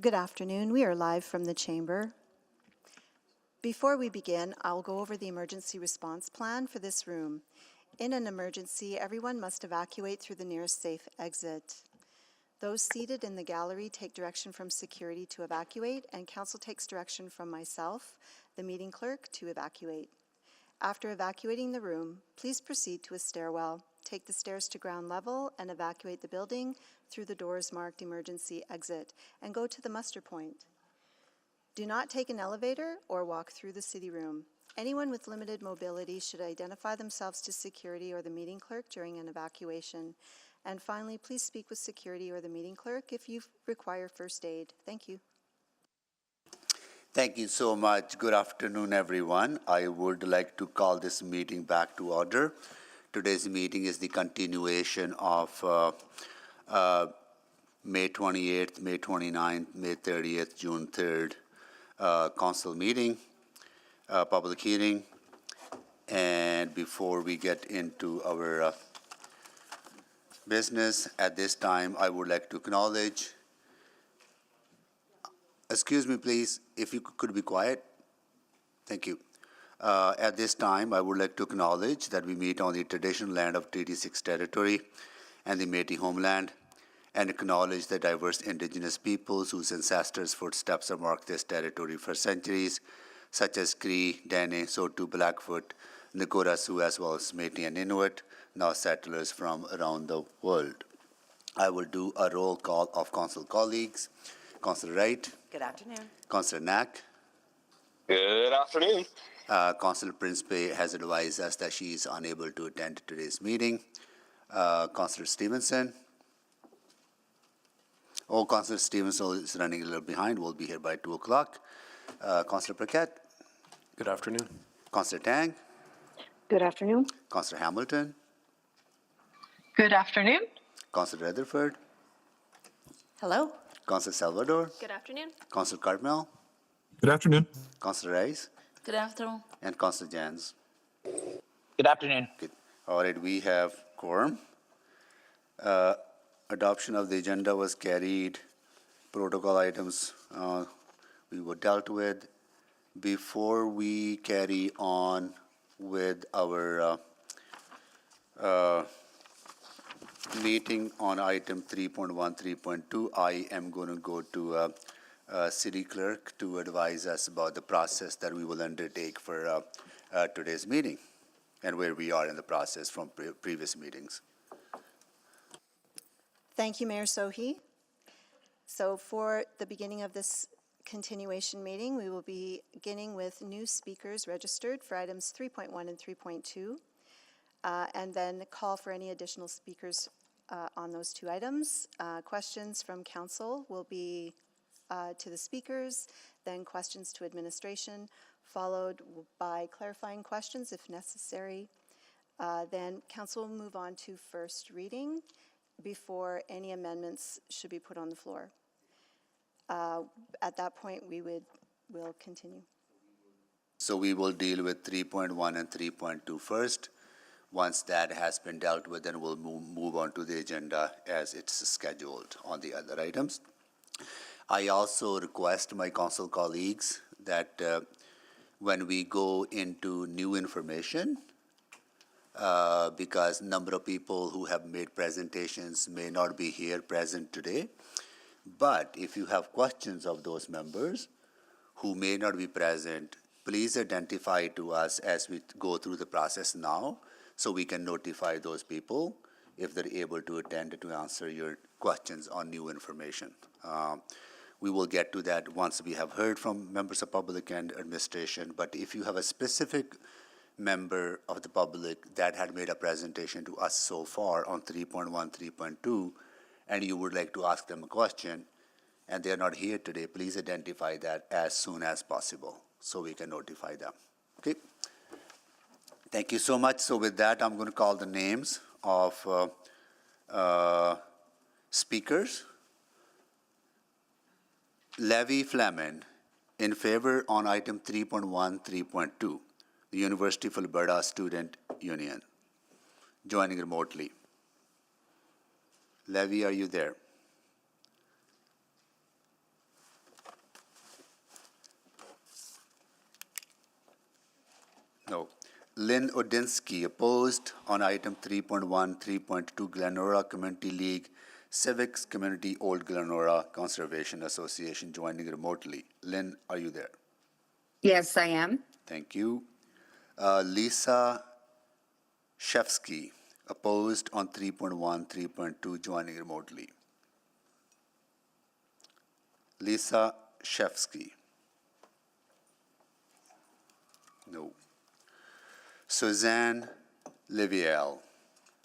Good afternoon. We are live from the chamber. Before we begin, I'll go over the emergency response plan for this room. In an emergency, everyone must evacuate through the nearest safe exit. Those seated in the gallery take direction from security to evacuate, and council takes direction from myself, the meeting clerk, to evacuate. After evacuating the room, please proceed to a stairwell. Take the stairs to ground level and evacuate the building through the doors marked emergency exit and go to the muster point. Do not take an elevator or walk through the city room. Anyone with limited mobility should identify themselves to security or the meeting clerk during an evacuation. And finally, please speak with security or the meeting clerk if you require first aid. Thank you. Thank you so much. Good afternoon, everyone. I would like to call this meeting back to order. Today's meeting is the continuation of May 28th, May 29th, May 30th, June 3rd council meeting, public hearing. And before we get into our business, at this time, I would like to acknowledge. Excuse me, please, if you could be quiet. Thank you. At this time, I would like to acknowledge that we meet on the traditional land of Treaty 6 territory and the Métis homeland, and acknowledge the diverse Indigenous peoples whose ancestors' footsteps have marked this territory for centuries, such as Cree, Dene, Saulteaux, Blackfoot, Nakota Sioux, as well as Métis and Inuit, now settlers from around the world. I will do a roll call of council colleagues. Councillor Wright. Good afternoon. Councillor Knack. Good afternoon. Councillor Principe has advised us that she is unable to attend today's meeting. Councillor Stevenson. Oh, Councillor Stevenson is running a little behind. We'll be here by 2 o'clock. Councillor Paquette. Good afternoon. Councillor Tang. Good afternoon. Councillor Hamilton. Good afternoon. Councillor Rutherford. Hello. Councillor Salvador. Good afternoon. Councillor Cartmel. Good afternoon. Councillor Rice. Good afternoon. And Councillor Jans. Good afternoon. Good. All right, we have quorum. Adoption of the agenda was carried. Protocol items we were dealt with. Before we carry on with our meeting on item 3.1, 3.2, I am going to go to City Clerk to advise us about the process that we will undertake for today's meeting and where we are in the process from previous meetings. Thank you, Mayor Sohi. So for the beginning of this continuation meeting, we will be beginning with new speakers registered for items 3.1 and 3.2, and then call for any additional speakers on those two items. Questions from council will be to the speakers, then questions to administration, followed by clarifying questions if necessary. Then council will move on to first reading before any amendments should be put on the floor. At that point, we'll continue. So we will deal with 3.1 and 3.2 first. Once that has been dealt with, then we'll move on to the agenda as it's scheduled on the other items. I also request my council colleagues that when we go into new information, because number of people who have made presentations may not be here present today, but if you have questions of those members who may not be present, please identify to us as we go through the process now, so we can notify those people if they're able to attend to answer your questions on new information. We will get to that once we have heard from members of public and administration, but if you have a specific member of the public that had made a presentation to us so far on 3.1, 3.2, and you would like to ask them a question, and they're not here today, please identify that as soon as possible so we can notify them. Okay? Thank you so much. So with that, I'm going to call the names of speakers. Levy Fleming, in favor on item 3.1, 3.2, the University of Alberta Student Union, joining remotely. Levy, are you there? No. Lynn Odinsky opposed on item 3.1, 3.2 Glenora Community League, Civics Community Old Glenora Conservation Association joining remotely. Lynn, are you there? Yes, I am. Thank you. Lisa Shefsky opposed on 3.1, 3.2 joining remotely. Lisa Shefsky. No. Suzanne Liviel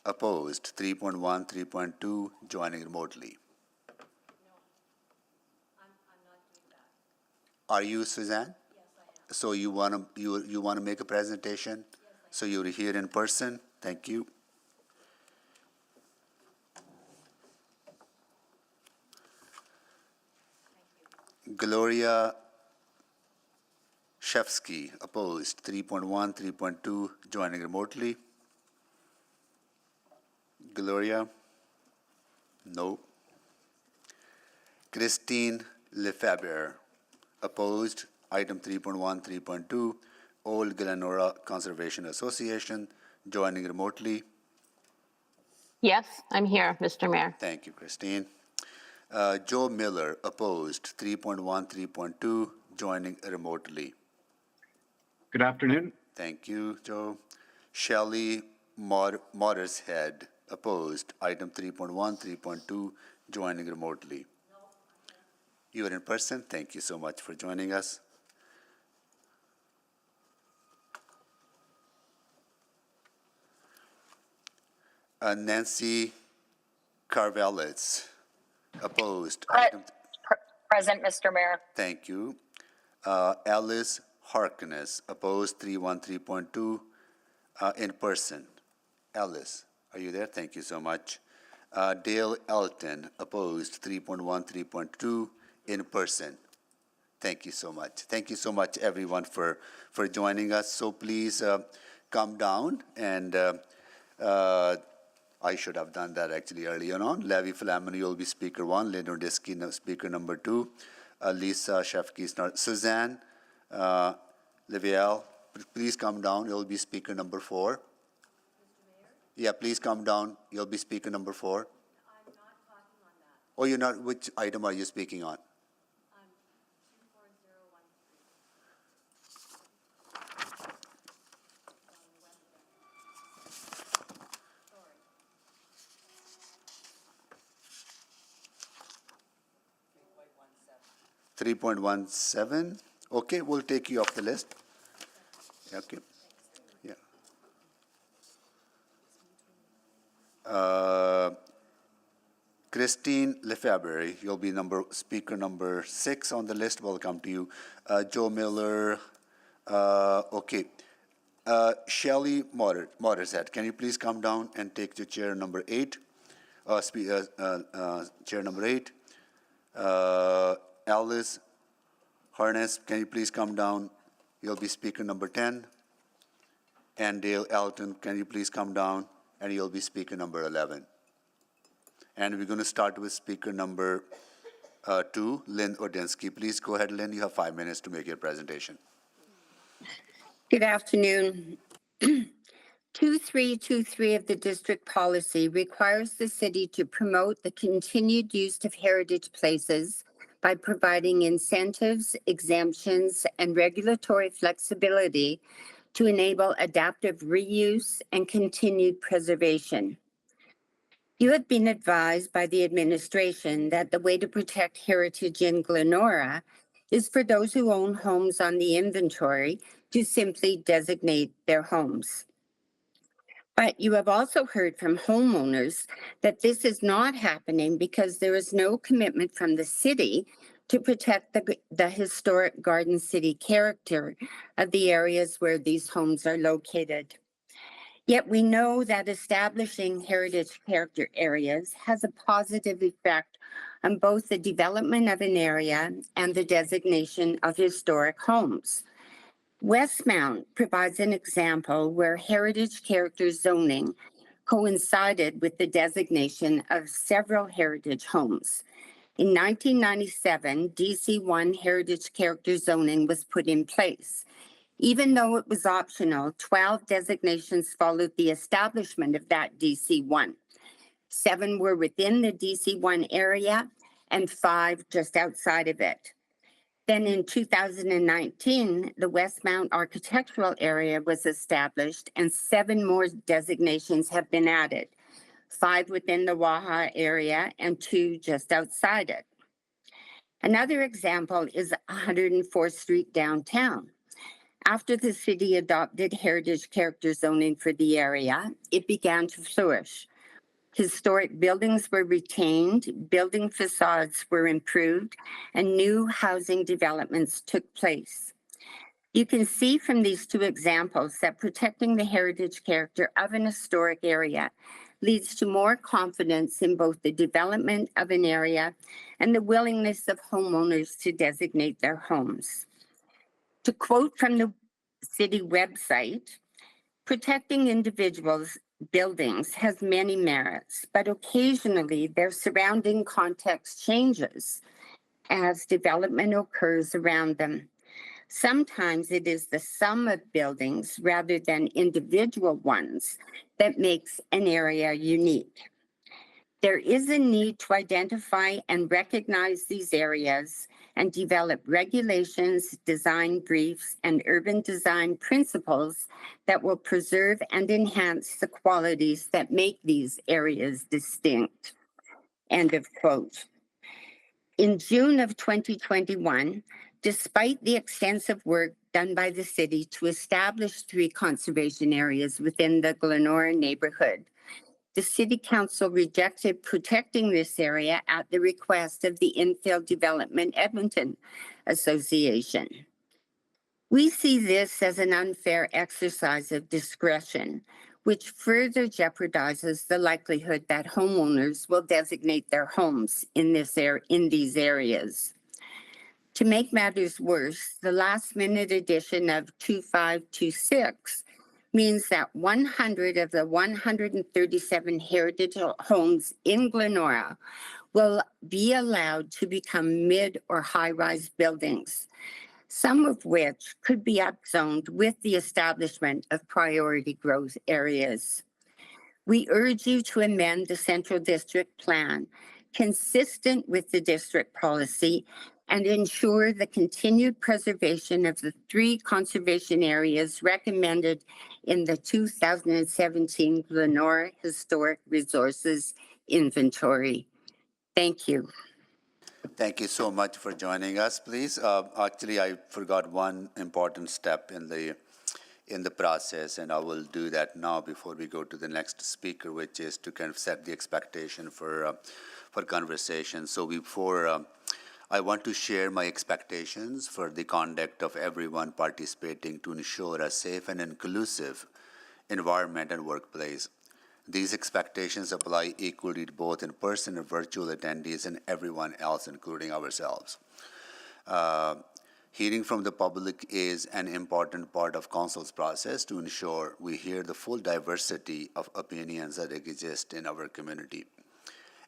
opposed 3.1, 3.2 joining remotely. Are you Suzanne? Yes, I am. So you want to make a presentation? Yes, so you're here in person? Thank you. Gloria Shefsky opposed 3.1, 3.2 joining remotely. Gloria? No. Christine Lefebvre opposed item 3.1, 3.2 Old Glenora Conservation Association joining remotely. Yes, I'm here, Mr. Mayor. Thank you, Christine. Joe Miller opposed 3.1, 3.2 joining remotely. Good afternoon. Thank you, Joe. Shelley Mothershead opposed item 3.1, 3.2 joining remotely. No. You are in person. Thank you so much for joining us. Nancy Carvelis opposed item. Present, Mr. Mayor. Thank you. Alice Harkness opposed 3.1, 3.2 in person. Alice, are you there? Thank you so much. Dale Elton opposed 3.1, 3.2 in person. Thank you so much. Thank you so much, everyone, for joining us. So please come down, and I should have done that actually earlier on. Levi Flamini will be speaker 1, Leonard Diski speaker number 2, Lisa Shefsky is not. Suzanne Liviel, please come down. You'll be speaker number 4. Mr. Mayor? Yeah, please come down. You'll be speaker number 4. I'm not talking on that. Oh, you're not? Which item are you speaking on? 3.17. Okay, we'll take you off the list. Okay. Yeah. Christine Lefebvre, you'll be speaker number 6 on the list. Welcome to you. Joe Miller. Okay. Shelley Mothershead, can you please come down and take the chair number 8? Chair number 8. Alice Harness, can you please come down? You'll be speaker number 10. And Dale Elton, can you please come down? And you'll be speaker number 11. And we're going to start with speaker number 2, Lynn Odinsky. Please go ahead, Lynn. You have 5 minutes to make your presentation. Good afternoon. 2323 of the district policy requires the city to promote the continued use of heritage places by providing incentives, exemptions, and regulatory flexibility to enable adaptive reuse and continued preservation. You have been advised by the administration that the way to protect heritage in Glenora is for those who own homes on the inventory to simply designate their homes. But you have also heard from homeowners that this is not happening because there is no commitment from the city to protect the historic Garden City character of the areas where these homes are located. Yet we know that establishing heritage character areas has a positive effect on both the development of an area and the designation of historic homes. Westmount provides an example where heritage character zoning coincided with the designation of several heritage homes. In 1997, DC1 heritage character zoning was put in place. Even though it was optional, 12 designations followed the establishment of that DC1. 7 were within the DC1 area and 5 just outside of it. Then in 2019, the Westmount Architectural Area was established and 7 more designations have been added, 5 within the Waha area and 2 just outside it. Another example is 104th Street downtown. After the city adopted heritage character zoning for the area, it began to flourish. Historic buildings were retained, building facades were improved, and new housing developments took place. You can see from these 2 examples that protecting the heritage character of an historic area leads to more confidence in both the development of an area and the willingness of homeowners to designate their homes. To quote from the city website, protecting individuals' buildings has many merits, but occasionally their surrounding context changes as development occurs around them. Sometimes it is the sum of buildings rather than individual ones that makes an area unique. There is a need to identify and recognize these areas and develop regulations, design briefs, and urban design principles that will preserve and enhance the qualities that make these areas distinct. End of quote. In June of 2021, despite the extensive work done by the city to establish 3 conservation areas within the Glenora neighborhood, the City Council rejected protecting this area at the request of the Infill Development Edmonton Association. We see this as an unfair exercise of discretion, which further jeopardizes the likelihood that homeowners will designate their homes in these areas. To make matters worse, the last-minute addition of 2526 means that 100 of the 137 heritage homes in Glenora will be allowed to become mid or high-rise buildings, some of which could be upzoned with the establishment of priority growth areas. We urge you to amend the Central District Plan consistent with the district policy and ensure the continued preservation of the 3 conservation areas recommended in the 2017 Glenora Historic Resources Inventory. Thank you. Thank you so much for joining us, please. Actually, I forgot one important step in the process, and I will do that now before we go to the next speaker, which is to kind of set the expectation for conversation. So before I want to share my expectations for the conduct of everyone participating to ensure a safe and inclusive environment and workplace. These expectations apply equally to both in-person and virtual attendees and everyone else, including ourselves. Hearing from the public is an important part of Council's process to ensure we hear the full diversity of opinions that exist in our community.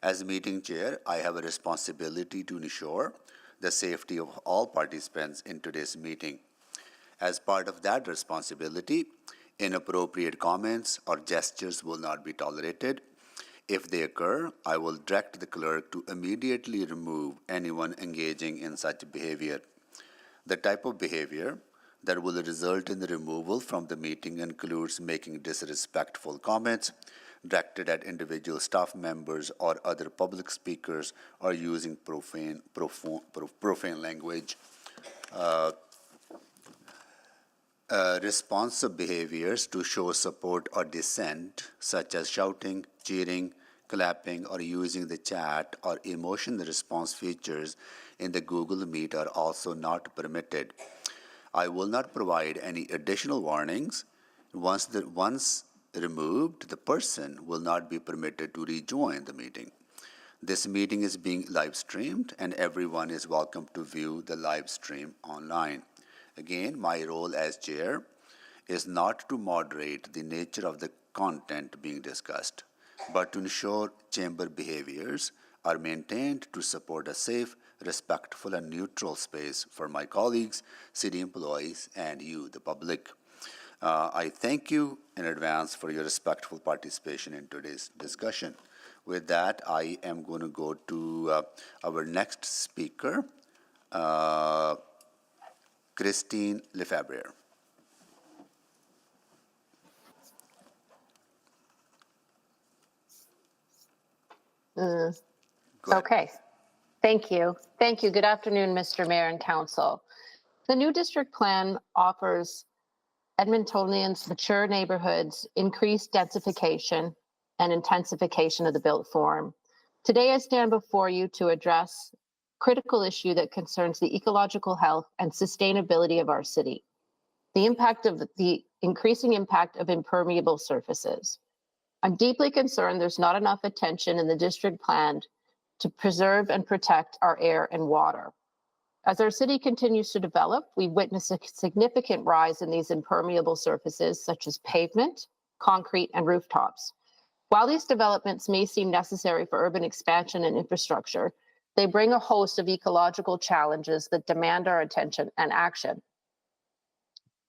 As meeting chair, I have a responsibility to ensure the safety of all participants in today's meeting. As part of that responsibility, inappropriate comments or gestures will not be tolerated. If they occur, I will direct the clerk to immediately remove anyone engaging in such behavior. The type of behavior that will result in the removal from the meeting includes making disrespectful comments directed at individual staff members or other public speakers, or using profane language. Responsive behaviors to show support or dissent, such as shouting, cheering, clapping, or using the chat or emotion response features in the Google Meet are also not permitted. I will not provide any additional warnings. Once removed, the person will not be permitted to rejoin the meeting. This meeting is being live streamed, and everyone is welcome to view the live stream online. Again, my role as chair is not to moderate the nature of the content being discussed, but to ensure chamber behaviors are maintained to support a safe, respectful, and neutral space for my colleagues, city employees, and you, the public. I thank you in advance for your respectful participation in today's discussion. With that, I am going to go to our next speaker, Christine Lefebvre. Go ahead. Okay. Thank you. Thank you. Good afternoon, Mr. Mayor and Council. The new district plan offers Edmontonians' mature neighborhoods increased densification and intensification of the built form. Today, I stand before you to address a critical issue that concerns the ecological health and sustainability of our city. The increasing impact of impermeable surfaces. I'm deeply concerned there's not enough attention in the district plan to preserve and protect our air and water. As our city continues to develop, we witness a significant rise in these impermeable surfaces such as pavement, concrete, and rooftops. While these developments may seem necessary for urban expansion and infrastructure, they bring a host of ecological challenges that demand our attention and action.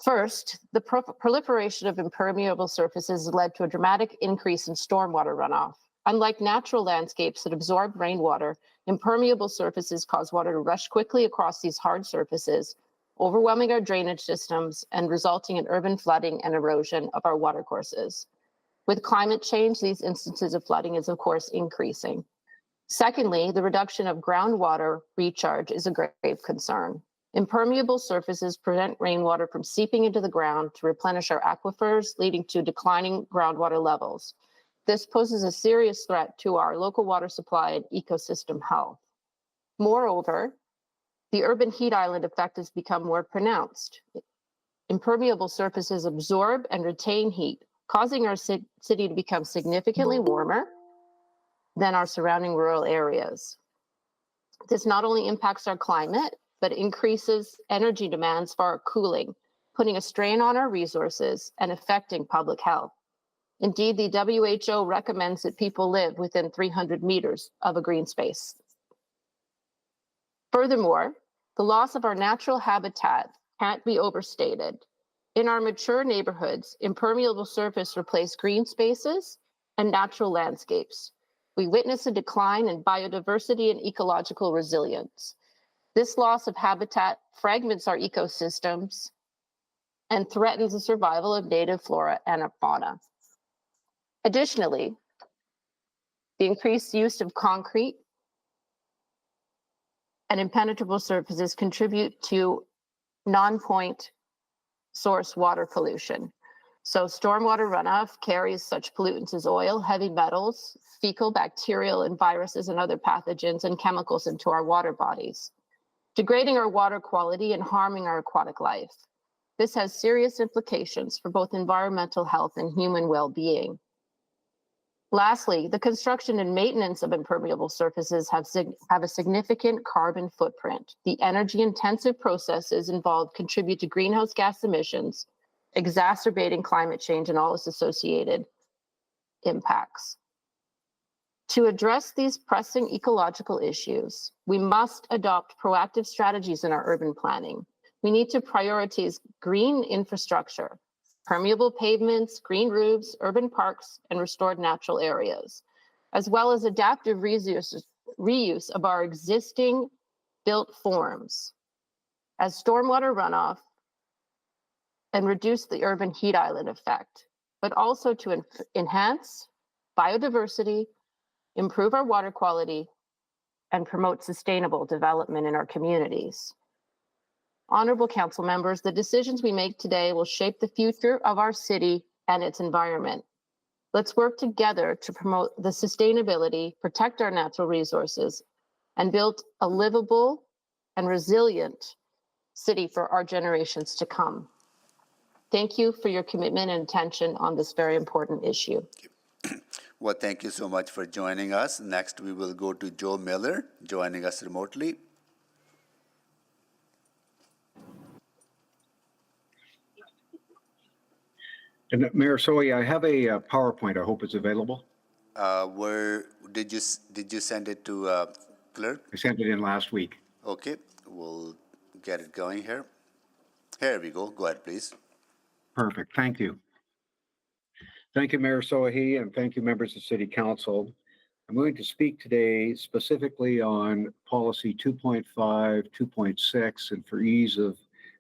First, the proliferation of impermeable surfaces has led to a dramatic increase in stormwater runoff. Unlike natural landscapes that absorb rainwater, impermeable surfaces cause water to rush quickly across these hard surfaces, overwhelming our drainage systems and resulting in urban flooding and erosion of our watercourses. With climate change, these instances of flooding is, of course, increasing. Secondly, the reduction of groundwater recharge is a grave concern. Impermeable surfaces prevent rainwater from seeping into the ground to replenish our aquifers, leading to declining groundwater levels. This poses a serious threat to our local water supply and ecosystem health. Moreover, the urban heat island effect has become more pronounced. Impermeable surfaces absorb and retain heat, causing our city to become significantly warmer than our surrounding rural areas. This not only impacts our climate, but increases energy demands for our cooling, putting a strain on our resources and affecting public health. Indeed, the WHO recommends that people live within 300 meters of a green space. Furthermore, the loss of our natural habitat can't be overstated. In our mature neighborhoods, impermeable surface replace green spaces and natural landscapes. We witness a decline in biodiversity and ecological resilience. This loss of habitat fragments our ecosystems and threatens the survival of native flora and fauna. Additionally, the increased use of concrete and impenetrable surfaces contribute to non-point source water pollution. So stormwater runoff carries such pollutants as oil, heavy metals, fecal, bacterial, and viruses and other pathogens and chemicals into our water bodies, degrading our water quality and harming our aquatic life. This has serious implications for both environmental health and human well-being. Lastly, the construction and maintenance of impermeable surfaces have a significant carbon footprint. The energy-intensive processes involved contribute to greenhouse gas emissions, exacerbating climate change and all its associated impacts. To address these pressing ecological issues, we must adopt proactive strategies in our urban planning. We need to prioritize green infrastructure, permeable pavements, green roofs, urban parks, and restored natural areas, as well as adaptive reuse of our existing built forms as stormwater runoff and reduce the urban heat island effect, but also to enhance biodiversity, improve our water quality, and promote sustainable development in our communities. Honorable council members, the decisions we make today will shape the future of our city and its environment. Let's work together to promote the sustainability, protect our natural resources, and build a livable and resilient city for our generations to come. Thank you for your commitment and attention on this very important issue. Well, thank you so much for joining us. Next, we will go to Joe Miller, joining us remotely. And Mayor Soy, I have a PowerPoint. I hope it's available. Where did you send it to Clerk? I sent it in last week. Okay, we'll get it going here. Here we go. Go ahead, please. Perfect. Thank you. Thank you, Mayor Sohi, and thank you, members of City Council. I'm going to speak today specifically on policy 2.5, 2.6, and for ease of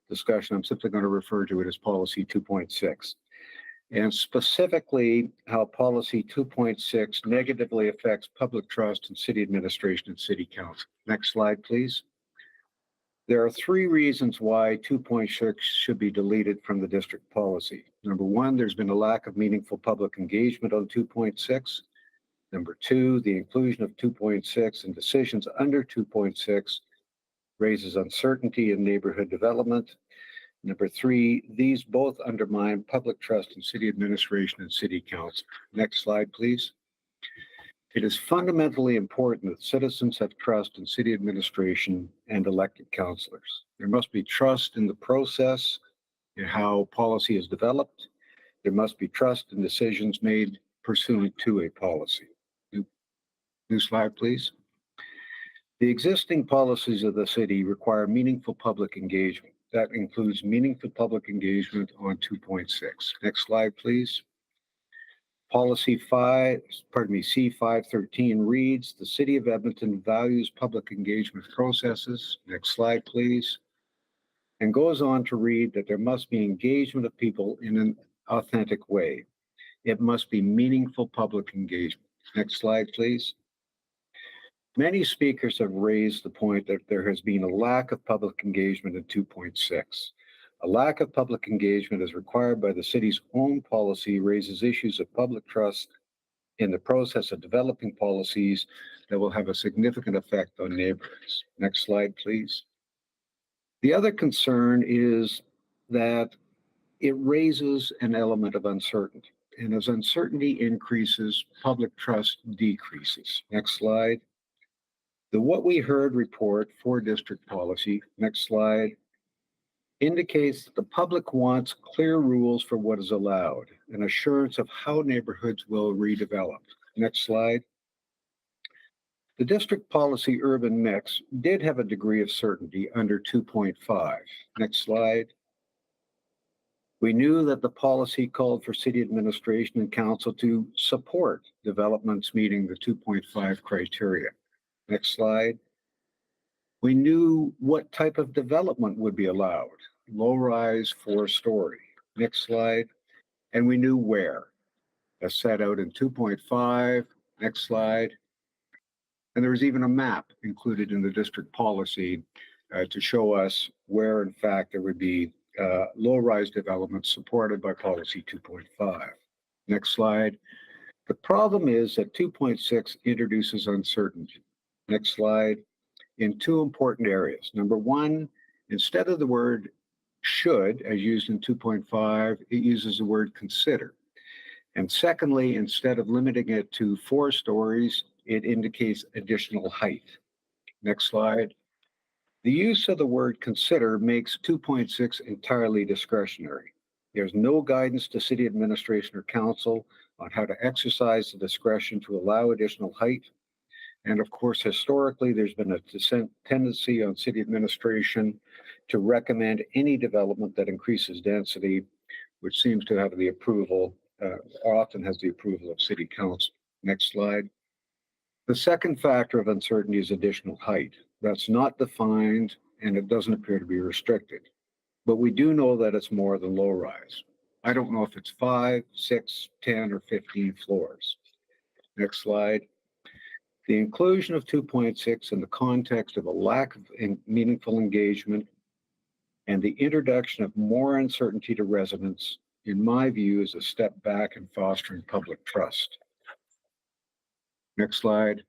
discussion, I'm simply going to refer to it as policy 2.6. And specifically, how policy 2.6 negatively affects public trust in city administration and city council. Next slide, please. There are three reasons why 2.6 should be deleted from the district policy. Number one, there's been a lack of meaningful public engagement on 2.6. Number two, the inclusion of 2.6 and decisions under 2.6 raises uncertainty in neighborhood development. Number three, these both undermine public trust in city administration and city council. Next slide, please. It is fundamentally important that citizens have trust in city administration and elected councilors. There must be trust in the process, in how policy is developed. There must be trust in decisions made pursuant to a policy. New slide, please. The existing policies of the city require meaningful public engagement. That includes meaningful public engagement on 2.6. Next slide, please. Policy C513 reads, the City of Edmonton values public engagement processes. Next slide, please. And goes on to read that there must be engagement of people in an authentic way. It must be meaningful public engagement. Next slide, please. Many speakers have raised the point that there has been a lack of public engagement in 2.6. A lack of public engagement as required by the city's own policy raises issues of public trust in the process of developing policies that will have a significant effect on neighborhoods. Next slide, please. The other concern is that it raises an element of uncertainty. And as uncertainty increases, public trust decreases. Next slide. The What We Heard report for district policy, next slide, indicates that the public wants clear rules for what is allowed, an assurance of how neighborhoods will redevelop. Next slide. The district policy urban mix did have a degree of certainty under 2.5. Next slide. We knew that the policy called for city administration and council to support developments meeting the 2.5 criteria. Next slide. We knew what type of development would be allowed, low-rise, 4-story. Next slide. And we knew where, as set out in 2.5. Next slide. And there was even a map included in the district policy to show us where, in fact, there would be low-rise development supported by policy 2.5. Next slide. The problem is that 2.6 introduces uncertainty. Next slide. In two important areas. Number one, instead of the word should, as used in 2.5, it uses the word consider. And secondly, instead of limiting it to 4 stories, it indicates additional height. Next slide. The use of the word consider makes 2.6 entirely discretionary. There's no guidance to city administration or council on how to exercise the discretion to allow additional height. And of course, historically, there's been a tendency on city administration to recommend any development that increases density, which seems to have the approval, often has the approval of city council. Next slide. The second factor of uncertainty is additional height. That's not defined, and it doesn't appear to be restricted. But we do know that it's more than low rise. I don't know if it's 5, 6, 10, or 15 floors. Next slide. The inclusion of 2.6 in the context of a lack of meaningful engagement and the introduction of more uncertainty to residents, in my view, is a step back in fostering public trust. Next slide.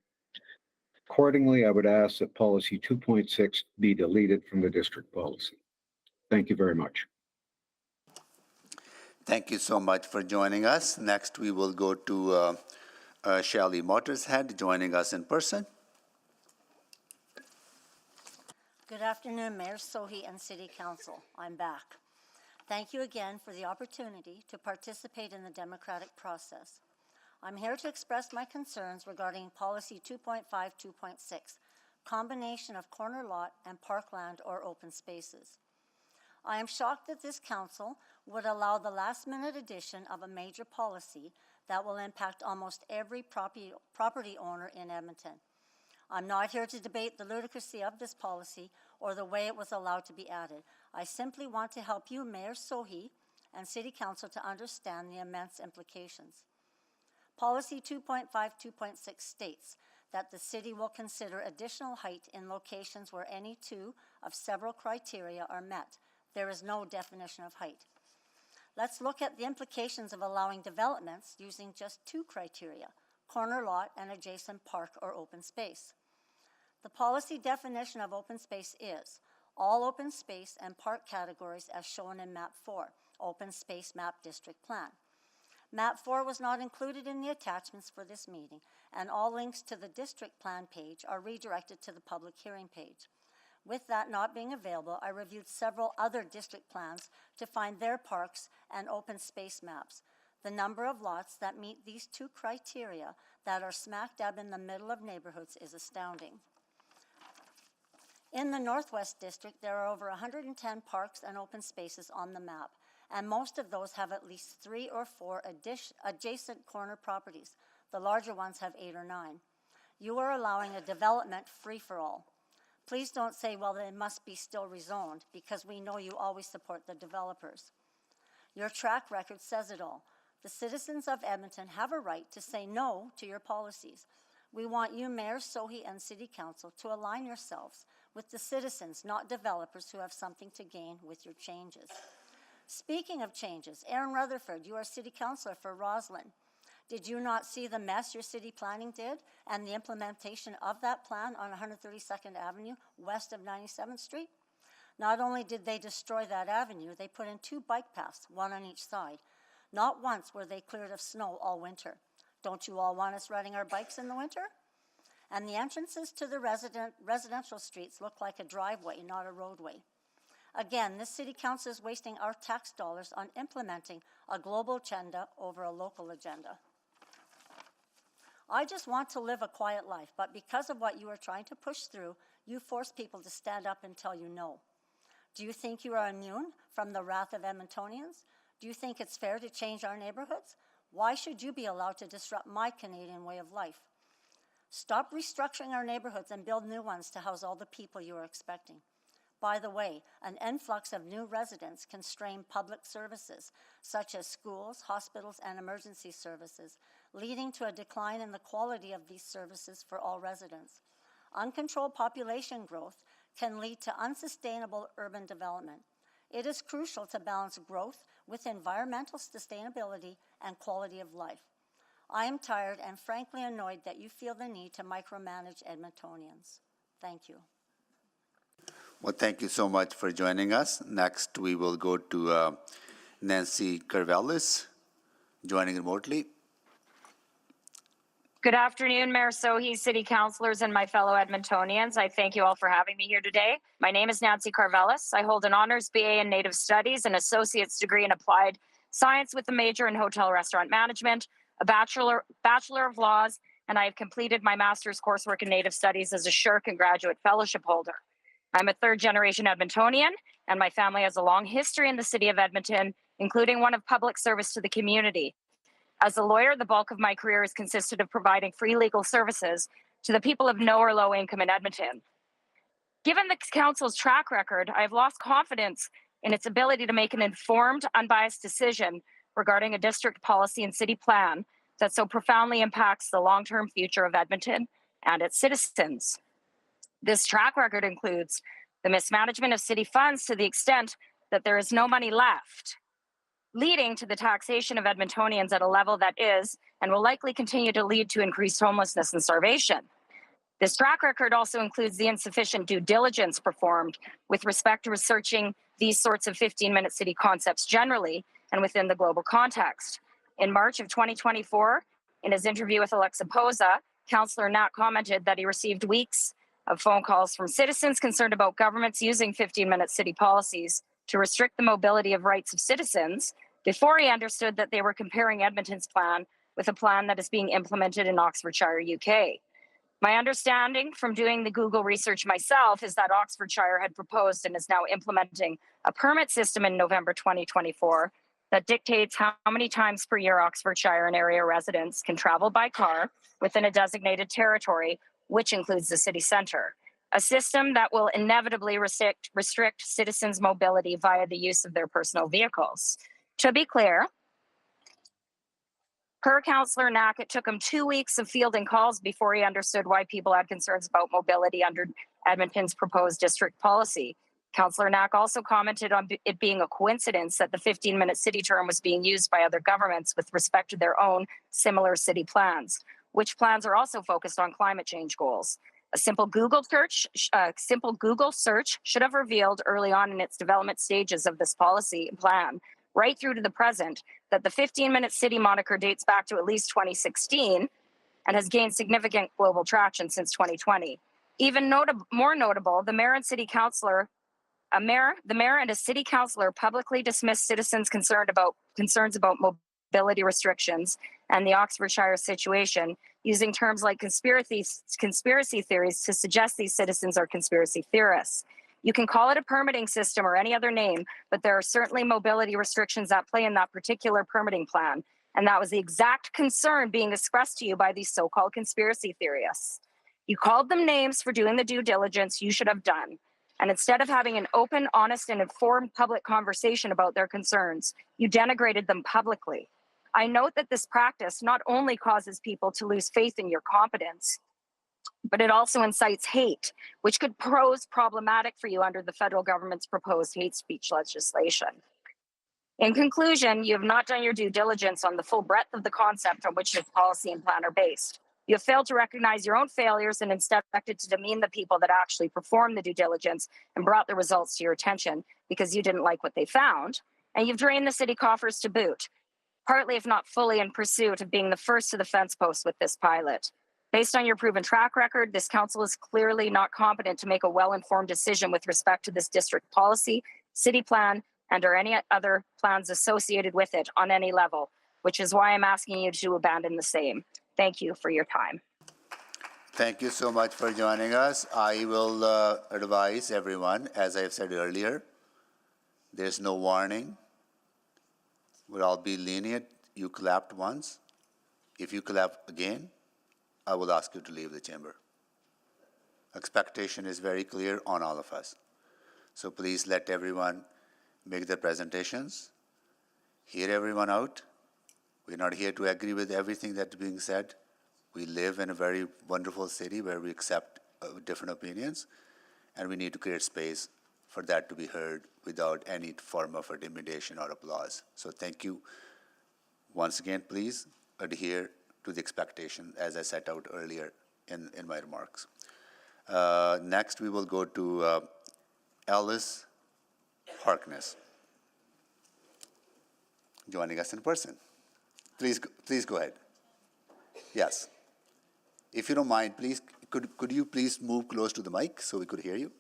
Accordingly, I would ask that policy 2.6 be deleted from the district policy. Thank you very much. Thank you so much for joining us. Next, we will go to Shelley Motorshead joining us in person. Good afternoon, Mayor Sohi and City Council. I'm back. Thank you again for the opportunity to participate in the democratic process. I'm here to express my concerns regarding Policy 2.5, 2.6, combination of corner lot and parkland or open spaces. I am shocked that this council would allow the last-minute addition of a major policy that will impact almost every property owner in Edmonton. I'm not here to debate the ludicrousy of this policy or the way it was allowed to be added. I simply want to help you, Mayor Sohi, and City Council to understand the immense implications. Policy 2.5.2.6 states that the city will consider additional height in locations where any two of several criteria are met. There is no definition of height. Let's look at the implications of allowing developments using just two criteria, corner lot and adjacent park or open space. The policy definition of open space is all open space and park categories as shown in Map 4, Open Space Map District Plan. Map 4 was not included in the attachments for this meeting, and all links to the district plan page are redirected to the public hearing page. With that not being available, I reviewed several other district plans to find their parks and open space maps. The number of lots that meet these two criteria that are smack dab in the middle of neighborhoods is astounding. In the Northwest District, there are over 110 parks and open spaces on the map, and most of those have at least 3 or 4 adjacent corner properties. The larger ones have 8 or 9. You are allowing a development free-for-all. Please don't say, well, they must be still rezoned, because we know you always support the developers. Your track record says it all. The citizens of Edmonton have a right to say no to your policies. We want you, Mayor Sohi and City Council, to align yourselves with the citizens, not developers who have something to gain with your changes. Speaking of changes, Aaron Rutherford, you are City Councillor for Roslyn. Did you not see the mess your city planning did and the implementation of that plan on 132nd Avenue west of 97th Street? Not only did they destroy that avenue, they put in 2 bike paths, one on each side. Not once were they cleared of snow all winter. Don't you all want us riding our bikes in the winter? And the entrances to the residential streets look like a driveway, not a roadway. Again, this city council is wasting our tax dollars on implementing a global agenda over a local agenda. I just want to live a quiet life, but because of what you are trying to push through, you force people to stand up and tell you no. Do you think you are immune from the wrath of Edmontonians? Do you think it's fair to change our neighborhoods? Why should you be allowed to disrupt my Canadian way of life? Stop restructuring our neighborhoods and build new ones to house all the people you are expecting. By the way, an influx of new residents can strain public services, such as schools, hospitals, and emergency services, leading to a decline in the quality of these services for all residents. Uncontrolled population growth can lead to unsustainable urban development. It is crucial to balance growth with environmental sustainability and quality of life. I am tired and frankly annoyed that you feel the need to micromanage Edmontonians. Thank you. Well, thank you so much for joining us. Next, we will go to Nancy Carvelis, joining remotely. Good afternoon, Mayor Sohi, City Councilors, and my fellow Edmontonians. I thank you all for having me here today. My name is Nancy Carvelis. I hold an Honours BA in Native Studies, an Associate's degree in Applied Science with a major in Hotel Restaurant Management, a Bachelor of Laws, and I have completed my Master's coursework in Native Studies as a SSHRC and Graduate Fellowship holder. I'm a third-generation Edmontonian, and my family has a long history in the city of Edmonton, including one of public service to the community. As a lawyer, the bulk of my career has consisted of providing free legal services to the people of no or low income in Edmonton. Given the council's track record, I have lost confidence in its ability to make an informed, unbiased decision regarding a district policy and city plan that so profoundly impacts the long-term future of Edmonton and its citizens. This track record includes the mismanagement of city funds to the extent that there is no money left, leading to the taxation of Edmontonians at a level that is and will likely continue to lead to increased homelessness and starvation. This track record also includes the insufficient due diligence performed with respect to researching these sorts of 15-minute city concepts generally and within the global context. In March of 2024, in his interview with Alexa Poza, Councillor Nat commented that he received weeks of phone calls from citizens concerned about governments using 15-minute city policies to restrict the mobility of rights of citizens before he understood that they were comparing Edmonton's plan with a plan that is being implemented in Oxfordshire, UK. My understanding from doing the Google research myself is that Oxfordshire had proposed and is now implementing a permit system in November 2024 that dictates how many times per year Oxfordshire and area residents can travel by car within a designated territory, which includes the city centre. A system that will inevitably restrict citizens' mobility via the use of their personal vehicles. To be clear, per Councillor Knack, it took him 2 weeks of fielding calls before he understood why people had concerns about mobility under Edmonton's proposed district policy. Councillor Knack also commented on it being a coincidence that the 15-minute city term was being used by other governments with respect to their own similar city plans, which plans are also focused on climate change goals. A simple Google search should have revealed early on in its development stages of this policy and plan, right through to the present, that the 15-minute city moniker dates back to at least 2016 and has gained significant global traction since 2020. Even more notable, the mayor and a city councillor publicly dismissed citizens' concerns about mobility restrictions and the Oxfordshire situation, using terms like conspiracy theories to suggest these citizens are conspiracy theorists. You can call it a permitting system or any other name, but there are certainly mobility restrictions at play in that particular permitting plan. And that was the exact concern being expressed to you by these so-called conspiracy theorists. You called them names for doing the due diligence you should have done. And instead of having an open, honest, and informed public conversation about their concerns, you denigrated them publicly. I note that this practice not only causes people to lose faith in your competence, but it also incites hate, which could pose problematic for you under the federal government's proposed hate speech legislation. In conclusion, you have not done your due diligence on the full breadth of the concept on which this policy and plan are based. You have failed to recognize your own failures and instead expected to demean the people that actually performed the due diligence and brought the results to your attention because you didn't like what they found. And you've drained the city coffers to boot, partly if not fully in pursuit of being the first to the fence post with this pilot. Based on your proven track record, this council is clearly not competent to make a well-informed decision with respect to this district policy, city plan, and or any other plans associated with it on any level, which is why I'm asking you to abandon the same. Thank you for your time. Thank you so much for joining us. I will advise everyone, as I have said earlier, there's no warning. We'll all be lenient. You clapped once. If you clap again, I will ask you to leave the chamber. Expectation is very clear on all of us. So please let everyone make their presentations, hear everyone out. We're not here to agree with everything that's being said. We live in a very wonderful city where we accept different opinions, and we need to create space for that to be heard without any form of intimidation or applause. So thank you. Once again, please adhere to the expectation as I set out earlier in my remarks. Next, we will go to Alice Harkness, joining us in person. Please go ahead. Yes. If you don't mind, please, could you please move close to the mic so we could hear you?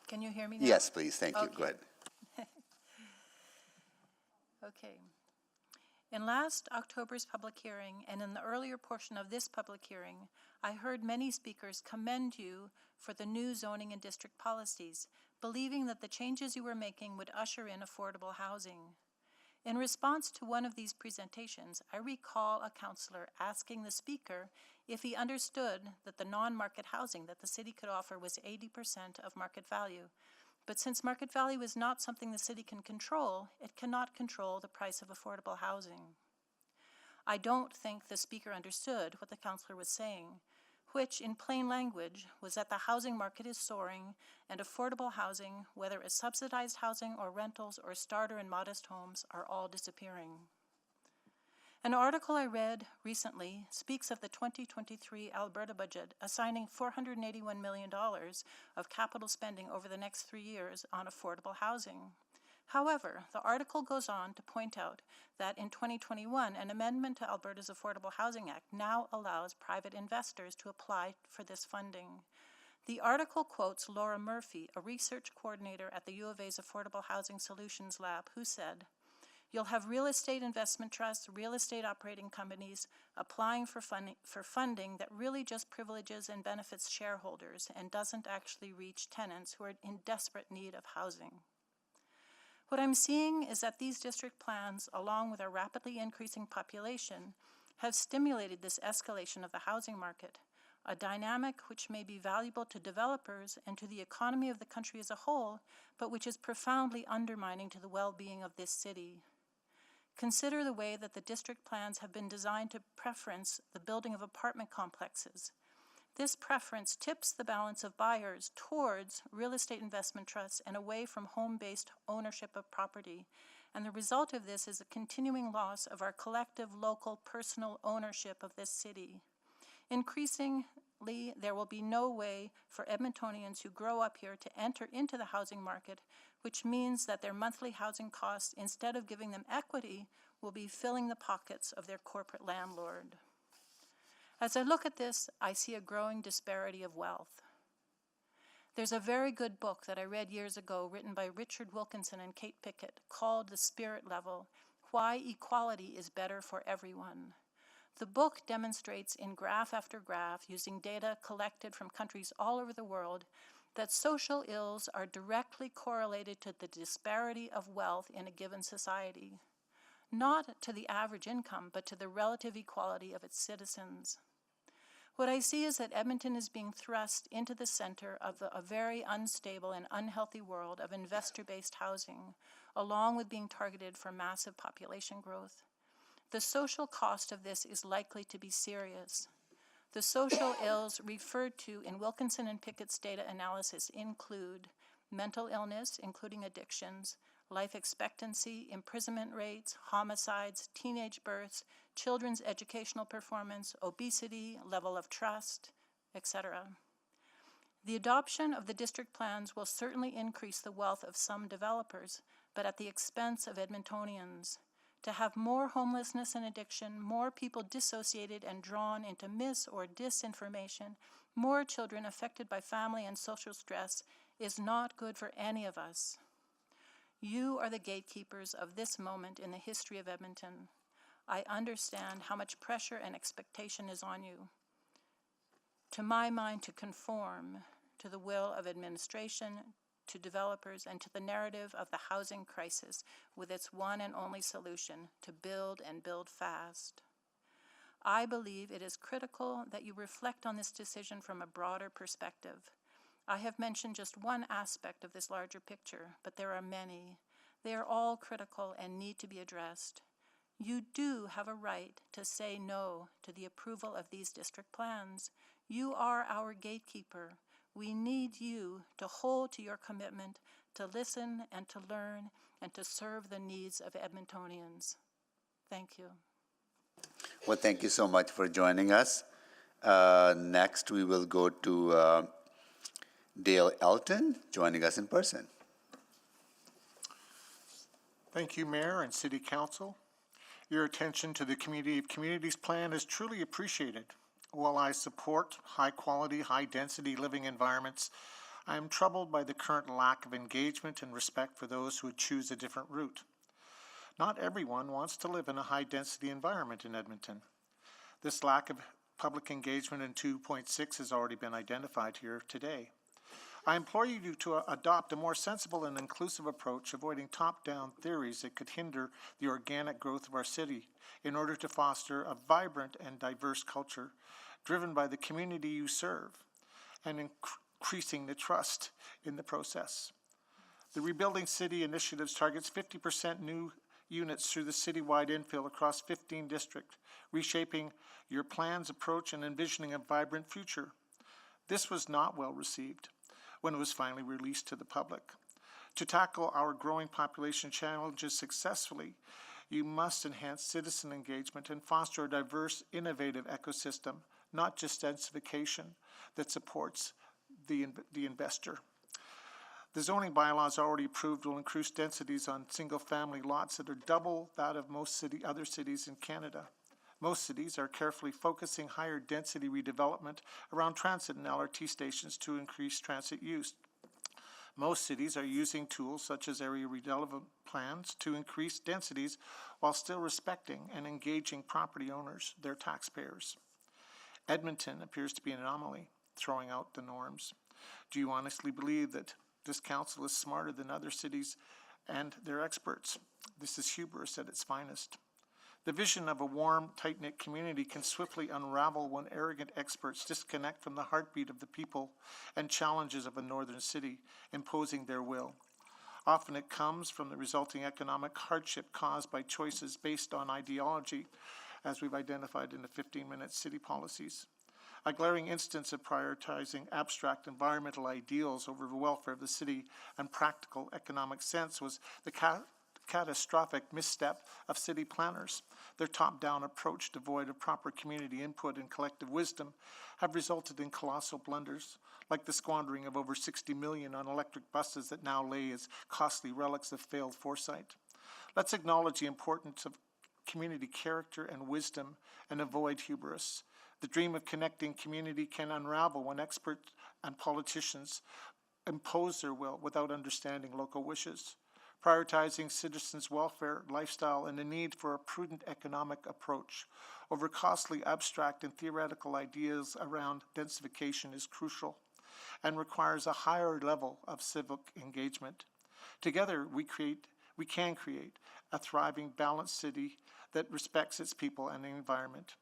Can you hear me now? Yes, please. Thank you. Okay. Go ahead. Okay. In last October's public hearing and in the earlier portion of this public hearing, I heard many speakers commend you for the new zoning and district policies, believing that the changes you were making would usher in affordable housing. In response to one of these presentations, I recall a councillor asking the speaker if he understood that the non-market housing that the city could offer was 80% of market value. But since market value is not something the city can control, it cannot control the price of affordable housing. I don't think the speaker understood what the councillor was saying, which in plain language was that the housing market is soaring and affordable housing, whether as subsidized housing or rentals or starter and modest homes, are all disappearing. An article I read recently speaks of the 2023 Alberta budget assigning $481 million of capital spending over the next 3 years on affordable housing. However, the article goes on to point out that in 2021, an amendment to Alberta's Affordable Housing Act now allows private investors to apply for this funding. The article quotes Laura Murphy, a research coordinator at the U of A's Affordable Housing Solutions Lab, who said, You'll have real estate investment trusts, real estate operating companies applying for funding that really just privileges and benefits shareholders and doesn't actually reach tenants who are in desperate need of housing. What I'm seeing is that these district plans, along with our rapidly increasing population, have stimulated this escalation of the housing market, a dynamic which may be valuable to developers and to the economy of the country as a whole, but which is profoundly undermining to the well-being of this city. Consider the way that the district plans have been designed to preference the building of apartment complexes. This preference tips the balance of buyers towards real estate investment trusts and away from home-based ownership of property. And the result of this is a continuing loss of our collective, local, personal ownership of this city. Increasingly, there will be no way for Edmontonians who grow up here to enter into the housing market, which means that their monthly housing costs, instead of giving them equity, will be filling the pockets of their corporate landlord. As I look at this, I see a growing disparity of wealth. There's a very good book that I read years ago written by Richard Wilkinson and Kate Pickett called The Spirit Level: Why Equality is Better for Everyone. The book demonstrates in graph after graph, using data collected from countries all over the world, that social ills are directly correlated to the disparity of wealth in a given society, not to the average income, but to the relative equality of its citizens. What I see is that Edmonton is being thrust into the center of a very unstable and unhealthy world of investor-based housing, along with being targeted for massive population growth. The social cost of this is likely to be serious. The social ills referred to in Wilkinson and Pickett's data analysis include mental illness, including addictions, life expectancy, imprisonment rates, homicides, teenage births, children's educational performance, obesity, level of trust, etc. The adoption of the district plans will certainly increase the wealth of some developers, but at the expense of Edmontonians. To have more homelessness and addiction, more people dissociated and drawn into mis- or disinformation, more children affected by family and social stress is not good for any of us. You are the gatekeepers of this moment in the history of Edmonton. I understand how much pressure and expectation is on you, to my mind, to conform to the will of administration, to developers, and to the narrative of the housing crisis with its one and only solution: to build and build fast. I believe it is critical that you reflect on this decision from a broader perspective. I have mentioned just one aspect of this larger picture, but there are many. They are all critical and need to be addressed. You do have a right to say no to the approval of these district plans. You are our gatekeeper. We need you to hold to your commitment to listen and to learn and to serve the needs of Edmontonians. Thank you. Well, thank you so much for joining us. Next, we will go to Dale Elton, joining us in person. Thank you, Mayor and City Council. Your attention to the Community of Communities plan is truly appreciated. While I support high-quality, high-density living environments, I am troubled by the current lack of engagement and respect for those who would choose a different route. Not everyone wants to live in a high-density environment in Edmonton. This lack of public engagement in 2.6 has already been identified here today. I implore you to adopt a more sensible and inclusive approach, avoiding top-down theories that could hinder the organic growth of our city in order to foster a vibrant and diverse culture driven by the community you serve and increasing the trust in the process. The Rebuilding City Initiatives targets 50% new units through the citywide infill across 15 districts, reshaping your plan's approach and envisioning a vibrant future. This was not well received when it was finally released to the public. To tackle our growing population challenges successfully, you must enhance citizen engagement and foster a diverse, innovative ecosystem, not just densification, that supports the investor. The zoning bylaws already approved will increase densities on single-family lots that are double that of most other cities in Canada. Most cities are carefully focusing higher density redevelopment around transit and LRT stations to increase transit use. Most cities are using tools such as area redevelopment plans to increase densities while still respecting and engaging property owners, their taxpayers. Edmonton appears to be an anomaly, throwing out the norms. Do you honestly believe that this council is smarter than other cities and their experts? This is hubris at its finest. The vision of a warm, tight-knit community can swiftly unravel when arrogant experts disconnect from the heartbeat of the people and challenges of a northern city, imposing their will. Often it comes from the resulting economic hardship caused by choices based on ideology, as we've identified in the 15-minute city policies. A glaring instance of prioritizing abstract environmental ideals over the welfare of the city and practical economic sense was the catastrophic misstep of city planners. Their top-down approach, devoid of proper community input and collective wisdom, have resulted in colossal blunders, like the squandering of over $60 million on electric buses that now lay as costly relics of failed foresight. Let's acknowledge the importance of community character and wisdom and avoid hubris. The dream of connecting community can unravel when experts and politicians impose their will without understanding local wishes. Prioritizing citizens' welfare, lifestyle, and the need for a prudent economic approach over costly abstract and theoretical ideas around densification is crucial and requires a higher level of civic engagement. Together, we can create a thriving, balanced city that respects its people and the environment.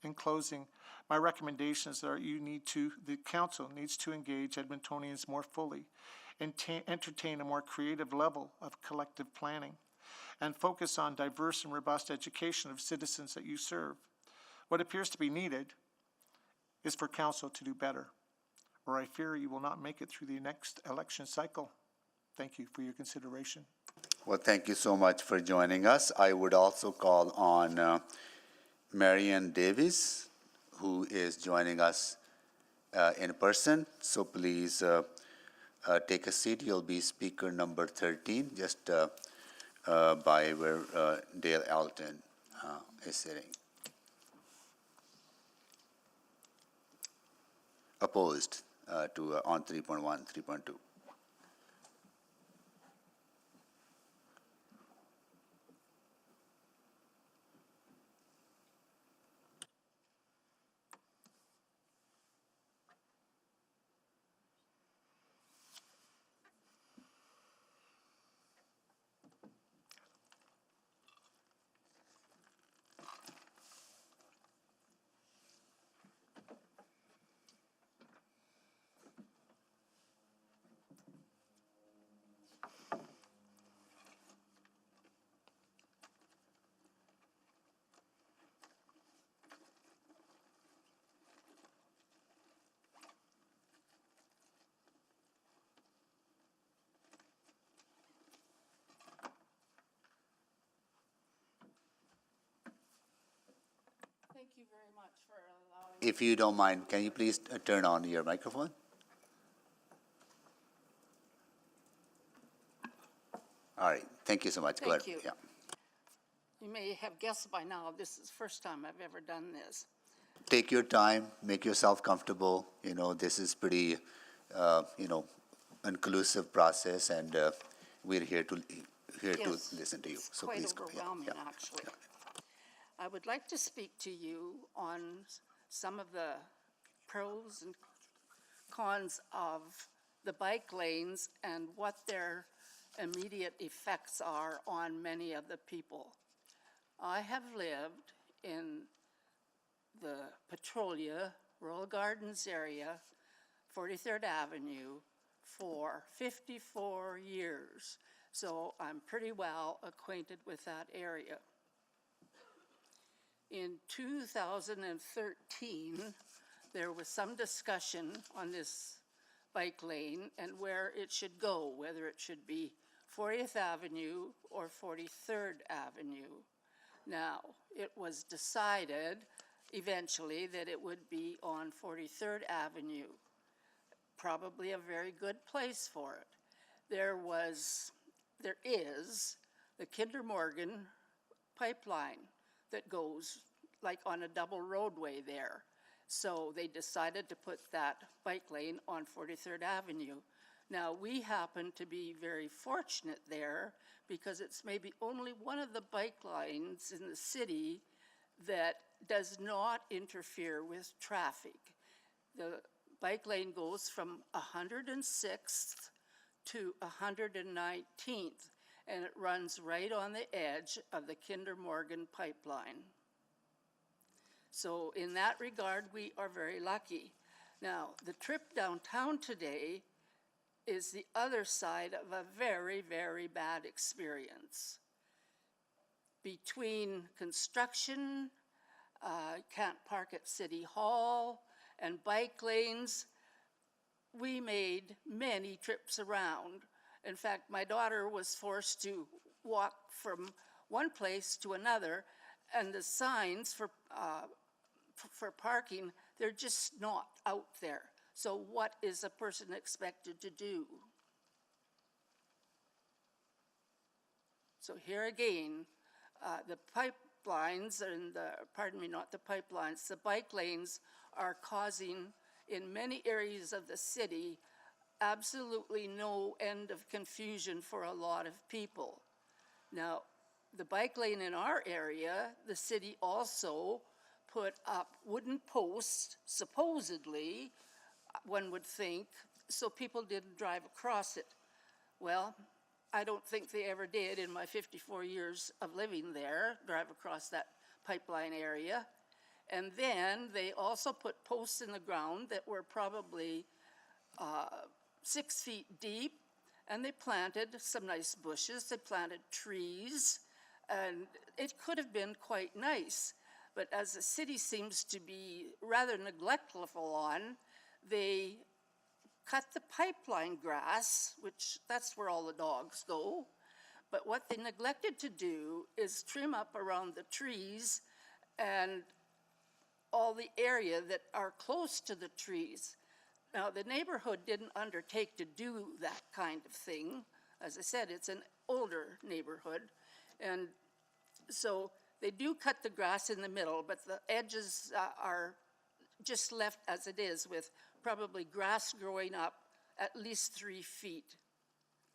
In closing, my recommendations are the council needs to engage Edmontonians more fully and entertain a more creative level of collective planning and focus on diverse and robust education of citizens that you serve. What appears to be needed is for council to do better, or I fear you will not make it through the next election cycle. Thank you for your consideration. Well, thank you so much for joining us. I would also call on Marianne Davis, who is joining us in person. So please take a seat. You'll be speaker number 13, just by where Dale Alton is sitting. Opposed to on 3.1, 3.2. Thank you very much for allowing. If you don't mind, can you please turn on your microphone? All right, thank you so much. Go ahead. Thank you. Yeah. You may have guessed by now, this is the first time I've ever done this. Take your time, make yourself comfortable. You know, this is pretty, inclusive process, and we're here to Yes, listen to you. it's So quite please go. overwhelming, actually. I would like to speak to you on some of the pros and cons of the bike lanes and what their immediate effects are on many of the people. I have lived in the Petrolia, Royal Gardens area, 43rd Avenue, for 54 years. So I'm pretty well acquainted with that area. In 2013, there was some discussion on this bike lane and where it should go, whether it should be 40th Avenue or 43rd Avenue. Now, it was decided eventually that it would be on 43rd Avenue, probably a very good place for it. There is the Kinder Morgan pipeline that goes like on a double roadway there. So they decided to put that bike lane on 43rd Avenue. Now, we happen to be very fortunate there because it's maybe only one of the bike lines in the city that does not interfere with traffic. The bike lane goes from 106th to 119th, and it runs right on the edge of the Kinder Morgan pipeline. So in that regard, we are very lucky. Now, the trip downtown today is the other side of a very, very bad experience. Between construction, can't park at City Hall, and bike lanes, we made many trips around. In fact, my daughter was forced to walk from one place to another, and the signs for parking, they're just not out there. So what is a person expected to do? So here again, the pipelines and not the pipelines, the bike lanes are causing in many areas of the city absolutely no end of confusion for a lot of people. Now, the bike lane in our area, the city also put up wooden posts, supposedly, one would think, so people didn't drive across it. Well, I don't think they ever did in my 54 years of living there, drive across that pipeline area. And then they also put posts in the ground that were probably 6 feet deep, and they planted some nice bushes, they planted trees, and it could have been quite nice. But as the city seems to be rather neglectful on, they cut the pipeline grass, which that's where all the dogs go. But what they neglected to do is trim up around the trees and all the area that are close to the trees. Now, the neighborhood didn't undertake to do that kind of thing. As I said, it's an older neighborhood. And so they do cut the grass in the middle, but the edges are just left as it is, with probably grass growing up at least 3 feet.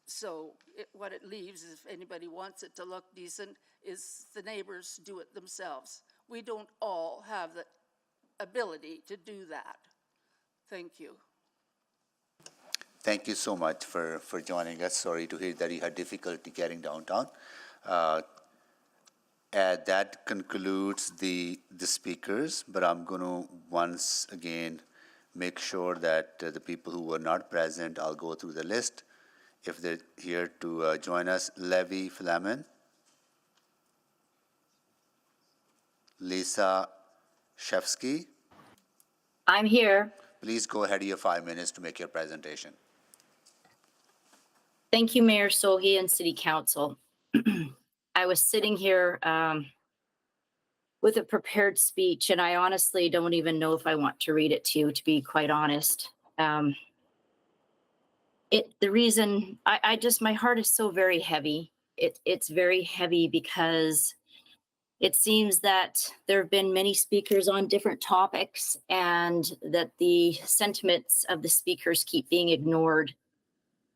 So what it leaves, if anybody wants it to look decent, is the neighbors do it themselves. We don't all have the ability to do that. Thank you. Thank you so much for joining us. Sorry to hear that you had difficulty getting downtown. That concludes the speakers, but I'm going to once again make sure that the people who were not present, I'll go through the list. If they're here to join us, Levi Flamen, Lisa Shevsky. I'm here. Please go ahead of your 5 minutes to make your presentation. Thank you, Mayor Sohi and City Council. I was sitting here with a prepared speech, and I honestly don't even know if I want to read it to you, to be quite honest. The reason, my heart is so very heavy. It's very heavy because it seems that there have been many speakers on different topics and that the sentiments of the speakers keep being ignored.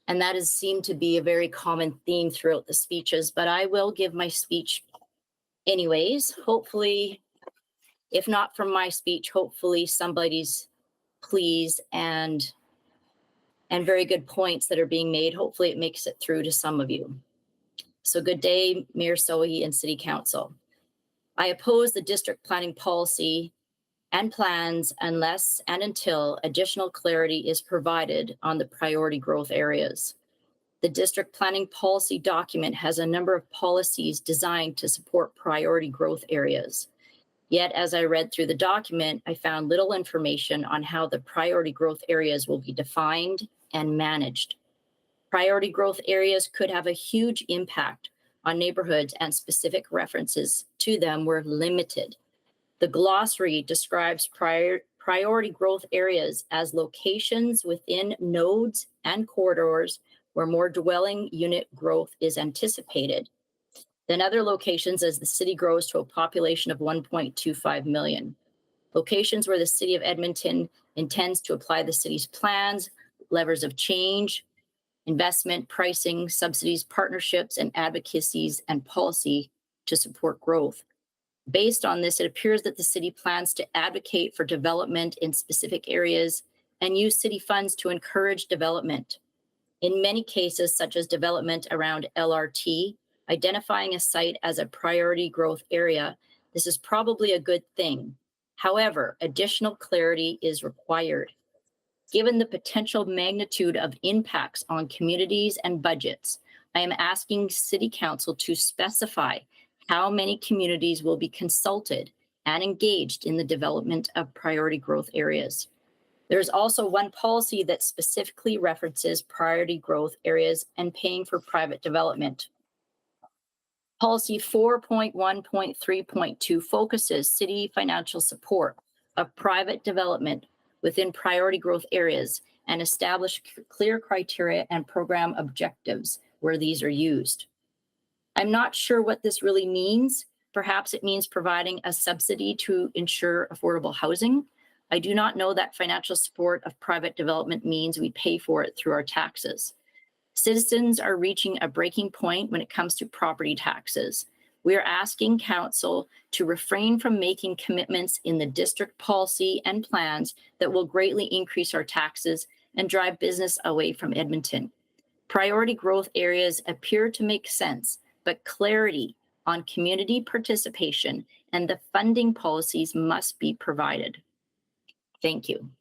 And that has seemed to be a very common theme throughout the speeches, but I will give my speech anyways. Hopefully, if not from my speech, hopefully somebody's pleas and very good points that are being made. Hopefully it makes it through to some of you. So good day, Mayor Sohi and City Council. I oppose the district planning policy and plans unless and until additional clarity is provided on the priority growth areas. The district planning policy document has a number of policies designed to support priority growth areas. Yet, as I read through the document, I found little information on how the priority growth areas will be defined and managed. Priority growth areas could have a huge impact on neighborhoods, and specific references to them were limited. The glossary describes priority growth areas as locations within nodes and corridors where more dwelling unit growth is anticipated than other locations as the city grows to a population of 1.25 million. Locations where the city of Edmonton intends to apply the city's plans, levers of change, investment, pricing, subsidies, partnerships, and advocacies and policy to support growth. Based on this, it appears that the city plans to advocate for development in specific areas and use city funds to encourage development. In many cases, such as development around LRT, identifying a site as a priority growth area, this is probably a good thing. However, additional clarity is required. Given the potential magnitude of impacts on communities and budgets, I am asking City Council to specify how many communities will be consulted and engaged in the development of priority growth areas. There's also one policy that specifically references priority growth areas and paying for private development. Policy 4.1.3.2 focuses city financial support of private development within priority growth areas and establish clear criteria and program objectives where these are used. I'm not sure what this really means. Perhaps it means providing a subsidy to ensure affordable housing. I do not know that financial support of private development means we pay for it through our taxes. Citizens are reaching a breaking point when it comes to property taxes. We are asking council to refrain from making commitments in the district policy and plans that will greatly increase our taxes and drive business away from Edmonton. Priority growth areas appear to make sense, but clarity on community participation and the funding policies must be provided. Thank you.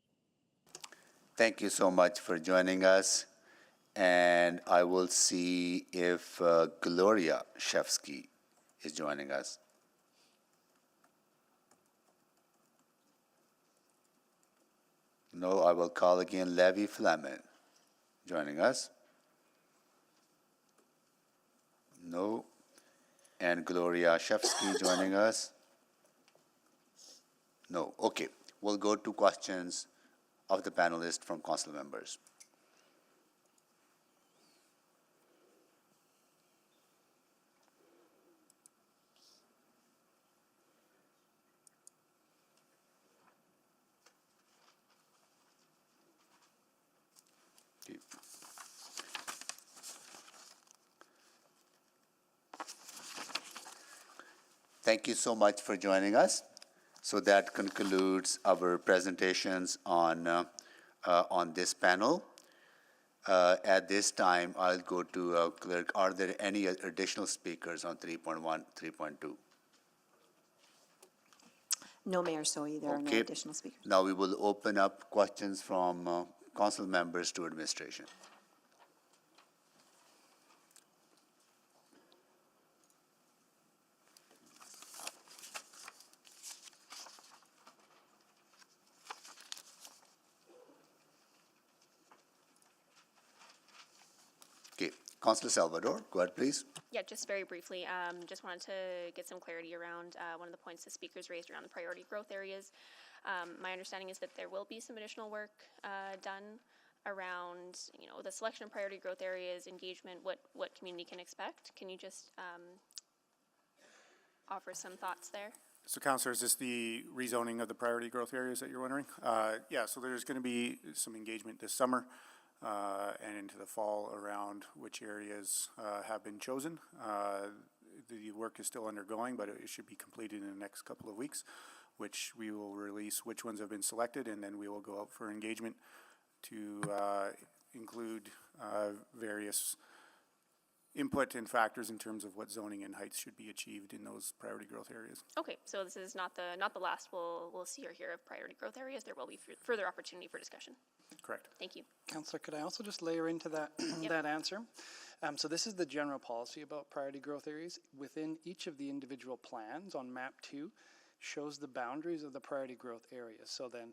Thank you so much for joining us. And I will see if Gloria Shevsky is joining us. No, I will call again Levy Fleming joining us. No. And Gloria Shevsky joining us. No. Okay. We'll go to questions of the panelists from council members. Thank you so much for joining us. So that concludes our presentations on this panel. At this time, I'll go to Clerk. Are there any additional speakers on 3.1, 3.2? No, Mayor Sohi, there are no additional speakers. Now we will open up questions from council members to administration. Councillor Salvador, go ahead, please. Yeah, just very briefly, just wanted to get some clarity around one of the points the speakers raised around the priority growth areas. My understanding is that there will be some additional work done around, the selection of priority growth areas, engagement, what community can expect. Can you just offer some thoughts there? So, Councillor, is this the rezoning of the priority growth areas that you're wondering? Yeah, so there's going to be some engagement this summer. And into the fall around which areas have been chosen. The work is still undergoing, but it should be completed in the next couple of weeks, which we will release which ones have been selected, and then we will go out for engagement to include various input and factors in terms of what zoning and heights should be achieved in those priority growth areas. Okay, so this is not the last we'll see or hear of priority growth areas. There will be further opportunity for discussion. Correct. Thank you. Councillor, could I also just layer into that that answer? So this is the general policy about priority growth areas. Within each of the individual plans on map 2 shows the boundaries of the priority growth areas. So then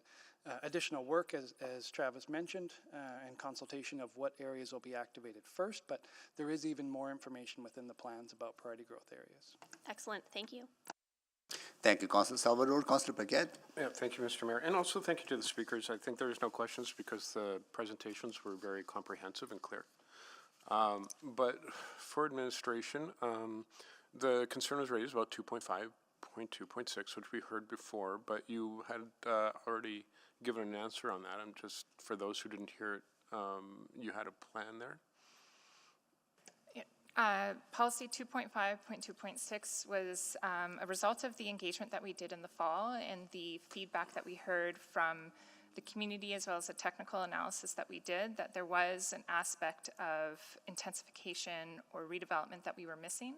additional work, as Travis mentioned, and consultation of what areas will be activated first, but there is even more information within the plans about priority growth areas. Excellent. Thank you. Thank you, Councillor Salvador. Councillor Paquette. Yeah, thank you, Mr. Mayor. And also thank you to the speakers. I think there's no questions because the presentations were very comprehensive and clear. But for administration, the concern was raised about 2.5.2.6, which we heard before, but you had already given an answer on that. I'm just, for those who didn't hear it, you had a plan there. Policy 2.5.2.6 was a result of the engagement that we did in the fall and the feedback that we heard from the community as well as the technical analysis that we did, that there was an aspect of intensification or redevelopment that we were missing.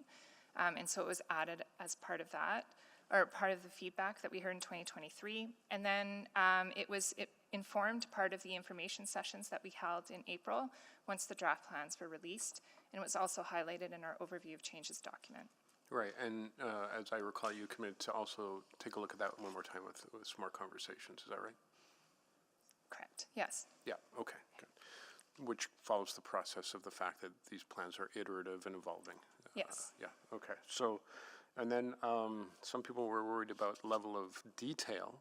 And so it was added as part of that, or part of the feedback that we heard in 2023. And then it informed part of the information sessions that we held in April once the draft plans were released. And it was also highlighted in our overview of changes document. Right, and as I recall, you committed to also take a look at that one more time with some more conversations, is that right? Correct, yes. Yeah, okay, good. Which follows the process of the fact that these plans are iterative and evolving. Yes. Yeah, okay. So, and then some people were worried about level of detail,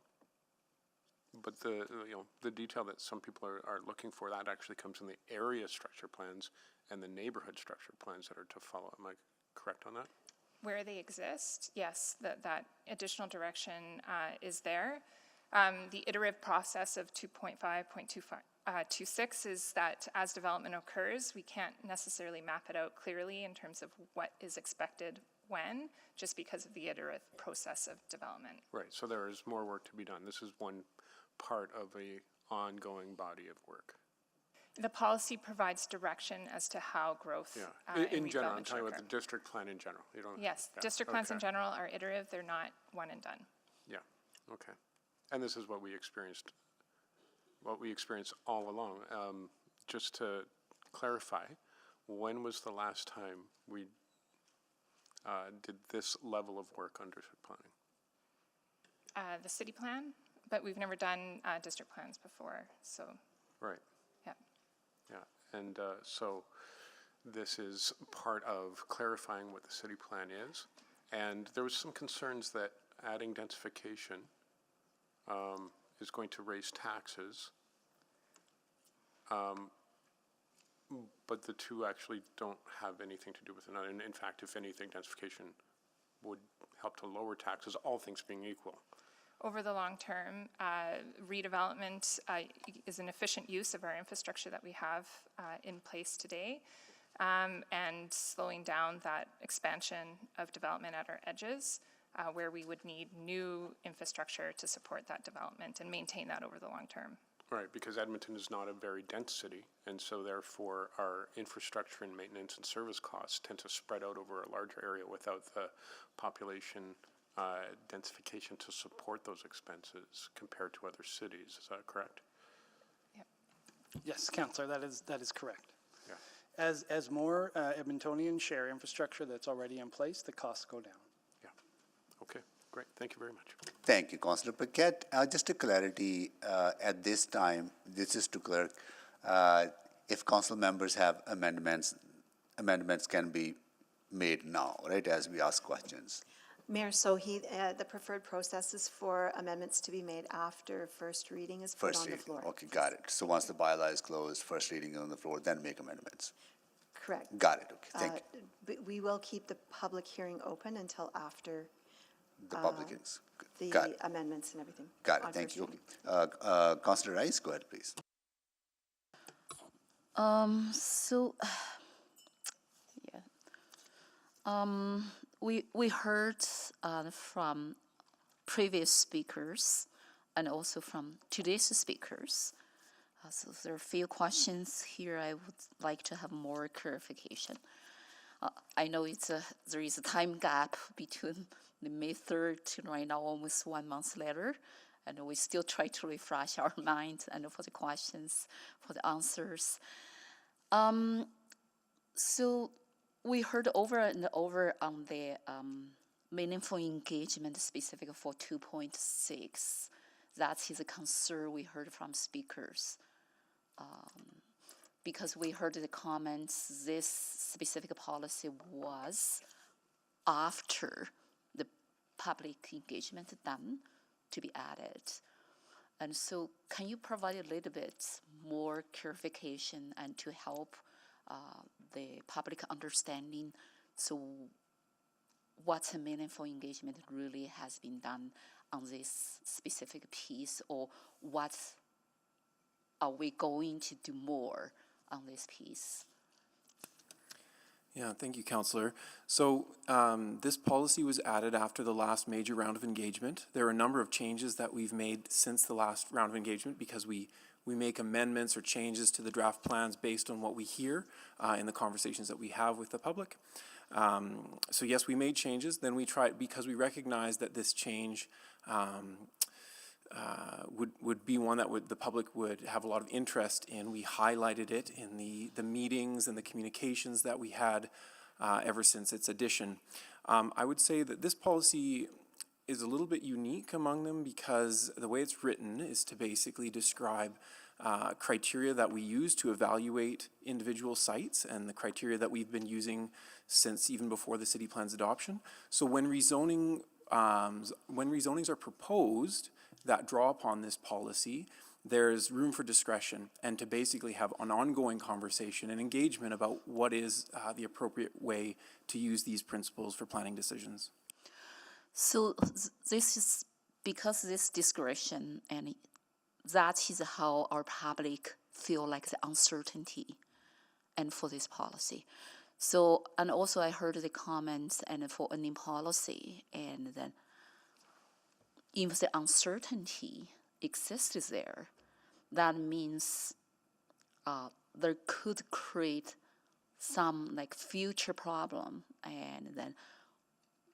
but the detail that some people are looking for, that actually comes in the area structure plans and the neighborhood structure plans that are to follow. Am I correct on that? Where they exist, yes, that additional direction is there. The iterative process of 2.5.26 is that as development occurs, we can't necessarily map it out clearly in terms of what is expected when, just because of the iterative process of development. Right, so there is more work to be done. This is one part of a ongoing body of work. The policy provides direction as to how growth in general, I'm talking about the district plan in general. You don't. Yes, yeah. district plans in general are iterative. They're not one and done. Yeah. Okay. And this is what we experienced all along. Just to clarify, when was the last time we did this level of work on district planning? The city plan, but we've never done district plans before, so. Right. Yeah. Yeah, and so this is part of clarifying what the city plan is. And there was some concerns that adding densification is going to raise taxes. But the two actually don't have anything to do with another. And in fact, if anything, densification would help to lower taxes, all things being equal. Over the long term, redevelopment is an efficient use of our infrastructure that we have in place today, and slowing down that expansion of development at our edges, where we would need new infrastructure to support that development and maintain that over the long term. Right, because Edmonton is not a very dense city, and so therefore our infrastructure and maintenance and service costs tend to spread out over a larger area without the population densification to support those expenses compared to other cities. Is that correct? Yep. Yes, Councillor, that is correct. Yeah. As more Edmontonians share infrastructure that's already in place, the costs go down. Yeah. Okay. Great. Thank you very much. Thank you, Councillor Paquette. Just a clarity, at this time, this is to Clerk. If council members have amendments can be made now, right, as we ask questions. Mayor, so the preferred process is for amendments to be made after first reading is put on the floor. Okay, got it. So once the bylaw is closed, first reading on the floor, then make amendments. Correct. Got it, okay, thank you. But we will keep the public hearing open until after The public is, the got it, amendments and everything. got it, on thank first you. reading. Okay. Councillor Rice, go ahead, please. We heard from previous speakers and also from today's speakers. So there are a few questions here I would like to have more clarification. I know there is a time gap between the May 3rd to right now, almost 1 month later, and we still try to refresh our mind and for the questions, for the answers. So we heard over and over on the meaningful engagement specific for 2.6. That is a concern we heard from speakers. Because we heard the comments, this specific policy was after the public engagement done to be added. And so can you provide a little bit more clarification and to help the public understanding, so what's a meaningful engagement really has been done on this specific piece, or what are we going to do more on this piece? Yeah, thank you, Councillor. So this policy was added after the last major round of engagement. There are a number of changes that we've made since the last round of engagement because we make amendments or changes to the draft plans based on what we hear in the conversations that we have with the public. So yes, we made changes. Then we tried, because we recognized that this change would be one that the public would have a lot of interest in. We highlighted it in the meetings and the communications that we had ever since its addition. I would say that this policy is a little bit unique among them because the way it's written is to basically describe criteria that we use to evaluate individual sites and the criteria that we've been using since even before the city plan's adoption. So when rezonings are proposed that draw upon this policy, there's room for discretion and to basically have an ongoing conversation and engagement about what is the appropriate way to use these principles for planning decisions. So this is because this discretion, and that is how our public feel like the uncertainty and for this policy. So, and also I heard the comments and for a new policy, and then if the uncertainty exists there, that means there could create some like future problem, and then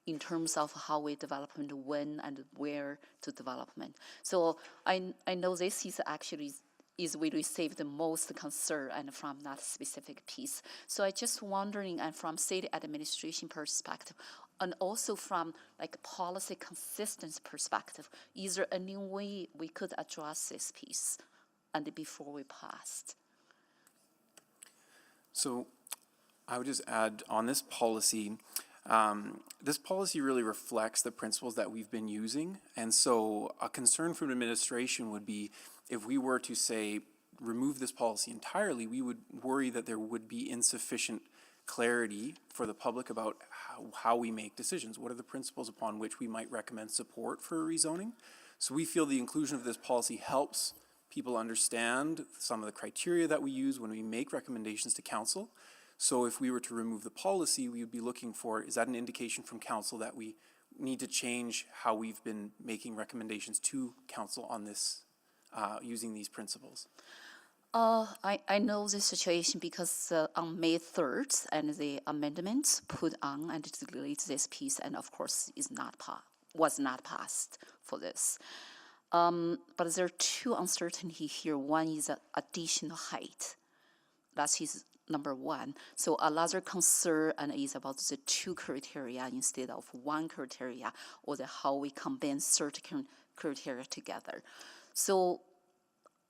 in terms of how we development, when and where to development. So I know this is actually is we receive the most concern and from that specific piece. So I just wondering, and from city administration perspective, and also from like policy consistency perspective, is there any way we could address this piece and before we passed? So I would just add on this policy, this policy really reflects the principles that we've been using. And so a concern from administration would be if we were to say, remove this policy entirely, we would worry that there would be insufficient clarity for the public about how we make decisions. What are the principles upon which we might recommend support for rezoning? So we feel the inclusion of this policy helps people understand some of the criteria that we use when we make recommendations to council. So if we were to remove the policy, we would be looking for, is that an indication from council that we need to change how we've been making recommendations to council on this, using these principles? I know the situation because on May 3rd, and the amendments put on and delete this piece, and of course was not passed for this. But there are two uncertainties here. One is additional height. That's his number one. So another concern and is about the two criteria instead of one criteria, or how we combine certain criteria together. So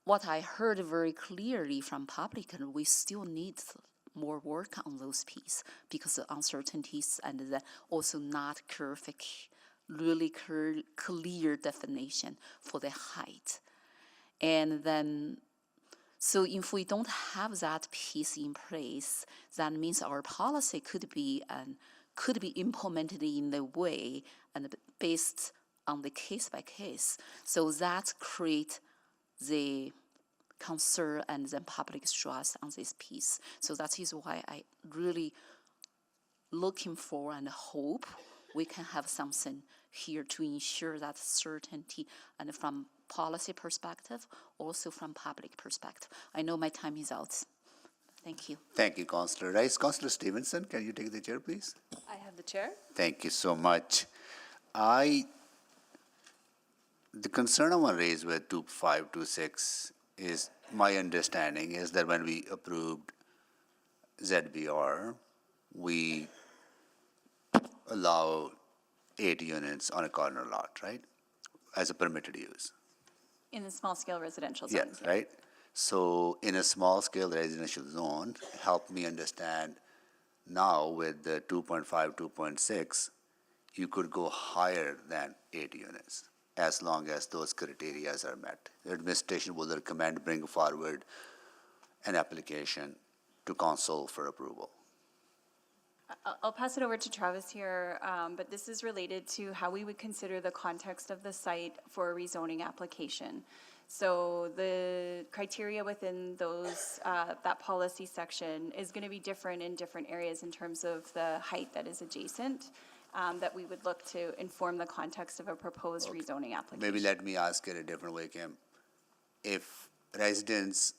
what I heard very clearly from public, and we still need more work on those pieces because the uncertainties and the also not perfect, really clear definition for the height. And then, so if we don't have that piece in place, that means our policy could be implemented in the way and based on the case by case. So that create the concern and the public trust on this piece. So that is why I really looking for and hope we can have something here to ensure that certainty, and from policy perspective, also from public perspective. I know my time is out. Thank you. Thank you, Councillor Rice. Councillor Stevenson, can you take the chair, please? I have the chair. Thank you so much. The concern I want to raise with 2526 is, my understanding is that when we approved ZBR, we allow 8 units on a corner lot, right? As a permitted use. In the small scale residential zone. Yes, right? So in a small scale residential zone, help me understand now with the 2.5, 2.6, you could go higher than 8 units as long as those criteria are met. The administration will recommend bring forward an application to council for approval. I'll pass it over to Travis here, but this is related to how we would consider the context of the site for a rezoning application. So the criteria within those, that policy section is going to be different in different areas in terms of the height that is adjacent, that we would look to inform the context of a proposed rezoning application. Maybe let me ask it a different way, Kim. If residents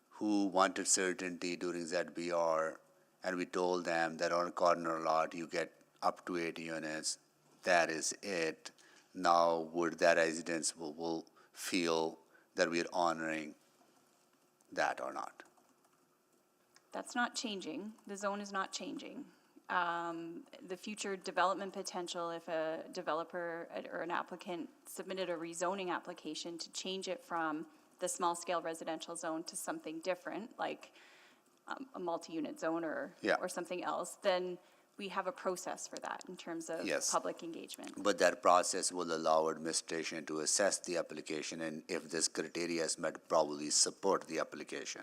who wanted certainty during ZBR, and we told them that on a corner lot you get up to 8 units, that is it. Now, would that residents will feel that we're honoring that or not? That's not changing. The zone is not changing. The future development potential, if a developer or an applicant submitted a rezoning application to change it from the small-scale residential zone to something different, like a multi-unit zone or something else, then we have a process for that in terms of public engagement. But that process will allow administration to assess the application, and if this criteria is met, probably support the application.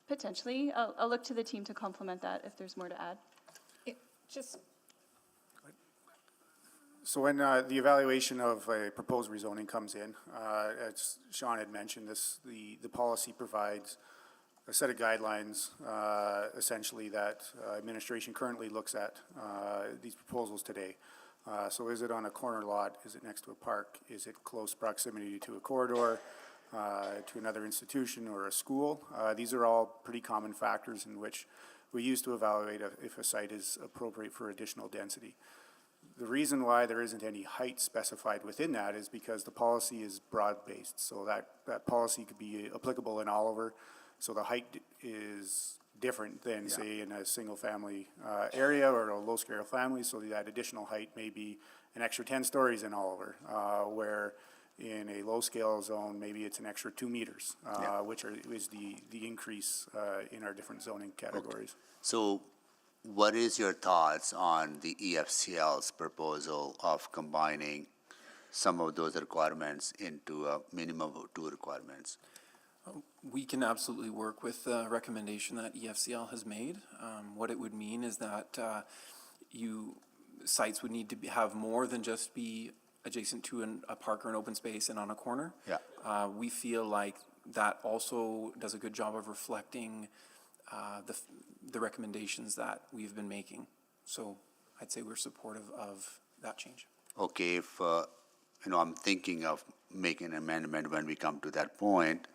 Potentially. I'll look to the team to complement that if there's more to add. So when the evaluation of a proposed rezoning comes in, as Sean had mentioned, the policy provides a set of guidelines, essentially, that administration currently looks at these proposals today. So is it on a corner lot? Is it next to a park? Is it close proximity to a corridor, to another institution or a school? These are all pretty common factors in which we use to evaluate if a site is appropriate for additional density. The reason why there isn't any height specified within that is because the policy is broad-based. So that policy could be applicable in Oliver. So the height is different than, say, in a single-family area or a low-scale family. So that additional height may be an extra 10 stories in Oliver, where in a low-scale zone, maybe it's an extra 2 meters, which is the increase in our different zoning categories. Okay. So what is your thoughts on the EFCL's proposal of combining some of those requirements into a minimum of 2 requirements? We can absolutely work with the recommendation that EFCL has made. What it would mean is that sites would need to have more than just be adjacent to a park or an open space and on a corner. Yeah. We feel like that also does a good job of reflecting the recommendations that we've been making. So I'd say we're supportive of that change. Okay, if I'm thinking of making an amendment when we come to that point,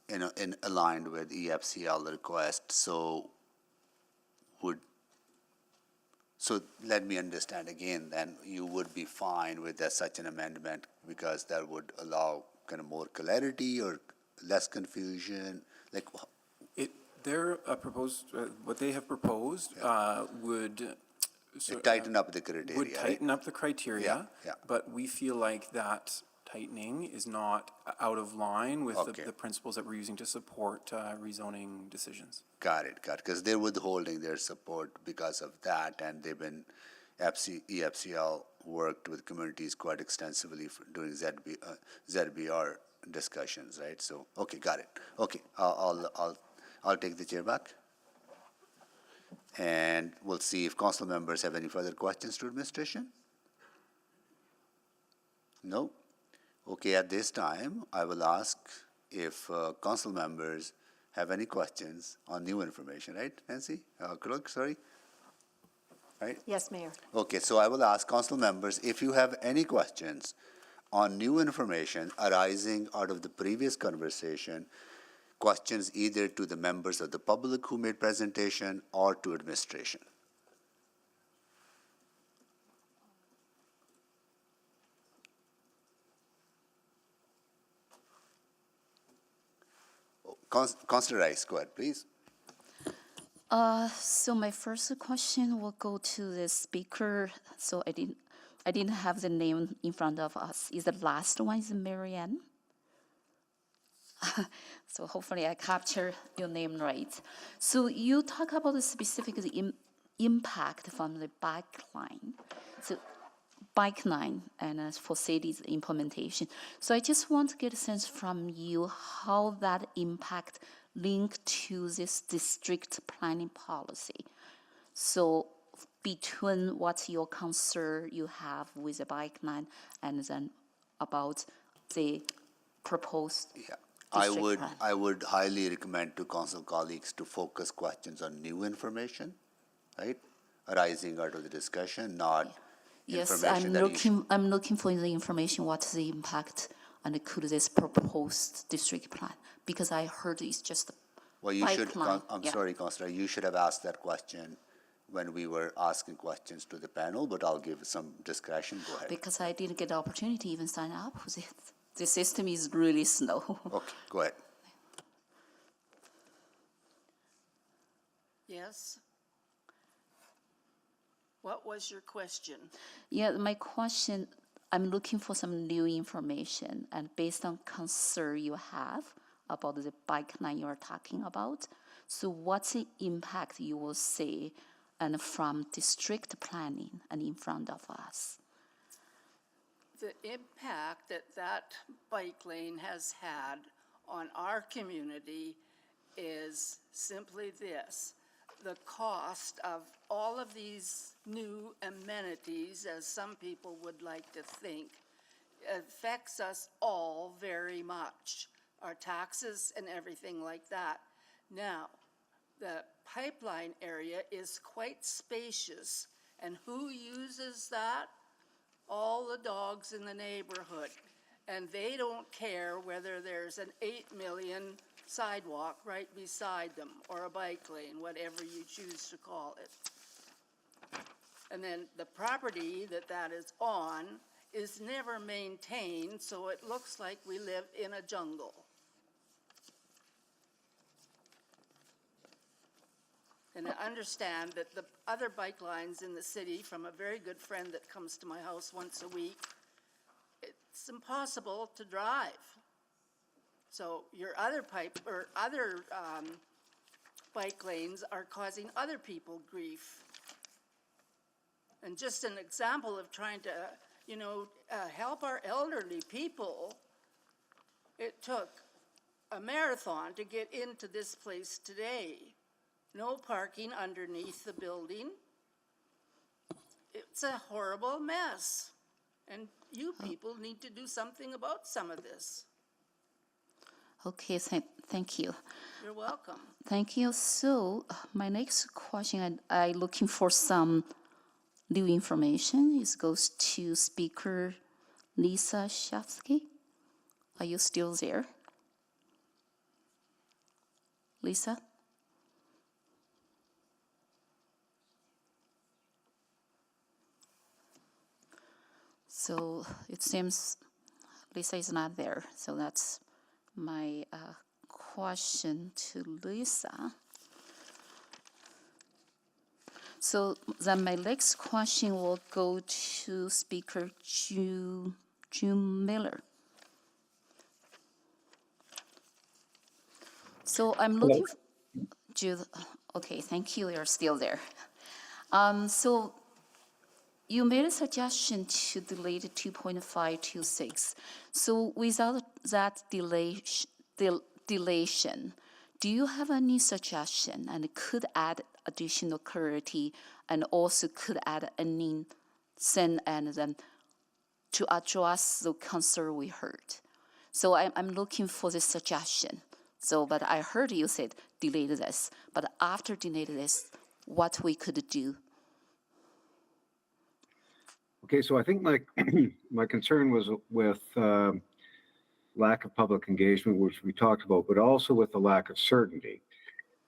in aligned with EFCL request. So let me understand again. Then you would be fine with such an amendment because that would allow kind of more clarity or less confusion. Like Their proposed, what they have proposed would tighten up the criteria. Would tighten up the criteria, Yeah. but we feel like that tightening is not out of line with the principles that we're using to support rezoning decisions. Got it. Because they're withholding their support because of that, and they've been, EFCL worked with communities quite extensively during ZBR discussions, right? So, okay, got it. Okay, I'll take the chair back. And we'll see if council members have any further questions to administration. No? Okay, at this time, I will ask if council members have any questions on new information, right, Nancy? Clerk, sorry? Right? Yes, Mayor. Okay, so I will ask council members if you have any questions on new information arising out of the previous conversation, questions either to the members of the public who made presentation or to administration. Councillor Rice, go ahead, please. So my first question will go to the speaker. So I didn't have the name in front of us. Is the last one is Marianne? So hopefully I capture your name right. So you talk about the specific impact from the bike line. So bike line and for cities implementation. So I just want to get a sense from you how that impact link to this district planning policy. So between what's your concern you have with the bike line and then about the proposed I district would, plan. I would highly recommend to council colleagues to focus questions on new information, right? Arising out of the discussion, not Yes, information that you should. I'm looking for the information, what's the impact and could this proposed district plan? Because I heard it's just Well, you should, pipeline. I'm Yeah. sorry, Councillor, you should have asked that question when we were asking questions to the panel, but I'll give some discretion. Go ahead. Because I didn't get the opportunity to even sign up with it. The system is really slow. Okay, go ahead. Yes? What was your question? Yeah, my question, I'm looking for some new information, and based on concern you have about the bike line you are talking about, so what's the impact you will see and from district planning and in front of us? The impact that that bike lane has had on our community is simply this. The cost of all of these new amenities, as some people would like to think, affects us all very much, our taxes and everything like that. Now, the pipeline area is quite spacious, and who uses that? All the dogs in the neighborhood, and they don't care whether there's an 8 million sidewalk right beside them or a bike lane, whatever you choose to call it. And then the property that is on is never maintained, so it looks like we live in a jungle. And I understand that the other bike lines in the city, from a very good friend that comes to my house once a week, it's impossible to drive. So your other bike lanes are causing other people grief. And just an example of trying to, help our elderly people, it took a marathon to get into this place today. No parking underneath the building. It's a horrible mess. And you people need to do something about some of this. Okay, thank you. You're welcome. Thank you. So my next question, I looking for some new information. It goes to Speaker Lisa Shafsky. Are you still there? Lisa? So it seems Lisa is not there. So that's my question to Lisa. So then my next question will go to Speaker June Miller. So I'm looking for Jude. Okay, thank you. You're still there. So you made a suggestion to delay the 2.526. So without that delation, do you have any suggestion and could add additional clarity and also could add any sin and then to address the concern we heard? So I'm looking for the suggestion. So, but I heard you said delay this, but after delay this, what we could do? Okay, so I think my concern was with lack of public engagement, which we talked about, but also with the lack of certainty.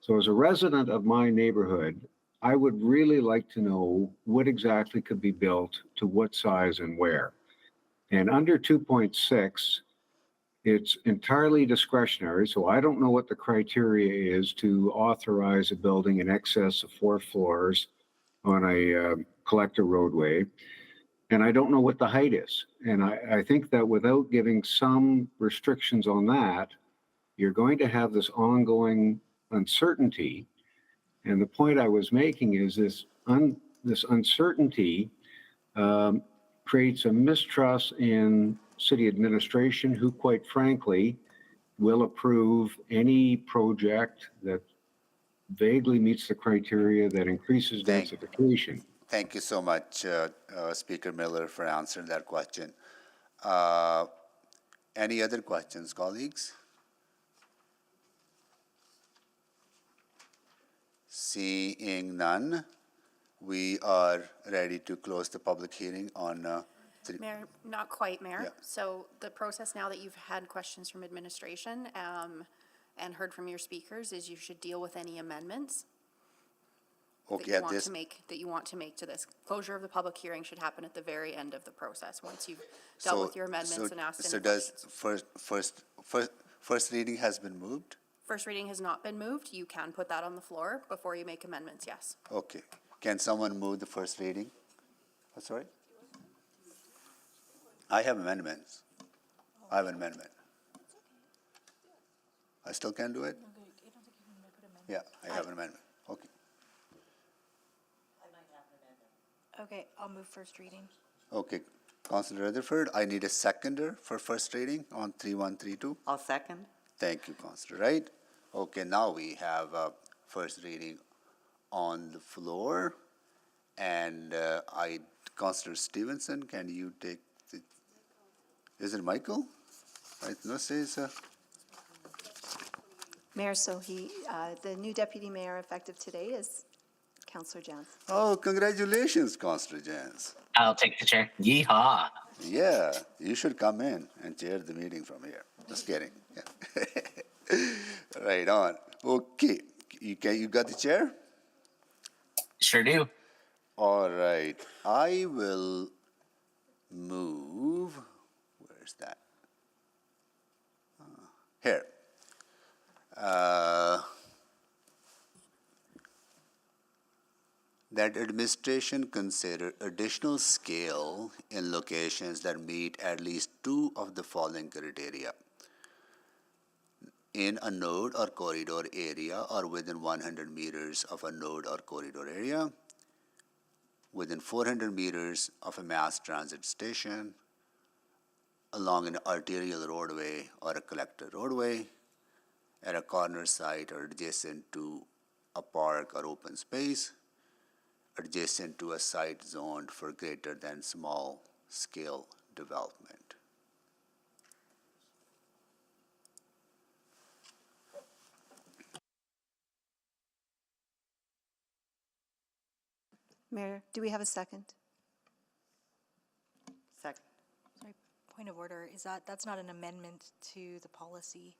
So as a resident of my neighborhood, I would really like to know what exactly could be built to what size and where. And under 2.6, it's entirely discretionary, so I don't know what the criteria is to authorize a building in excess of 4 floors on a collector roadway. And I don't know what the height is. And I think that without giving some restrictions on that, you're going to have this ongoing uncertainty. And the point I was making is this uncertainty creates a mistrust in city administration, who quite frankly will approve any project that vaguely meets the criteria that increases densification. Thank you so much, Speaker Miller, for answering that question. Any other questions, colleagues? Seeing none, we are ready to close the public hearing on Mayor, not quite, Mayor. Yeah. So the process now that you've had questions from administration and heard from your speakers is you should deal with any amendments Okay, that at this, you want to make to this. Closure of the public hearing should happen at the very end of the process, once you've dealt with your amendments and asked any questions. First reading has been moved? First reading has not been moved. You can put that on the floor before you make amendments, yes. Okay. Can someone move the first reading? Sorry? I have amendments. I have an amendment. I still can do it? Yeah, I have an amendment. Okay. Okay, I'll move first reading. Okay. Councilor Rutherford, I need a seconder for first reading on 3132. I'll second. Thank you, Councilor Wright. Okay, now we have first reading on the floor. And Councilor Stevenson, can you take the, is it Michael? Right, no, says, Mayor Sohi, the new deputy mayor effective today is Councillor Jans. Oh, congratulations, Councilor Jans. I'll take the chair. Yeehaw. Yeah, you should come in and chair the meeting from here. Just kidding. Yeah. Right on. Okay, you got the chair? Sure do. All right, I will move, where's that? Here. That administration consider additional scale in locations that meet at least two of the following criteria. In a node or corridor area or within 100 meters of a node or corridor area, within 400 meters of a mass transit station, along an arterial roadway or a collector roadway, at a corner site or adjacent to a park or open space, adjacent to a site zoned for greater than small scale development. Mayor, do we have a second? Second. Sorry, point of order, is that's not an amendment to the policy?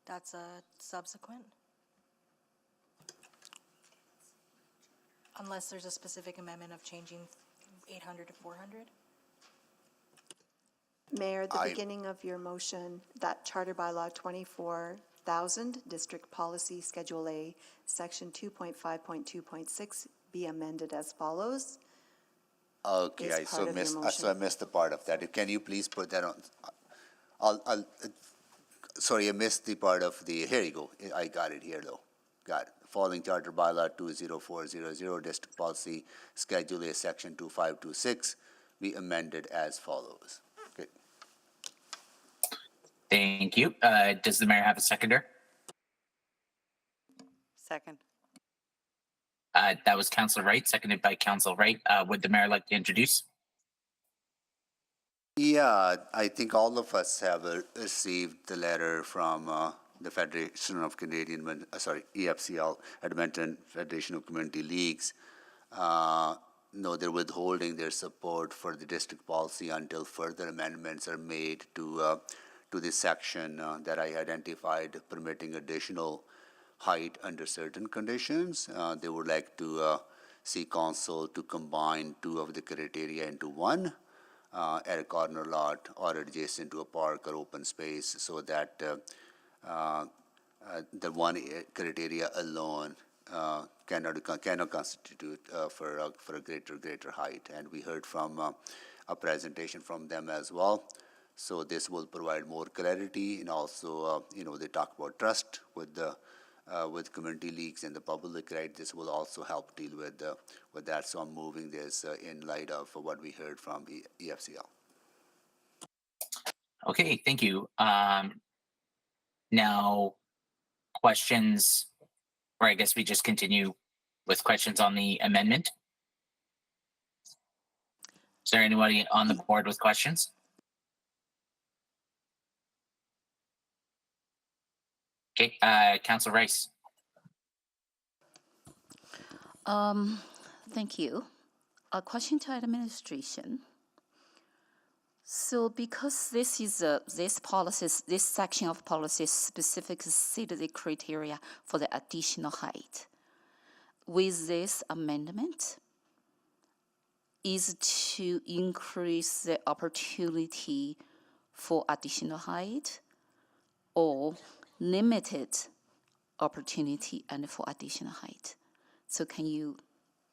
That's a subsequent? Unless there's a specific amendment of changing 800 to 400? Mayor, the beginning of your motion, that Charter Bylaw 24,000, District Policy Schedule A, Section 2.5.2.6 be amended as follows. Okay, I missed the part of that. Can you please put that on? Sorry, I missed the part of the, here you go. I got it here though. Got it. Following Charter Bylaw 20400, District Policy Schedule A, Section 2526, be amended as follows. Okay. Thank you. Does the mayor have a seconder? Second. That was Councilor Wright, seconded by Councilor Wright. Would the mayor like to introduce? Yeah, I think all of us have received the letter from the Federation of Canadian, EFCL, Edmonton Federation of Community Leagues. No, they're withholding their support for the district policy until further amendments are made to this section that I identified, permitting additional height under certain conditions. They would like to see council to combine two of the criteria into one at a corner lot or adjacent to a park or open space, so that the one criteria alone cannot constitute for a greater height. And we heard from a presentation from them as well. So this will provide more clarity, and also they talk about trust with community leagues and the public, right? This will also help deal with that. So I'm moving this in light of what we heard from EFCL. Okay, thank you. Now, questions, or I guess we just continue with questions on the amendment. Is there anybody on the board with questions? Okay, Councillor Rice. Thank you. A question to administration. So because this is this section of policy specifically stated the criteria for the additional height, with this amendment is to increase the opportunity for additional height or limited opportunity and for additional height. So can you?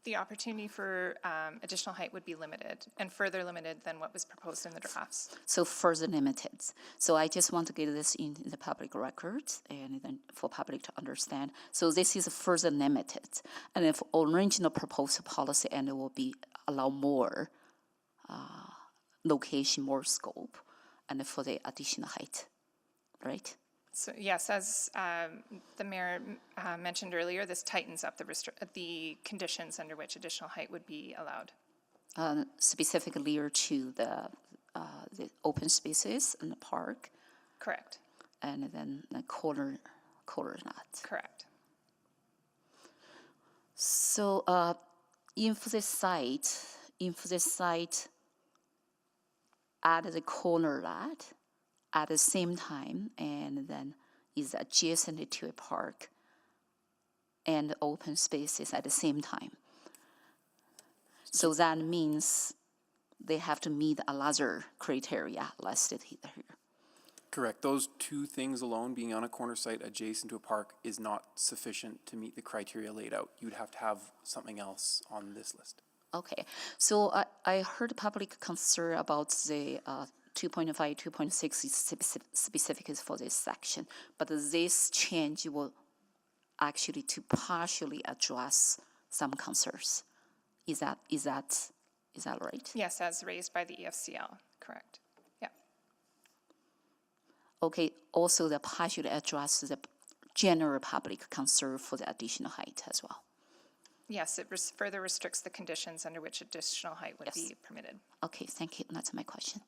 The opportunity for additional height would be limited and further limited than what was proposed in the drafts. So further limited. So I just want to get this in the public records and then for public to understand. So this is further limited. And if original proposed policy and it will be allow more location, more scope, and for the additional height, right? So yes, as the mayor mentioned earlier, this tightens up the conditions under which additional height would be allowed. Specifically to the open spaces in the park. Correct. And then the corner lot. Correct. So if the site at the corner lot at the same time and then is adjacent to a park and open spaces at the same time. So that means they have to meet another criteria listed here. Correct. Those two things alone, being on a corner site adjacent to a park, is not sufficient to meet the criteria laid out. You'd have to have something else on this list. Okay. So I heard public concern about the 2.5, 2.6 is specific for this section, but this change will actually to partially address some concerns. Is that right? Yes, as raised by the EFCL. Correct. Yeah. Okay. Also, the partially address the general public concern for the additional height as well. Yes, it further restricts the conditions under which additional height would be permitted. Okay. Thank you. That's my question.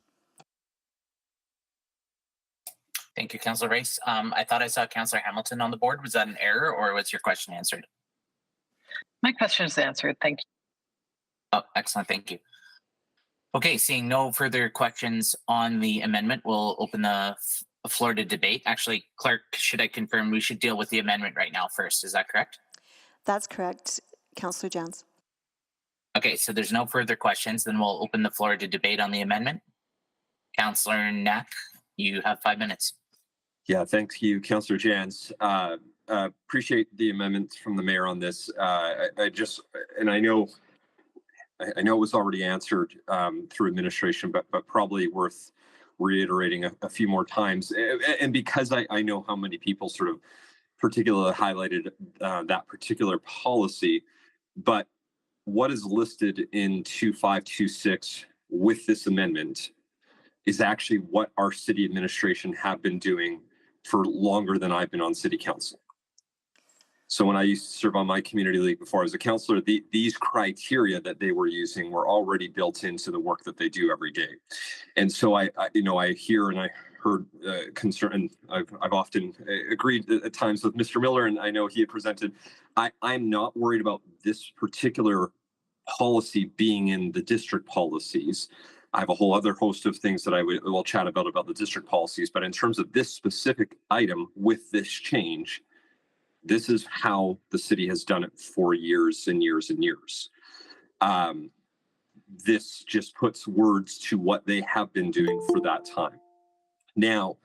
Thank you, Councillor Rice. I thought I saw Councillor Hamilton on the board. Was that an error or was your question answered? My question is answered. Thank you. Oh, excellent. Thank you. Okay, seeing no further questions on the amendment, we'll open the floor to debate. Actually, Clerk, should I confirm we should deal with the amendment right now first? Is that correct? That's correct, Councillor Jans. Okay, so there's no further questions. Then we'll open the floor to debate on the amendment. Councillor Knack, you have 5 minutes. Yeah, thank you, Councillor Jans. Appreciate the amendments from the mayor on this. I know it was already answered through administration, but probably worth reiterating a few more times. And because I know how many people sort of particularly highlighted that particular policy, but what is listed in 2526 with this amendment is actually what our city administration have been doing for longer than I've been on city council. So when I used to serve on my community league before I was a councillor, these criteria that they were using were already built into the work that they do every day. And so I hear and I heard concern, and I've often agreed at times with Mr. Miller, and I know he had presented. I'm not worried about this particular policy being in the district policies. I have a whole other host of things that I will chat about the district policies. But in terms of this specific item with this change, this is how the city has done it for years and years and years. This just puts words to what they have been doing for that time. Now,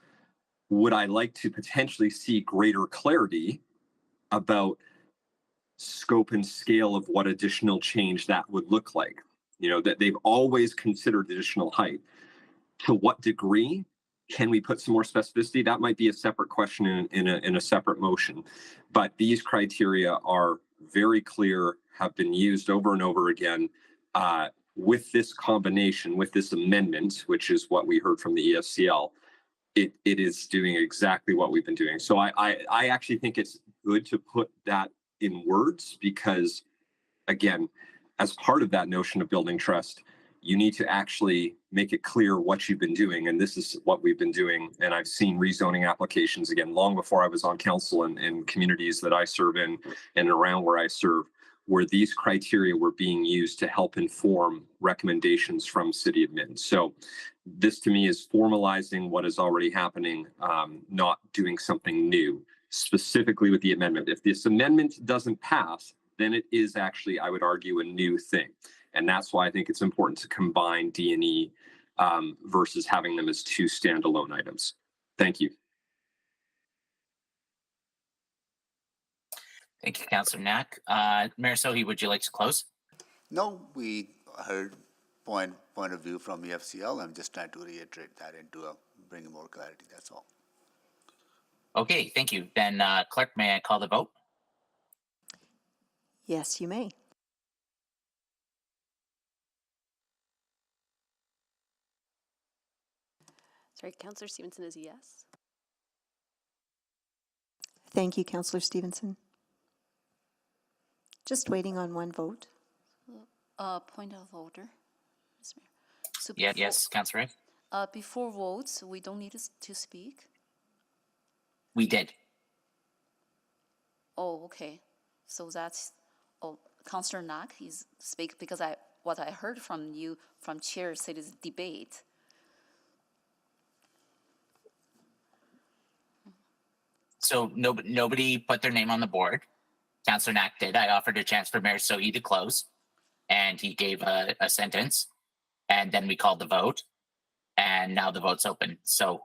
would I like to potentially see greater clarity about scope and scale of what additional change that would look like? You know, that they've always considered additional height. To what degree can we put some more specificity? That might be a separate question in a separate motion. But these criteria are very clear, have been used over and over again. With this combination, with this amendment, which is what we heard from the EFCL, it is doing exactly what we've been doing. So I actually think it's good to put that in words because, again, as part of that notion of building trust, You need to actually make it clear what you've been doing. And this is what we've been doing. And I've seen rezoning applications, again, long before I was on council and communities that I serve in and around where I serve, where these criteria were being used to help inform recommendations from city admin. So this to me is formalizing what is already happening, not doing something new, specifically with the amendment. If this amendment doesn't pass, then it is actually, I would argue, a new thing. And that's why I think it's important to combine D&E versus having them as two standalone items. Thank you. Thank you, Councillor Knack. Mayor Sohi, would you like to close? No, we heard point of view from EFCL. I'm just trying to reiterate that and to bring more clarity. That's all. Okay, thank you. Then, Clerk, may I call the vote? Yes, you may. Sorry, Councillor Stevenson is a yes. Thank you, Councillor Stevenson. Just waiting on one vote. Point of order, Ms. Mayor. So Yes, Councillor Rice. Before votes, we don't need to speak? We did. Oh, okay. So that's, Councillor Knack is speak because what I heard from you, from chair, said is debate. So nobody put their name on the board. Councillor Knack did. I offered a chance for Mayor Sohi to close, and he gave a sentence, and then we called the vote, and now the vote's open. So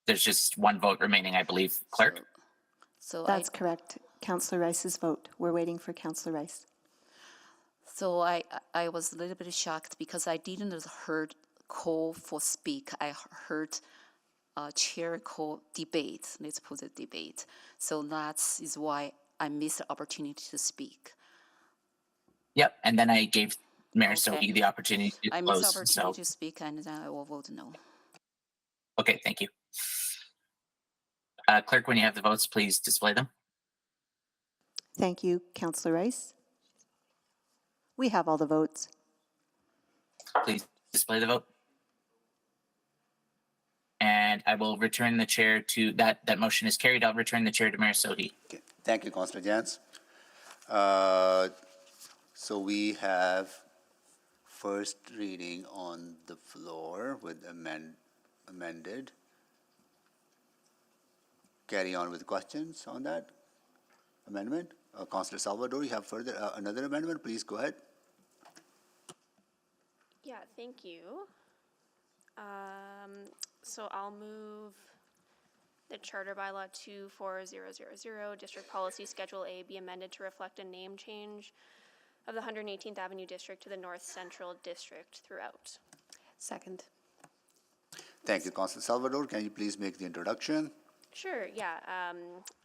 there's just one vote remaining, I believe, Clerk. So That's correct. Councillor Rice's vote. We're waiting for Councillor Rice. So I was a little bit shocked because I didn't heard call for speak. I heard chair call debate. Let's put it debate. So that is why I missed the opportunity to speak. Yep, and then I gave Mayor Sohi the opportunity to close. I missed the opportunity to speak, and then I will vote no. Okay, thank you. Clerk, when you have the votes, please display them. Thank you, Councillor Rice. We have all the votes. Please display the vote. And I will return the chair to, that motion is carried. I'll return the chair to Mayor Sohi. Okay. Thank you, Councillor Jans. So we have first reading on the floor with amended. Carry on with questions on that amendment. Councillor Salvador, you have further another amendment. Please go ahead. Yeah, thank you. So I'll move the Charter Bylaw 24000, District Policy Schedule A, be amended to reflect a name change of the 118th Avenue District to the North Central District throughout. Second. Thank you, Councillor Salvador. Can you please make the introduction? Sure, yeah.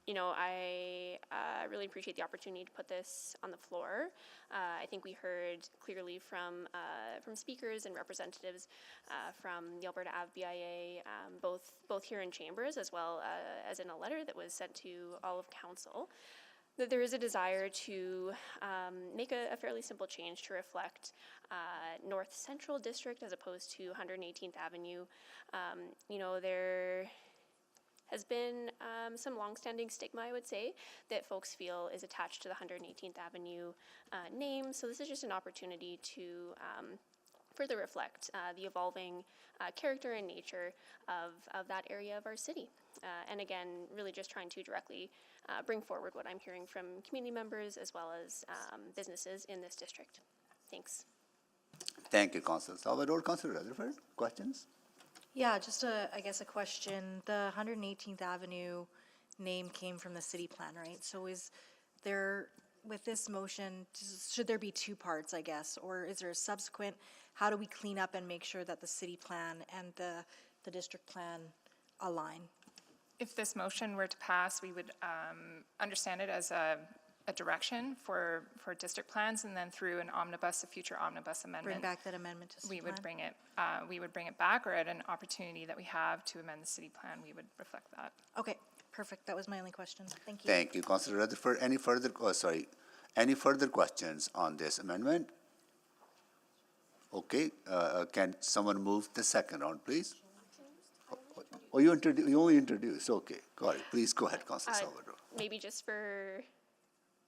You know, I really appreciate the opportunity to put this on the floor. I think we heard clearly from speakers and representatives from the Alberta AVBIA, both here in chambers as well as in a letter that was sent to all of council, that there is a desire to make a fairly simple change to reflect North Central District as opposed to 118th Avenue. You know, there has been some longstanding stigma, I would say, that folks feel is attached to the 118th Avenue name. So this is just an opportunity to further reflect the evolving character and nature of that area of our city. And again, really just trying to directly bring forward what I'm hearing from community members as well as businesses in this district. Thanks. Thank you, Councillor Salvador. Councillor Rutherford, questions? Yeah, just I guess a question. The 118th Avenue name came from the city plan, right? So is there, with this motion, should there be two parts, I guess? Or is there a subsequent, how do we clean up and make sure that the city plan and the district plan align? If this motion were to pass, we would understand it as a direction for district plans, and then through a future omnibus amendment. Bring back that amendment to city plan? We would bring it back, or at an opportunity that we have to amend the city plan, we would reflect that. Okay, perfect. That was my only question. Thank you. Thank you, Councillor Rutherford. Any further questions on this amendment? Okay, can someone move the second round, please? Oh, you only introduced, okay, got it. Please go ahead, Councilor Salvador. Maybe just for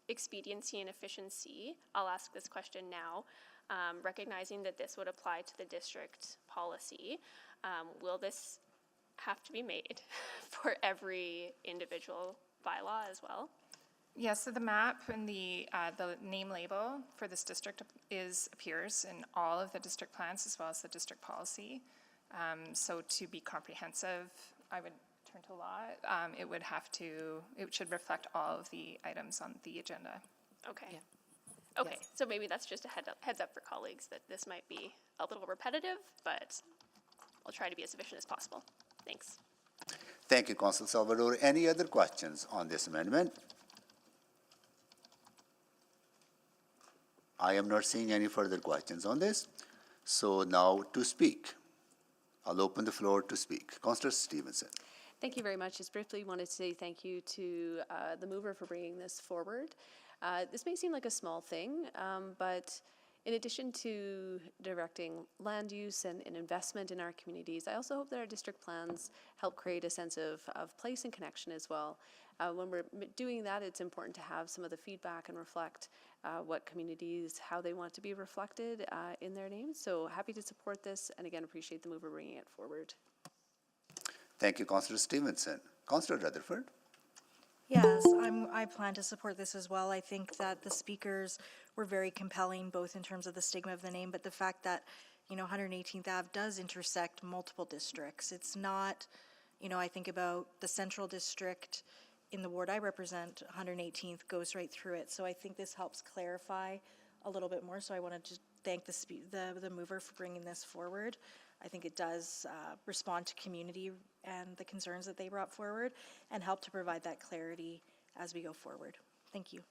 expediency and efficiency, I'll ask this question now. Recognizing that this would apply to the district policy, will this have to be made for every individual bylaw as well? Yeah, so the map and the name label for this district appears in all of the district plans as well as the district policy. So to be comprehensive, I would turn to law. It should reflect all of the items on the agenda. Okay. Yeah. Okay, so maybe that's just a heads up for colleagues that this might be a little repetitive, but I'll try to be as efficient as possible. Thanks. Thank you, Councilor Salvador. Any other questions on this amendment? I am not seeing any further questions on this. So now to speak. I'll open the floor to speak. Councilor Stevenson. Thank you very much. Just briefly wanted to say thank you to the mover for bringing this forward. This may seem like a small thing, but in addition to directing land use and investment in our communities, I also hope that our district plans help create a sense of place and connection as well. When we're doing that, it's important to have some of the feedback and reflect what communities, how they want to be reflected in their names. So happy to support this, and again, appreciate the mover bringing it forward. Thank you, Councilor Stevenson. Councilor Rutherford. Yes, I plan to support this as well. I think that the speakers were very compelling, both in terms of the stigma of the name, but the fact that, 118th Ave does intersect multiple districts. It's not, I think about the central district in the ward I represent, 118th goes right through it. So I think this helps clarify a little bit more. So I wanted to thank the mover for bringing this forward. I think it does respond to community and the concerns that they brought forward and help to provide that clarity as we go forward. Thank you.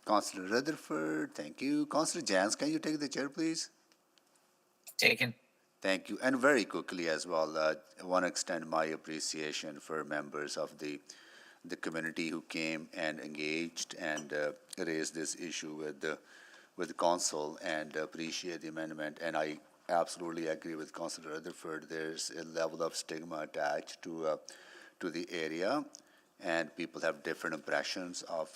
Councilor Rutherford, thank you. Councilor Jans, can you take the chair, please? Taken. Thank you. And very quickly as well, I want to extend my appreciation for members of the community who came and engaged and raised this issue with the council, and appreciate the amendment. And I absolutely agree with Councilor Rutherford. There's a level of stigma attached to the area, and people have different impressions of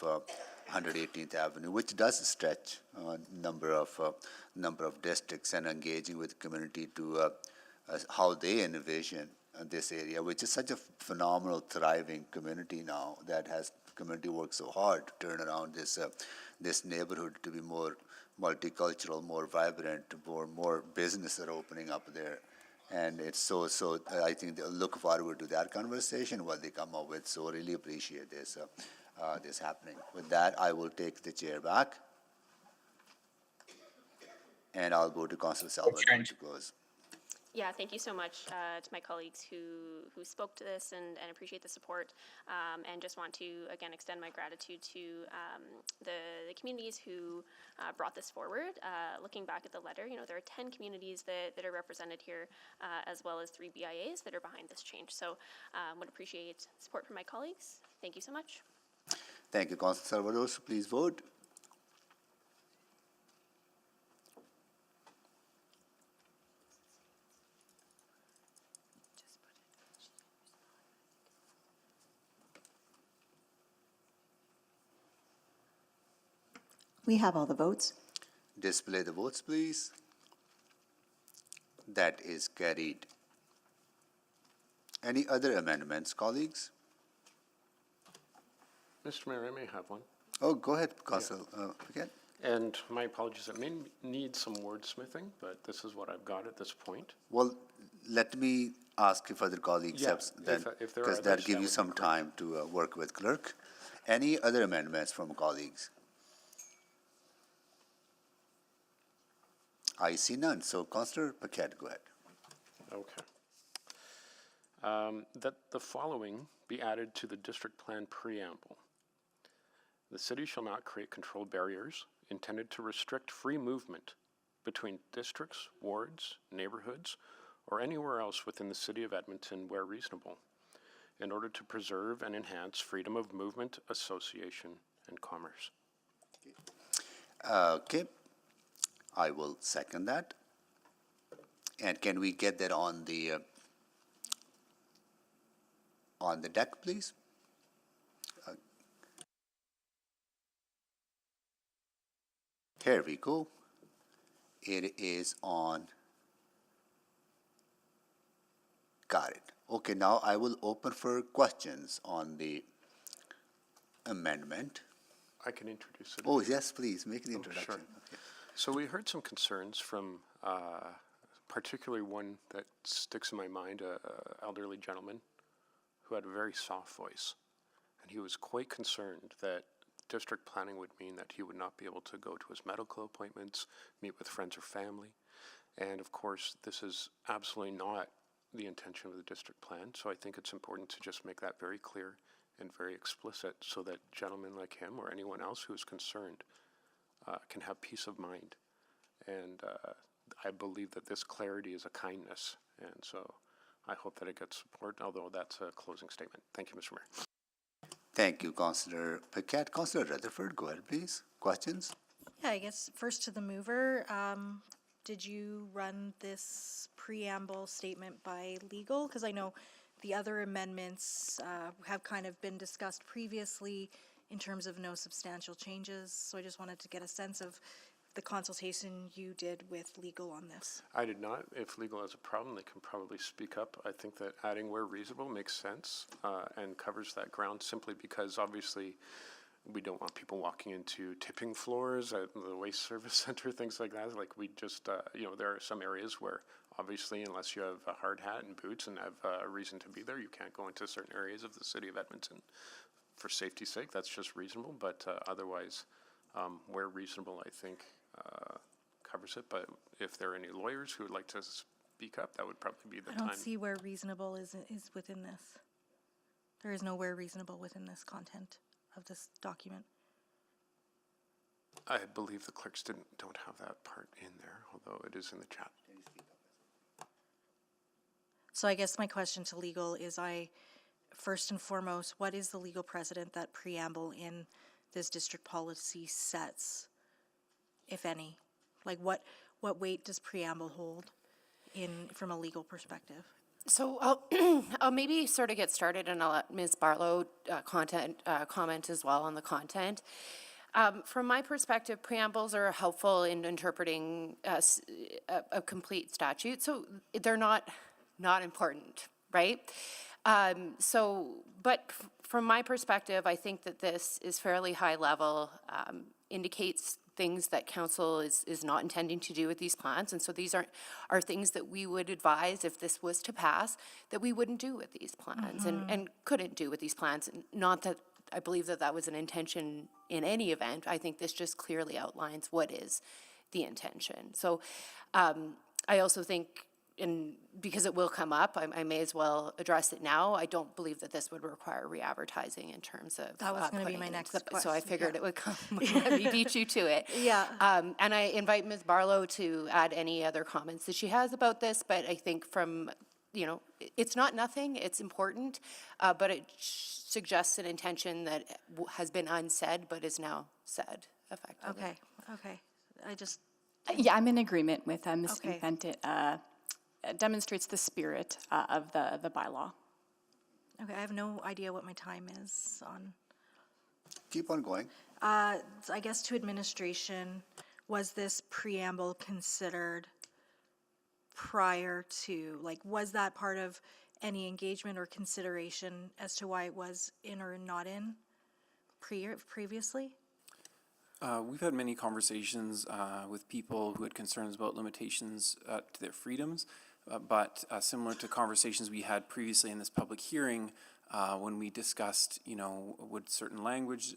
118th Avenue, which does stretch a number of districts, and engaging with the community to how they envision this area, which is such a phenomenal, thriving community now that has community worked so hard to turn around this neighborhood to be more multicultural, more vibrant, more business are opening up there. And it's so I think they'll look forward to that conversation, what they come up with. So really appreciate this happening. With that, I will take the chair back, and I'll go to Councilor Salvador to close. Yeah, thank you so much to my colleagues who spoke to this and appreciate the support, and just want to again extend my gratitude to the communities who brought this forward. Looking back at the letter, there are 10 communities that are represented here, as well as 3 BIAs that are behind this change. So would appreciate support from my colleagues. Thank you so much. Thank you, Councilor Salvador. So please vote. We have all the votes. Display the votes, please. That is carried. Any other amendments, colleagues? Mr. Mayor, I may have one. Oh, go ahead, Councilor Paquette. And my apologies, it may need some wordsmithing, but this is what I've got at this point. Well, let me ask if other colleagues have, then, if there are because others, that gives you some time to work with Clerk. Any other amendments from colleagues? I see none. So, Councilor Paquette, go ahead. Okay. That the following be added to the district plan preamble. The city shall not create control barriers intended to restrict free movement between districts, wards, neighborhoods, or anywhere else within the city of Edmonton where reasonable, in order to preserve and enhance freedom of movement, association, and commerce. Okay. I will second that. And can we get that on the deck, please? Here we go. It is on. Got it. Okay, now I will open for questions on the amendment. I can introduce it. Oh, yes, please, make the Oh, introduction. sure. Okay. So we heard some concerns from particularly one that sticks in my mind, an elderly gentleman who had a very soft voice. And he was quite concerned that district planning would mean that he would not be able to go to his medical appointments, meet with friends or family. And of course, this is absolutely not the intention of the district plan. So I think it's important to just make that very clear and very explicit so that gentlemen like him or anyone else who's concerned can have peace of mind. And I believe that this clarity is a kindness. And so I hope that it gets support, although that's a closing statement. Thank you, Mr. Mayor. Thank you, Councillor Paquette. Councillor Rutherford, go ahead, please. Questions? Yeah, I guess first to the mover, did you run this preamble statement by legal? Because I know the other amendments have kind of been discussed previously in terms of no substantial changes. So I just wanted to get a sense of the consultation you did with legal on this. I did not. If legal has a problem, they can probably speak up. I think that adding where reasonable makes sense and covers that ground simply because obviously we don't want people walking into tipping floors at the waste service center, things like that. Like we just, there are some areas where obviously unless you have a hard hat and boots and have a reason to be there, you can't go into certain areas of the city of Edmonton. For safety's sake, that's just reasonable, but otherwise, where reasonable, I think, covers it. But if there are any lawyers who would like to speak up, that would probably be the time. I don't see where reasonable is within this. There is nowhere reasonable within this content of this document. I believe the clerks don't have that part in there, although it is in the chat. So I guess my question to legal is first and foremost, what is the legal precedent that preamble in this district policy sets, if any? Like what weight does preamble hold from a legal perspective? So I'll maybe sort of get started, and I'll let Ms. Barlow comment as well on the content. From my perspective, preambles are helpful in interpreting a complete statute, so they're not important, right? But from my perspective, I think that this is fairly high level, indicates things that council is not intending to do with these plans. And so these are things that we would advise if this was to pass, that we wouldn't do with these plans and couldn't do with these plans. Not that I believe that was an intention in any event. I think this just clearly outlines what is the intention. So I also think, and because it will come up, I may as well address it now. I don't believe that this would require re-advertising in terms of that was going to be my next question. So I figured it would come. Let me beat you to it. Yeah. And I invite Ms. Barlow to add any other comments that she has about this. But I think it's not nothing. It's important, but it suggests an intention that has been unsaid but is now said effectively. Okay. I just. Yeah, I'm in agreement with Ms. Okay. Bent. It demonstrates the spirit of the bylaw. Okay, I have no idea what my time is on. Keep on going. So I guess to administration, was this preamble considered prior to, was that part of any engagement or consideration as to why it was in or not in previously? We've had many conversations with people who had concerns about limitations to their freedoms, but similar to conversations we had previously in this public hearing when we discussed, would certain language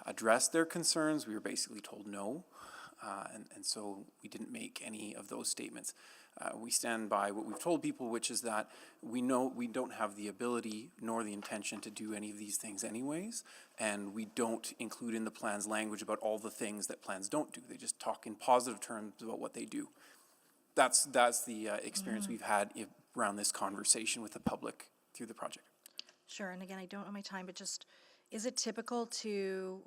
address their concerns, we were basically told no, and so we didn't make any of those statements. We stand by what we've told people, which is that we know we don't have the ability nor the intention to do any of these things anyways, and we don't include in the plans language about all the things that plans don't do. They just talk in positive terms about what they do. That's the experience we've had around this conversation with the public through the project. Sure, and again, I don't know my time, but just, is it typical to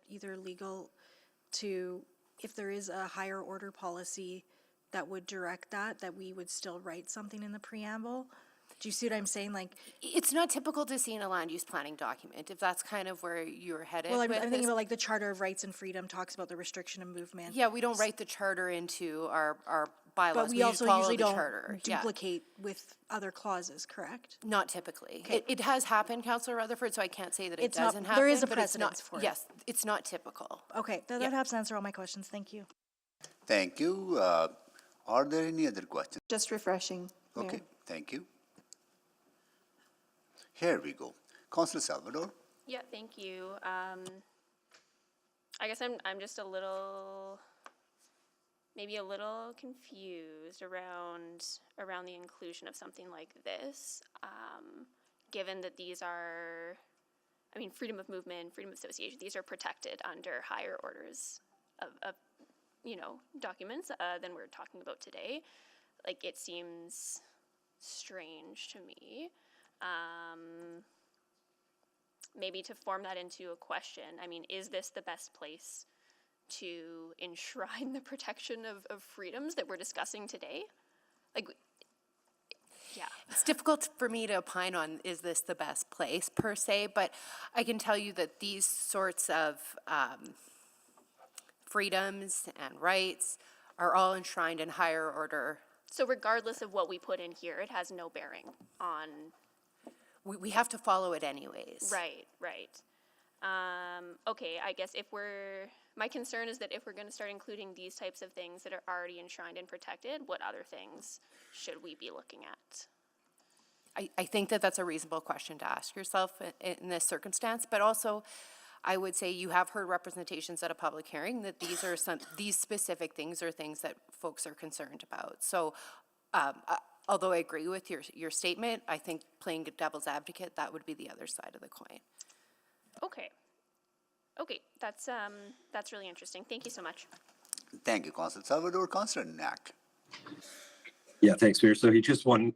either legal, if there is a higher order policy, that would direct that we would still write something in the preamble? Do you see what I'm saying? Like, It's not typical to see in a land use planning document, if that's kind of where you're headed well, I'm with thinking this. about like the Charter of Rights and Freedom talks about the restriction of movement. Yeah, we don't write the charter into our bylaws. But we also follow usually the don't charter. Yeah. duplicate with other clauses, correct? Not typically. Okay. It has happened, Councillor Rutherford, so I can't say that it It's not- doesn't happen. there is a but it's not- precedence for it. Yes, it's not typical. Okay, that helps answer all my questions. Thank you. Thank you. Are there any other questions? Just refreshing. Mayor. Okay, thank you. Here we go. Councillor Salvador. Yeah, thank you. I guess I'm just maybe a little confused around the inclusion of something like this, given that these are, I mean, freedom of movement, freedom of association, these are protected under higher orders of documents than we're talking about today. Like, it seems strange to me. Maybe to form that into a question, I mean, is this the best place to enshrine the protection of freedoms that we're discussing today? Like, yeah. It's difficult for me to opine on, is this the best place per se, but I can tell you that these sorts of freedoms and rights are all enshrined in higher order. So regardless of what we put in here, it has no bearing on... We have to follow it anyways. Right. Okay, I guess my concern is that if we're going to start including these types of things that are already enshrined and protected, what other things should we be looking at? I think that that's a reasonable question to ask yourself in this circumstance, but also I would say you have heard representations at a public hearing that these specific things are things that folks are concerned about. So although I agree with your statement, I think playing devil's advocate, that would be the other side of the coin. Okay, that's really interesting. Thank you so much. Thank you, Councillor Salvador. Councillor Knack. Yeah, thanks, Mayor. So he just one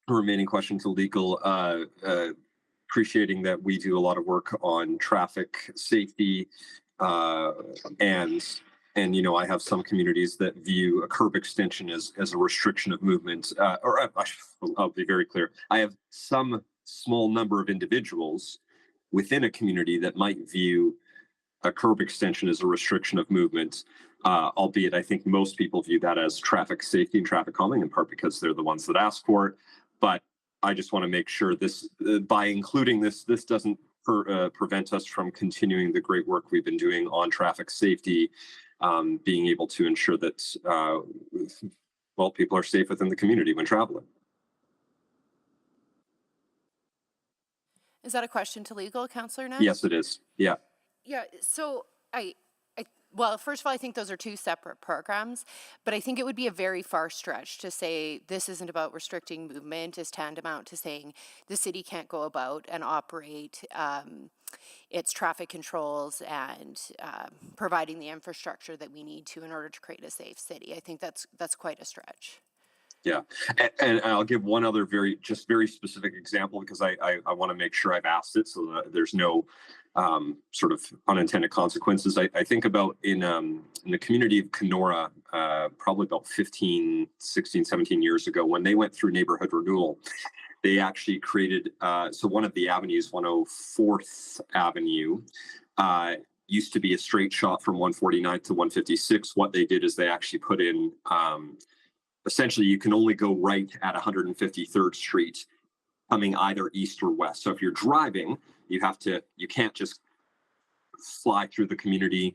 remaining question to legal. Appreciating that we do a lot of work on traffic safety, and I have some communities that view a curb extension as a restriction of movement. I'll be very clear. I have some small number of individuals within a community that might view a curb extension as a restriction of movement, albeit I think most people view that as traffic safety and traffic calming, in part because they're the ones that ask for it. But I just want to make sure this, by including this doesn't prevent us from continuing the great work we've been doing on traffic safety, being able to ensure that, people are safe within the community when traveling. Is that a question to legal, Councillor Nash? Yes, it is. Yeah. Yeah, so well, first of all, I think those are two separate programs, but I think it would be a very far stretch to say this isn't about restricting movement is tantamount to saying the city can't go about and operate its traffic controls and providing the infrastructure that we need to in order to create a safe city. I think that's quite a stretch. Yeah, and I'll give one other very specific example because I want to make sure I've asked it so that there's no sort of unintended consequences. I think about in the community of Kenora, probably about 15, 16, 17 years ago, when they went through neighborhood renewal, they actually created, so one of the avenues, 104th Avenue, used to be a straight shot from 149th to 156. What they did is they actually put in, essentially you can only go right at 153rd Street coming either east or west. So if you're driving, you can't just fly through the community.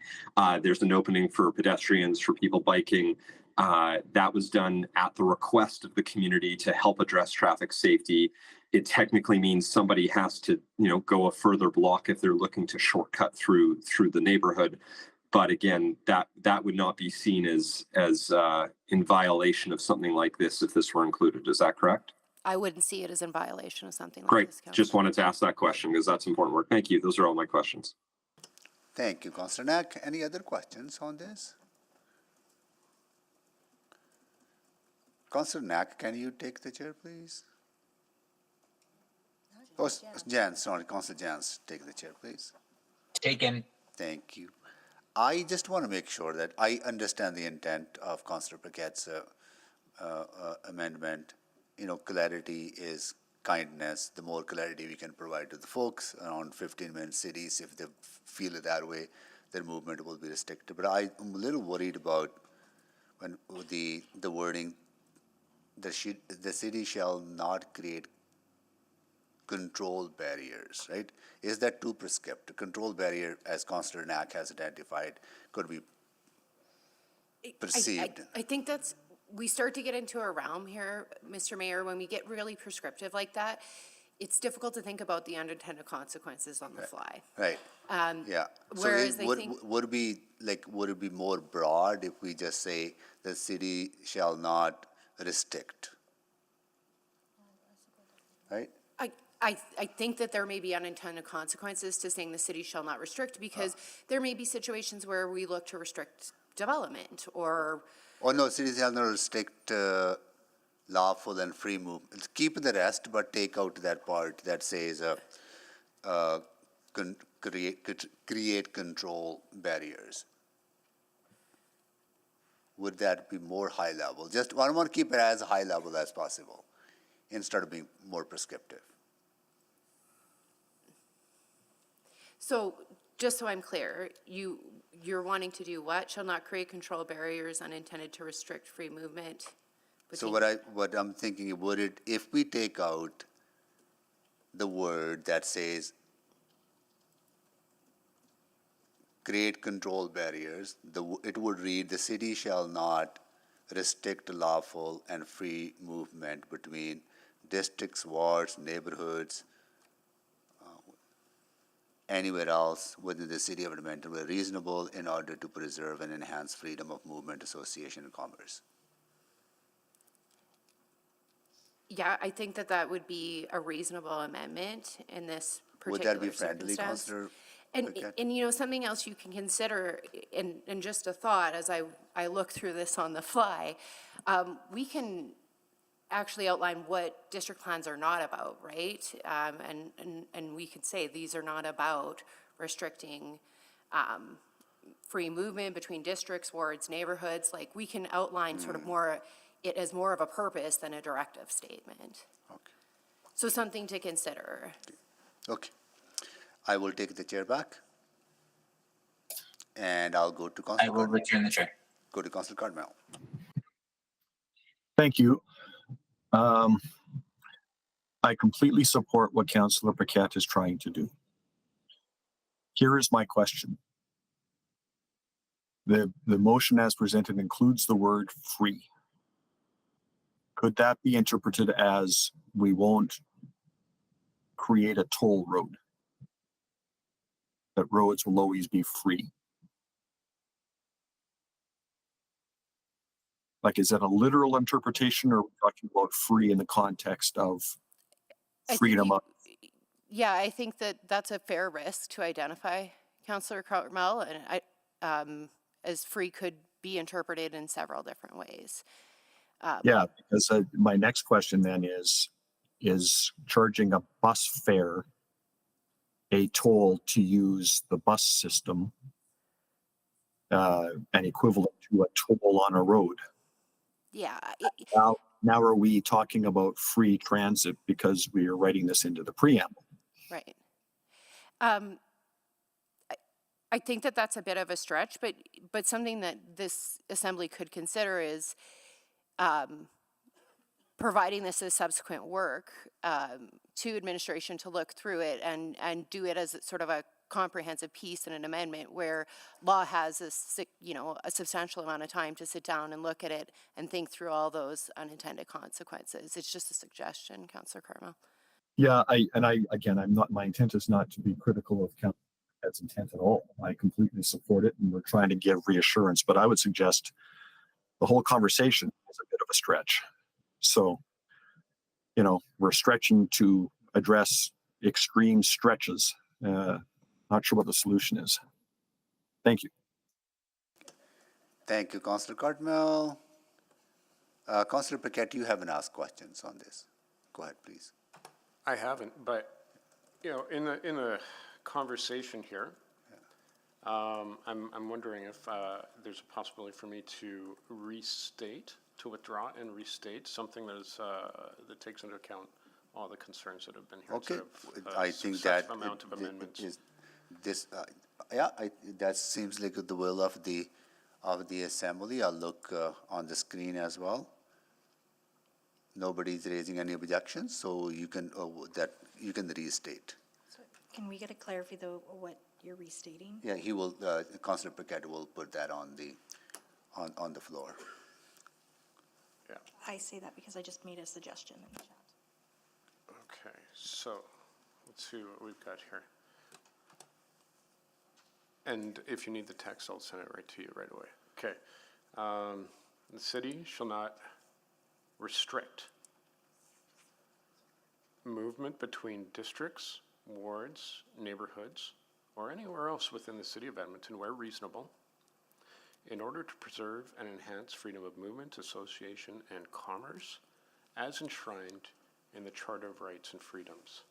There's an opening for pedestrians, for people biking. That was done at the request of the community to help address traffic safety. It technically means somebody has to, go a further block if they're looking to shortcut through the neighborhood. But again, that would not be seen as in violation of something like this if this were included. Is that correct? I wouldn't see it as in violation of something like Great. this. Just wanted to ask that question because that's important work. Thank you. Those are all my questions. Thank you, Councillor Knack. Any other questions on this? Councillor Knack, can you take the chair, please? Oh, Jans, sorry, Councillor Jans, take the chair, please. Taken. Thank you. I just want to make sure that I understand the intent of Councillor Paquette's amendment. You know, clarity is kindness. The more clarity we can provide to the folks around 15-minute cities, if they feel it that way, their movement will be restricted. But I'm a little worried about when the wording, the city shall not create control barriers, right? Is that too prescriptive? Control barrier, as Councillor Knack has identified, could be perceived. I think that's, we start to get into a realm here, Mr. Mayor, when we get really prescriptive like that, it's difficult to think about the unintended consequences on the fly. Right. Yeah. Whereas So would it be more broad if we just say the city shall not restrict? Right? I think that there may be unintended consequences to saying the city shall not restrict, because there may be situations where we look to restrict development or. Oh, no, cities shall not restrict lawful and free movement. Keep the rest, but take out that part that says create control barriers. Would that be more high level? Just I want to keep it as high level as possible instead of being more prescriptive. So, just so I'm clear, you're wanting to do what? Shall not create control barriers unintended to restrict free movement? So what I'm thinking, if we take out the word that says create control barriers, it would read, the city shall not restrict lawful and free movement between districts, wards, neighborhoods, anywhere else within the city of Edmonton where reasonable in order to preserve and enhance freedom of movement, association, and commerce. Yeah, I think that would be a reasonable amendment in this particular Would that be friendly, circumstance. Councillor? And you know, something else you can consider, and just a thought as I look through this on the fly, we can actually outline what district plans are not about, right? And we could say these are not about restricting free movement between districts, wards, neighborhoods. Like, we can outline sort of more, it as more of a purpose than a directive statement. Okay. So something to consider. Okay. I will take the chair back. And I'll go to Councillor I will return the chair. Go to Councillor Cardinal. Thank you. I completely support what Councillor Paquette is trying to do. Here is my question. The motion as presented includes the word free. Could that be interpreted as we won't create a toll road? That roads will always be free? Like, is that a literal interpretation, or are we talking about free in the context of freedom of? Yeah, I think that's a fair risk to identify, Councillor Cartmel, and as free could be interpreted in several different ways. Yeah, because my next question then is charging a bus fare a toll to use the bus system and equivalent to a toll on a road? Yeah. Now are we talking about free transit because we are writing this into the preamble? Right. I think that's a bit of a stretch, but something that this assembly could consider is providing this as subsequent work to administration to look through it and do it as sort of a comprehensive piece in an amendment where law has a substantial amount of time to sit down and look at it and think through all those unintended consequences. It's just a suggestion, Councillor Cartmel. Yeah, my intent is not to be critical of Council's intent at all. I completely support it, and we're trying to give reassurance, but I would suggest the whole conversation is a bit of a stretch. So, we're stretching to address extreme stretches. Not sure what the solution is. Thank you. Thank you, Councillor Cardmel. Councillor Paquette, you haven't asked questions on this. Go ahead, please. I haven't, but in the conversation here, I'm wondering if there's a possibility for me to withdraw and restate something that is, that takes into account all the concerns that have been here. Okay, instead of, I think that successive amount of amendments. that seems like the will of the assembly. I'll look on the screen as well. Nobody's raising any objections, so you can restate. So can we get a clarify though what you're restating? Yeah, he will. Councillor Paquette will put that on the floor. Yeah. I say that because I just made a suggestion in the chat. Okay, so let's see what we've got here. And if you need the text, I'll send it right to you right away. Okay. The city shall not restrict movement between districts, wards, neighborhoods, or anywhere else within the city of Edmonton where reasonable, in order to preserve and enhance freedom of movement, association, and commerce as enshrined in the Charter of Rights and Freedoms.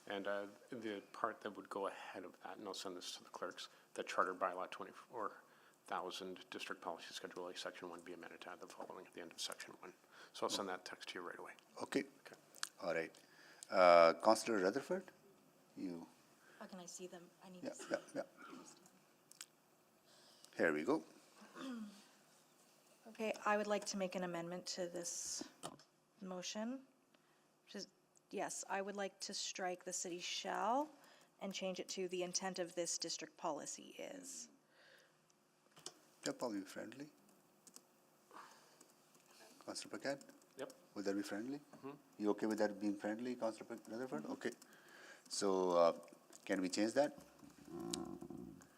And the part that would go ahead of that, and I'll send this to the clerks, the Charter Bylaw 24,000 District Policy Schedule A, Section 1 be amended to add the following at the end of Section 1. So I'll send that text to you right away. Okay. All right. Councillor Rutherford, you. How can I see them? I need to see Yeah. Here we go. Okay, I would like to make an amendment to this motion. Which is, yes, I would like to strike the city shall and change it to the intent of this district policy is. Yep, I'll be friendly. Councillor Paquette? Yep. Would that be friendly? Mm-hmm. You okay with that being friendly, Councillor Rutherford? Okay. So can we change that?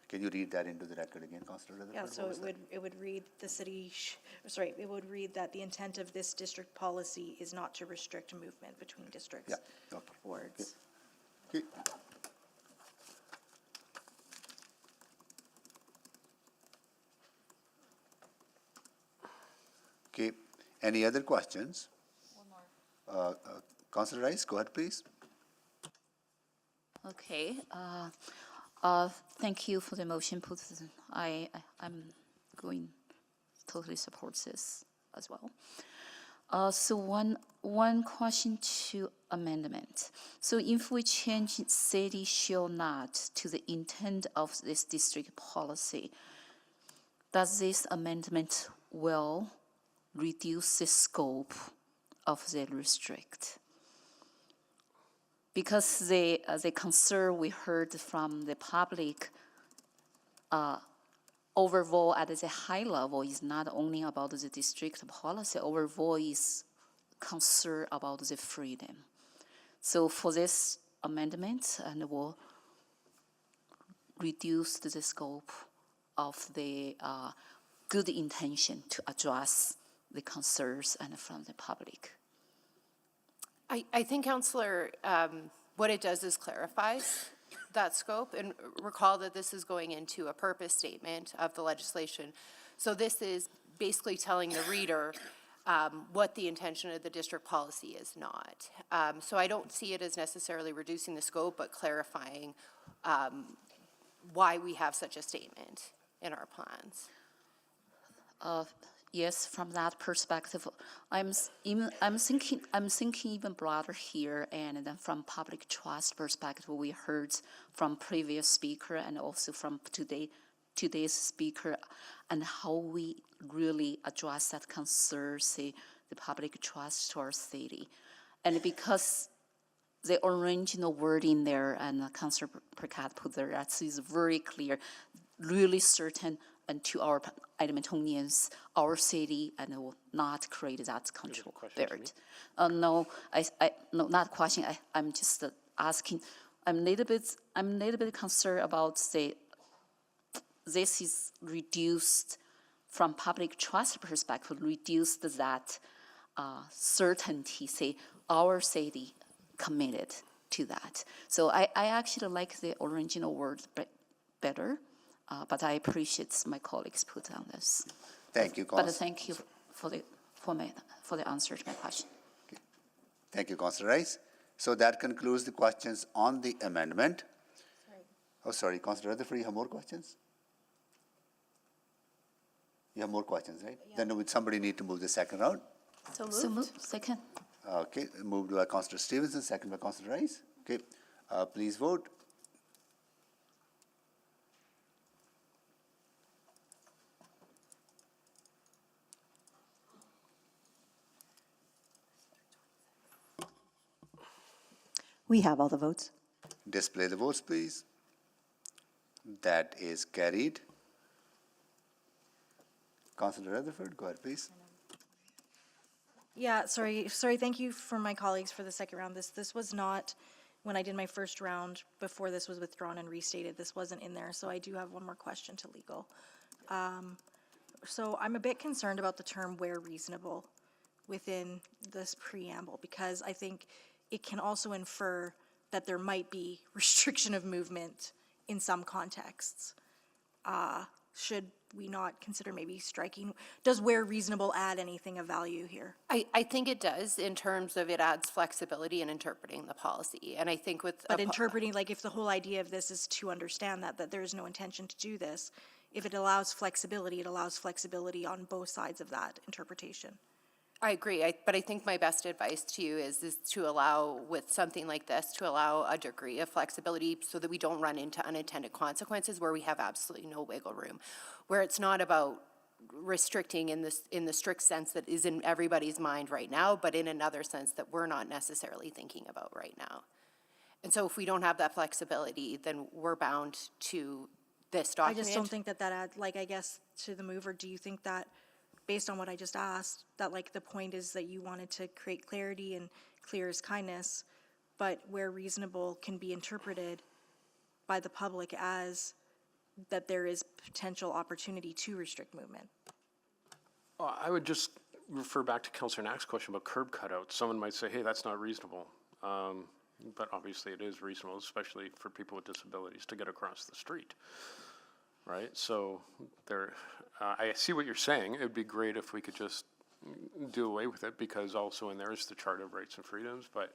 Can you read that into the record again, Councillor Rutherford? Yeah, so it would read the city, it would read that the intent of this district policy is not to restrict movement between districts, wards. Okay. Okay. Any other questions? One more. Councillor Rice, go ahead, please. Okay. Thank you for the motion put. I'm going totally support this as well. So one question to amendment. So if we change city shall not to the intent of this district policy, does this amendment will reduce the scope of the restrict? Because the concern we heard from the public overall at the high level is not only about the district policy, overall is concern about the freedom. So for this amendment, and will reduce the scope of the good intention to address the concerns and from the public. I think, Councillor, what it does is clarifies that scope, and recall that this is going into a purpose statement of the legislation. So this is basically telling the reader what the intention of the district policy is not. So I don't see it as necessarily reducing the scope, but clarifying why we have such a statement in our plans. Yes, from that perspective, I'm thinking even broader here, and then from public trust perspective, we heard from previous speaker and also from today's speaker, and how we really address that concern, say the public trust to our city, and because the original word in there and Councillor Paquette put there, that is very clear, really certain. And to our Edmontonians, our city, and will not create that control there. No, no, not question. I'm just asking. I'm a little bit concerned about this is reduced from public trust perspective. Reduced that certainty. Say our city committed to that. So I actually like the original word better. But I appreciate my colleagues put on this. Thank you, But thank you for the answer to my question. Okay. Thank you, Councillor Rice. So that concludes the questions on the amendment. Oh, sorry, Councillor Rutherford, you have more questions? You have more questions, right? Then would somebody need to move the second round? So moved. Second. Okay, moved by Councillor Stevenson, second by Councillor Rice. Okay, please vote. We have all the votes. Display the votes, please. That is carried. Councillor Rutherford, go ahead, please. Yeah, sorry, thank you for my colleagues for the second round. This was not, when I did my first round, before this was withdrawn and restated, this wasn't in there, so I do have one more question to legal. So I'm a bit concerned about the term "where reasonable" within this preamble, because I think it can also infer that there might be restriction of movement in some contexts. Should we not consider maybe striking, does "where reasonable" add anything of value here? I think it does in terms of it adds flexibility in interpreting the policy. And I think with. But interpreting, like if the whole idea of this is to understand that there is no intention to do this, if it allows flexibility, it allows flexibility on both sides of that interpretation. I agree, but I think my best advice to you is to allow, with something like this, to allow a degree of flexibility so that we don't run into unintended consequences where we have absolutely no wiggle room, where it's not about restricting in the strict sense that is in everybody's mind right now, but in another sense that we're not necessarily thinking about right now. And so if we don't have that flexibility, then we're bound to this document. I just don't think that adds, like, I guess, to the mover, do you think that, based on what I just asked, that like the point is that you wanted to create clarity and clear as kindness, but "where reasonable" can be interpreted by the public as that there is potential opportunity to restrict movement? I would just refer back to Councillor Knack's question about curb cutouts. Someone might say, hey, that's not reasonable. But obviously it is reasonable, especially for people with disabilities, to get across the street. Right? So I see what you're saying. It would be great if we could just do away with it, because also in there is the Charter of Rights and Freedoms, but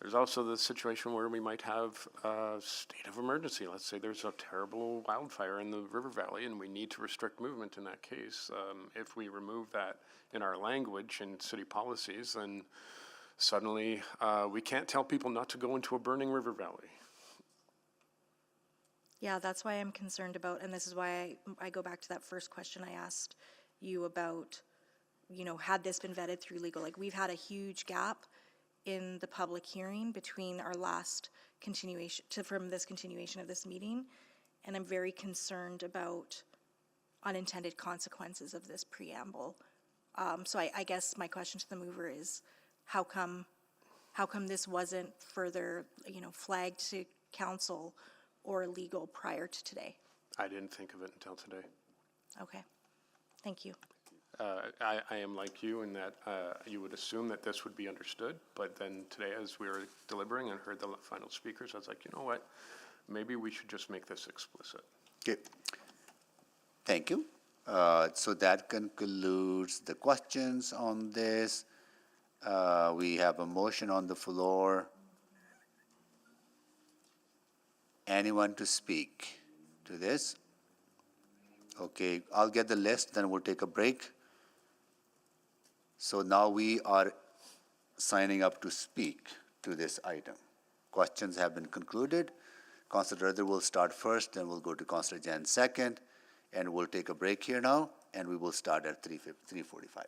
there's also the situation where we might have a state of emergency. Let's say there's a terrible wildfire in the river valley and we need to restrict movement in that case. If we remove that in our language and city policies, then suddenly we can't tell people not to go into a burning river valley. Yeah, that's why I'm concerned about, and this is why I go back to that first question I asked you about, had this been vetted through legal? Like, we've had a huge gap in the public hearing between our last continuation, from this continuation of this meeting, and I'm very concerned about unintended consequences of this preamble. So I guess my question to the mover is, how come this wasn't further, flagged to council or legal prior to today? I didn't think of it until today. Okay, thank you. I am like you in that you would assume that this would be understood, but then today as we were deliberating and heard the final speakers, I was like, you know what, maybe we should just make this explicit. Okay, thank you. So that concludes the questions on this. We have a motion on the floor. Anyone to speak to this? Okay, I'll get the list, then we'll take a break. So now we are signing up to speak to this item. Questions have been concluded. Councillor Ruther will start first, then we'll go to Councillor Jan second, and we'll take a break here now, and we will start at 3:45.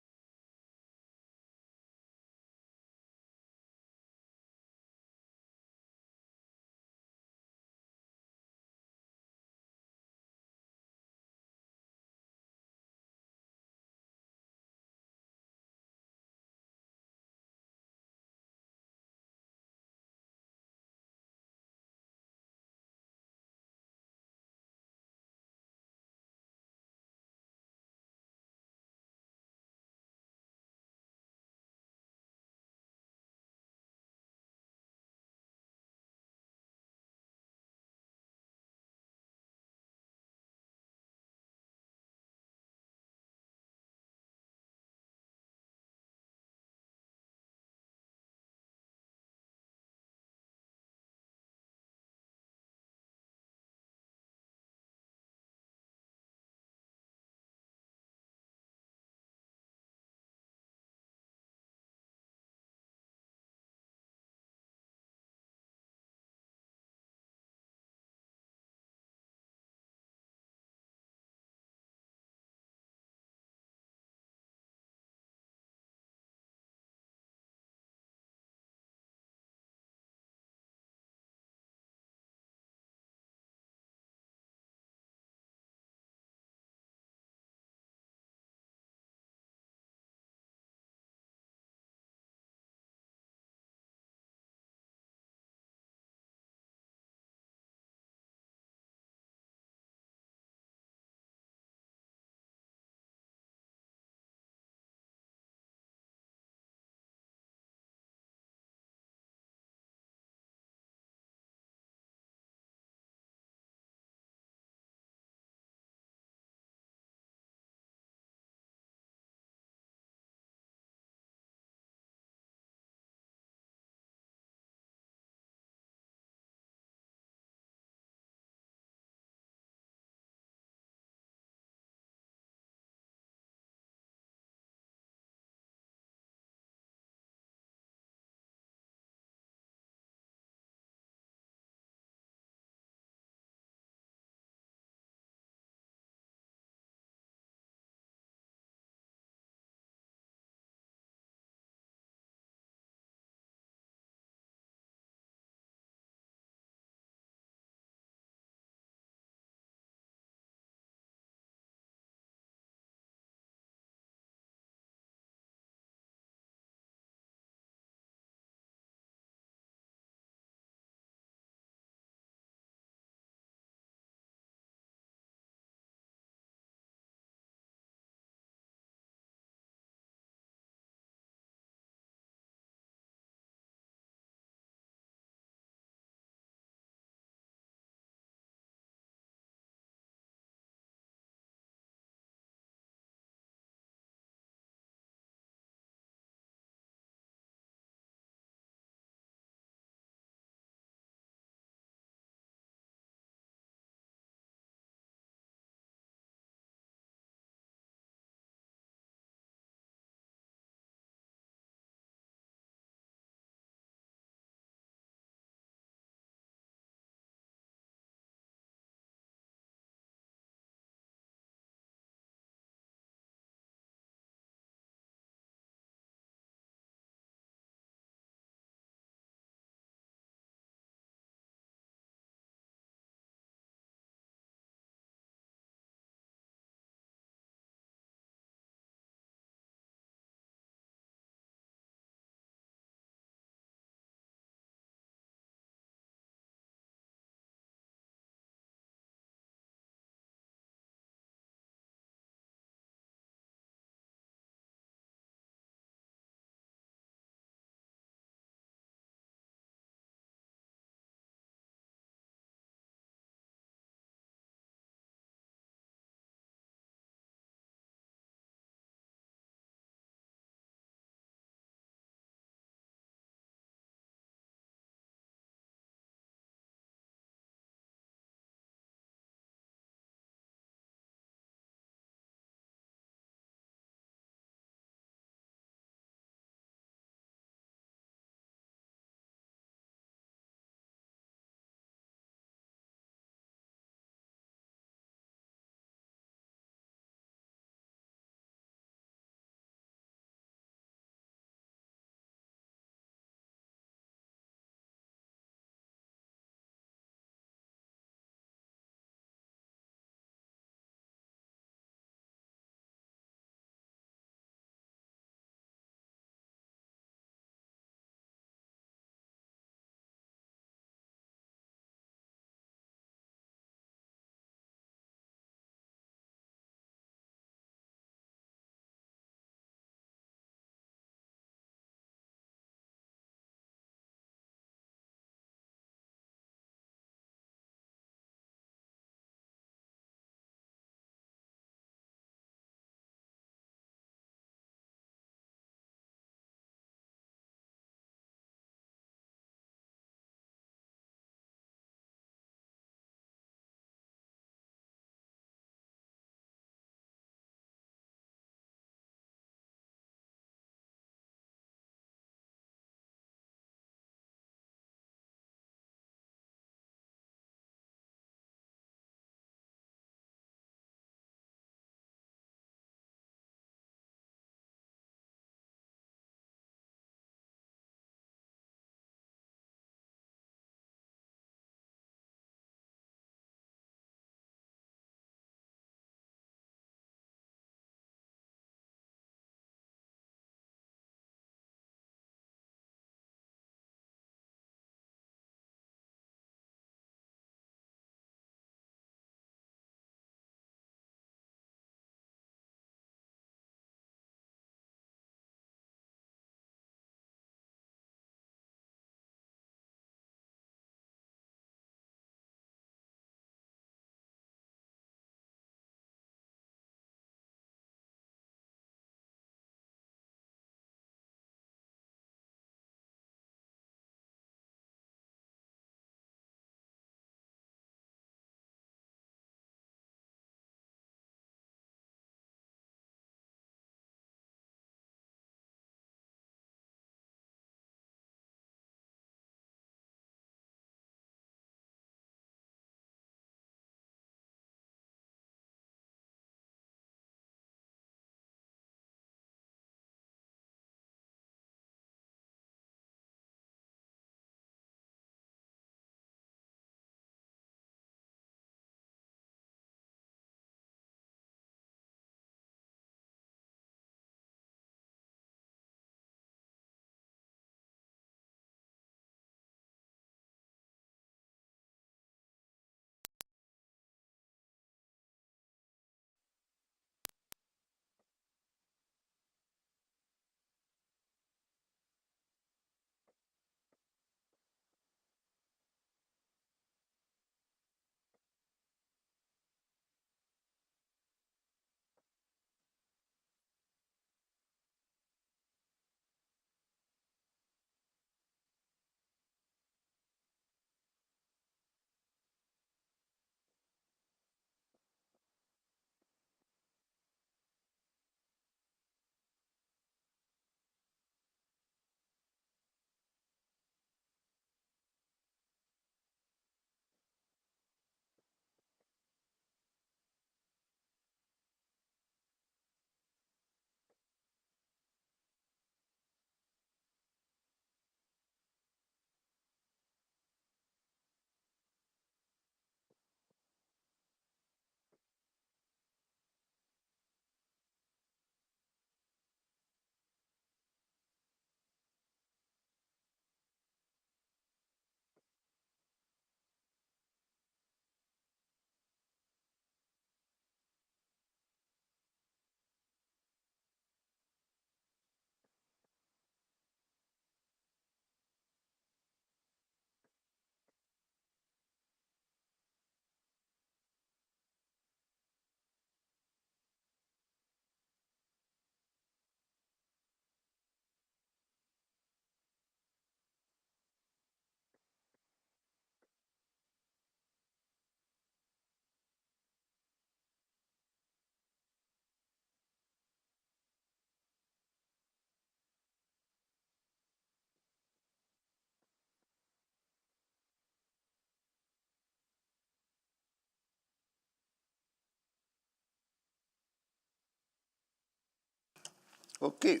Okay,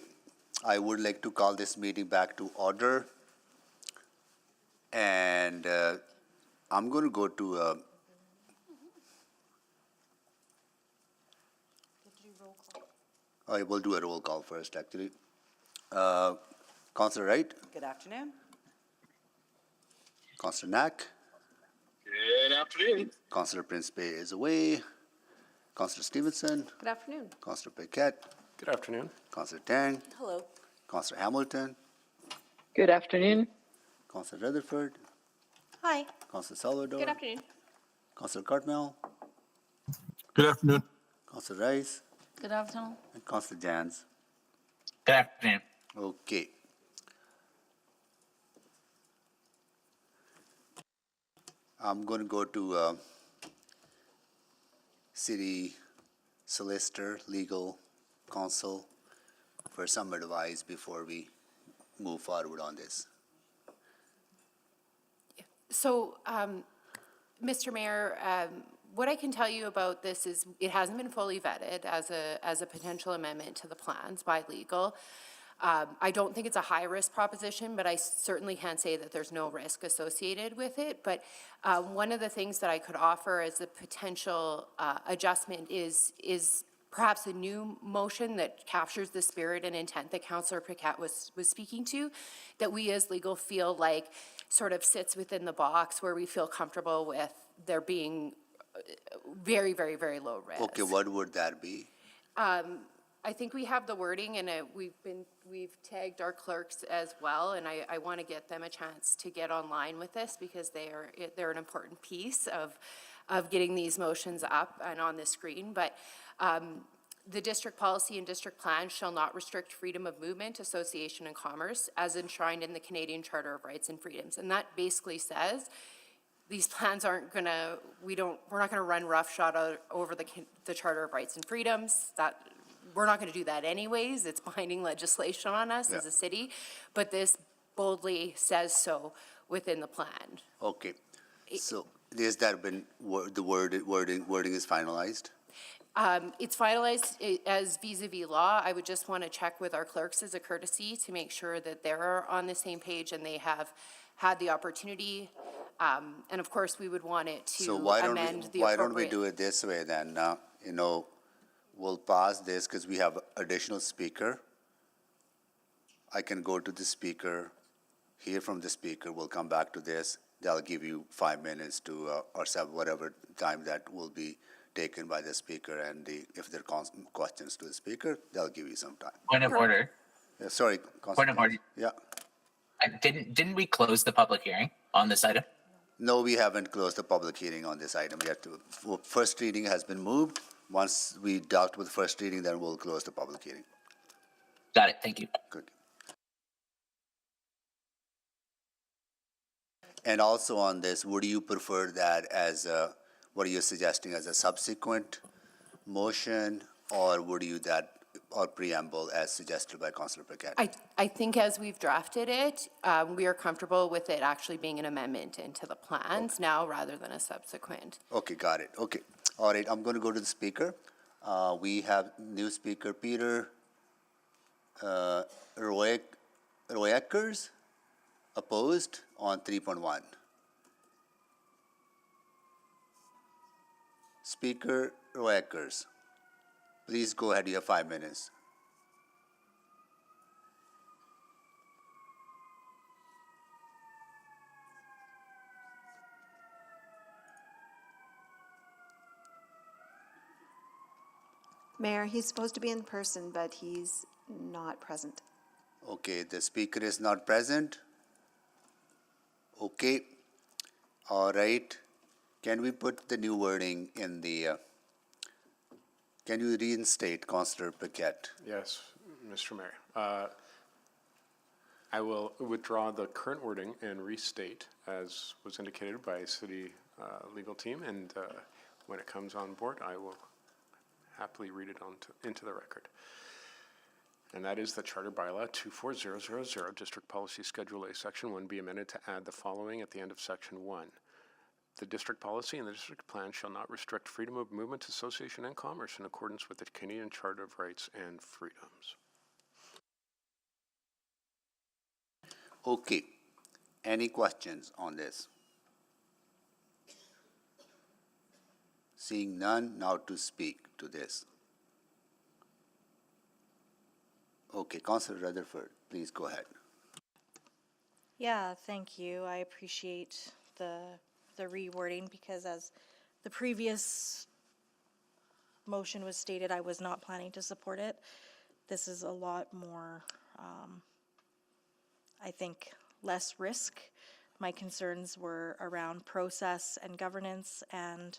I would like to call this meeting back to order. And I'm going to go to I will do a roll call first, actually. Councillor Wright, Good afternoon. Councillor Knack, Good afternoon. Councillor Prince Bay is away, Councillor Stevenson, Good afternoon. Councillor Paquette, Good afternoon. Councillor Tang, Hello. Councillor Hamilton, Good afternoon. Councillor Rutherford, Hi. Councillor Salvador, Good afternoon. Councillor Cartmel, Good afternoon. Councillor Rice, Good afternoon. and Councillor Jans. Good afternoon. Okay. I'm going to go to City Solicitor, Legal Counsel for some advice before we move forward on this. So, Mr. Mayor, what I can tell you about this is it hasn't been fully vetted as a potential amendment to the plans by legal. I don't think it's a high-risk proposition, but I certainly can't say that there's no risk associated with it. But one of the things that I could offer as a potential adjustment is perhaps a new motion that captures the spirit and intent that Councillor Paquette was speaking to, that we as legal feel like sort of sits within the box where we feel comfortable with there being very, very, very low risk. Okay, what would that be? I think we have the wording, and we've tagged our clerks as well, and I want to get them a chance to get online with this because they're an important piece of getting these motions up and on the screen. But the district policy and district plan shall not restrict freedom of movement, association, and commerce as enshrined in the Canadian Charter of Rights and Freedoms. And that basically says these plans aren't gonna, we're not gonna run roughshod over the Charter of Rights and Freedoms. We're not gonna do that anyways. It's binding legislation on us as a city, but this boldly says so within the plan. Okay, so has that been, the wording is finalized? It's finalized as vis-a-vis law. I would just want to check with our clerks as a courtesy to make sure that they're on the same page and they have had the opportunity. And of course, we would want it to amend the appropriate. Why don't we do it this way then? We'll pause this because we have additional speaker. I can go to the speaker, hear from the speaker, we'll come back to this. They'll give you 5 minutes to, or whatever time that will be taken by the speaker, and if there are questions to the speaker, they'll give you some time. Point of order. Yeah, sorry. Point of order. Yeah. Didn't we close the public hearing on this item? No, we haven't closed the public hearing on this item yet. First reading has been moved. Once we dealt with first reading, then we'll close the public hearing. Got it. Thank you. Good. And also on this, would you prefer that as what are you suggesting, as a subsequent motion, or would you or preamble as suggested by Councillor Paquette? I think as we've drafted it, we are comfortable with it actually being an amendment into the plans now rather than a subsequent. Okay, got it. Okay. All right, I'm going to go to the speaker. We have new speaker, Peter Royeckers, opposed on 3.1. Speaker Royeckers, please go ahead, you have 5 minutes. Mayor, he's supposed to be in person, but he's not present. Okay, the speaker is not present. Okay, all right. Can we put the new wording in the, can you reinstate, Councillor Paquette? Yes, Mr. Mayor. I will withdraw the current wording and restate as was indicated by city legal team, and when it comes on board, I will happily read it into the record. And that is the Charter Bylaw 24000, District Policy Schedule A, Section 1 be amended to add the following at the end of Section 1. The district policy and the district plan shall not restrict freedom of movement, association, and commerce in accordance with the Canadian Charter of Rights and Freedoms. Okay. Any questions on this? Seeing none, now to speak to this. Okay, Councillor Rutherford, please go ahead. Yeah, thank you. I appreciate the rewording because as the previous motion was stated, I was not planning to support it. This is a lot more, I think, less risk. My concerns were around process and governance and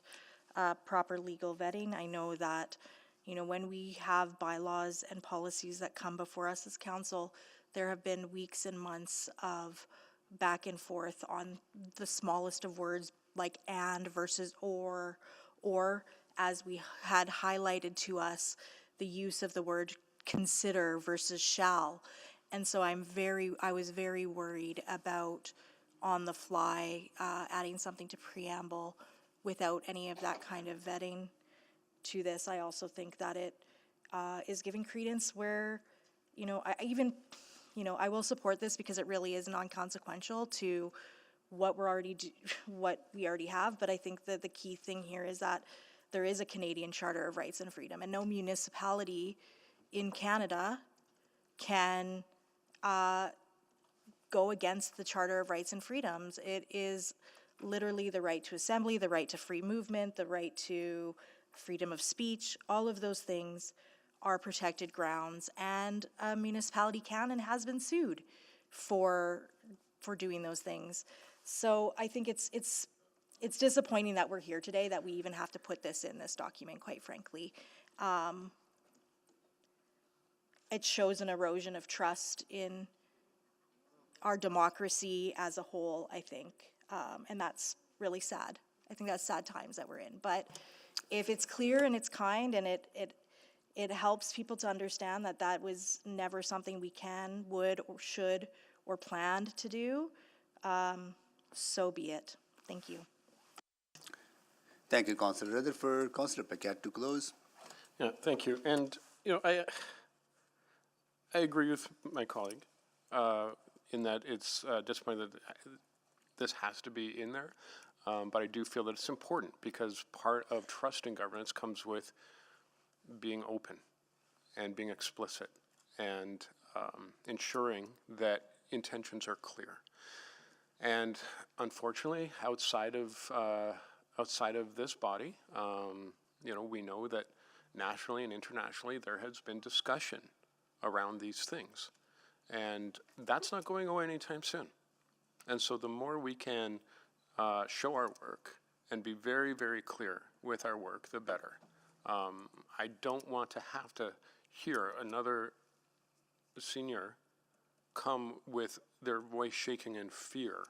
proper legal vetting. I know that, you know, when we have bylaws and policies that come before us as council, there have been weeks and months of back and forth on the smallest of words like and versus or as we had highlighted to us, the use of the word consider versus shall. And so I was very worried about on the fly adding something to preamble without any of that kind of vetting to this. I also think that it is giving credence where, you know, I will support this because it really is non-consequential to what what we already have. But I think that the key thing here is that there is a Canadian Charter of Rights and Freedom, and no municipality in Canada can go against the Charter of Rights and Freedoms. It is literally the right to assembly, the right to free movement, the right to freedom of speech. All of those things are protected grounds, and a municipality can and has been sued for doing those things. So I think it's disappointing that we're here today, that we even have to put this in this document, quite frankly. It shows an erosion of trust in our democracy as a whole, I think, and that's really sad. I think that's sad times that we're in. But if it's clear and it's kind and it helps people to understand that that was never something we can, would, or should, or planned to do, so be it. Thank you. Thank you, Councillor Rutherford. Councillor Paquette to close. Yeah, thank you. And, you know, I agree with my colleague in that it's disappointing that this has to be in there. But I do feel that it's important because part of trusting governance comes with being open and being explicit and ensuring that intentions are clear. And unfortunately, outside of this body, you know, we know that nationally and internationally there has been discussion around these things, and that's not going away anytime soon. And so the more we can show our work and be very, very clear with our work, the better. I don't want to have to hear another senior come with their voice shaking in fear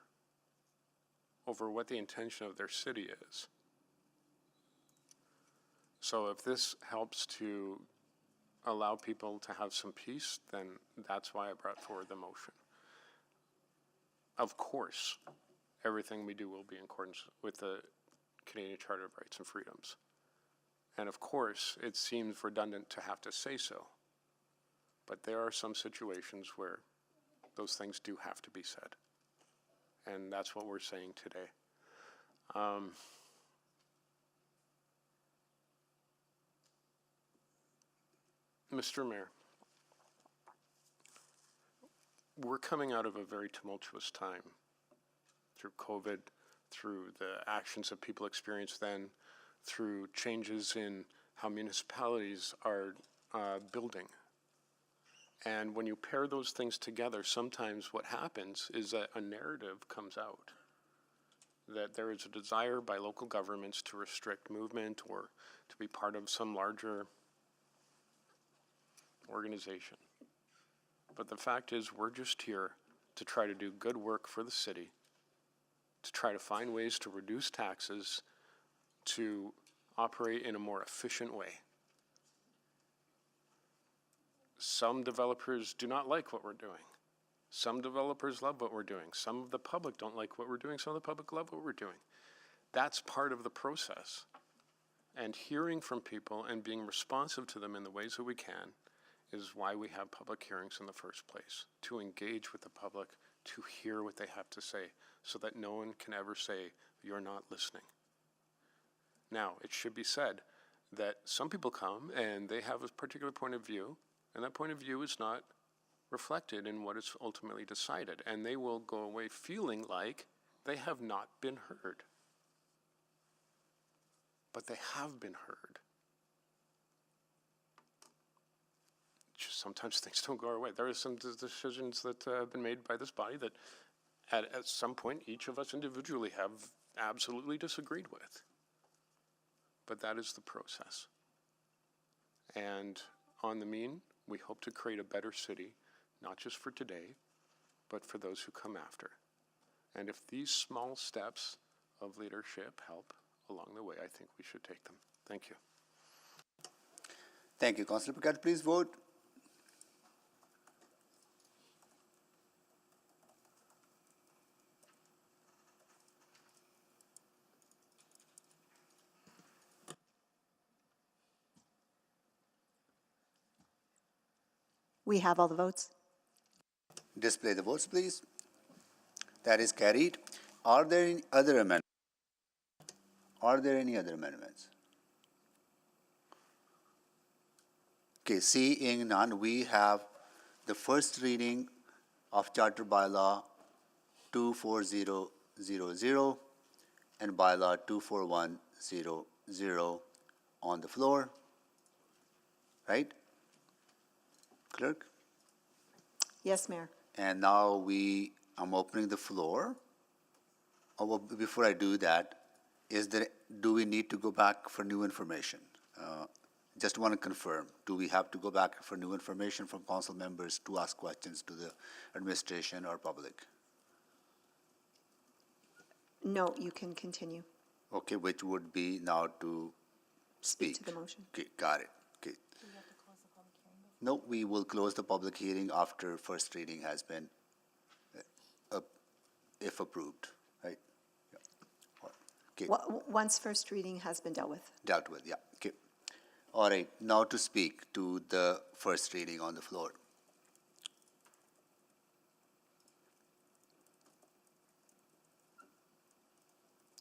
over what the intention of their city is. So if this helps to allow people to have some peace, then that's why I brought forward the motion. Of course, everything we do will be in accordance with the Canadian Charter of Rights and Freedoms. And of course, it seems redundant to have to say so, but there are some situations where those things do have to be said. And that's what we're saying today. Mr. Mayor, we're coming out of a very tumultuous time through COVID, through the actions that people experienced then, through changes in how municipalities are building. And when you pair those things together, sometimes what happens is that a narrative comes out that there is a desire by local governments to restrict movement or to be part of some larger organization. But the fact is, we're just here to try to do good work for the city, to try to find ways to reduce taxes, to operate in a more efficient way. Some developers do not like what we're doing. Some developers love what we're doing. Some of the public don't like what we're doing. Some of the public love what we're doing. That's part of the process. And hearing from people and being responsive to them in the ways that we can is why we have public hearings in the first place, to engage with the public, to hear what they have to say so that no one can ever say, you're not listening. Now, it should be said that some people come and they have a particular point of view, and that point of view is not reflected in what is ultimately decided, and they will go away feeling like they have not been heard. But they have been heard. Just sometimes things don't go our way. There are some decisions that have been made by this body that at some point each of us individually have absolutely disagreed with. But that is the process. And on the mean, we hope to create a better city, not just for today, but for those who come after. And if these small steps of leadership help along the way, I think we should take them. Thank you. Thank you. Councillor Picard, please vote. We have all the votes. Display the votes, please. That is carried. Are there any other amendments? Are there any other amendments? Okay, seeing none, we have the first reading of Charter Bylaw 24000 and Bylaw 24100 on the floor. Right? Clerk? Yes, Mayor. And now I'm opening the floor. Oh, well, before I do that, do we need to go back for new information? Just want to confirm, do we have to go back for new information from council members to ask questions to the administration or public? No, you can continue. Okay, which would be now to speak. To the motion. Okay, got it. Okay. Do we have to close the public hearing? No, we will close the public hearing after first reading has been, if approved, right? Yeah. Okay. Once first reading has been dealt with. Dealt with, yeah. Okay. All right, now to speak to the first reading on the floor.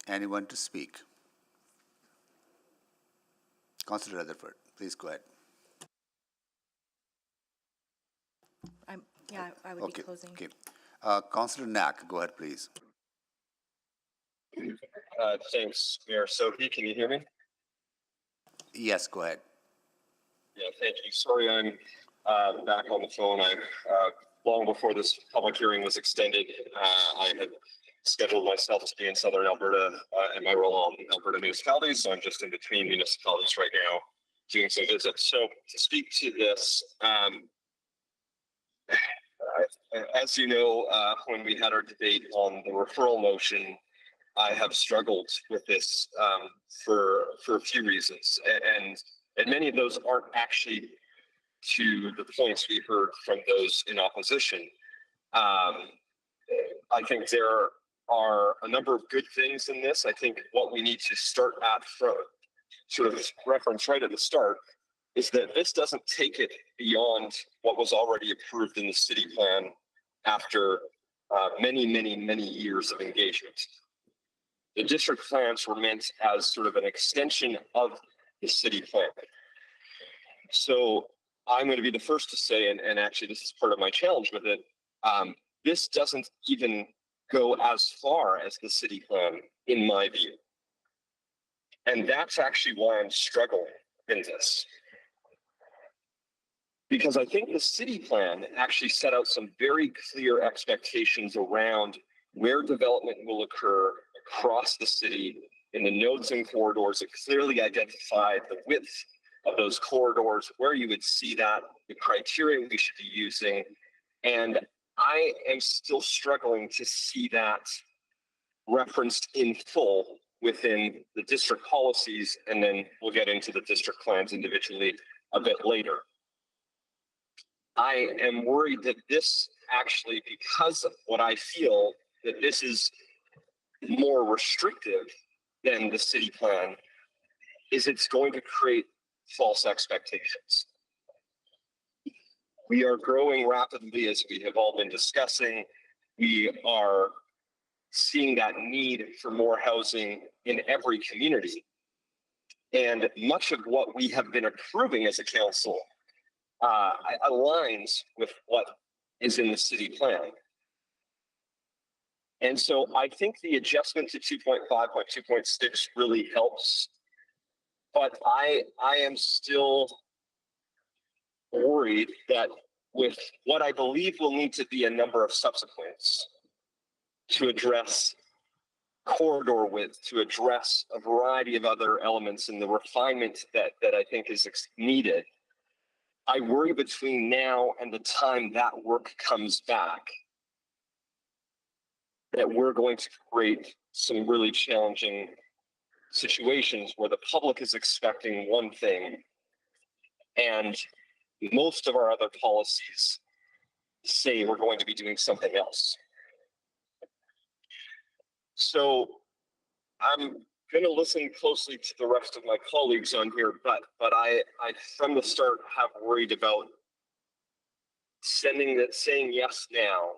Anyone to speak? Councillor Rutherford, please go ahead. I would be closing. Okay. Councillor Knack, go ahead, please. Thanks, Mayor Sophie. Can you hear me? Yes, go ahead. Yeah, thank you. Sorry, I'm back on the phone. Long before this public hearing was extended, I had scheduled myself to be in Southern Alberta in my role on Alberta municipalities. So I'm just in between municipalities right now doing some visits. So to speak to this, as you know, when we had our debate on the referral motion, I have struggled with this for a few reasons, and many of those aren't actually to the points we heard from those in opposition. I think there are a number of good things in this. I think what we need to start at from sort of reference right at the start is that this doesn't take it beyond what was already approved in the city plan after many years of engagement. The district plans were meant as sort of an extension of the city plan. So I'm going to be the first to say, and actually this is part of my challenge with it, this doesn't even go as far as the city plan, in my view. And that's actually why I'm struggling in this. Because I think the city plan actually set out some very clear expectations around where development will occur across the city in the nodes and corridors. It clearly identified the width of those corridors, where you would see that, the criteria we should be using. And I am still struggling to see that referenced in full within the district policies, and then we'll get into the district plans individually a bit later. I am worried that this actually, because of what I feel, that this is more restrictive than the city plan, is it's going to create false expectations. We are growing rapidly, as we have all been discussing. we are seeing that need for more housing in every community. And much of what we have been approving as a council aligns with what is in the city plan. And so I think the adjustment to 2.5.2.6 really helps. But I am still worried that with what I believe will need to be a number of subsequents to address corridor width, to address a variety of other elements and the refinement that I think is needed, I worry between now and the time that work comes back that we're going to create some really challenging situations where the public is expecting one thing and most of our other policies say we're going to be doing something else. So I'm going to listen closely to the rest of my colleagues on here, but I from the start have worried about saying yes now.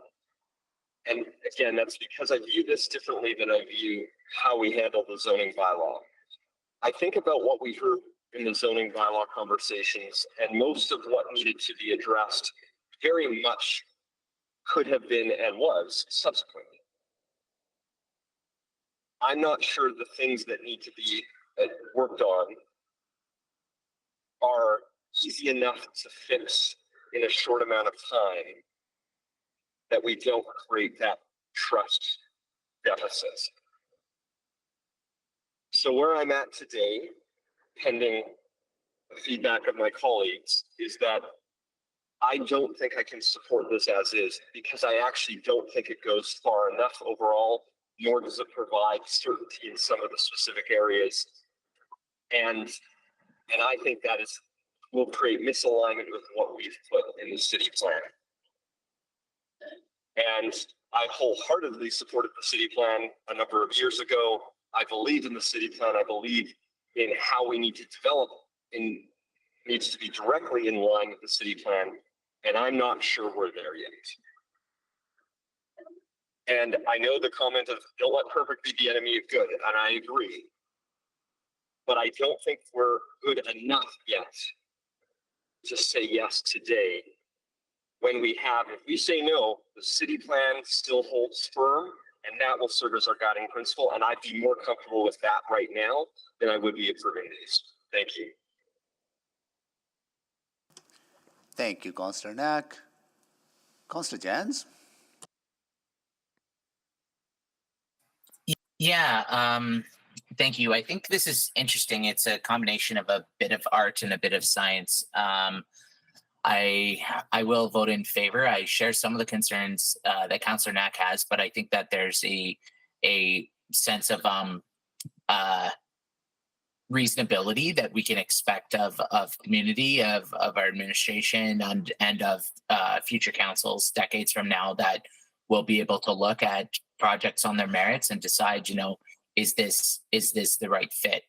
And again, that's because I view this differently than I view how we handle the zoning bylaw. I think about what we heard in the zoning bylaw conversations, and most of what needed to be addressed very much could have been and was subsequently. I'm not sure the things that need to be worked on are easy enough to fix in a short amount of time that we don't create that trust deficit. So where I'm at today, pending the feedback of my colleagues, is that I don't think I can support this as is, because I actually don't think it goes far enough overall, nor does it provide certainty in some of the specific areas. And I think that will create misalignment with what we've put in the city plan. And I wholeheartedly supported the city plan a number of years ago. I believe in the city plan. I believe in how we need to develop and needs to be directly in line with the city plan. And I'm not sure we're there yet. And I know the comment of don't let perfect be the enemy of good, and I agree. But I don't think we're good enough yet to say yes today. When we have, if we say no, the city plan still holds firm, and that will serve as our guiding principle. And I'd be more comfortable with that right now than I would be approving these. Thank you. Thank you, Councillor Knack. Councillor Jans? Yeah, thank you. I think this is interesting. It's a combination of a bit of art and a bit of science. I will vote in favor. I share some of the concerns that Councillor Knack has, but I think that there's a sense of reasonability that we can expect of community, of our administration, and of future councils decades from now, that will be able to look at projects on their merits and decide, is this the right fit?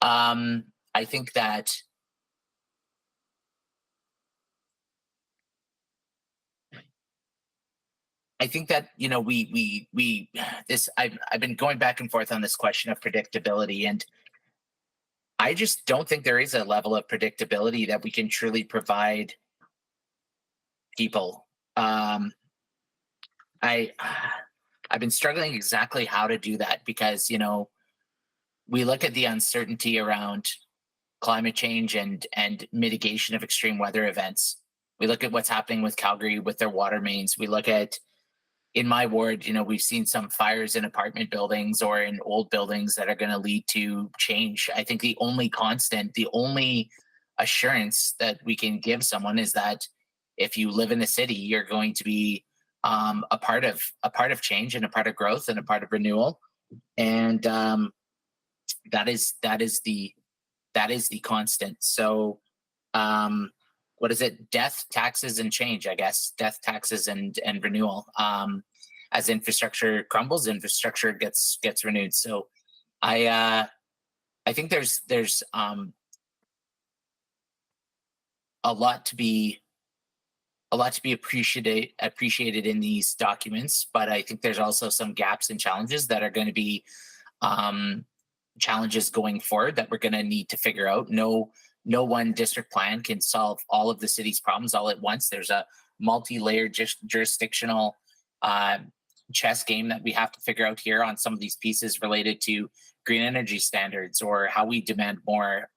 I think that I've been going back and forth on this question of predictability, and I just don't think there is a level of predictability that we can truly provide people. I've been struggling exactly how to do that, because we look at the uncertainty around climate change and mitigation of extreme weather events. We look at what's happening with Calgary with their water mains. We look at, in my ward, we've seen some fires in apartment buildings or in old buildings that are going to lead to change. I think the only constant, the only assurance that we can give someone is that if you live in the city, you're going to be a part of change and a part of growth and a part of renewal. And that is the constant. So what is it? Death, taxes, and change, I guess. Death, taxes, and renewal. As infrastructure crumbles, infrastructure gets renewed. So I think there's a lot to be a lot to be appreciated in these documents, but I think there's also some gaps and challenges that are going to be challenges going forward that we're going to need to figure out. No one district plan can solve all of the city's problems all at once. There's a multi-layered jurisdictional chess game that we have to figure out here on some of these pieces related to green energy standards or how we demand more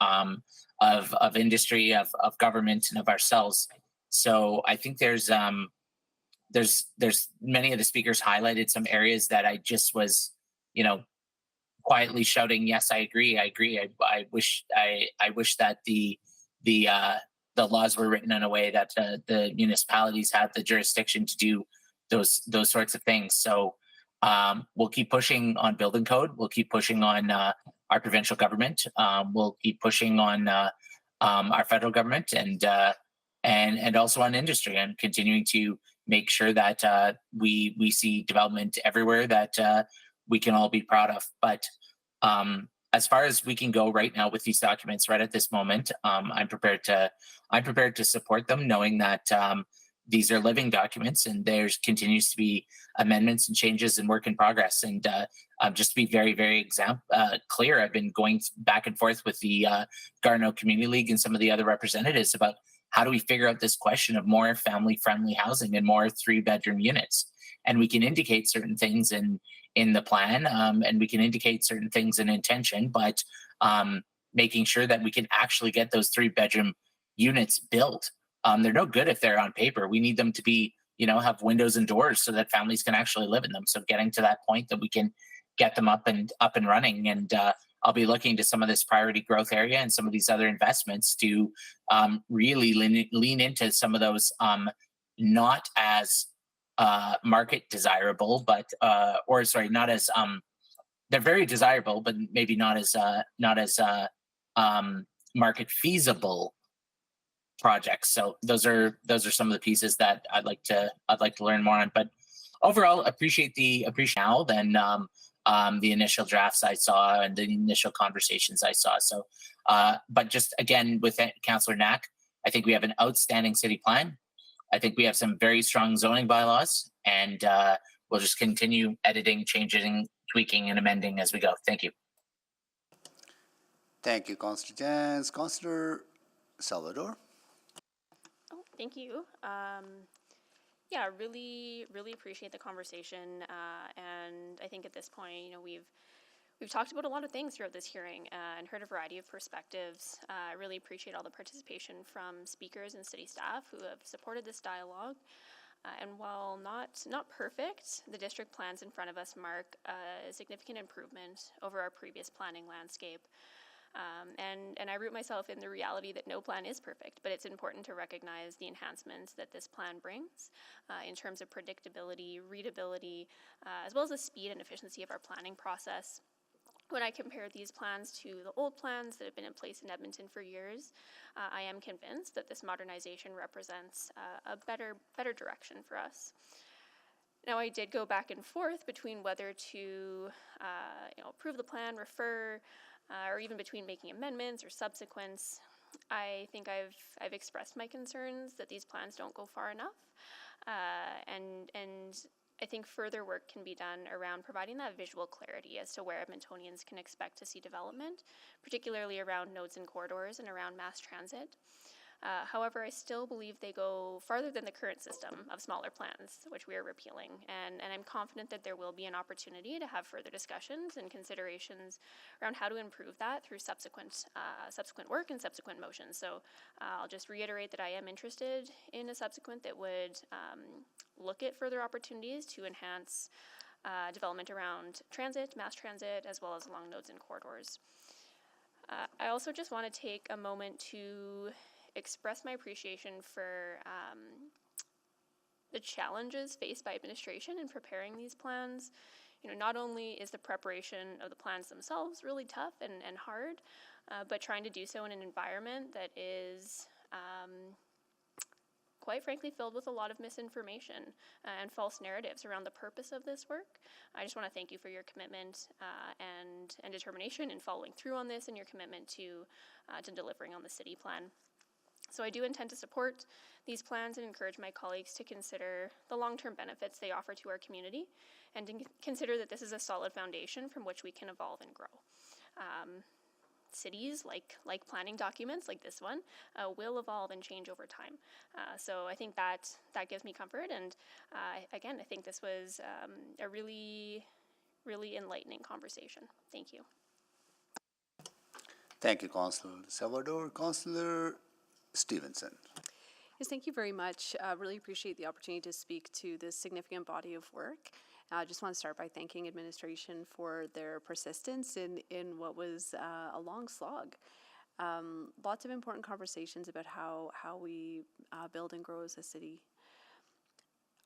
of industry, of government, and of ourselves. So I think there's many of the speakers highlighted some areas that I just was, quietly shouting, yes, I agree. I wish that the laws were written in a way that the municipalities had the jurisdiction to do those sorts of things. So we'll keep pushing on building code. We'll keep pushing on our provincial government. We'll keep pushing on our federal government and also on industry, and continuing to make sure that we see development everywhere that we can all be proud of. But as far as we can go right now with these documents, right at this moment, I'm prepared to support them, knowing that these are living documents and there continues to be amendments and changes and work in progress. And just to be very, very clear, I've been going back and forth with the Garneau Community League and some of the other representatives about how do we figure out this question of more family-friendly housing and more 3-bedroom units. And we can indicate certain things in the plan, and we can indicate certain things in intention, but making sure that we can actually get those 3-bedroom units built. They're no good if they're on paper. We need them to be, have windows and doors so that families can actually live in them. So getting to that point that we can get them up and running. And I'll be looking to some of this priority growth area and some of these other investments to really lean into some of those not as market desirable, but not as they're very desirable, but maybe not as market feasible projects. So those are some of the pieces that I'd like to learn more on. But overall, appreciate now than the initial drafts I saw and the initial conversations I saw. So, but just again with Councillor Knack, I think we have an outstanding city plan. I think we have some very strong zoning bylaws, and we'll just continue editing, changing, tweaking, and amending as we go. Thank you. Thank you, Councillor Jans. Councillor Salvador. Oh, thank you. Yeah, really appreciate the conversation, and I think at this point, we've talked about a lot of things throughout this hearing and heard a variety of perspectives. I really appreciate all the participation from speakers and city staff who have supported this dialogue. And while not perfect, the district plans in front of us mark a significant improvement over our previous planning landscape. And I root myself in the reality that no plan is perfect, but it's important to recognize the enhancements that this plan brings in terms of predictability, readability, as well as the speed and efficiency of our planning process. When I compare these plans to the old plans that have been in place in Edmonton for years, I am convinced that this modernization represents a better direction for us. Now, I did go back and forth between whether to approve the plan, refer, or even between making amendments or subsequents. I think I've expressed my concerns that these plans don't go far enough, and I think further work can be done around providing that visual clarity as to where Edmontonians can expect to see development, particularly around nodes and corridors and around mass transit. However, I still believe they go farther than the current system of smaller plans, which we are repealing, and I'm confident that there will be an opportunity to have further discussions and considerations around how to improve that through subsequent work and subsequent motions. So I'll just reiterate that I am interested in a subsequent that would look at further opportunities to enhance development around transit, mass transit, as well as along nodes and corridors. I also just want to take a moment to express my appreciation for the challenges faced by administration in preparing these plans. Not only is the preparation of the plans themselves really tough and hard, but trying to do so in an environment that is quite frankly filled with a lot of misinformation and false narratives around the purpose of this work. I just want to thank you for your commitment and determination in following through on this, and your commitment to delivering on the city plan. So I do intend to support these plans and encourage my colleagues to consider the long-term benefits they offer to our community and to consider that this is a solid foundation from which we can evolve and grow. Cities, like planning documents like this one, will evolve and change over time. So I think that gives me comfort. And again, I think this was a really, really enlightening conversation. Thank you. Thank you, Councillor Salvador. Councillor Stevenson. Yes, thank you very much. Really appreciate the opportunity to speak to this significant body of work. I just want to start by thanking administration for their persistence in what was a long slog. Lots of important conversations about how we build and grow as a city.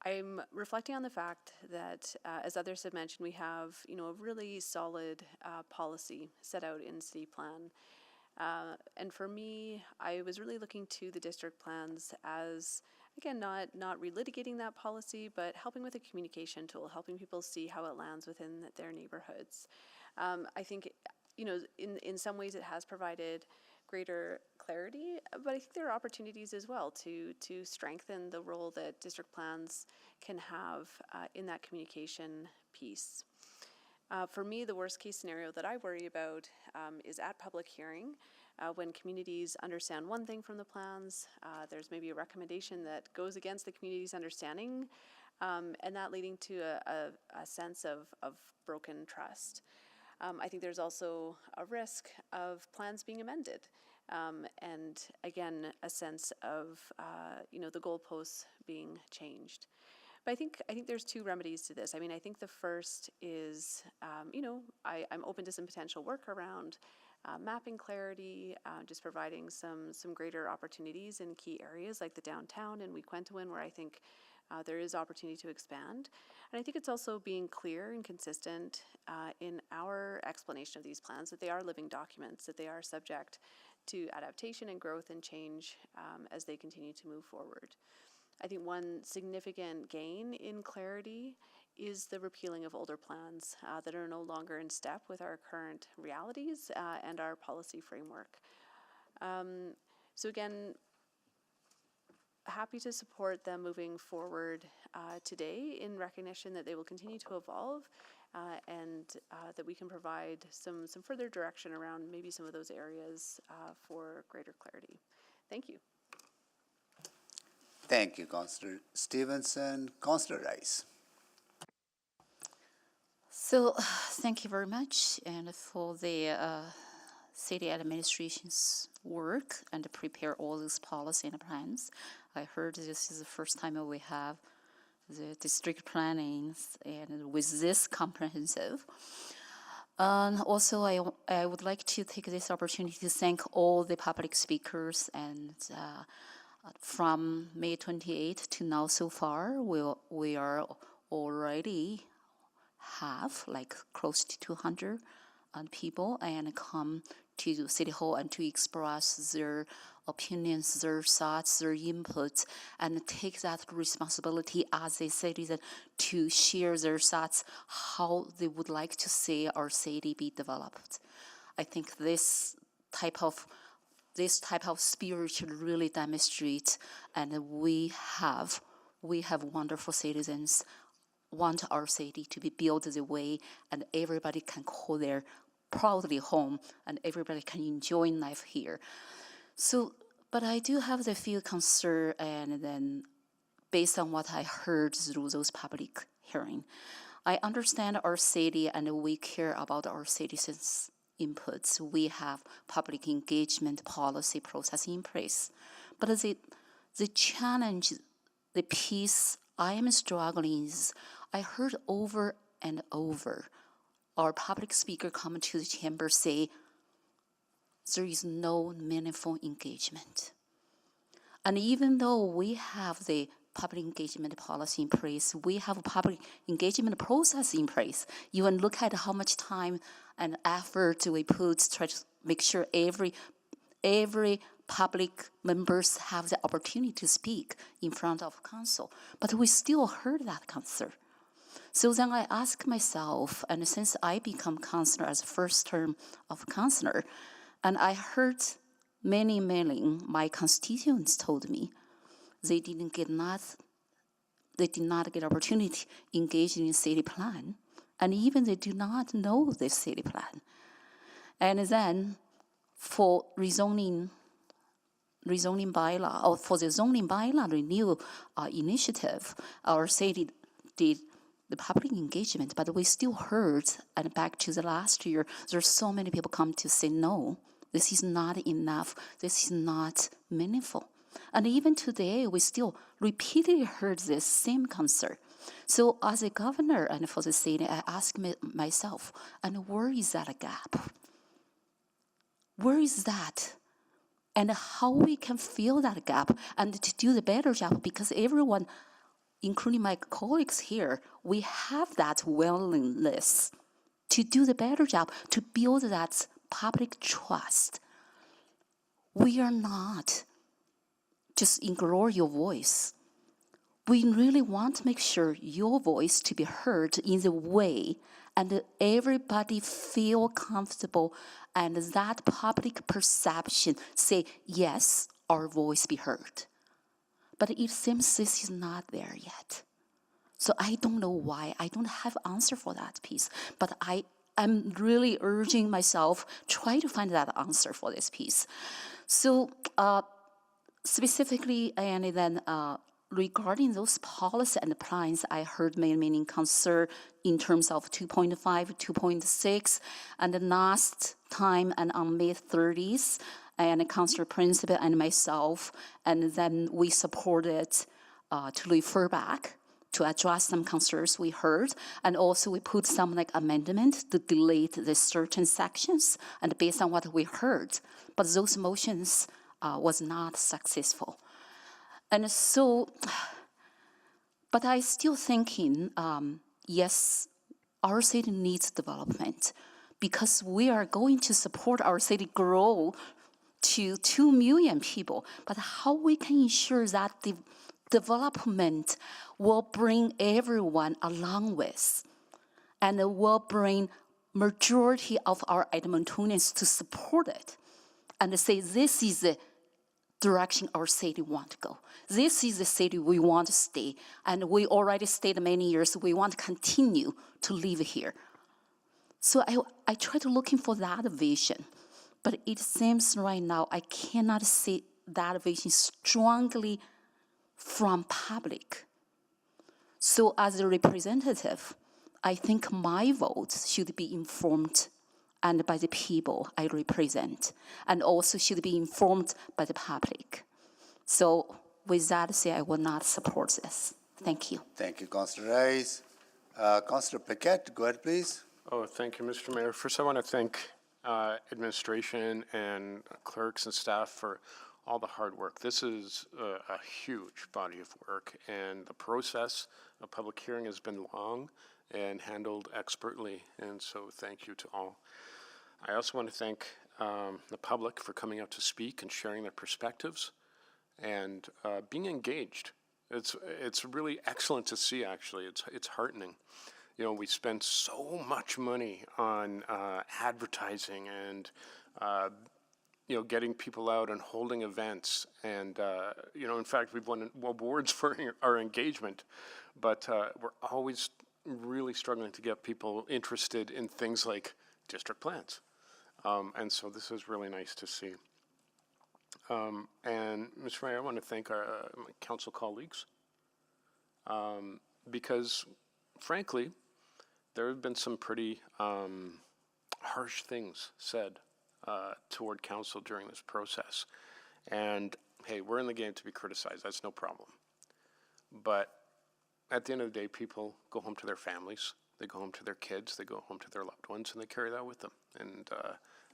I'm reflecting on the fact that, as others have mentioned, we have a really solid policy set out in city plan. And for me, I was really looking to the district plans as, again, not relitigating that policy, but helping with a communication tool, helping people see how it lands within their neighborhoods. I think, in some ways it has provided greater clarity, but I think there are opportunities as well to strengthen the role that district plans can have in that communication piece. For me, the worst case scenario that I worry about is at public hearing, when communities understand one thing from the plans, there's maybe a recommendation that goes against the community's understanding, and that leading to a sense of broken trust. I think there's also a risk of plans being amended, and again, a sense of the goalposts being changed. But I think there's two remedies to this. I mean, I think the first is, I'm open to some potential work around mapping clarity, just providing some greater opportunities in key areas like the downtown and Wequentuin, where I think there is opportunity to expand. And I think it's also being clear and consistent in our explanation of these plans that they are living documents, that they are subject to adaptation and growth and change as they continue to move forward. I think one significant gain in clarity is the repealing of older plans that are no longer in step with our current realities and our policy framework. So again, happy to support them moving forward today in recognition that they will continue to evolve and that we can provide some further direction around maybe some of those areas for greater clarity. Thank you. Thank you, Councillor Stevenson. Councillor Rice. So, thank you very much, and for the city administration's work and to prepare all these policy and plans. I heard this is the first time we have the district plannings and with this comprehensive. Also, I would like to take this opportunity to thank all the public speakers, and from May 28th to now so far, we are already have like close to 200 people and come to City Hall and to express their opinions, their thoughts, their inputs, and take that responsibility as a citizen to share their thoughts, how they would like to see our city be developed. I think this type of spirit should really demonstrate, and we have wonderful citizens want our city to be built the way, and everybody can call their proudly home, and everybody can enjoy life here. So, but I do have the few concern, and then based on what I heard through those public hearing, I understand our city and we care about our citizens' inputs. We have public engagement policy process in place, but the challenge, the piece I am struggling is, I heard over and over our public speaker come to the chamber say, there is no meaningful engagement. And even though we have the public engagement policy in place, we have a public engagement process in place. You can look at how much time and effort we put to try to make sure every public members have the opportunity to speak in front of council. But we still heard that concern. So then I ask myself, and since I become councillor as first term of councillor, and I heard many my constituents told me they did not get opportunity engage in city plan, and even they do not know the city plan. And then for rezoning bylaw, or for the zoning bylaw renewal initiative, our city did the public engagement, but we still heard, and back to the last year, there's so many people come to say, no, this is not enough, this is not meaningful. And even today, we still repeatedly heard this same concern. So as a governor and for the city, I ask myself, and where is that gap? Where is that? And how we can fill that gap and to do the better job, because everyone, including my colleagues here, we have that willingness to do the better job, to build that public trust. We are not just ignore your voice. We really want to make sure your voice to be heard in the way and everybody feel comfortable and that public perception say, yes, our voice be heard. But it seems this is not there yet. So I don't know why. I don't have answer for that piece. But I am really urging myself, try to find that answer for this piece. So specifically, and then regarding those policy and plans, I heard many concern in terms of 2.5, 2.6, and the last time and on May 30th, and Councillor Principal and myself, and then we supported to refer back to address some concerns we heard, and also we put some amendment to delete the certain sections, and based on what we heard, but those motions was not successful. And so, but I still thinking, yes, our city needs development because we are going to support our city grow to 2 million people. But how we can ensure that the development will bring everyone along with, and it will bring majority of our Edmontonians to support it, and say this is the direction our city want to go. This is the city we want to stay, and we already stayed many years. We want to continue to live here. So I try to looking for that vision, but it seems right now I cannot see that vision strongly from public. So as a representative, I think my vote should be informed and by the people I represent, and also should be informed by the public. So with that said, I will not support this. Thank you. Thank you, Councillor Rice. Councillor Paquette, go ahead, please. Oh, thank you, Mr. Mayor. First, I want to thank administration and clerks and staff for all the hard work. This is a huge body of work, and the process of public hearing has been long and handled expertly, and so thank you to all. I also want to thank the public for coming out to speak and sharing their perspectives and being engaged. It's really excellent to see, actually. It's heartening. You know, we spend so much money on advertising and you know, getting people out and holding events, and you know, in fact, we've won awards for our engagement, but we're always really struggling to get people interested in things like district plans, and so this is really nice to see. And Mr. Mayor, I want to thank our my council colleagues because, frankly, there have been some pretty harsh things said toward council during this process. And hey, we're in the game to be criticized. That's no problem. But at the end of the day, people go home to their families. They go home to their kids. They go home to their loved ones, and they carry that with them. And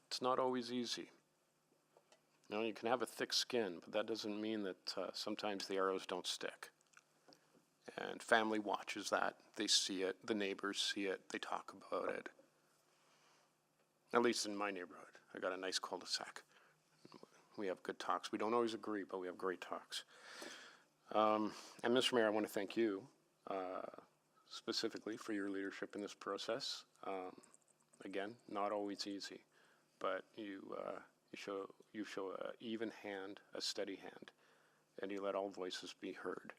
it's not always easy. You know, you can have a thick skin, but that doesn't mean that sometimes the arrows don't stick. And family watches that. They see it. The neighbors see it. They talk about it. At least in my neighborhood. I got a nice cul-de-sac. We have good talks. We don't always agree, but we have great talks. And Mr. Mayor, I want to thank you specifically for your leadership in this process. Again, not always easy, but you You show an even hand, a steady hand, and you let all voices be heard,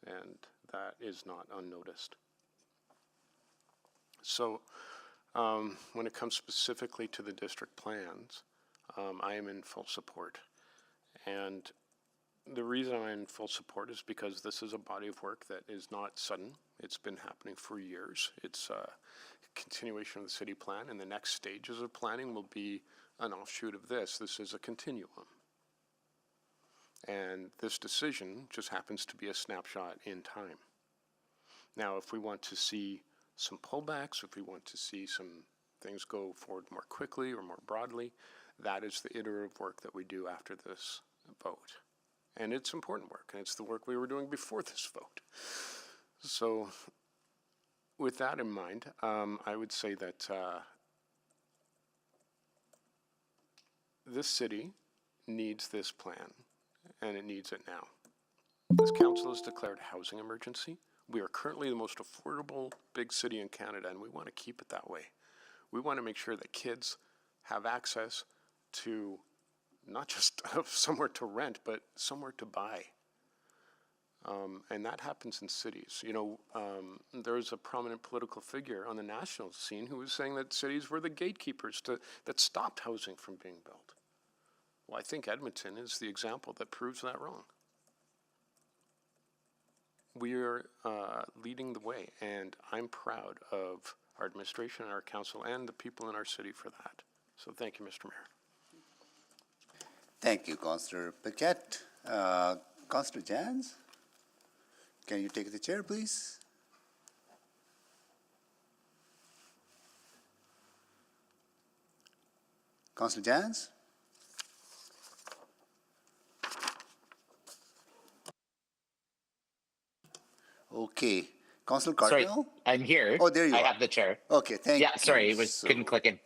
and that is not unnoticed. So when it comes specifically to the district plans, I am in full support. And the reason I'm in full support is because this is a body of work that is not sudden. It's been happening for years. It's a continuation of the city plan, and the next stages of planning will be an offshoot of this. This is a continuum. And this decision just happens to be a snapshot in time. Now, if we want to see some pullbacks, if we want to see some things go forward more quickly or more broadly, that is the iterative work that we do after this vote. And it's important work, and it's the work we were doing before this vote. So with that in mind, I would say that this city needs this plan, and it needs it now. This council has declared a housing emergency. We are currently the most affordable big city in Canada, and we want to keep it that way. We want to make sure that kids have access to not just somewhere to rent, but somewhere to buy. And that happens in cities. You know, there's a prominent political figure on the national scene who was saying that cities were the gatekeepers that stopped housing from being built. Well, I think Edmonton is the example that proves that wrong. We are leading the way, and I'm proud of our administration and our council and the people in our city for that. So thank you, Mr. Mayor. Thank you, Councillor Paquette. Councillor Jans, can you take the chair, please? Councillor Jans? Okay. Councillor Sorry, Cardinal? I'm here. Oh, there you are. I have the chair. Okay, thank you. Yeah, sorry, couldn't click in.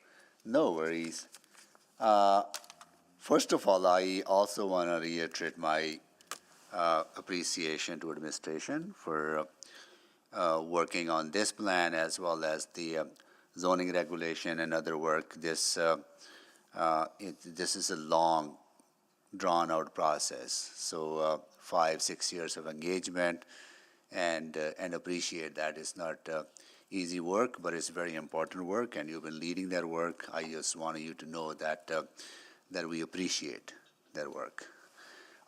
No worries. First of all, I also want to reiterate my appreciation to administration for working on this plan as well as the zoning regulation and other work. This is a long, drawn-out process. So 5-6 years of engagement, and appreciate that. It's not easy work, but it's very important work, and you've been leading that work. I just wanted you to know that that we appreciate their work.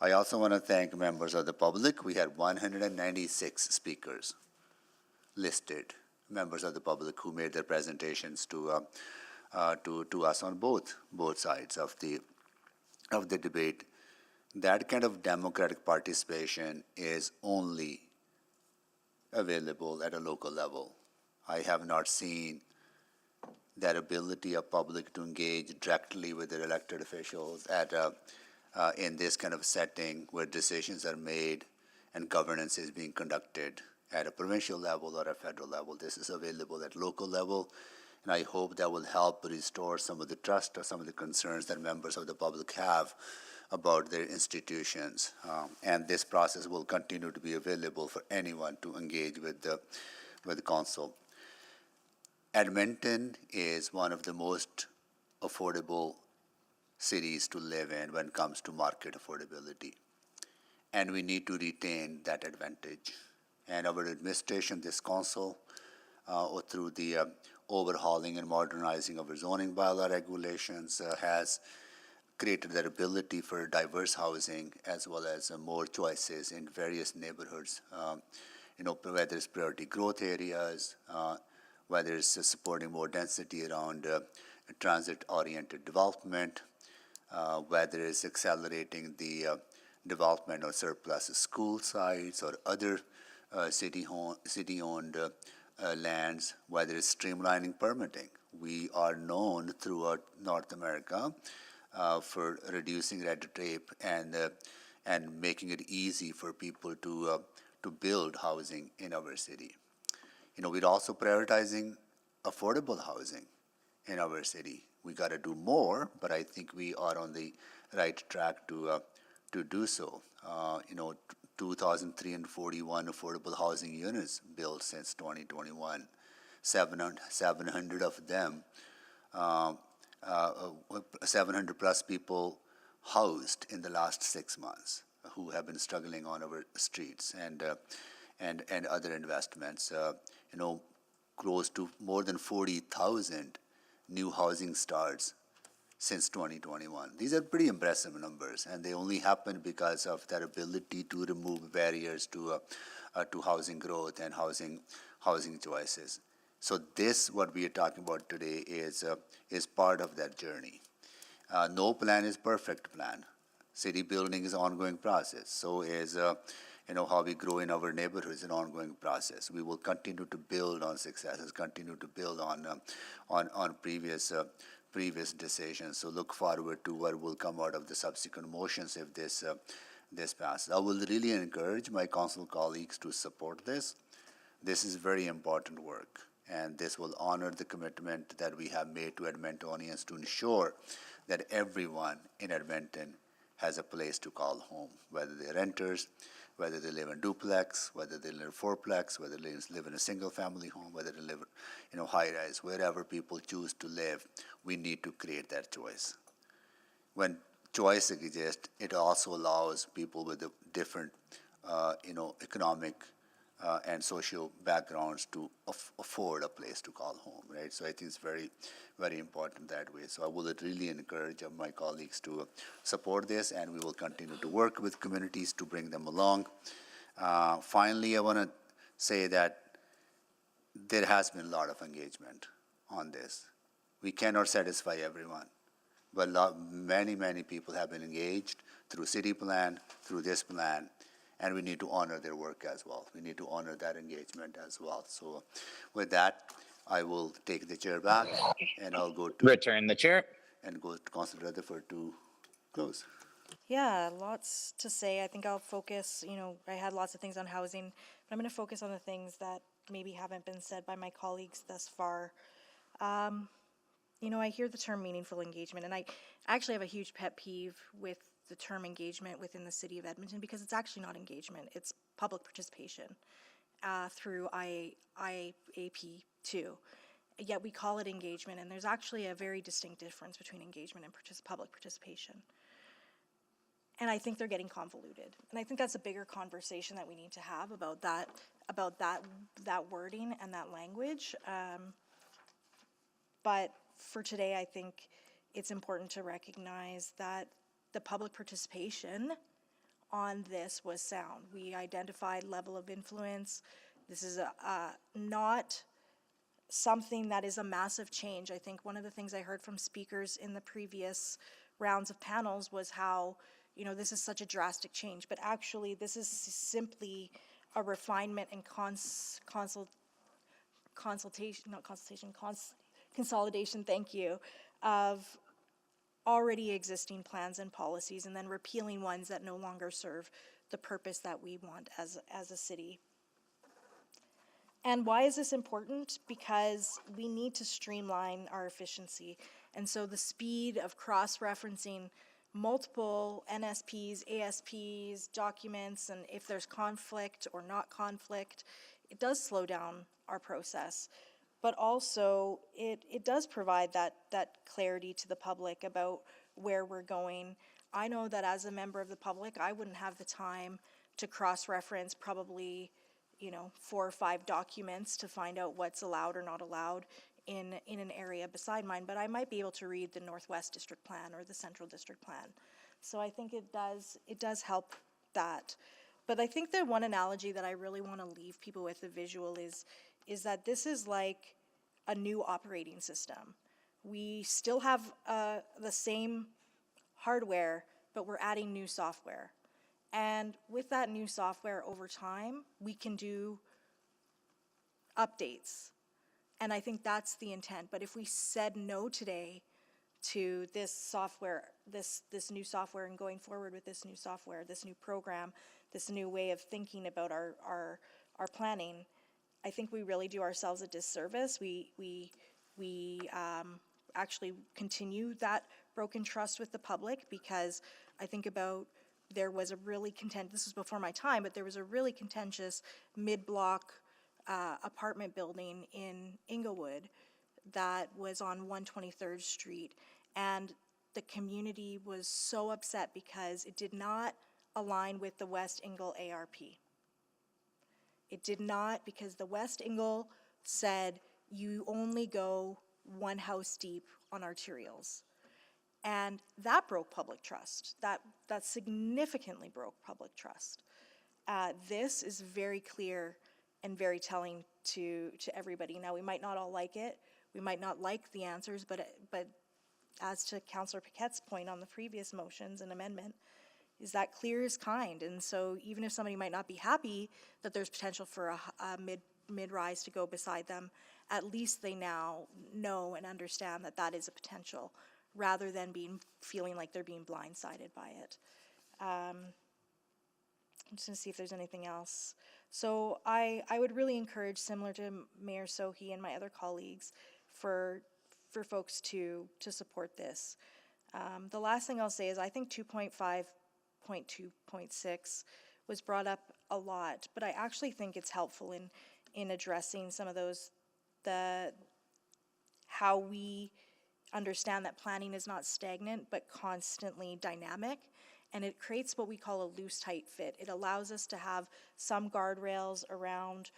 I also want to thank members of the public. We had 196 speakers listed, members of the public who made their presentations to us on both sides of the debate. That kind of democratic participation is only available at a local level. I have not seen that ability of public to engage directly with their elected officials in this kind of setting where decisions are made and governance is being conducted at a provincial level or a federal level. This is available at local level, and I hope that will help restore some of the trust or some of the concerns that members of the public have about their institutions. And this process will continue to be available for anyone to engage with the council. Edmonton is one of the most affordable cities to live in when it comes to market affordability. And we need to retain that advantage. And our administration, this council, through the overhauling and modernizing of our zoning bylaw regulations, has created that ability for diverse housing as well as more choices in various neighborhoods. Whether it's priority growth areas, whether it's supporting more density around transit-oriented development, whether it's accelerating the development of surplus school sites or other city-owned lands, whether it's streamlining permitting. We are known throughout North America for reducing red tape and making it easy for people to build housing in our city. We're also prioritizing affordable housing in our city. We got to do more, but I think we are on the right track to do so. 2,341 affordable housing units built since 2021. 700 of them 700 plus people housed in the last 6 months who have been struggling on our streets, and other investments. Close to more than 40,000 new housing starts since 2021. These are pretty impressive numbers, and they only happen because of their ability to remove barriers to housing growth and housing choices. So this, what we are talking about today, is part of that journey. No plan is perfect plan. City building is an ongoing process. So is how we grow in our neighborhoods, an ongoing process. We will continue to build on successes, continue to build on previous decisions. So look forward to what will come out of the subsequent motions if this passes. I will really encourage my council colleagues to support this. This is very important work, and this will honor the commitment that we have made to Edmontonians to ensure that everyone in Edmonton has a place to call home, whether they're renters, whether they live in duplex, whether they live in fourplex, whether they live in a single-family home, whether they live in high-rise, wherever people choose to live, we need to create that choice. When choice exists, it also allows people with different, economic and social backgrounds to afford a place to call home, right? So I think it's very, very important that way. So I will really encourage my colleagues to support this, and we will continue to work with communities to bring them along. Finally, I want to say that there has been a lot of engagement on this. We cannot satisfy everyone, but many people have been engaged through city plan, through this plan, and we need to honor their work as well. We need to honor that engagement as well. So with that, I will take the chair back, and I'll go to... Return the chair. And go to Councilor Rutherford to close. Yeah, lots to say. I think I'll focus, I had lots of things on housing, but I'm going to focus on the things that maybe haven't been said by my colleagues thus far. I hear the term meaningful engagement, and I actually have a huge pet peeve with the term engagement within the city of Edmonton, because it's actually not engagement, it's public participation through IAP 2. Yet we call it engagement, and there's actually a very distinct difference between engagement and public participation. And I think they're getting convoluted. And I think that's a bigger conversation that we need to have about that wording and that language. But for today, I think it's important to recognize that the public participation on this was sound. We identified level of influence. This is not something that is a massive change. I think one of the things I heard from speakers in the previous rounds of panels was how, this is such a drastic change, but actually this is simply a refinement and consolidation, thank you, of already existing plans and policies, and then repealing ones that no longer serve the purpose that we want as a city. And why is this important? Because we need to streamline our efficiency. And so the speed of cross-referencing multiple NSPs, ASPs, documents, and if there's conflict or not conflict, it does slow down our process. But also, it does provide that clarity to the public about where we're going. I know that as a member of the public, I wouldn't have the time to cross-reference probably, 4 or 5 documents to find out what's allowed or not allowed in an area beside mine, but I might be able to read the Northwest District Plan or the Central District Plan. So I think it does help that. But I think the one analogy that I really want to leave people with, the visual, is that this is like a new operating system. We still have the same hardware, but we're adding new software. And with that new software over time, we can do updates. And I think that's the intent. But if we said no today to this software, this new software, and going forward with this new software, this new program, this new way of thinking about our planning, I think we really do ourselves a disservice. We actually continue that broken trust with the public, because I think about there was a really this was before my time, but there was a really contentious mid-block apartment building in Inglewood that was on 123rd Street. And the community was so upset because it did not align with the West Ingle ARP. It did not, because the West Ingle said you only go one house deep on arterials. And that broke public trust. That significantly broke public trust. This is very clear and very telling to everybody. Now, we might not all like it. We might not like the answers, but as to Councillor Paquette's point on the previous motions and amendment, is that clear is kind. And so even if somebody might not be happy that there's potential for a mid-rise to go beside them, at least they now know and understand that that is a potential, rather than feeling like they're being blindsided by it. I'm just going to see if there's anything else. So I would really encourage, similar to Mayor Sohi and my other colleagues, for folks to support this. The last thing I'll say is I think 2.5.2.6 was brought up a lot, but I actually think it's helpful in addressing some of those, how we understand that planning is not stagnant but constantly dynamic, and it creates what we call a loose tight fit. It allows us to have some guardrails around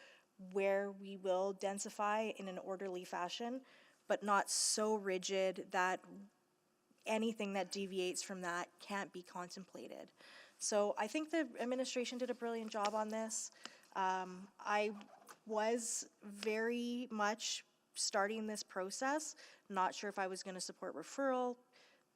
where we will densify in an orderly fashion, but not so rigid that anything that deviates from that can't be contemplated. So I think the administration did a brilliant job on this. I was very much starting this process, not sure if I was going to support referral,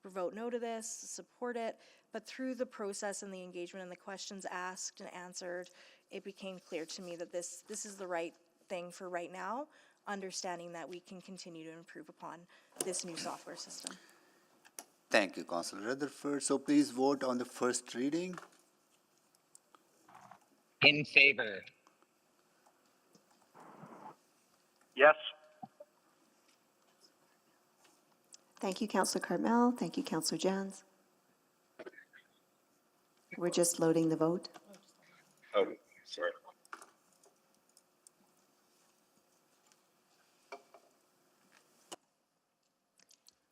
vote no to this, support it, but through the process and the engagement and the questions asked and answered, it became clear to me that this is the right thing for right now, understanding that we can continue to improve upon this new software system. Thank you, Councillor Rutherford. So please vote on the first reading. In favor. Yes. Thank you, Councillor Cartmel. Thank you, Councillor Jans. We're just loading the vote. Oh, sorry.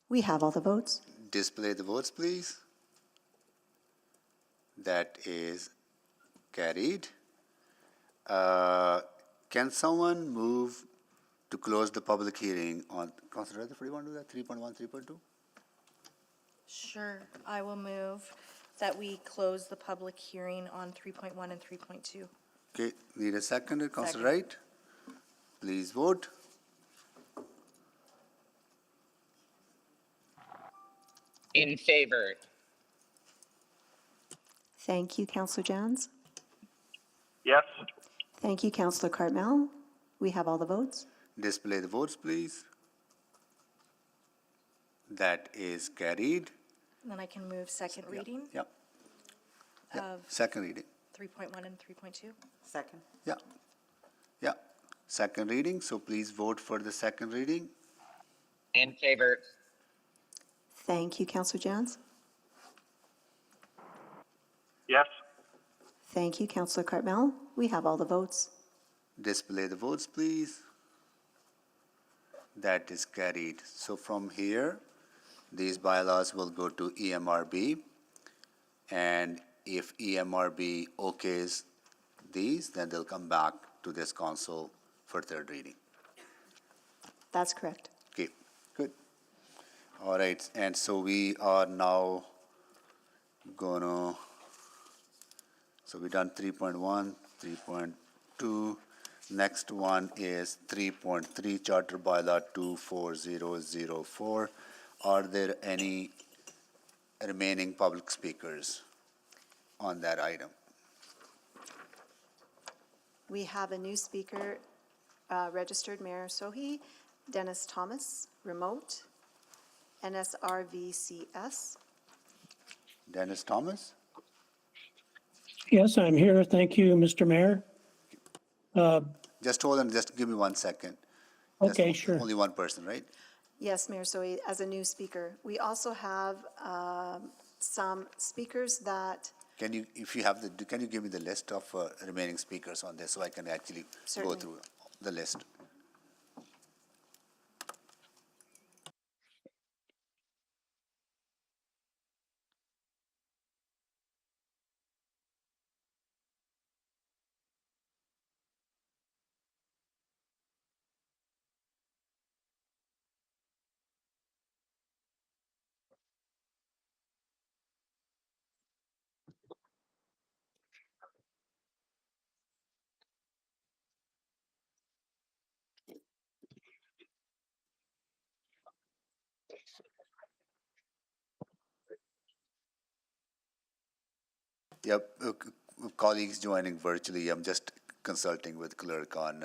We have all the votes. Display the votes, please. That is carried. Can someone move to close the public hearing on, Councillor Rutherford, you want to do that, 3.1, 3.2? Sure, I will move that we close the public hearing on 3.1 and 3.2. Okay, need a seconder, Councillor Wright? Please vote. In favor. Thank you, Councillor Jans. Yes. Thank you, Councillor Cartmel. We have all the votes. Display the votes, please. That is carried. And then I can move second reading Yep. of Second reading. 3.1 and 3.2. Second. Yeah. Yeah. Second reading. So please vote for the second reading. In favor. Thank you, Councillor Jans. Yes. Thank you, Councillor Cartmel. We have all the votes. Display the votes, please. That is carried. So from here, these bylaws will go to EMRB. And if EMRB okays these, then they'll come back to this council for third reading. That's correct. Okay, good. All right, and so we are now gonna, so we've done 3.1, 3.2. Next one is 3.3, Charter Bylaw 24004. Are there any remaining public speakers on that item? We have a new speaker, registered Mayor Sohi, Dennis Thomas, remote, NSRVCS. Dennis Thomas? Yes, I'm here. Thank you, Mr. Mayor. Just hold on, just give me 1 second. Okay, Just sure. Only one person, right? Yes, Mayor Sohi, as a new speaker. We also have some speakers that, Can you, if you have the, can you give me the list of remaining speakers on this so I can actually go Certainly. through the list? Yep, colleagues joining virtually, I'm just consulting with Clerk on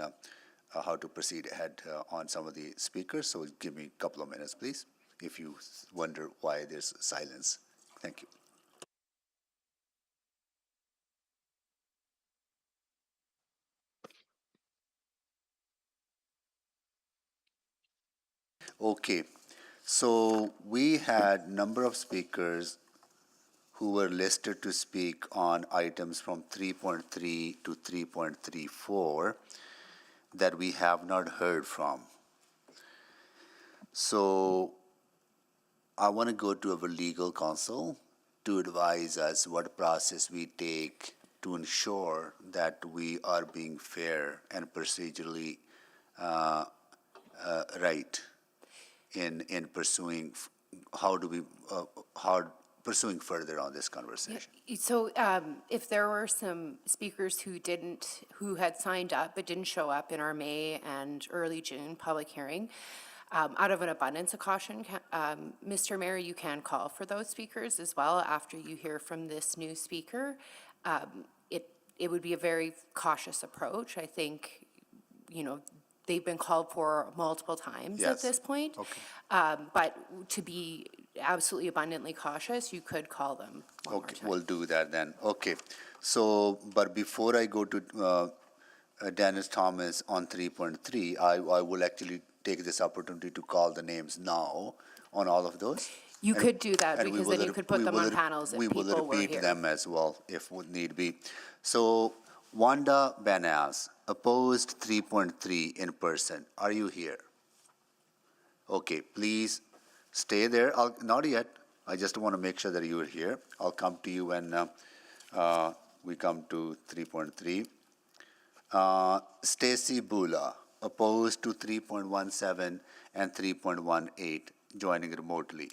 how to proceed ahead on some of the speakers. So give me a couple of minutes, please, if you wonder why there's silence. Thank you. Okay, so we had number of speakers who were listed to speak on items from 3.3 to 3.34 that we have not heard from. So I want to go to our legal counsel to advise us what process we take to ensure that we are being fair and procedurally right in pursuing pursuing further on this conversation. So if there were some speakers who had signed up but didn't show up in our May and early June public hearing, out of an abundance of caution, Mr. Mayor, you can call for those speakers as well after you hear from this new speaker. It would be a very cautious approach. I think, they've been called for multiple times at this point. Okay. But to be absolutely abundantly cautious, you could call them one more time. We'll do that then. Okay. So, but before I go to Dennis Thomas on 3.3, I will actually take this opportunity to call the names now on all of those. You could do that because then you could put them on panels if people were here. We will repeat them as well if would need be. So Wanda Banaz, opposed 3.3 in person. Are you here? Okay, please stay there. Not yet. I just want to make sure that you are here. I'll come to you when we come to 3.3. Stacy Bula, opposed to 3.17 and 3.18, joining remotely.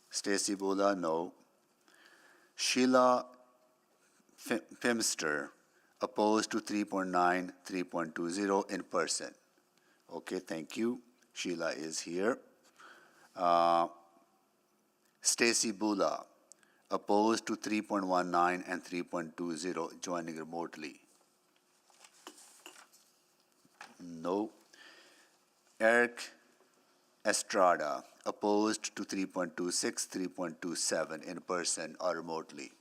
Stacy Bula, no. Sheila Pimster, opposed to 3.9, 3.20 in person. Okay, thank you. Sheila is here. Stacy Bula, opposed to 3.19 and 3.20, joining remotely. No. Eric Estrada, opposed to 3.26, 3.27 in person or remotely.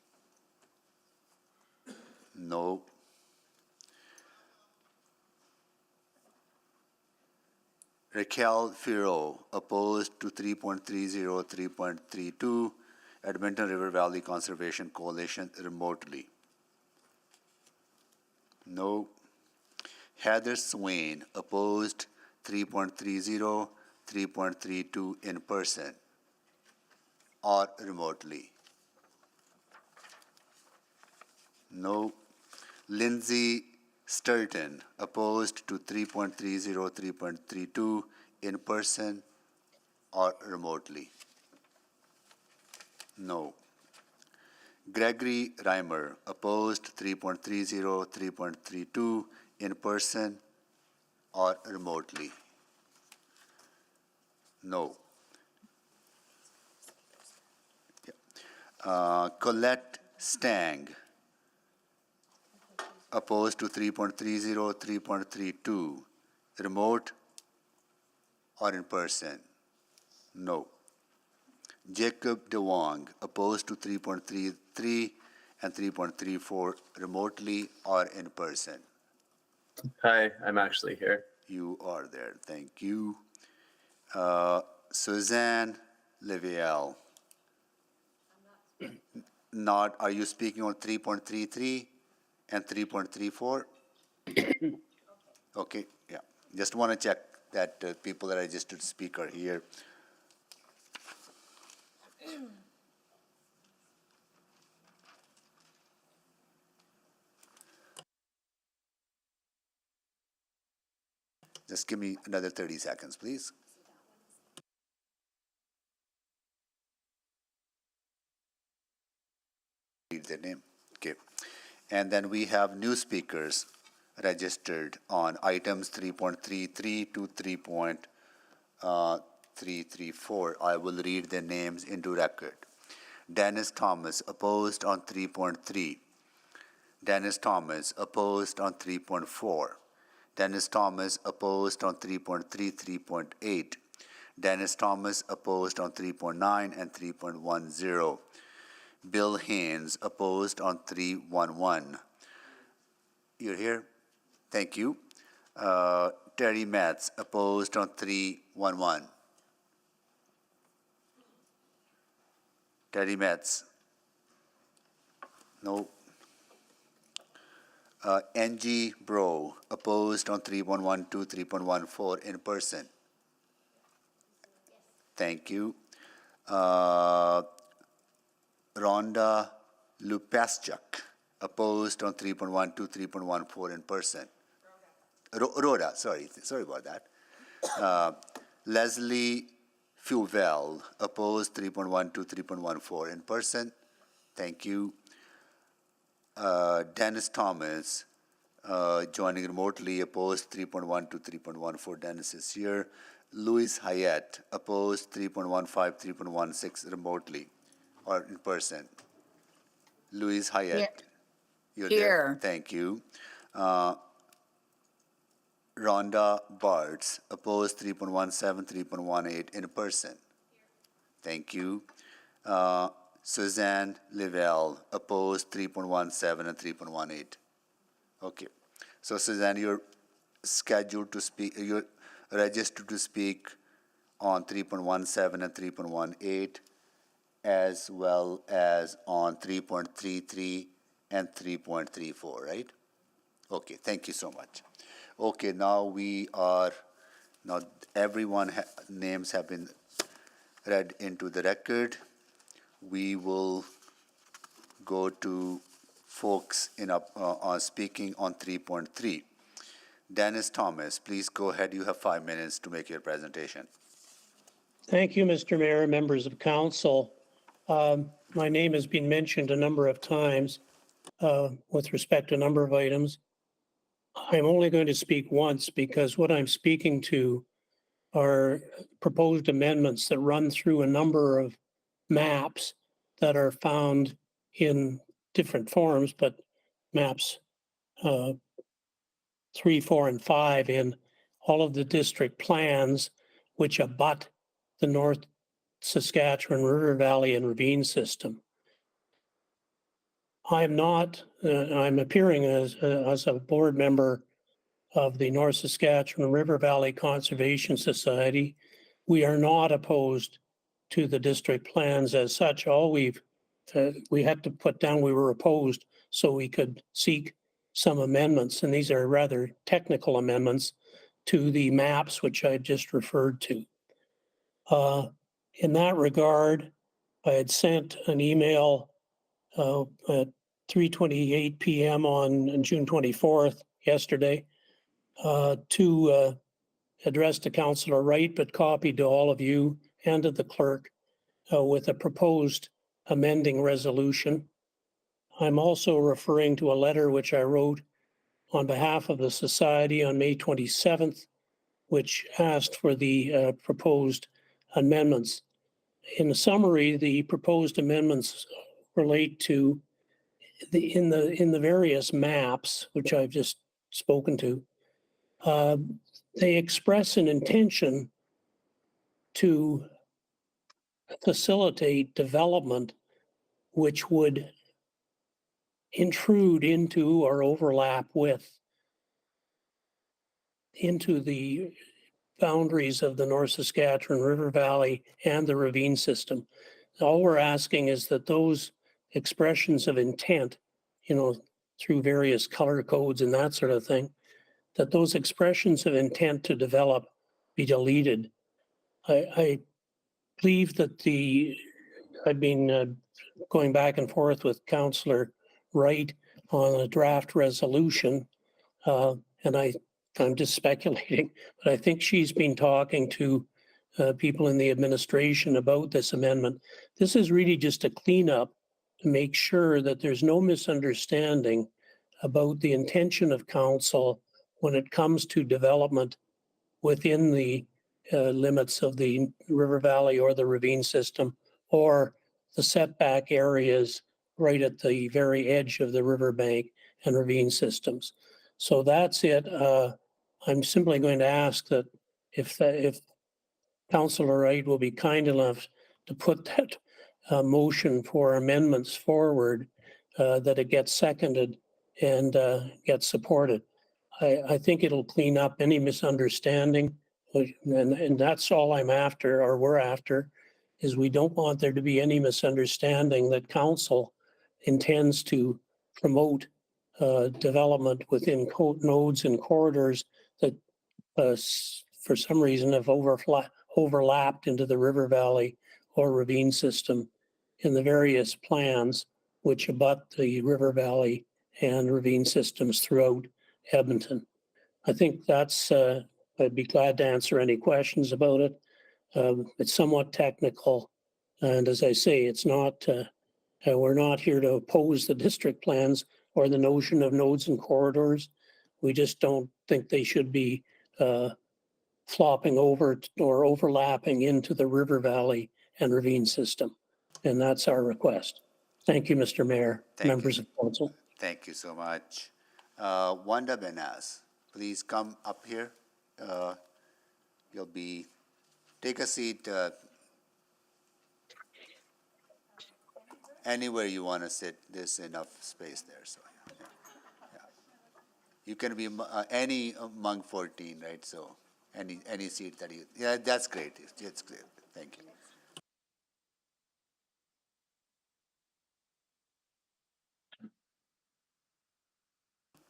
No. Raquel Firo, opposed to 3.30, 3.32, Edmonton River Valley Conservation Coalition remotely. No. Heather Swain, opposed 3.30, 3.32 in person or remotely. No. Lindsay Sturton, opposed to 3.30, 3.32 in person or remotely. No. Gregory Reimer, opposed 3.30, 3.32 in person or remotely. No. Colette Stang, opposed to 3.30, 3.32, remote or in person? No. Jacob DeWong, opposed to 3.33 and 3.34, remotely or in person? Hi, I'm actually here. You are there, thank you. Suzanne Leviel. Not, are you speaking on 3.33 and 3.34? Okay, yeah. Just want to check that people that I registered to speak are here. Just give me another 30 seconds, please. Read their name. Okay. And then we have new speakers registered on items 3.33 to 3.334. I will read their names into record. Dennis Thomas opposed on 3.3. Dennis Thomas opposed on 3.4. Dennis Thomas opposed on 3.3, 3.8. Dennis Thomas opposed on 3.9 and 3.10. Bill Haynes opposed on 3.11. You're here? Thank you. Terry Metz opposed on 3.11. Terry Metz. No. NG Bro opposed on 3.12, 3.14 in person. Thank you. Rhonda Lupaschuk opposed on 3.12, 3.14 in person. Rhoda, sorry about that. Leslie Fuvel opposed 3.12, 3.14 in person. Thank you. Dennis Thomas joining remotely opposed 3.12, 3.14. Dennis is here. Louis Hyatt opposed 3.15, 3.16 remotely or in person. Louis Hyatt. You're Here. there. Thank you. Rhonda Bartz opposed 3.17, 3.18 in person. Thank you. Suzanne Livell opposed 3.17 and 3.18. Okay. So Suzanne, you're scheduled to speak, you're registered to speak on 3.17 and 3.18 as well as on 3.33 and 3.34, right? Okay, thank you so much. Okay, now everyone names have been read into the record. We will go to folks speaking on 3.3. Dennis Thomas, please go ahead. You have 5 minutes to make your presentation. Thank you, Mr. Mayor, members of council. My name has been mentioned a number of times with respect to a number of items. I'm only going to speak once because what I'm speaking to are proposed amendments that run through a number of maps that are found in different forms, but maps 3, 4, and 5 in all of the district plans which abut the North Saskatchewan River Valley and Ravine system. I'm appearing as a board member of the North Saskatchewan River Valley Conservation Society. We are not opposed to the district plans as such. All we had to put down, we were opposed so we could seek some amendments, and these are rather technical amendments to the maps which I just referred to. In that regard, I had sent an email at 3:28 p.m. on June 24th, yesterday, to address to Councillor Wright, but copied to all of you and to the clerk with a proposed amending resolution. I'm also referring to a letter which I wrote on behalf of the Society on May 27th, which asked for the proposed amendments. In summary, the proposed amendments relate to in the various maps, which I've just spoken to. They express an intention to facilitate development which would intrude into or overlap with into the boundaries of the North Saskatchewan River Valley and the ravine system. All we're asking is that those expressions of intent, through various color codes and that sort of thing, that those expressions of intent to develop be deleted. I believe that I've been going back and forth with Councillor Wright on a draft resolution, and I'm just speculating, but I think she's been talking to people in the administration about this amendment. This is really just a cleanup to make sure that there's no misunderstanding about the intention of council when it comes to development within the limits of the river valley or the ravine system or the setback areas right at the very edge of the riverbank and ravine systems. So that's it. I'm simply going to ask that if Councillor Wright will be kind enough to put that motion for amendments forward, that it gets seconded and gets supported. I think it'll clean up any misunderstanding, and that's all I'm after, or we're after, is we don't want there to be any misunderstanding that council intends to promote development within nodes and corridors that for some reason have overlapped into the river valley or ravine system in the various plans which abut the river valley and ravine systems throughout Edmonton. I think that's, I'd be glad to answer any questions about it. It's somewhat technical. And as I say, it's not, we're not here to oppose the district plans or the notion of nodes and corridors. We just don't think they should be flopping over or overlapping into the river valley and ravine system. And that's our request. Thank you, Mr. Mayor, members of council. Thank you so much. Wanda Benas, please come up here. Take a seat anywhere you want to sit. There's enough space there. So yeah. You can be any among 14, right? So any seat that you, yeah, that's great. It's great. Thank you.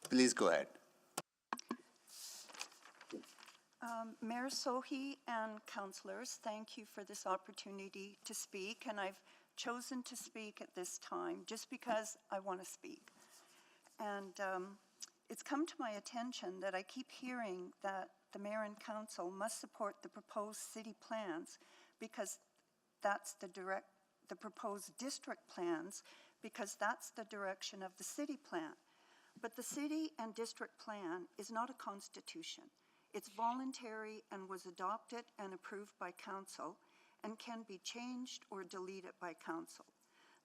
Please go ahead. Mayor Sohi and councillors, thank you for this opportunity to speak, and I've chosen to speak at this time just because I want to speak. And it's come to my attention that I keep hearing that the mayor and council must support the proposed city plans because that's the proposed district plans because that's the direction of the city plan. But the city and district plan is not a constitution. It's voluntary and was adopted and approved by council and can be changed or deleted by council.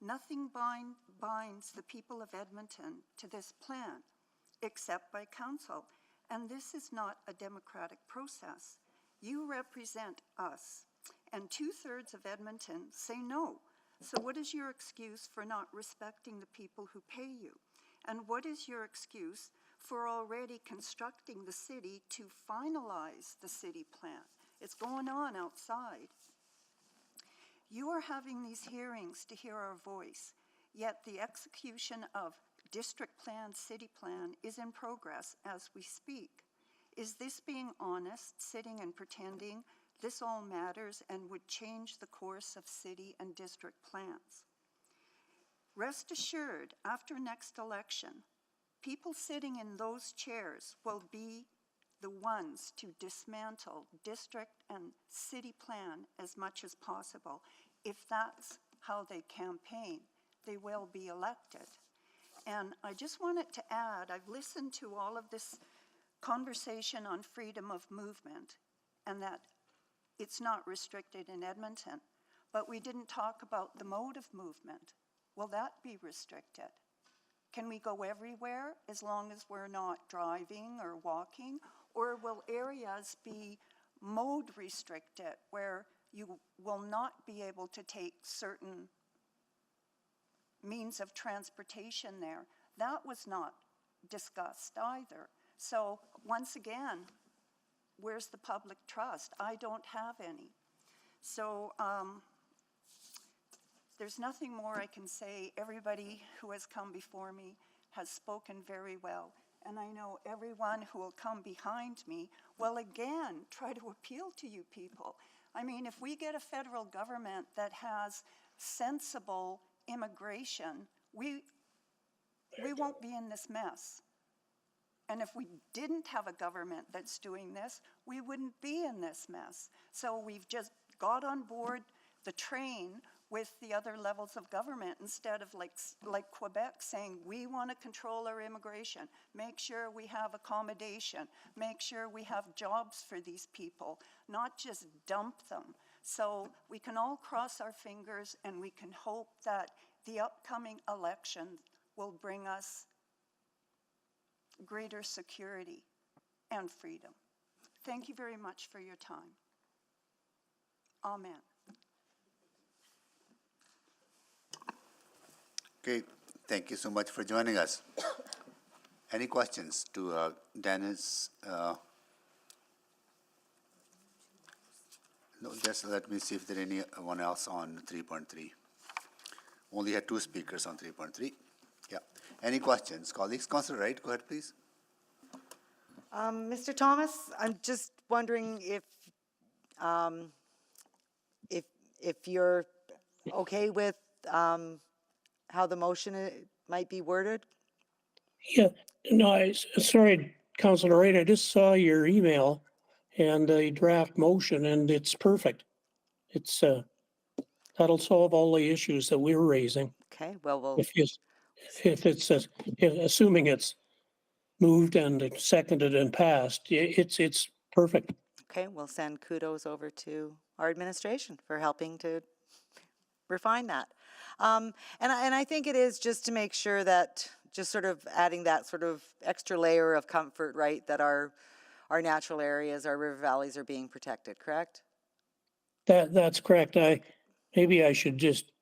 Nothing binds the people of Edmonton to this plan except by council, and this is not a democratic process. You represent us, and 2/3 of Edmonton say no. So what is your excuse for not respecting the people who pay you? And what is your excuse for already constructing the city to finalize the city plan? It's going on outside. You are having these hearings to hear our voice, yet the execution of district plan, city plan is in progress as we speak. Is this being honest, sitting and pretending this all matters and would change the course of city and district plans? Rest assured, after next election, people sitting in those chairs will be the ones to dismantle district and city plan as much as possible. If that's how they campaign, they will be elected. And I just wanted to add, I've listened to all of this conversation on freedom of movement and that it's not restricted in Edmonton, but we didn't talk about the mode of movement. Will that be restricted? Can we go everywhere as long as we're not driving or walking? Or will areas be mode restricted where you will not be able to take certain means of transportation there? That was not discussed either. So once again, where's the public trust? I don't have any. So there's nothing more I can say. Everybody who has come before me has spoken very well. And I know everyone who will come behind me will again try to appeal to you people. I mean, if we get a federal government that has sensible immigration, we won't be in this mess. And if we didn't have a government that's doing this, we wouldn't be in this mess. So we've just got on board the train with the other levels of government instead of like Quebec saying, we want to control our immigration, make sure we have accommodation, make sure we have jobs for these people, not just dump them. So we can all cross our fingers and we can hope that the upcoming election will bring us greater security and freedom. Thank you very much for your time. Amen. Okay, thank you so much for joining us. Any questions to Dennis? No, just let me see if there anyone else on 3.3. Only had 2 speakers on 3.3. Yeah. Any questions, colleagues? Councillor Wright, go ahead, please. Mr. Thomas, I'm just wondering if you're okay with how the motion might be worded? Yeah, no, sorry, Councilor Wright, I just saw your email and a draft motion, and it's perfect. It's, that'll solve all the issues that we're raising. Okay, well, If it's, assuming it's moved and seconded and passed, it's perfect. okay, we'll send kudos over to our administration for helping to refine that. And I think it is just to make sure that, just sort of adding that sort of extra layer of comfort, right, that our natural areas, our river valleys are being protected, correct? That's correct. Maybe I should just,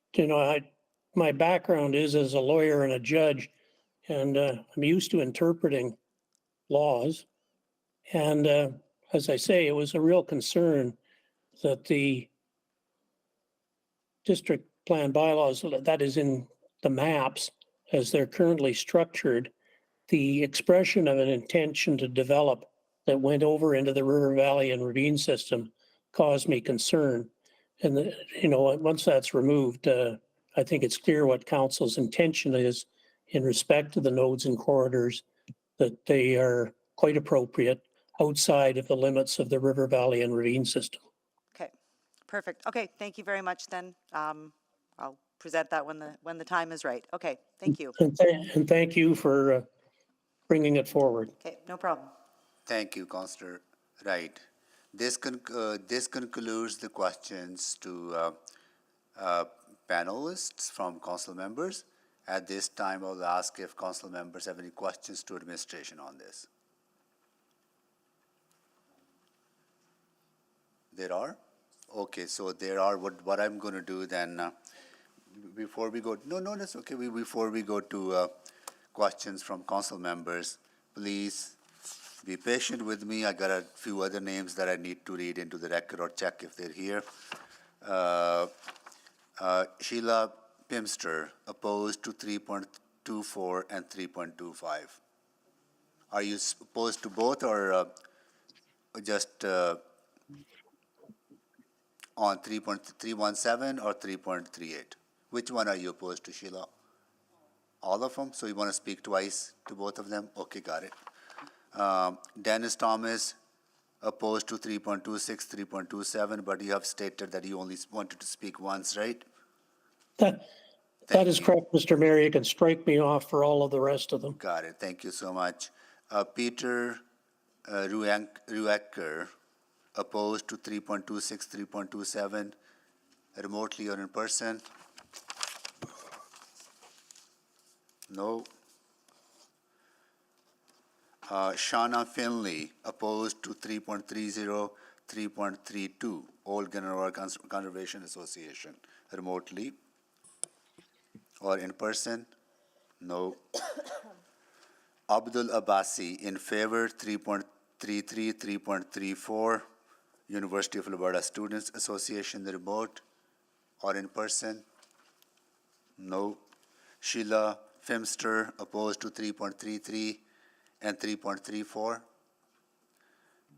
my background is as a lawyer and a judge, and I'm used to interpreting laws. And as I say, it was a real concern that the district plan bylaws, that is in the maps as they're currently structured, the expression of an intention to develop that went over into the river valley and ravine system caused me concern. And, once that's removed, I think it's clear what council's intention is in respect to the nodes and corridors, that they are quite appropriate outside of the limits of the river valley and ravine system. Okay, perfect. Okay, thank you very much then. I'll present that when the time is right. Okay, thank you. And thank you for bringing it forward. Okay, no problem. Thank you, Councillor Wright. This concludes the questions to panelists from council members. At this time, I'll ask if council members have any questions to administration on this. There are? Okay, so there are. What I'm going to do then, before we go, no, that's okay. Before we go to questions from council members, please be patient with me. I got a few other names that I need to read into the record or check if they're here. Sheila Pimster, opposed to 3.24 and 3.25. Are you opposed to both or just on 3.317 or 3.38? Which one are you opposed to, Sheila? All of them? So you want to speak twice to both of them? Okay, got it. Dennis Thomas, opposed to 3.26, 3.27, but you have stated that you only wanted to speak once, right? That is correct, Mr. Mayor. You can strike me off for all of the rest of them. Got it. Thank you so much. Peter Ruecker, opposed to 3.26, 3.27, remotely or in person? No. Shauna Finley, opposed to 3.30, 3.32, Old Gunneroar Conservation Association, remotely or in person? No. Abdul Abbasi, in favor, 3.33, 3.34, University of Alberta Students Association, remote or in person? No. Sheila Pimster, opposed to 3.33 and 3.34.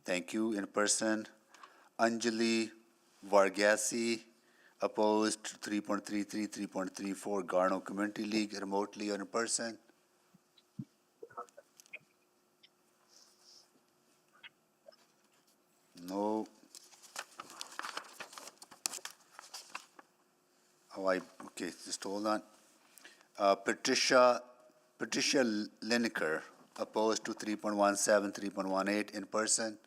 Thank you. In person. Anjali Varghese, opposed to 3.33, 3.34, Garno Community League, remotely or in person? No. Okay, just hold on. Patricia Lineker, opposed to 3.17, 3.18 in person.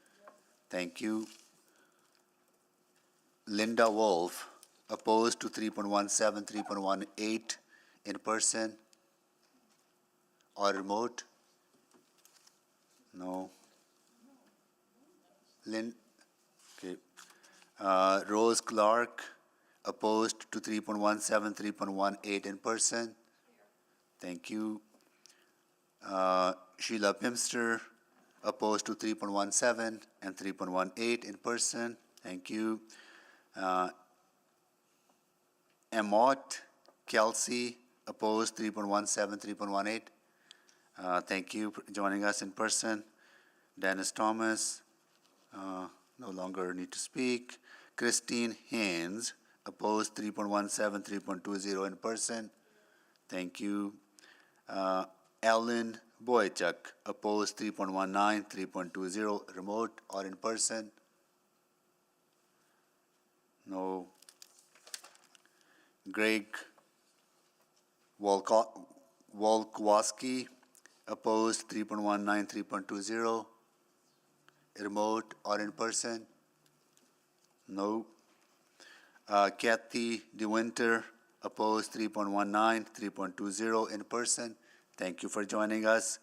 Thank you. Linda Wolf, opposed to 3.17, 3.18 in person or remote? No. Okay. Rose Clark, opposed to 3.17, 3.18 in person. Thank you. Sheila Pimster, opposed to 3.17 and 3.18 in person. Thank you. Emott Kelsey, opposed 3.17, 3.18. Thank you for joining us in person. Dennis Thomas, no longer need to speak. Christine Haynes, opposed 3.17, 3.20 in person. Thank you. Ellen Boychuk, opposed 3.19, 3.20 remote or in person. No. Greg Wolkowski, opposed 3.19, 3.20 remote or in person. No. Kathy DeWinter, opposed 3.19, 3.20 in person. Thank you for joining us.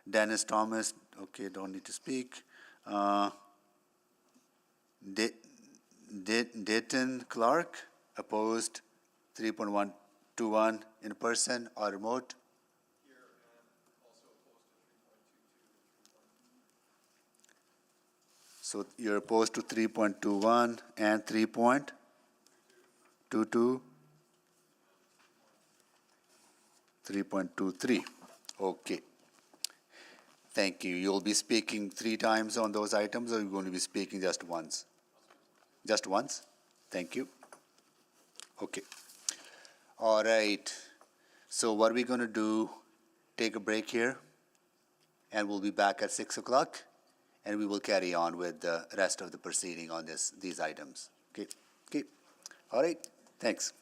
Dennis Thomas, okay, don't need to speak. Dayton Clark, opposed 3.121 in person or remote. So you're opposed to 3.21 and 3.22, 3.23. Okay. Thank you. You'll be speaking 3 times on those items, or you're going to be speaking just once? Just once? Thank you. Okay. All right. So what are we going to do? Take a break here, and we'll be back at 6 o'clock. And we will carry on with the rest of the proceeding on these items. Okay. Okay. All right. Thanks.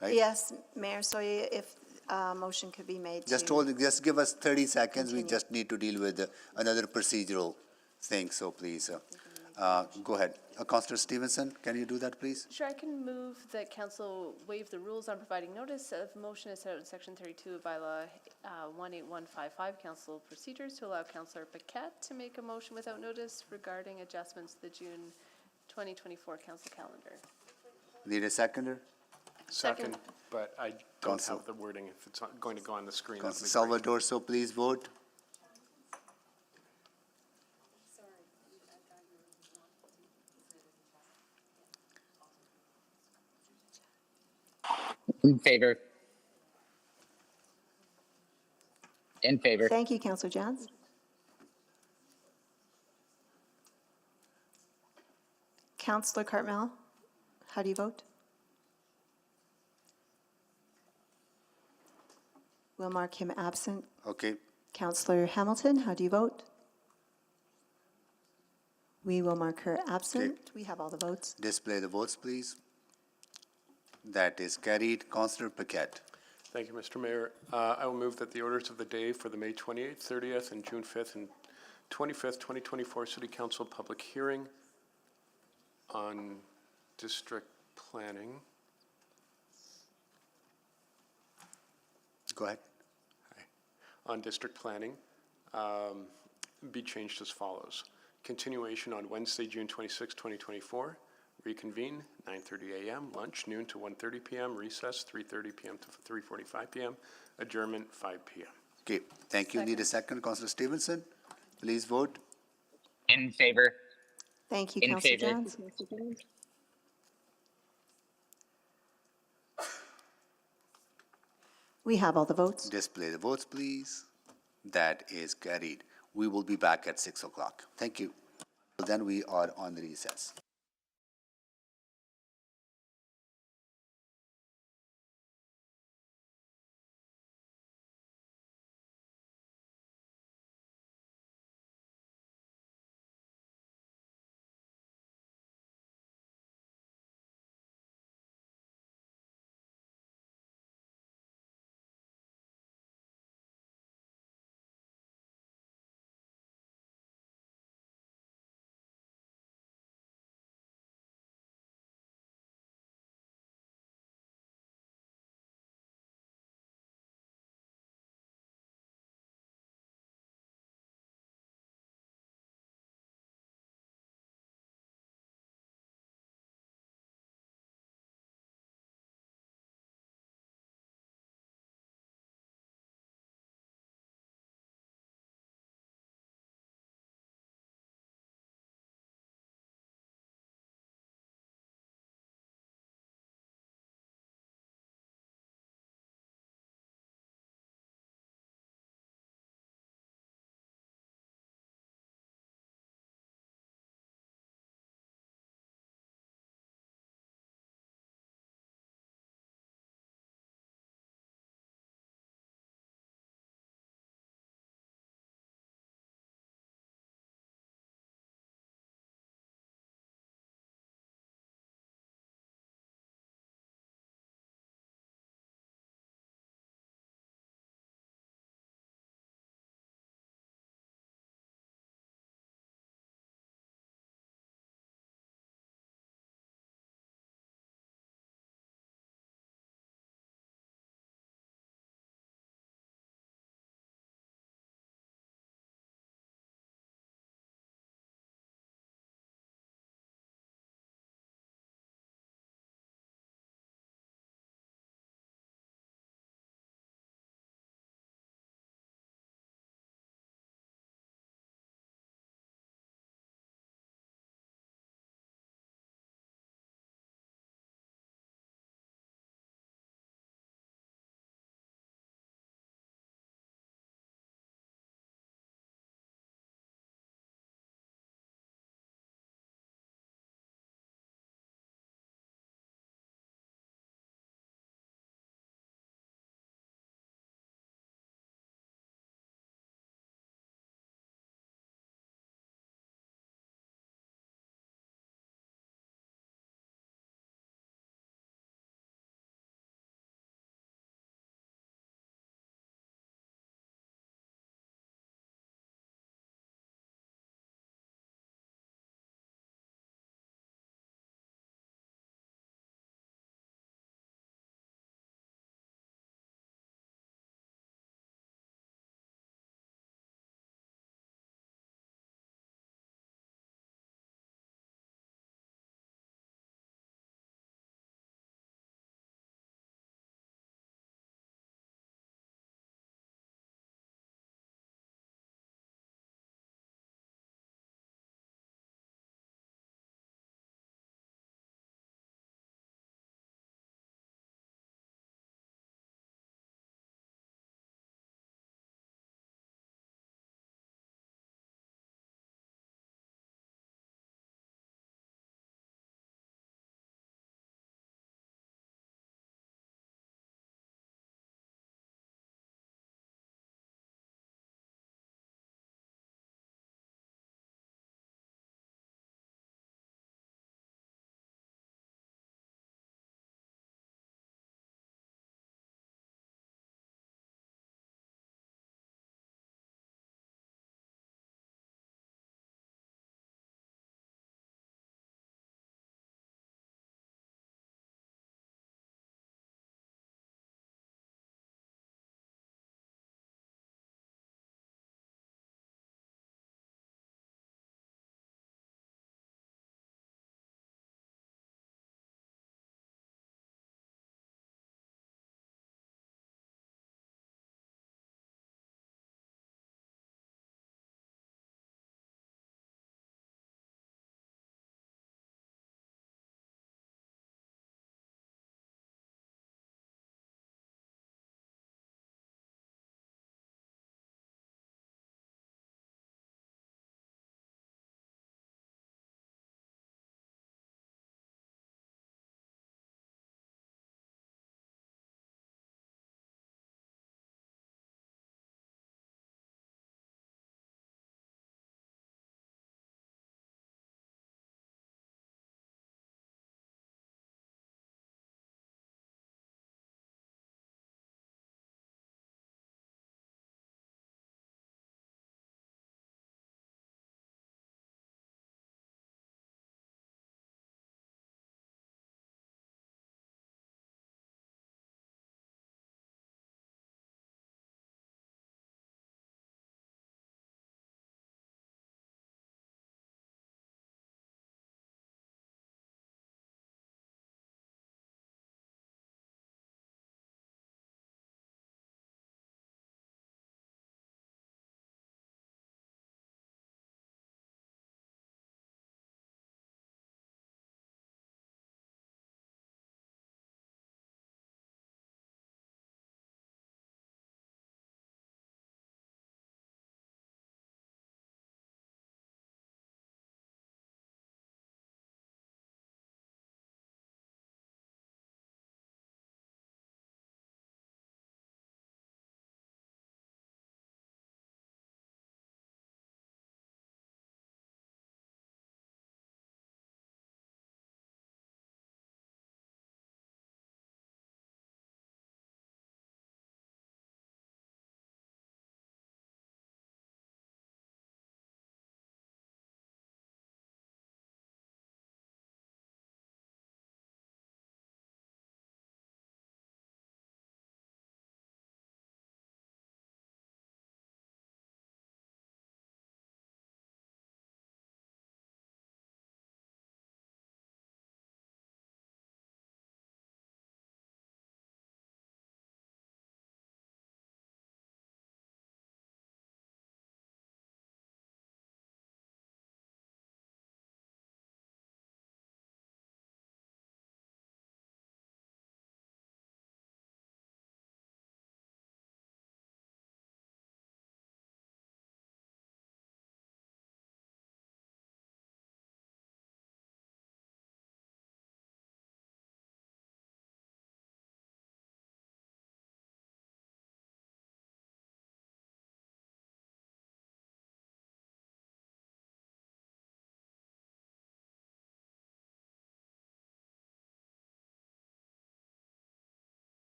Right? Yes, Mayor, so if a motion could be made Just to... just give us 30 seconds. Continue. We just need to deal with another procedural thing. So please, go ahead. Councillor Stevenson, can you do that, please? Sure, I can move that council waive the rules on providing notice of motion as set out in section 32 of bylaw 18155 council procedures to allow Councillor Paquette to make a motion without notice regarding adjustments to the June 2024 council calendar. Need a seconder? Second, but I don't Council. have the wording. If it's not going to go on the screen, that'd Councillor be great. Salvador, so please vote. In favor. In favor. Thank you, Councillor Jans. Councillor Cartmel, how do you vote? We'll mark him absent. Okay. Councillor Hamilton, how do you vote? We will mark her absent. Okay. We have all the votes. Display the votes, please. That is carried. Councillor Paquette. Thank you, Mr. Mayor. I will move that the orders of the day for the May 28th, 30th, and June 5th and 25th, 2024 City Council public hearing on district planning. Go ahead. On district planning be changed as follows. Continuation on Wednesday, June 26, 2024. Reconvene 9:30 a.m. Lunch noon to 1:30 p.m. Recess 3:30 p.m. to 3:45 p.m. Adjournment 5 p.m. Okay. Thank you. Need a second. Councillor Stevenson, please vote. In favor. Thank you, In Councillor favor. Jans. We have all the votes. Display the votes, please. That is carried. We will be back at 6 o'clock. Thank you. Then we are on recess.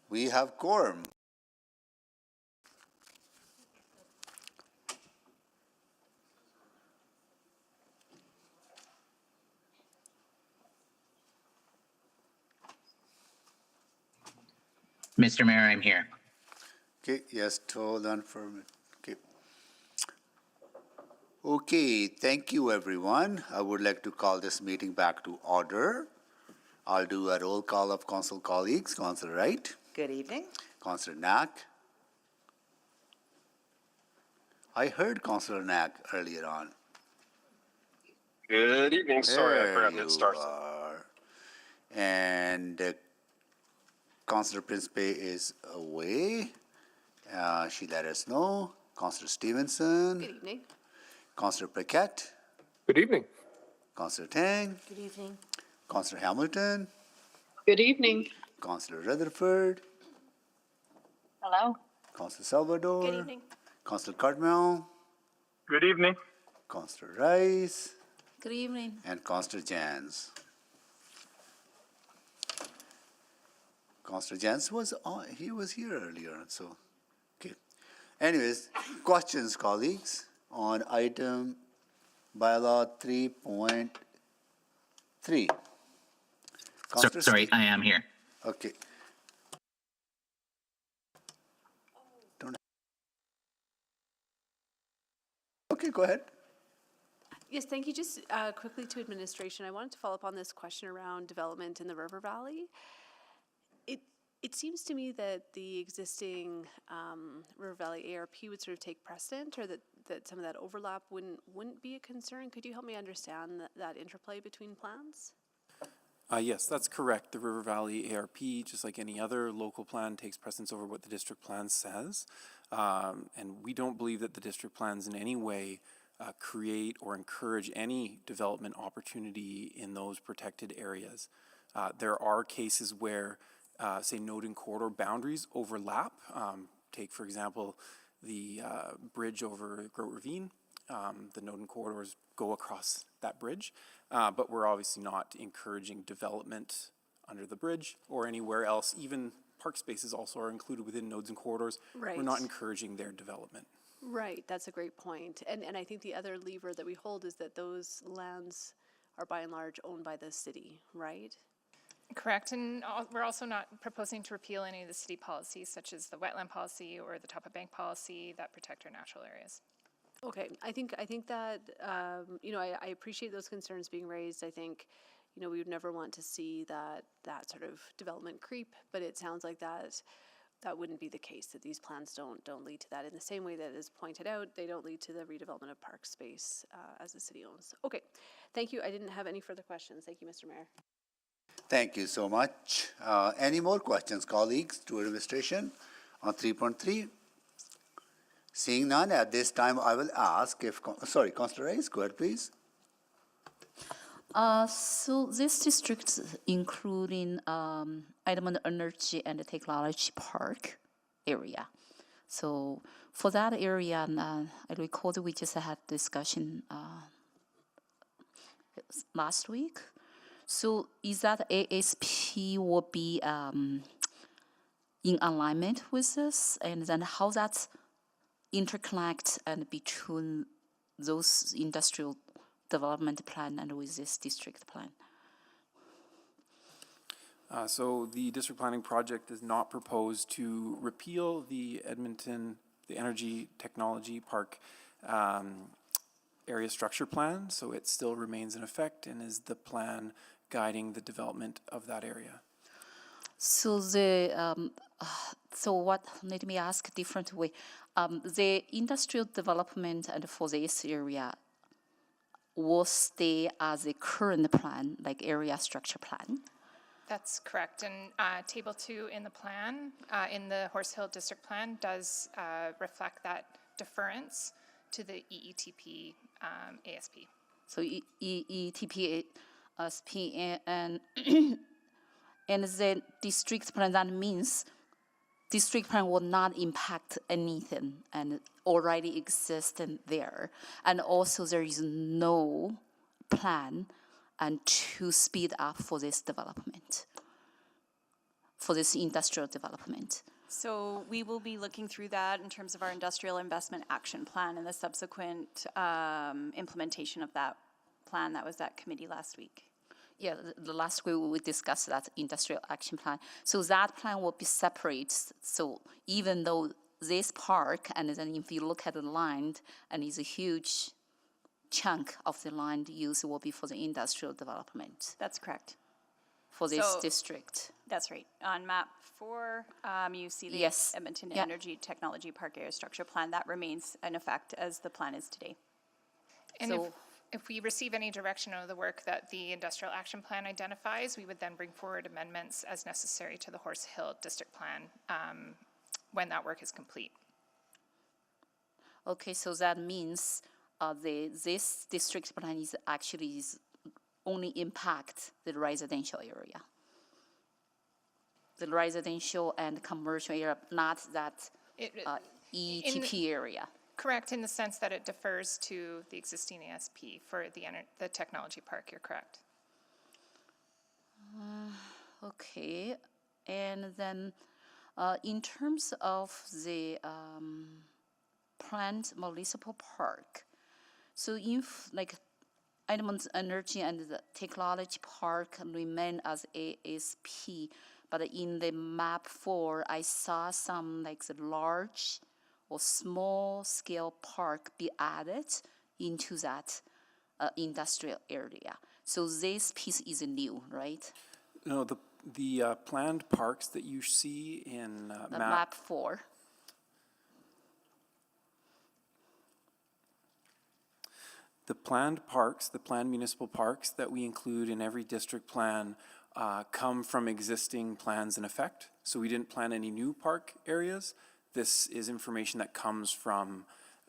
We have quorum. Mr. Mayor, I'm here. Okay, yes, hold on for a minute. Okay. Okay, thank you, everyone. I would like to call this meeting back to order. I'll do a roll call of council colleagues. Councilor Wright, Good evening. Councilor Knack. I heard Councilor Knack earlier on. Good evening. Sorry, I There forgot you that starts. are. And Councilor Principe is away. She let us know. Councilor Stevenson. Good evening. Councilor Paquette. Good evening. Councilor Tang. Good evening. Councilor Hamilton. Good evening. Councilor Rutherford. Hello. Councilor Salvador. Good evening. Councilor Cartmel. Good evening. Councilor Rice. Good evening. And Councilor Jans. Councilor Jans was on, he was here earlier, so, okay. Anyways, questions, colleagues, on item bylaw 3.3. Sorry, I am here. Okay. Okay, go ahead. Yes, thank you. Just quickly to administration, I wanted to follow up on this question around development in the River Valley. It seems to me that the existing River Valley ARP would sort of take precedent, or that some of that overlap wouldn't be a concern. Could you help me understand that interplay between plans? Yes, that's correct. The River Valley ARP, just like any other local plan, takes precedence over what the district plan says. And we don't believe that the district plans in any way create or encourage any development opportunity in those protected areas. There are cases where, say, node and corridor boundaries overlap. Take, for example, the bridge over Groat Ravine. The node and corridors go across that bridge, but we're obviously not encouraging development under the bridge or anywhere else. Even park spaces also are included within nodes and corridors. Right. We're not encouraging their development. Right, that's a great point. And I think the other lever that we hold is that those lands are by and large owned by the city, right? Correct, and we're also not proposing to repeal any of the city policies, such as the wetland policy or the top of bank policy that protect our natural areas. Okay, I think that I appreciate those concerns being raised. I think we would never want to see that sort of development creep, but it sounds like that wouldn't be the case, that these plans don't lead to that. In the same way that is pointed out, they don't lead to the redevelopment of park space as the city owns. Okay, thank you. I didn't have any further questions. Thank you, Mr. Mayor. Thank you so much. Any more questions, colleagues, to administration on 3.3? Seeing none, at this time I will ask if, sorry, Councilor Rice, go ahead, please. So this district, including Edmonton Energy and Technology Park area. So for that area, I recall that we just had discussion last week. So is that ASP will be in alignment with this, and then how that interconnect and between those industrial development plan and with this district plan? So the district planning project does not propose to repeal the Edmonton, the Energy Technology Park area structure plan. So it still remains in effect and is the plan guiding the development of that area. So let me ask a different way. The industrial development and for this area will stay as a current plan, like area structure plan? That's correct. And Table 2 in the plan, in the Horse Hill District Plan, does reflect that deference to the EETP ASP. So EETP ASP and and the district plan, that means district plan will not impact anything and already existent there. And also there is no plan and to speed up for this development. for this industrial development? So we will be looking through that in terms of our industrial investment action plan and the subsequent implementation of that plan. That was at committee last week. Yeah, the last week we discussed that industrial action plan. So that plan will be separate. So even though this park, and then if you look at the land, and it's a huge chunk of the land use will be for the industrial development. That's correct. For this district. That's right. On map 4, you see the Yes. Edmonton Yeah. Energy Technology Park Area Structure Plan. That remains in effect as the plan is today. And So- if we receive any direction of the work that the industrial action plan identifies, we would then bring forward amendments as necessary to the Horse Hill District Plan when that work is complete. Okay, so that means this district plan is actually only impact the residential area. The residential and commercial area, not that ETP area. Correct, in the sense that it defers to the existing ASP for the technology park, you're correct. Okay, and then in terms of the planned municipal park, so if like Edmonton Energy and the Technology Park remain as ASP, but in the map 4, I saw some like the large or small scale park be added into that industrial area. So this piece is new, right? No, the planned parks that you see in Map 4. The planned parks, the planned municipal parks that we include in every district plan come from existing plans in effect. So we didn't plan any new park areas. This is information that comes from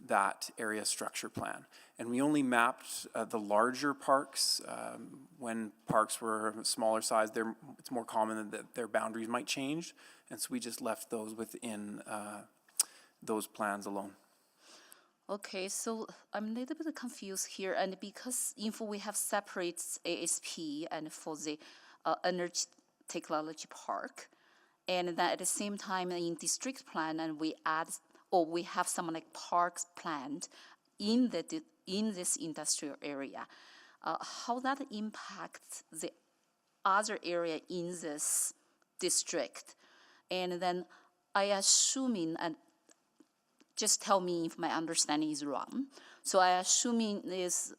that area structure plan. And we only mapped the larger parks. When parks were smaller size, it's more common that their boundaries might change. And so we just left those within those plans alone. Okay, so I'm a little bit confused here, and because if we have separate ASP and for the Energy Technology Park, and then at the same time in district plan, and we add, or we have some like parks planned in this industrial area, how that impacts the other area in this district, and then I assuming and just tell me if my understanding is wrong. So I assuming is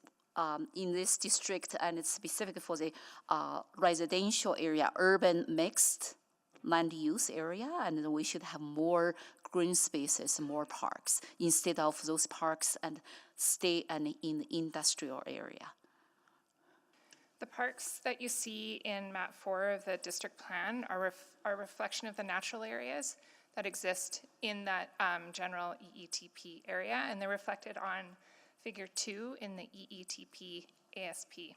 in this district, and it's specific for the residential area, urban mixed land use area, and then we should have more green spaces, more parks, instead of those parks and stay in the industrial area. The parks that you see in map 4 of the district plan are a reflection of the natural areas that exist in that general EETP area, and they're reflected on figure 2 in the EETP ASP.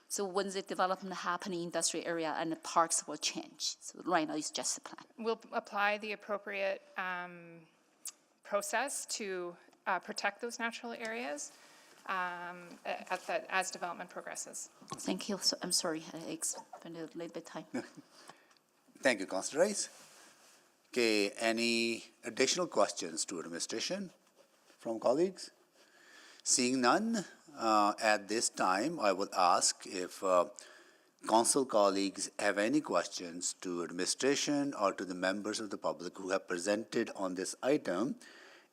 So when the development happen in industrial area and the parks will change. So right now it's just a plan. We'll apply the appropriate process to protect those natural areas as development progresses. Thank you. So I'm sorry, I expended a little bit of time. Thank you, Councillor Rice. Okay, any additional questions to administration from colleagues? Seeing none, at this time, I would ask if council colleagues have any questions to administration or to the members of the public who have presented on this item,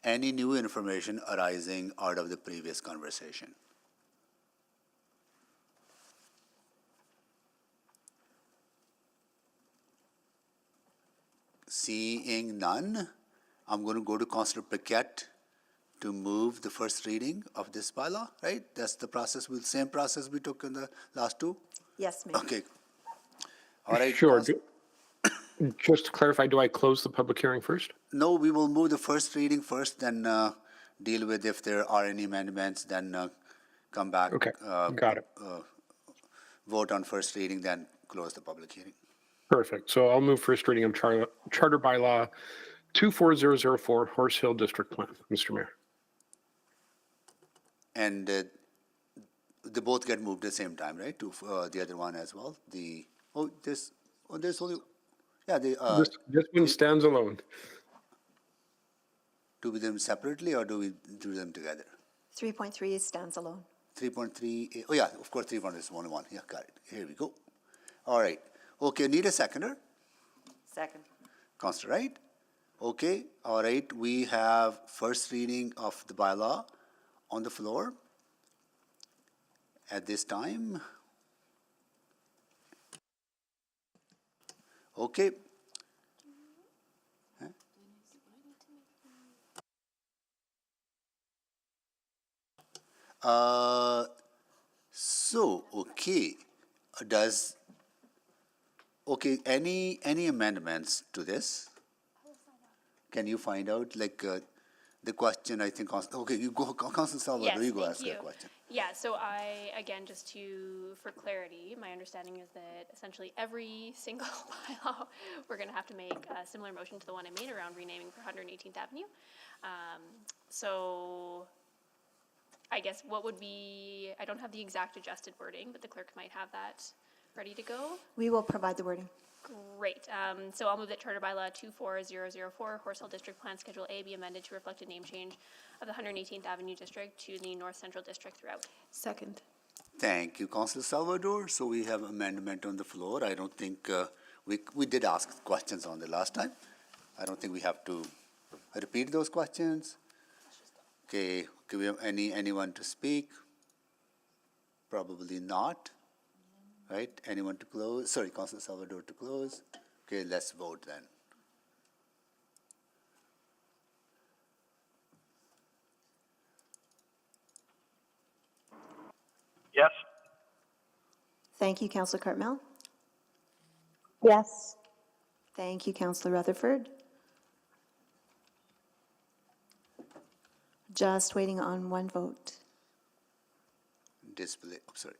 any new information arising out of the previous conversation. Seeing none, I'm going to go to Councillor Paquette to move the first reading of this bylaw, right? That's the process, same process we took in the last two? Yes, Mayor. Okay. All right. Sure. Just to clarify, do I close the public hearing first? No, we will move the first reading first, then deal with if there are any amendments, then come back. Okay, got it. Vote on first reading, then close the public hearing. Perfect. So I'll move first reading of Charter Bylaw 24004 Horse Hill District Plan, Mr. Mayor. And they both get moved at the same time, right? To the other one as well. There's only Yeah, This one stands alone. do we do them separately or do we do them together? 3.3 stands alone. 3.3, oh yeah, of course, 3.1 is 1. Yeah, got it. Here we go. All right. Okay, need a seconder? Second. Councillor Wright? Okay, all right. We have first reading of the bylaw on the floor at this time. Okay. Okay, any amendments to this? Can you find out, like, the question, I think, okay, you go, Councilor Salvador, you go ask that question. Yeah, so again, just for clarity, my understanding is that essentially every single bylaw, we're going to have to make a similar motion to the one I made around renaming for 118th Avenue. So I guess what would be, I don't have the exact adjusted wording, but the clerk might have that ready to go. We will provide the wording. Great. So I'll move that Charter Bylaw 24004, Horsehall District Plan Schedule A, be amended to reflect a name change of the 118th Avenue District to the North Central District throughout. Second. Thank you, Councilor Salvador. So we have amendment on the floor. I don't think, we did ask questions on the last time. I don't think we have to repeat those questions. Okay, we have anyone to speak? Probably not. Right, anyone to close? Sorry, Councilor Salvador to close. Okay, let's vote then. Yes. Thank you, Councillor Cartmel. Yes. Thank you, Councillor Rutherford. Just waiting on one vote. Display, oh, sorry.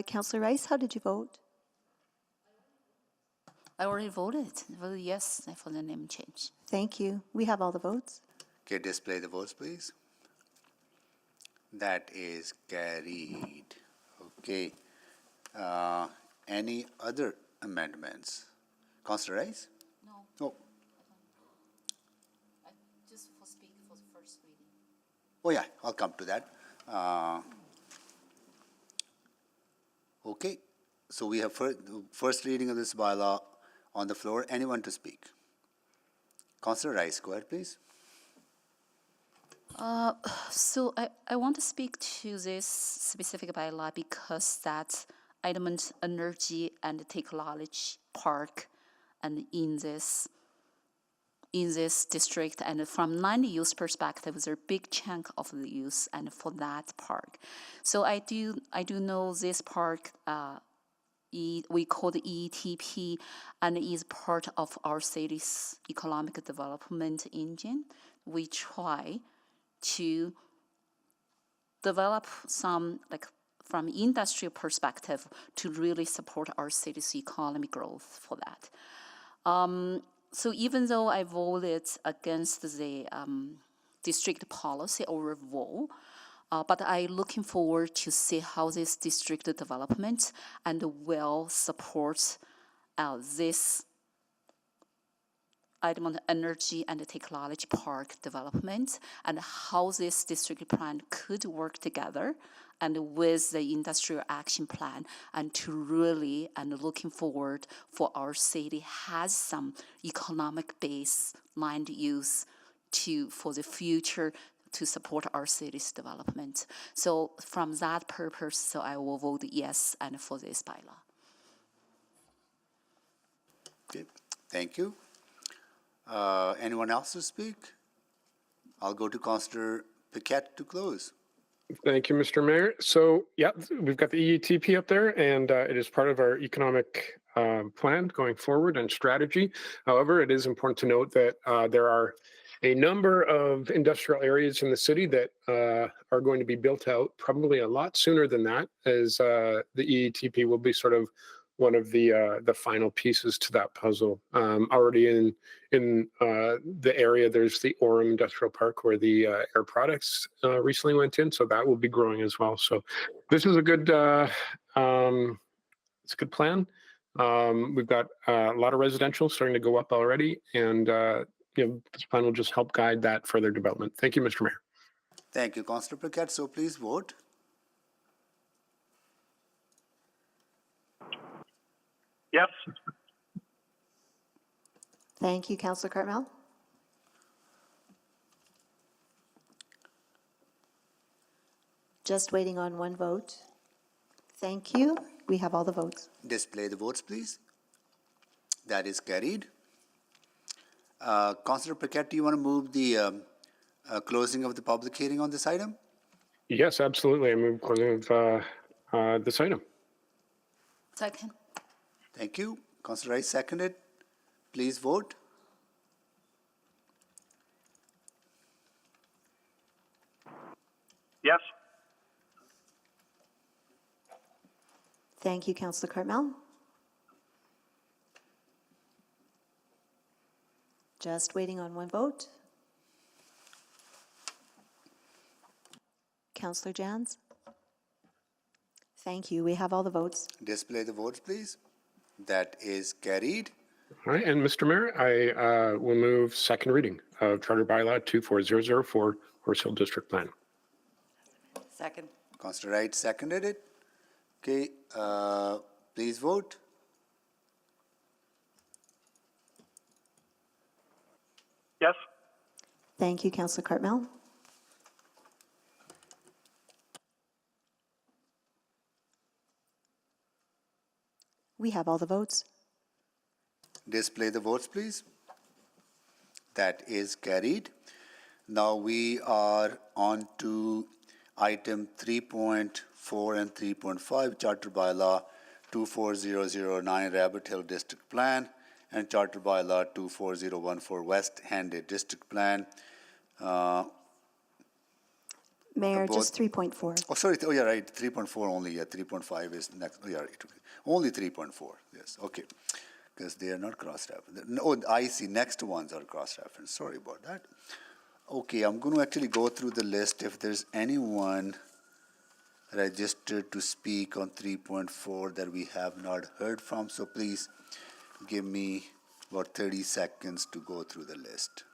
Councillor Rice, how did you vote? I already voted. Voted yes for the name change. Thank you. We have all the votes. Okay, display the votes, please. That is carried. Okay. Any other amendments? Councillor Rice? No. No. Just for speak for the first reading. Oh yeah, I'll come to that. Okay, so we have first reading of this bylaw on the floor. Anyone to speak? Councillor Rice, go ahead, please. So I want to speak to this specific bylaw because that Edmonton Energy and Technology Park, and in this district, and from land use perspective, there's a big chunk of the use and for that park. So I do know this park, we call the EETP, and is part of our city's economic development engine. We try to develop some, like, from industrial perspective to really support our city's economic growth for that. So even though I voted against the district policy overall, but I'm looking forward to see how this district development and will support this Edmonton Energy and Technology Park development, and how this district plan could work together and with the industrial action plan, and to really, and looking forward for our city has some economic base land use for the future to support our city's development. So from that purpose, so I will vote yes and for this bylaw. Okay, thank you. Anyone else to speak? I'll go to Councillor Paquette to close. Thank you, Mr. Mayor. So, yeah, we've got the EETP up there, and it is part of our economic plan going forward and strategy. However, it is important to note that there are a number of industrial areas in the city that are going to be built out probably a lot sooner than that, as the EETP will be sort of one of the final pieces to that puzzle. Already in the area, there's the Orem Industrial Park where the Air Products recently went in, so that will be growing as well. So this is a good It's a good plan. We've got a lot of residential starting to go up already, and this plan will just help guide that further development. Thank you, Mr. Mayor. Thank you, Councillor Paquette. So please vote. Yes. Thank you, Councillor Cartmel. Just waiting on one vote. Thank you. We have all the votes. Display the votes, please. That is carried. Councillor Paquette, do you want to move the closing of the public hearing on this item? Yes, absolutely. I move closing of this item. Second. Thank you. Councillor Rice seconded. Please vote. Yes. Thank you, Councillor Cartmel. Just waiting on one vote. Councillor Jans? Thank you. We have all the votes. Display the votes, please. That is carried. All right, and Mr. Mayor, I will move second reading of Charter Bylaw 24004, Horse Hill District Plan. Second. Councillor Wright seconded it. Okay, please vote. Yes. Thank you, Councillor Cartmel. We have all the votes. Display the votes, please. That is carried. Now we are on to item 3.4 and 3.5, Charter Bylaw 24009, Rabbit Hill District Plan, and Charter Bylaw 24014, West Handed District Plan. Mayor, just 3.4. Oh, sorry. Oh, yeah, right. 3.4 only. Yeah, 3.5 is next. Oh, yeah, right. Okay. Only 3.4. Yes. Okay. Because they are not cross-referenced. No, I see. Next ones are cross-referenced. Sorry about that. Okay, I'm going to actually go through the list. If there's anyone registered to speak on 3.4 that we have not heard from, so please give me about 30 seconds to go through the list.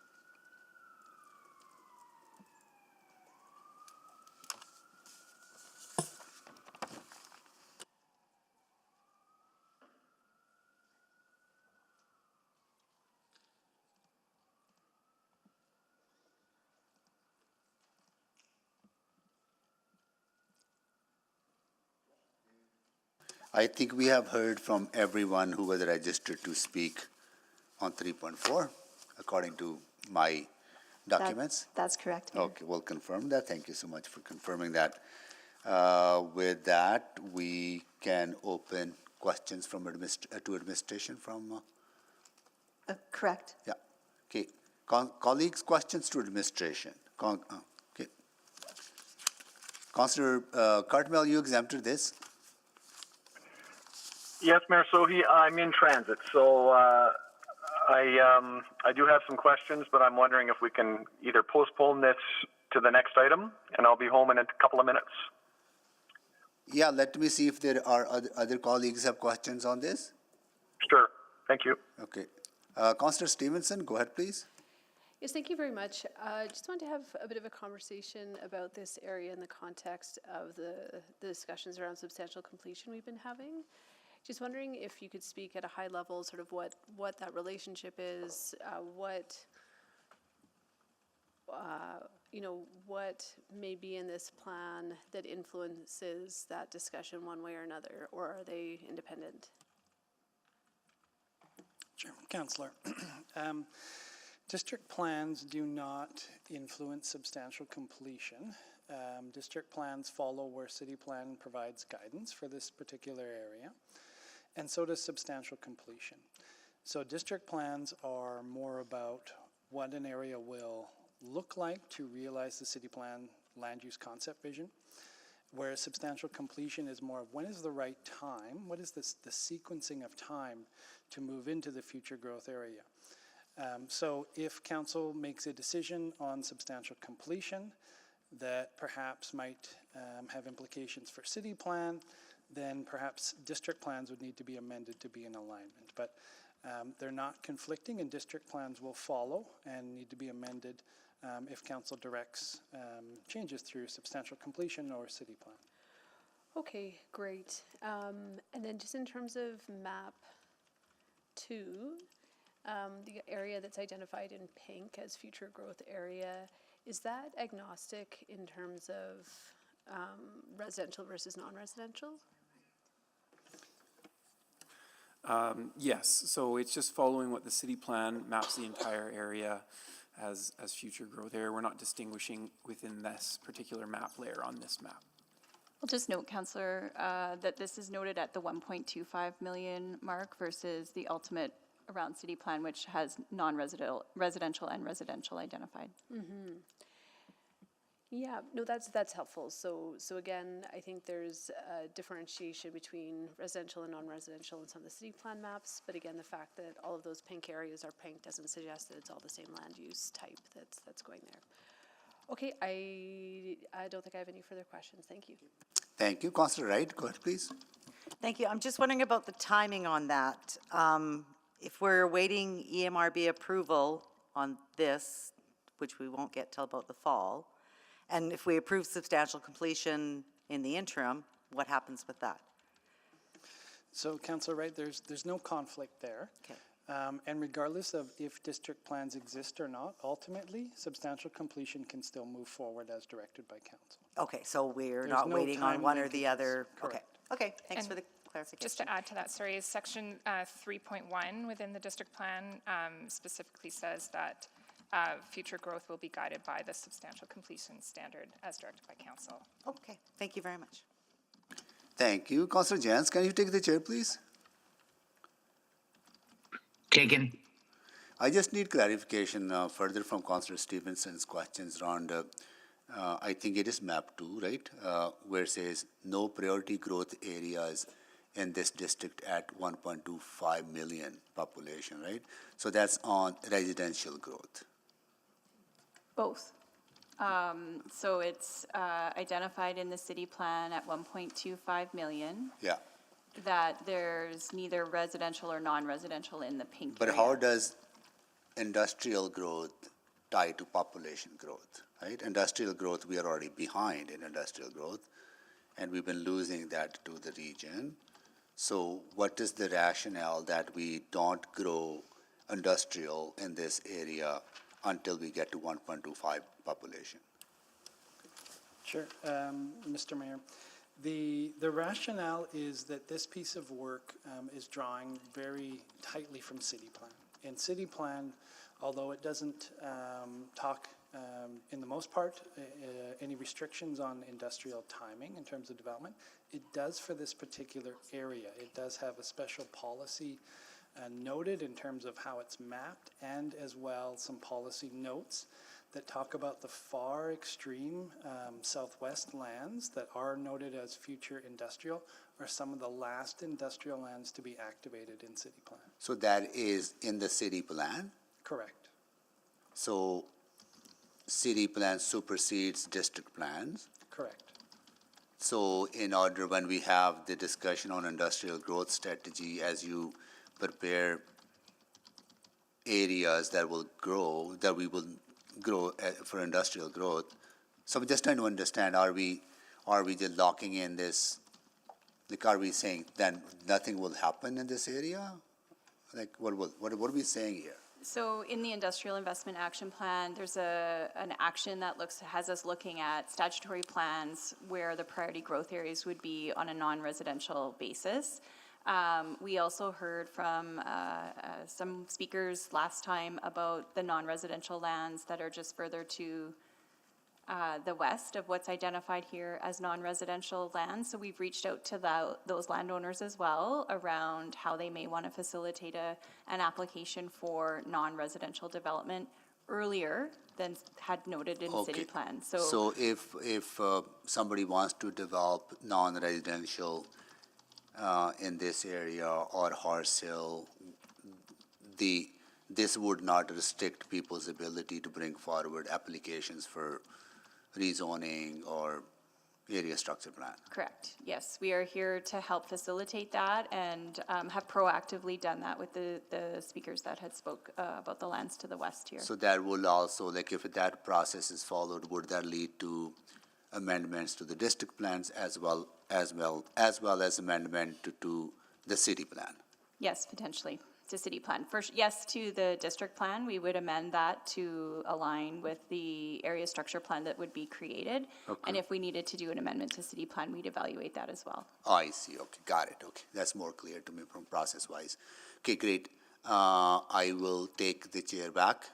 I think we have heard from everyone who was registered to speak on 3.4, according to my documents. That's correct, Mayor. Okay, we'll confirm that. Thank you so much for confirming that. With that, we can open questions from to administration from... Correct. Yeah. Okay. Colleagues, questions to administration. Okay. Councillor Cartmel, you exempted this. Yes, Mayor Sohi, I'm in transit, so I do have some questions, but I'm wondering if we can either postpone this to the next item, and I'll be home in a couple of minutes. Yeah, let me see if there are other colleagues have questions on this. Sure. Thank you. Okay. Councillor Stevenson, go ahead, please. Yes, thank you very much. Just wanted to have a bit of a conversation about this area in the context of the discussions around substantial completion we've been having. Just wondering if you could speak at a high level, sort of what that relationship is, what may be in this plan that influences that discussion one way or another, or are they independent? Chairman, Councillor. District plans do not influence substantial completion. District plans follow where city plan provides guidance for this particular area, and so does substantial completion. So district plans are more about what an area will look like to realize the city plan land use concept vision, whereas substantial completion is more of when is the right time, what is the sequencing of time to move into the future growth area. So if council makes a decision on substantial completion that perhaps might have implications for city plan, then perhaps district plans would need to be amended to be in alignment. But they're not conflicting, and district plans will follow and need to be amended if council directs changes through substantial completion or city plan. Okay, great. And then just in terms of map 2, the area that's identified in pink as future growth area, is that agnostic in terms of residential versus non-residential? Yes, so it's just following what the city plan maps the entire area as future growth area. We're not distinguishing within this particular map layer on this map. I'll just note, Councillor, that this is noted at the 1.25 million mark versus the ultimate around city plan, which has non-residential and residential identified. Mm-hmm. Yeah, no, that's helpful. So again, I think there's a differentiation between residential and non-residential in some of the city plan maps. But again, the fact that all of those pink areas are pink doesn't suggest that it's all the same land use type that's going there. Okay, I don't think I have any further questions. Thank you. Thank you. Councillor Wright, go ahead, please. Thank you. I'm just wondering about the timing on that. If we're awaiting EMRB approval on this, which we won't get till about the fall, and if we approve substantial completion in the interim, what happens with that? So, Councillor Wright, there's no conflict there. Okay. And regardless of if district plans exist or not, ultimately, substantial completion can still move forward as directed by council. Okay, so we're There's not no waiting on time one or the linkages. other. Okay. Correct. Okay, thanks And for the clarification. Just to add to that, sorry, section 3.1 within the district plan specifically says that future growth will be guided by the substantial completion standard as directed by council. Okay, thank you very much. Thank you. Councillor Jans, can you take the chair, please? Taken. I just need clarification further from Councillor Stevenson's questions around, I think it is map 2, right? Where it says no priority growth areas in this district at 1.25 million population, right? So that's on residential growth. Both. So it's identified in the city plan at 1.25 million. Yeah. That there's neither residential or non-residential in the pink But area. how does industrial growth tie to population growth, right? Industrial growth, we are already behind in industrial growth, and we've been losing that to the region. So what is the rationale that we don't grow industrial in this area until we get to 1.25 population? Sure, Mr. Mayor. The rationale is that this piece of work is drawing very tightly from city plan. In city plan, although it doesn't talk in the most part any restrictions on industrial timing in terms of development, it does for this particular area. It does have a special policy noted in terms of how it's mapped, and as well some policy notes that talk about the far extreme southwest lands that are noted as future industrial are some of the last industrial lands to be activated in city plan. So that is in the city plan? Correct. So city plan supersedes district plans? Correct. So in order, when we have the discussion on industrial growth strategy, as you prepare areas that will grow, that we will grow for industrial growth. So I'm just trying to understand, are we just locking in this, like, are we saying then nothing will happen in this area? Like, what are we saying here? So in the Industrial Investment Action Plan, there's an action that has us looking at statutory plans where the priority growth areas would be on a non-residential basis. We also heard from some speakers last time about the non-residential lands that are just further to the west of what's identified here as non-residential lands. So we've reached out to those landowners as well around how they may want to facilitate an application for non-residential development earlier than had noted in city plan. So if somebody wants to develop non-residential in this area or Horse Hill, this would not restrict people's ability to bring forward applications for rezoning or area structure plan. Correct. Yes, we are here to help facilitate that and have proactively done that with the speakers that had spoke about the lands to the west here. So that will also, like if that process is followed, would that lead to amendments to the district plans as well as amendment to the city plan? Yes, potentially to city plan. First, yes, to the district plan, we would amend that to align with the area structure plan that would be created. Okay. And if we needed to do an amendment to city plan, we'd evaluate that as well. Oh, I see. Okay, got it. Okay, that's more clear to me from process-wise. Okay, great. I will take the chair back,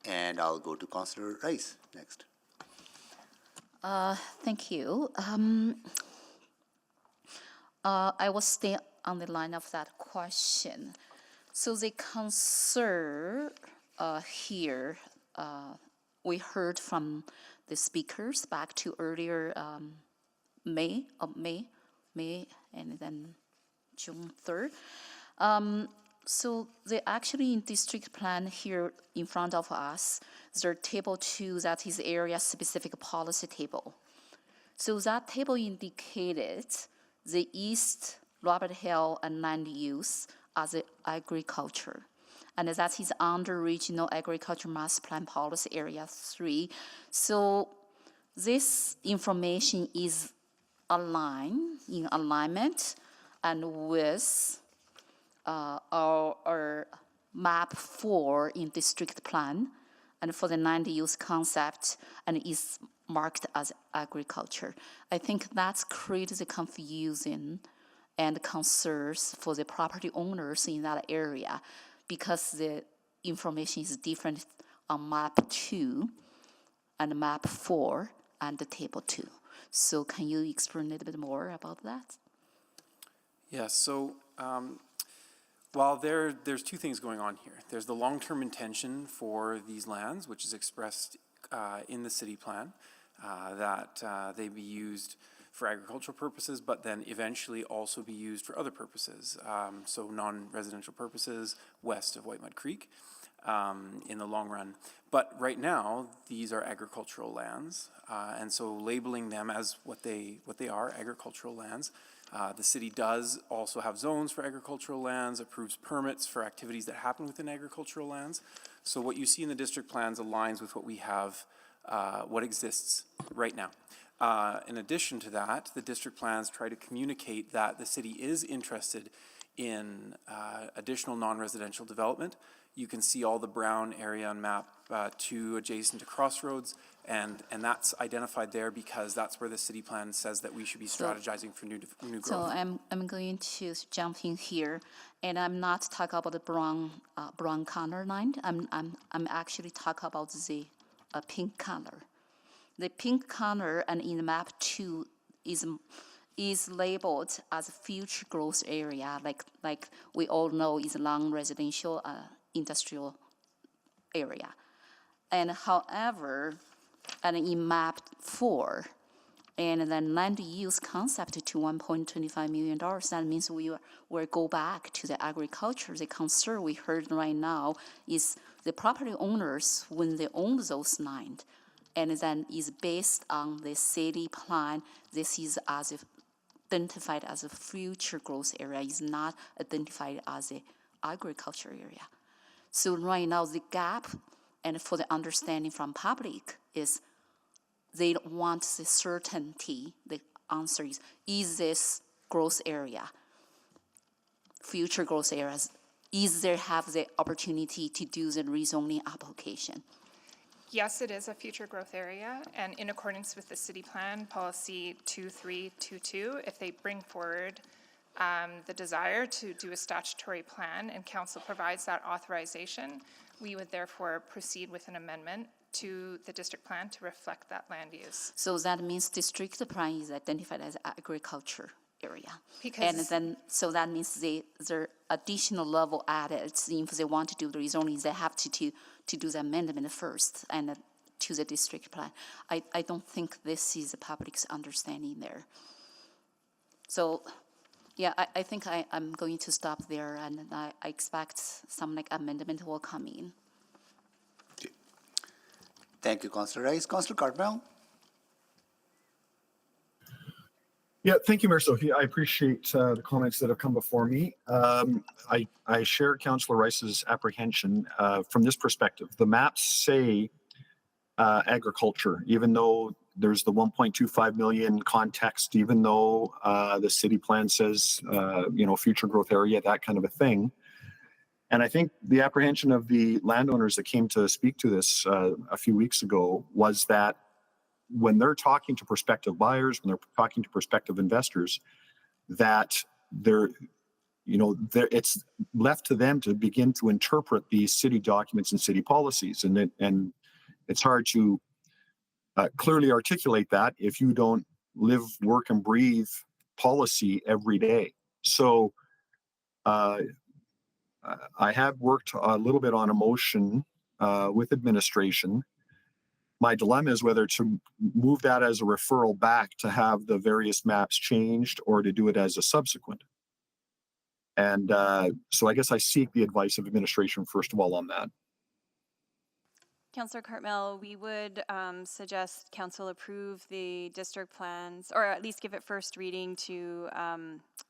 and I'll go to Councillor Rice next. Thank you. I will stay on the line of that question. So the concern here, we heard from the speakers back to earlier May, and then June 3rd. So they actually in district plan here in front of us, there's table 2, that is area specific policy table. So that table indicated the East Robert Hill and land use as agriculture. And that is under Regional Agriculture Master Plan Policy Area 3. So this information is in alignment and with our map 4 in district plan and for the land use concept and is marked as agriculture. I think that's created the confusion and concerns for the property owners in that area because the information is different on map 2 and map 4 and the table 2. So can you explain a little bit more about that? Yeah, so while there's two things going on here. There's the long-term intention for these lands, which is expressed in the city plan, that they be used for agricultural purposes, but then eventually also be used for other purposes. So non-residential purposes west of White Mud Creek in the long run. But right now, these are agricultural lands, and so labeling them as what they are, agricultural lands. The city does also have zones for agricultural lands, approves permits for activities that happen within agricultural lands. So what you see in the district plans aligns with what we have, what exists right now. In addition to that, the district plans try to communicate that the city is interested in additional non-residential development. You can see all the brown area on map 2 adjacent to Crossroads, and that's identified there because that's where the city plan says that we should be strategizing for new growth. So I'm going to jump in here, and I'm not talking about the brown color line. I'm actually talking about the pink color. The pink color and in map 2 is labeled as future growth area, like we all know is non-residential industrial area. And however, and in map 4, and then land use concept to $1.25 million, that means we will go back to the agriculture. The concern we heard right now is the property owners, when they own those land, and then is based on the city plan, this is as identified as a future growth area, is not identified as an agriculture area. So right now the gap, and for the understanding from public, is they want the certainty. The answer is this growth area, future growth areas, is there have the opportunity to do the rezoning application? Yes, it is a future growth area, and in accordance with the city plan, policy 2322, if they bring forward the desire to do a statutory plan and council provides that authorization, we would therefore proceed with an amendment to the district plan to reflect that land use. So that means district plan is identified as agriculture area. Because and then, so that means there additional level added. If they want to do the rezoning, they have to do the amendment first and to the district plan. I don't think this is the public's understanding there. So, yeah, I think I'm going to stop there, and I expect some amendment will come in. Thank you, Councillor Rice. Councillor Cartmel? Yeah, thank you, Mayor Sohi. I appreciate the comments that have come before me. I share Councillor Rice's apprehension from this perspective. The maps say agriculture, even though there's the 1.25 million context, even though the city plan says, future growth area, that kind of a thing. And I think the apprehension of the landowners that came to speak to this a few weeks ago was that when they're talking to prospective buyers, when they're talking to prospective investors, that it's left to them to begin to interpret these city documents and city policies, and it's hard to clearly articulate that if you don't live, work, and breathe policy every day. So I have worked a little bit on a motion with administration. My dilemma is whether to move that as a referral back to have the various maps changed or to do it as a subsequent. And so I guess I seek the advice of administration first of all on that. Councillor Cartmel, we would suggest council approve the district plans, or at least give it first reading to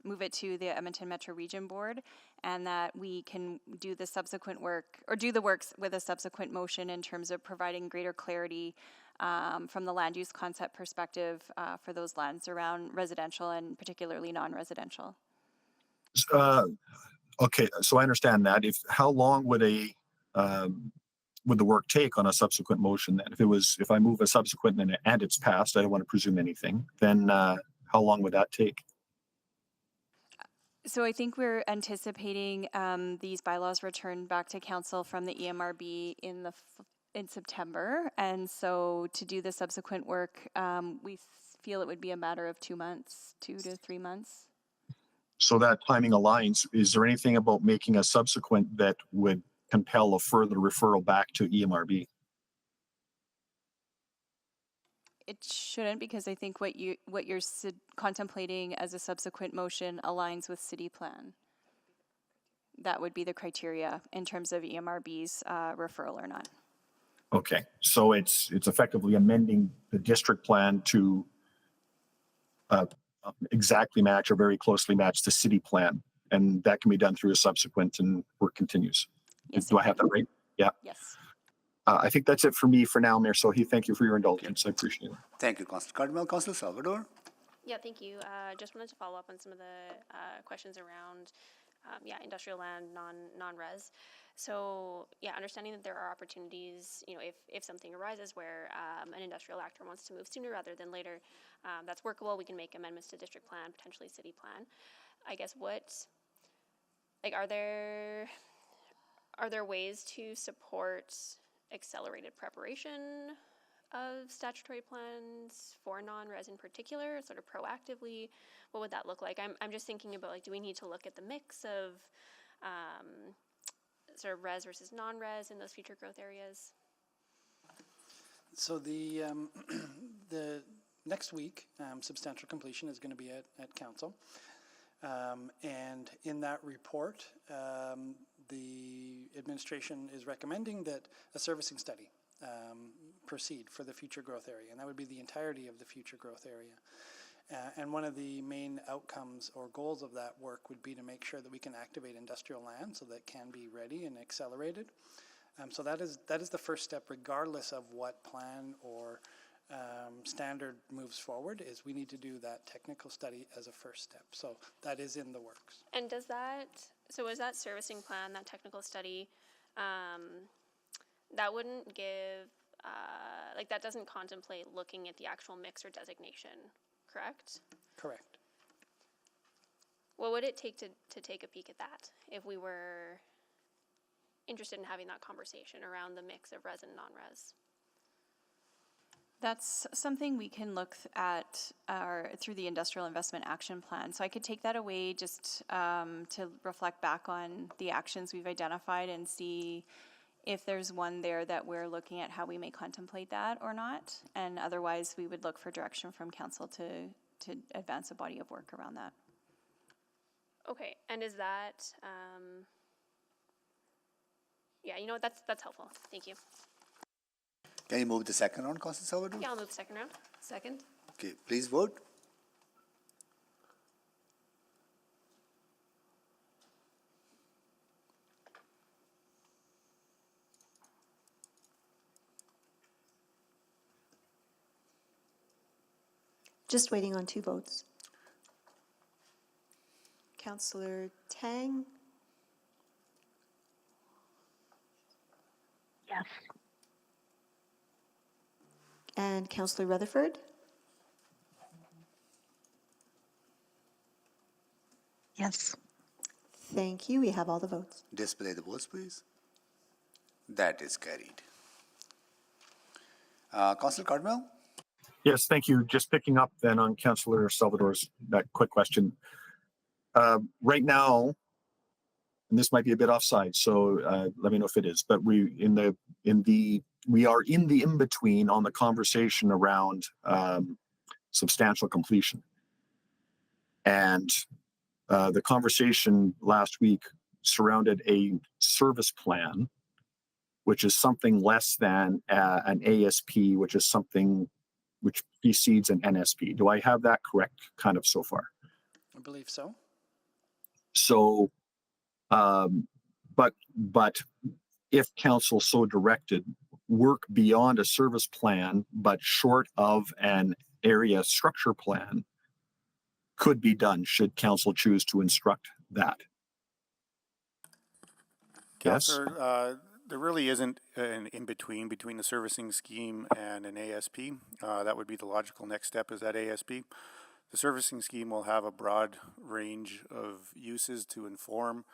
move it to the Edmonton Metro Region Board, and that we can do the subsequent work, or do the works with a subsequent motion in terms of providing greater clarity from the land use concept perspective for those lands around residential and particularly non-residential. Okay, so I understand that. How long would would the work take on a subsequent motion then? If I move a subsequent and it's passed, I don't want to presume anything, then how long would that take? So I think we're anticipating these bylaws returned back to council from the EMRB in September, and so to do the subsequent work, we feel it would be a matter of 2 months, 2 to 3 months. So that timing aligns. Is there anything about making a subsequent that would compel a further referral back to EMRB? It shouldn't, because I think what you're contemplating as a subsequent motion aligns with city plan. That would be the criteria in terms of EMRB's referral or not. Okay, so it's effectively amending the district plan to exactly match or very closely match the city plan, and that can be done through a subsequent and work continues. Yes, Do I have that right? Yeah. Yes. I think that's it for me for now, Mayor Sohi. Thank you for your indulgence. I appreciate it. Thank you, Councillor Cardinal. Councillor Salvador. Yeah, thank you. Just wanted to follow up on some of the questions around, industrial land, non-res. So, understanding that there are opportunities, if something arises where an industrial actor wants to move sooner rather than later, that's workable. We can make amendments to district plan, potentially city plan. I guess are there ways to support accelerated preparation of statutory plans for non-res in particular, sort of proactively? What would that look like? I'm just thinking about, do we need to look at the mix of sort of res versus non-res in those future growth areas? So the next week, substantial completion is going to be at council. And in that report, the administration is recommending that a servicing study proceed for the future growth area, and that would be the entirety of the future growth area. And one of the main outcomes or goals of that work would be to make sure that we can activate industrial land so that it can be ready and accelerated. So that is the first step, regardless of what plan or standard moves forward, is we need to do that technical study as a first step. So that is in the works. And is that servicing plan, that technical study, that wouldn't give, that doesn't contemplate looking at the actual mix or designation, correct? Correct. What would it take to take a peek at that if we were interested in having that conversation around the mix of res and non-res? That's something we can look at through the Industrial Investment Action Plan. So I could take that away just to reflect back on the actions we've identified and see if there's one there that we're looking at how we may contemplate that or not. And otherwise, we would look for direction from council to advance a body of work around that. Okay, and is that, that's helpful. Thank you. Can you move the second round, Councillor Salvador? Yeah, I'll move the second round. Second. Okay, please vote. Just waiting on 2 votes. Councillor Tang? Yes. And Councillor Rutherford? Yes. Thank you. We have all the votes. Display the votes, please. That is carried. Councillor Cardwell? Yes, thank you. Just picking up then on Councillor Salvador's that quick question. Right now, and this might be a bit offside, so let me know if it is. But we are in the in-between on the conversation around substantial completion, and the conversation last week surrounded a service plan, which is something less than an ASP, which is something which precedes an NSP. Do I have that correct kind of so far? I believe so. So, but if council so directed, work beyond a service plan, but short of an area structure plan could be done should council choose to instruct that. Councillor, there really isn't an in-between between the servicing scheme and an ASP. That would be the logical next step, is that ASP. The servicing scheme will have a broad range of uses to inform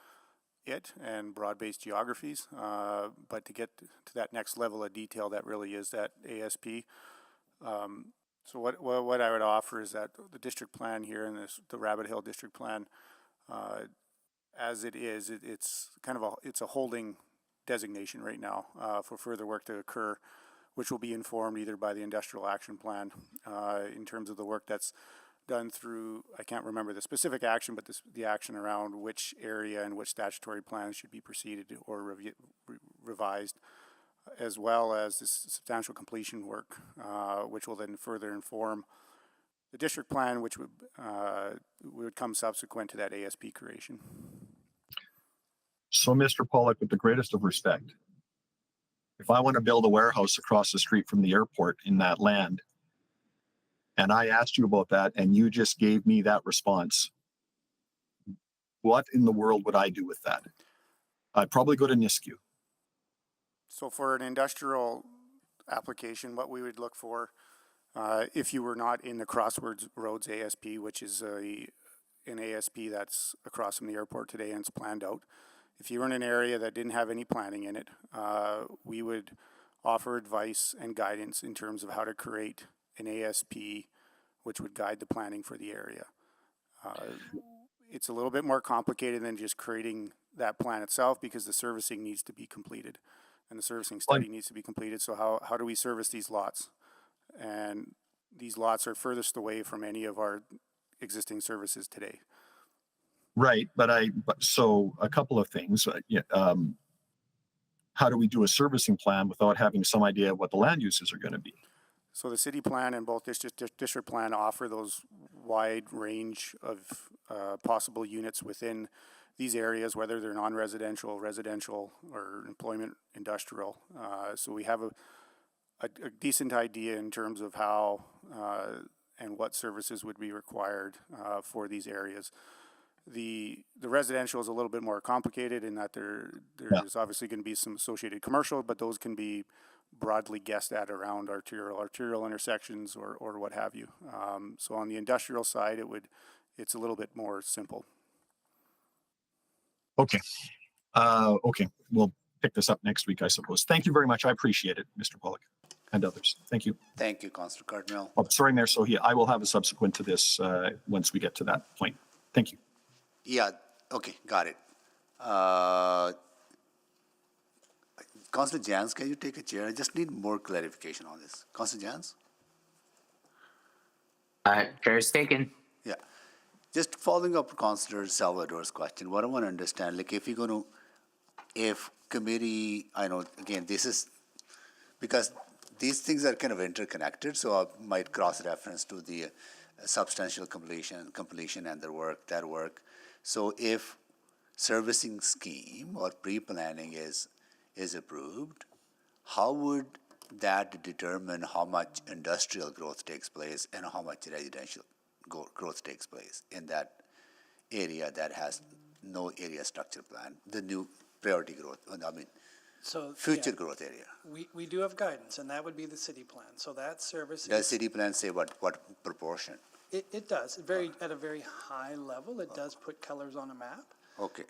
it and broad-based geographies, but to get to that next level of detail, that really is that ASP. So what I would offer is that the district plan here and the Rabbit Hill district plan, as it is, it's kind of it's a holding designation right now for further work to occur, which will be informed either by the industrial action plan in terms of the work that's done through, I can't remember the specific action, but the action around which area and which statutory plans should be preceded or revised, as well as this substantial completion work, which will then further inform the district plan, which would come subsequent to that ASP creation. So, Mr. Pollock, with the greatest of respect, if I want to build a warehouse across the street from the airport in that land, and I asked you about that, and you just gave me that response, what in the world would I do with that? I'd probably go to Nisku. So for an industrial application, what we would look for, if you were not in the Crossroads ASP, which is an ASP that's across from the airport today and it's planned out, if you were in an area that didn't have any planning in it, we would offer advice and guidance in terms of how to create an ASP which would guide the planning for the area. It's a little bit more complicated than just creating that plan itself because the servicing needs to be completed and the servicing study needs to be completed. So how do we service these lots? And these lots are furthest away from any of our existing services today. Right, so a couple of things. How do we do a servicing plan without having some idea of what the land uses are going to be? So the city plan and both district plan offer those wide range of possible units within these areas, whether they're non-residential, residential, or employment industrial. So we have a decent idea in terms of how and what services would be required for these areas. The residential is a little bit more complicated in that there's obviously going to be some associated commercial, but those can be broadly guessed at around arterial intersections or what have you. So on the industrial side, it's a little bit more simple. Okay. Okay. We'll pick this up next week, I suppose. Thank you very much. I appreciate it, Mr. Pollock and others. Thank you. Thank you, Councillor Cardinal. Oh, sorry, Mayor Sohi. I will have a subsequent to this once we get to that point. Thank you. Yeah. Okay. Got it. Councillor Jans, can you take a chair? I just need more clarification on this. Councillor Jans? Chair is taken. Yeah. Just following up Councillor Salvador's question, what I want to understand, like if committee, I know, again, this is, because these things are kind of interconnected, so I might cross-reference to the substantial completion and their work, that work. So if servicing scheme or pre-planning is approved, how would that determine how much industrial growth takes place and how much residential growth takes place in that area that has no area structure plan, the new priority growth, I mean, So, future yeah, growth area. we do have guidance, and that would be the city plan. So that service. Does city plan say what proportion? It does, at a very high level, it does put colors on a map. Okay.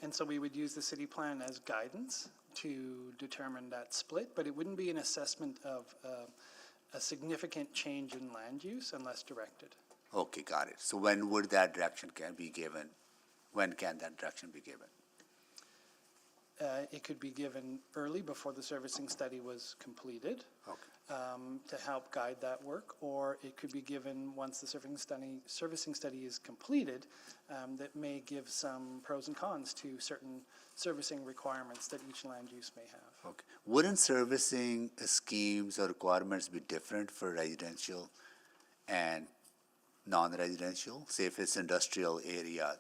And so we would use the city plan as guidance to determine that split, but it wouldn't be an assessment of a significant change in land use unless directed. Okay, got it. So when would that direction can be given? When can that direction be given? It could be given early before the servicing study was completed. To help guide that work, or it could be given once the servicing study is completed, that may give some pros and cons to certain servicing requirements that each land use may have. Okay. Wouldn't servicing schemes or requirements be different for residential and non-residential? Say if it's industrial area,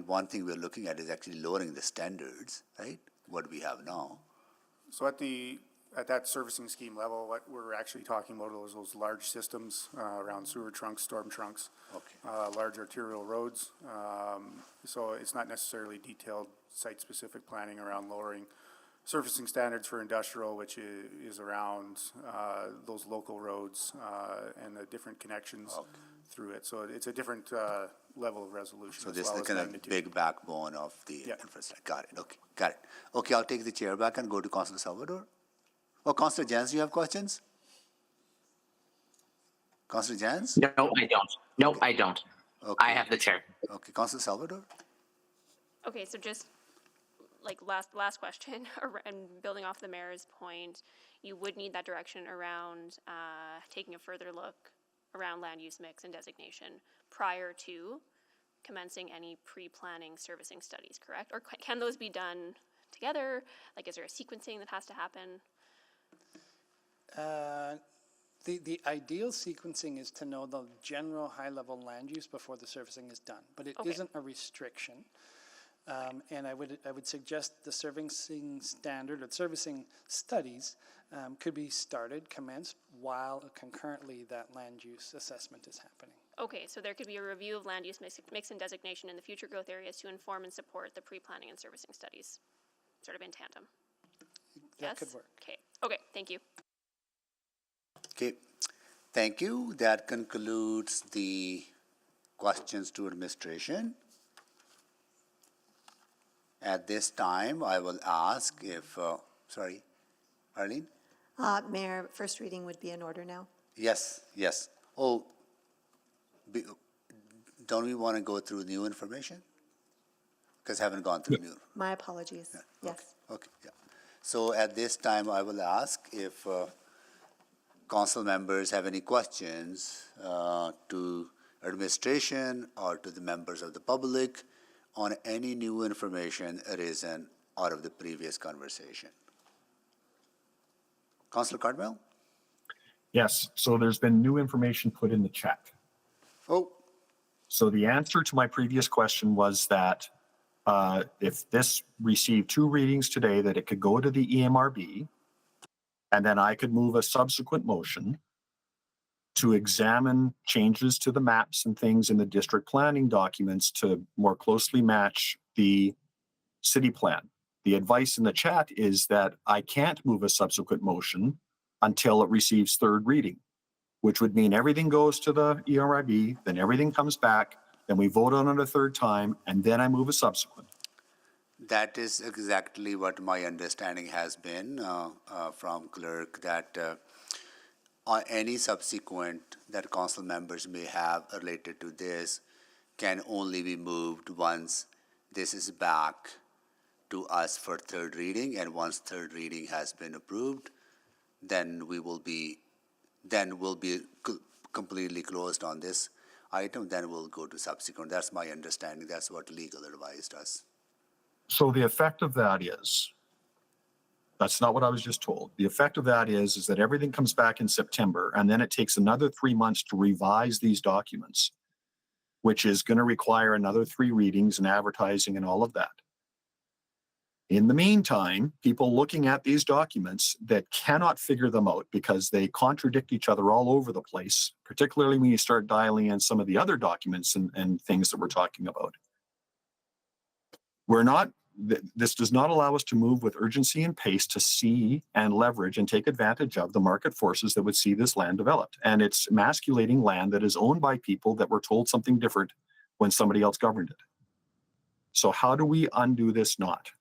one thing we're looking at is actually lowering the standards, right? What we have now. So at that servicing scheme level, what we're actually talking about is those large systems around sewer trunks, storm trunks, large arterial roads. So it's not necessarily detailed site-specific planning around lowering surfacing standards for industrial, which is around those local roads and the different connections through it. So it's a different level of resolution. So this is the kind of big backbone of the infrastructure. Got it. Okay, got it. Okay, I'll take the chair back and go to Councilor Salvador. Oh, Councilor Jans, do you have questions? Councilor Jans? No, I don't. No, I don't. Okay. I have the chair. Okay, Councilor Salvador? Okay, so just like last question, and building off the mayor's point, you would need that direction around taking a further look around land use mix and designation prior to commencing any pre-planning servicing studies, correct? Or can those be done together? Like, is there a sequencing that has to happen? The ideal sequencing is to know the general high-level land use before the servicing is done, but it isn't a restriction. And I would suggest the servicing standard or servicing studies could be commenced while concurrently that land use assessment is happening. Okay, so there could be a review of land use mix and designation in the future growth areas to inform and support the pre-planning and servicing studies, sort of in tandem. That could work. Okay, thank you. Okay, thank you. That concludes the questions to administration. At this time, I will ask if, sorry, Arlene? Mayor, first reading would be in order now. Yes, yes. Oh, don't we want to go through new information? Because I haven't gone through new. My apologies. Yeah. Yes. Okay, yeah. So at this time, I will ask if council members have any questions to administration or to the members of the public on any new information arisen out of the previous conversation. Councilor Cardwell? Yes, so there's been new information put in the chat. Oh. So the answer to my previous question was that if this received 2 readings today, that it could go to the EMRB, and then I could move a subsequent motion to examine changes to the maps and things in the district planning documents to more closely match the city plan. The advice in the chat is that I can't move a subsequent motion until it receives 3rd reading, which would mean everything goes to the ERIB, then everything comes back, then we vote on it a 3rd time, and then I move a subsequent. That is exactly what my understanding has been from Clerk, that any subsequent that council members may have related to this can only be moved once this is back to us for 3rd reading, and once 3rd reading has been approved, then we'll be completely closed on this item, then we'll go to subsequent. That's my understanding. That's what legal advised us. So the effect of that is, that's not what I was just told. The effect of that is that everything comes back in September, and then it takes another 3 months to revise these documents, which is going to require another 3 readings and advertising and all of that. In the meantime, people looking at these documents that cannot figure them out because they contradict each other all over the place, particularly when you start dialing in some of the other documents and things that we're talking about. This does not allow us to move with urgency and pace to see and leverage and take advantage of the market forces that would see this land developed. And it's emasculating land that is owned by people that were told something different when somebody else governed it. So how do we undo this knot?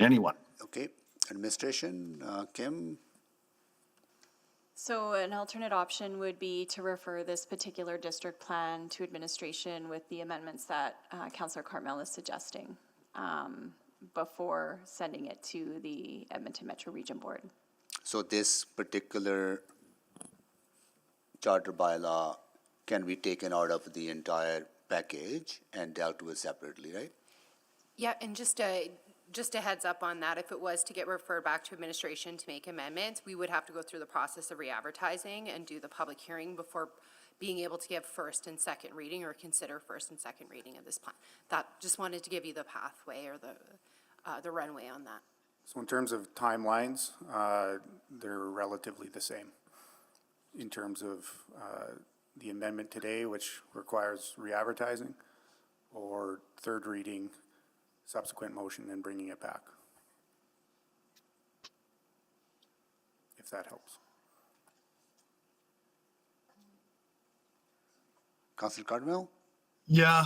Anyone? Okay, administration, Kim? So an alternate option would be to refer this particular district plan to administration with the amendments that Councillor Cartmel is suggesting before sending it to the Edmonton Metro Region Board. So this particular charter bylaw can be taken out of the entire package and dealt with separately, right? Yeah, and just a heads up on that, if it was to get referred back to administration to make amendments, we would have to go through the process of re-advertising and do the public hearing before being able to give first and second reading or consider first and second reading of this plan. That, just wanted to give you the pathway or the runway on that. So in terms of timelines, they're relatively the same. In terms of the amendment today, which requires re-advertising, or third reading, subsequent motion, and bringing it back. If that helps. Councillor Cardinal? Yeah,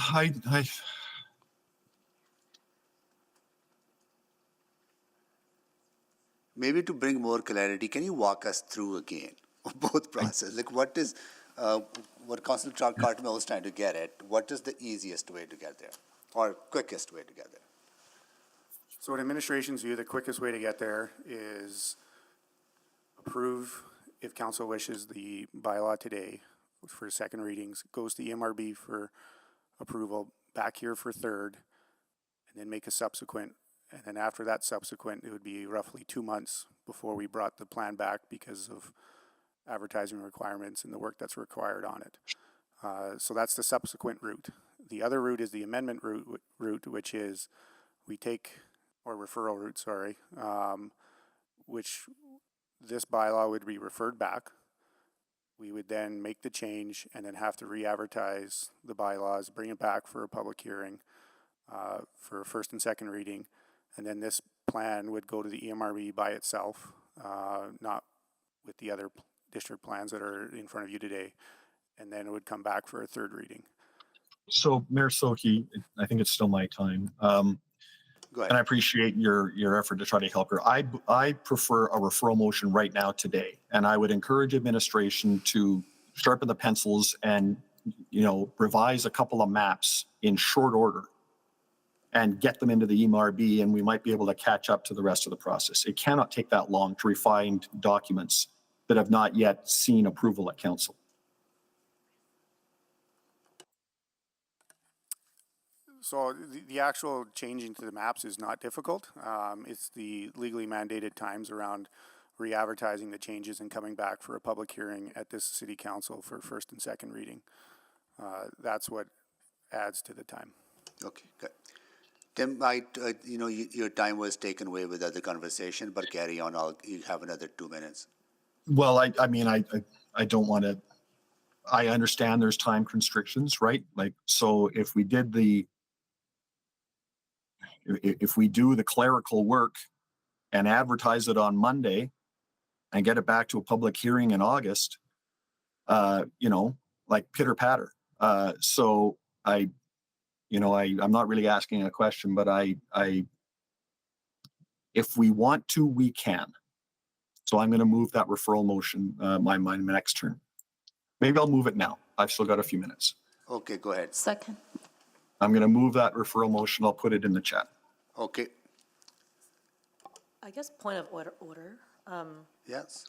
Maybe to bring more clarity, can you walk us through again both process? Like what is, what Councillor Cartmel was trying to get at, what is the easiest way to get there? Or quickest way to get there? So in administration's view, the quickest way to get there is approve, if council wishes, the bylaw today for second readings, goes to EMRB for approval, back here for third, and then make a subsequent. And then after that subsequent, it would be roughly 2 months before we brought the plan back because of advertising requirements and the work that's required on it. So that's the subsequent route. The other route is the amendment route, which is we take, or referral route, sorry, which this bylaw would be referred back. We would then make the change and then have to re-advertise the bylaws, bring it back for a public hearing for a first and second reading. And then this plan would go to the EMRB by itself, not with the other district plans that are in front of you today. And then it would come back for a third reading. So Mayor Sohi, I think it's still my time. Go ahead. And I appreciate your effort to try to help her. I prefer a referral motion right now today. And I would encourage administration to sharpen the pencils and, revise a couple of maps in short order and get them into the EMRB, and we might be able to catch up to the rest of the process. It cannot take that long to refine documents that have not yet seen approval at council. So the actual changing to the maps is not difficult. It's the legally mandated times around re-advertising the changes and coming back for a public hearing at this city council for first and second reading. That's what adds to the time. Okay, good. Tim, your time was taken away with other conversation, but carry on. You have another 2 minutes. Well, I don't want to, I understand there's time constrictions, right? Like, so if we do the clerical work and advertise it on Monday and get it back to a public hearing in August, like pitter patter. So I'm not really asking a question, but if we want to, we can. So I'm going to move that referral motion, my next turn. Maybe I'll move it now. I've still got a few minutes. Okay, go ahead. Second. I'm going to move that referral motion. I'll put it in the chat. Okay. I guess point of order. Yes.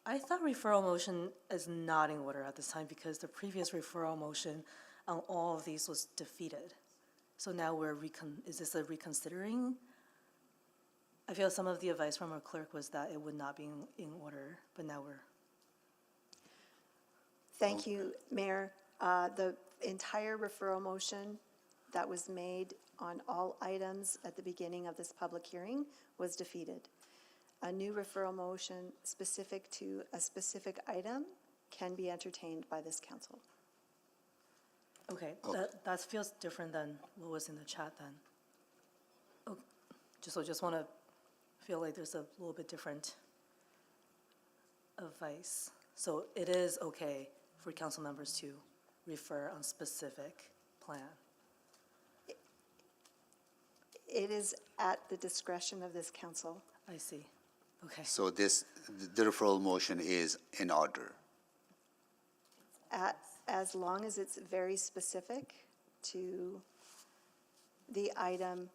I thought referral motion is not in order at this time because the previous referral motion on all of these was defeated. So now is this a reconsidering? I feel some of the advice from our clerk was that it would not be in order, but now we're. Thank you, Mayor. The entire referral motion that was made on all items at the beginning of this public hearing was defeated. A new referral motion specific to a specific item can be entertained by this council. Okay, that feels different than what was in the chat then. Oh, just want to feel like there's a little bit different advice. So it is okay for council members to refer on specific plan. It is at the discretion of this council. I see. Okay. So the referral motion is in order. As long as it's very specific to the item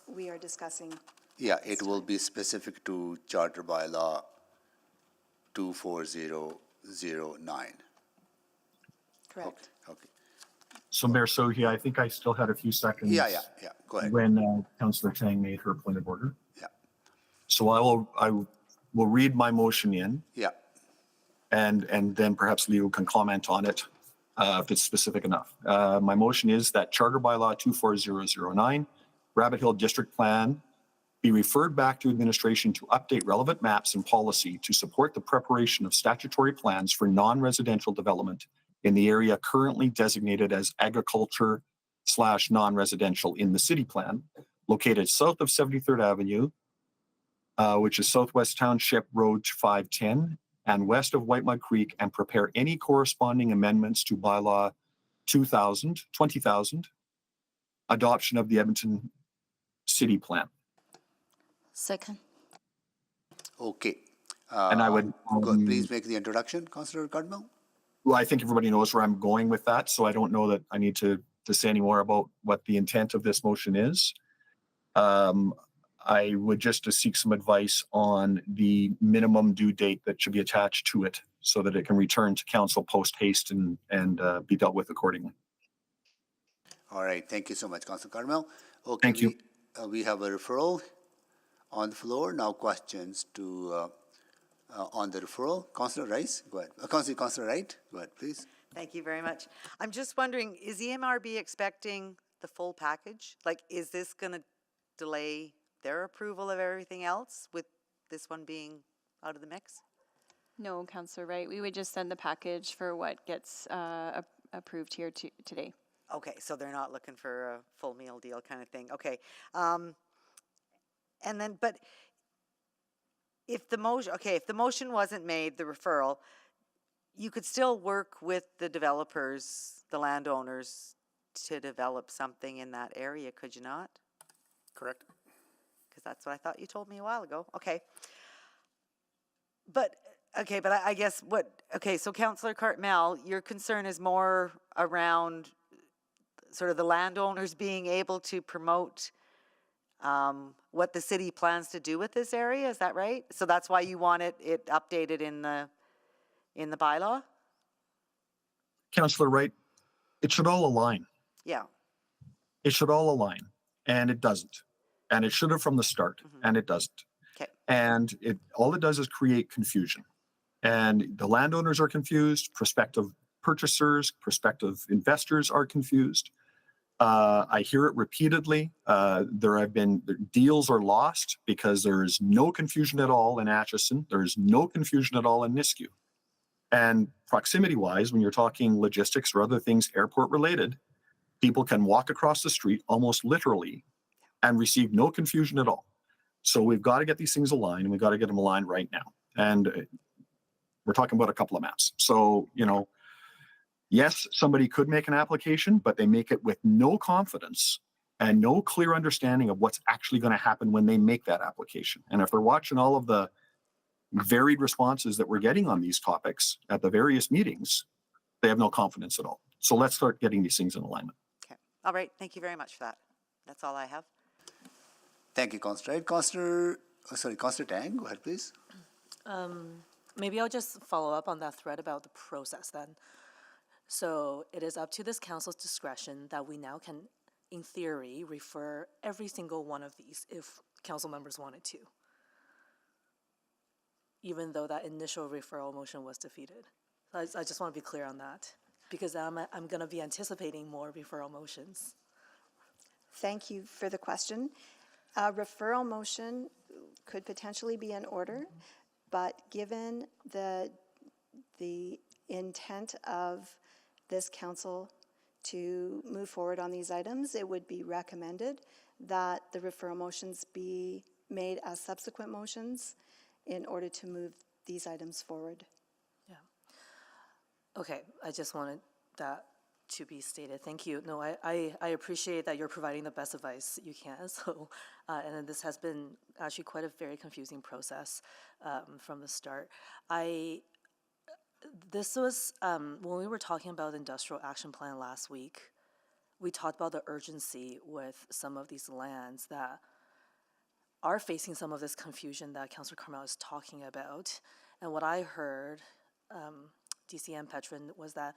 we are discussing. Yeah, it will be specific to Charter Bylaw 24009. Correct. Okay. So Mayor Sohi, I think I still had a few seconds. Yeah, go ahead. When Councillor Tang made her point of order. Yeah. So I will read my motion in. Yeah. And then perhaps Leo can comment on it if it's specific enough. My motion is that Charter Bylaw 24009, Rabbit Hill District Plan, be referred back to administration to update relevant maps and policy to support the preparation of statutory plans for non-residential development in the area currently designated as agriculture/non-residential in the city plan, located south of 73rd Avenue, which is Southwest Township Road 510, and west of White Mud Creek, and prepare any corresponding amendments to Bylaw 20,000, adoption of the Edmonton City Plan. Second. Okay. And I would please make the introduction, Councillor Cardinal. Well, I think everybody knows where I'm going with that, so I don't know that I need to say any more about what the intent of this motion is. I would just to seek some advice on the minimum due date that should be attached to it so that it can return to council post haste and be dealt with accordingly. All right. Thank you so much, Councillor Carmel. Okay. Thank you. We have a referral on the floor. Now questions to on the referral. Councillor Rice, go ahead. Councillor Wright, go ahead, please. Thank you very much. I'm just wondering, is EMRB expecting the full package? Like, is this going to delay their approval of everything else with this one being out of the mix? No, Councillor Wright, we would just send the package for what gets approved here today. Okay, so they're not looking for a full meal deal kind of thing. Okay. And then, but if the motion wasn't made, the referral, you could still work with the developers, the landowners, to develop something in that area, could you not? Correct. Because that's what I thought you told me a while ago. Okay. But I guess so Councillor Cartmel, your concern is more around sort of the landowners being able to promote what the city plans to do with this area, is that right? So that's why you want it updated in the bylaw? Councillor Wright, it should all align. Yeah. It should all align, and it doesn't. And it should have from the start, and it doesn't. Okay. And all it does is create confusion. And the landowners are confused, prospective purchasers, prospective investors are confused. I hear it repeatedly. Deals are lost because there is no confusion at all in Atchison. There is no confusion at all in Nisku. And proximity-wise, when you're talking logistics or other things airport-related, people can walk across the street almost literally and receive no confusion at all. So we've got to get these things aligned, and we've got to get them aligned right now. And we're talking about a couple of maps. So, yes, somebody could make an application, but they make it with no confidence and no clear understanding of what's actually going to happen when they make that application. And if they're watching all of the varied responses that we're getting on these topics at the various meetings, they have no confidence at all. So let's start getting these things in alignment. Okay. All right. Thank you very much for that. That's all I have. Thank you, Councillor. Councillor Tang, go ahead, please. Maybe I'll just follow up on that thread about the process then. So it is up to this council's discretion that we now can, in theory, refer every single one of these if council members wanted to, even though that initial referral motion was defeated. I just want to be clear on that, because I'm going to be anticipating more referral motions. Thank you for the question. A referral motion could potentially be in order, but given the intent of this council to move forward on these items, it would be recommended that the referral motions be made as subsequent motions in order to move these items forward. Okay, I just wanted that to be stated. Thank you. No, I appreciate that you're providing the best advice you can. So, and this has been actually quite a very confusing process from the start. This was, when we were talking about the industrial action plan last week, we talked about the urgency with some of these lands that are facing some of this confusion that Councillor Carmel is talking about. And what I heard, DCM Petron, was that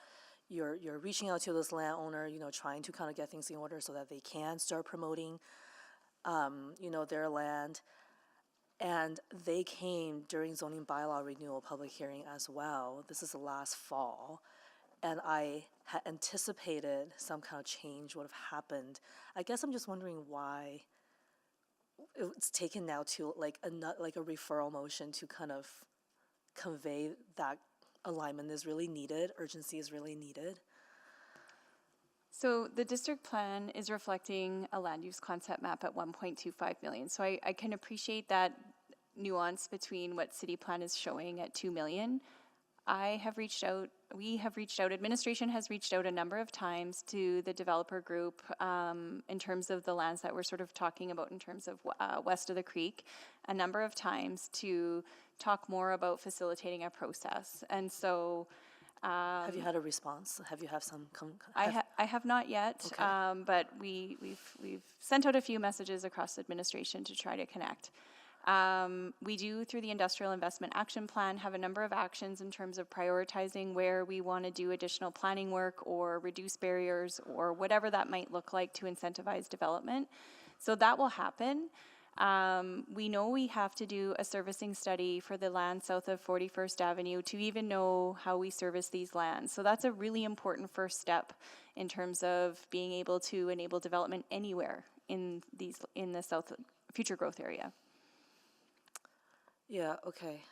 you're reaching out to this landowner, trying to kind of get things in order so that they can start promoting, their land. And they came during zoning bylaw renewal public hearing as well. This is the last fall. And I had anticipated some kind of change would have happened. I guess I'm just wondering why it's taken now to like a referral motion to kind of convey that alignment is really needed, urgency is really needed. So the district plan is reflecting a land use concept map at 1.25 million. So I can appreciate that nuance between what city plan is showing at 2 million. We have reached out, administration has reached out a number of times to the developer group in terms of the lands that we're sort of talking about in terms of west of the creek, a number of times to talk more about facilitating a process. And so have you had a response? Have you have some? I have not yet, Okay. but we've sent out a few messages across administration to try to connect. We do, through the Industrial Investment Action Plan, have a number of actions in terms of prioritizing where we want to do additional planning work or reduce barriers or whatever that might look like to incentivize development. So that will happen. We know we have to do a servicing study for the land south of 41st Avenue to even know how we service these lands. So that's a really important first step in terms of being able to enable development anywhere in the south future growth area. Yeah, okay.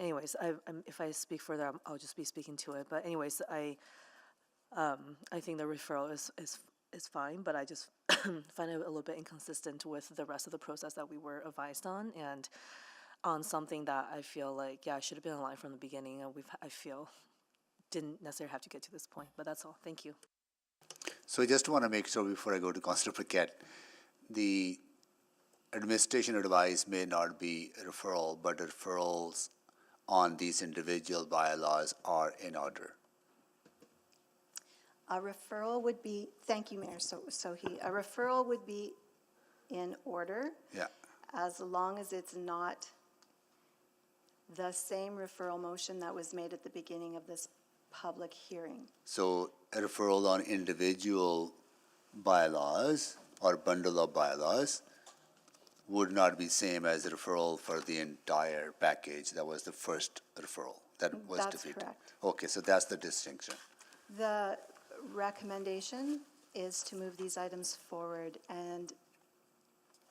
Anyways, if I speak further, I'll just be speaking to it. But anyways, I think the referral is fine, but I just find it a little bit inconsistent with the rest of the process that we were advised on, and on something that I feel like, I should have been in line from the beginning, and I feel didn't necessarily have to get to this point. But that's all. Thank you. So I just want to make sure before I go to Councillor Paquette, the administration advice may not be a referral, but referrals on these individual bylaws are in order. A referral would be, thank you, Mayor Sohi, a referral would be in order. Yeah. As long as it's not the same referral motion that was made at the beginning of this public hearing. So a referral on individual bylaws or bundle of bylaws would not be same as a referral for the entire package. That was the first referral that was That's defeated. correct. Okay, so that's the distinction. The recommendation is to move these items forward and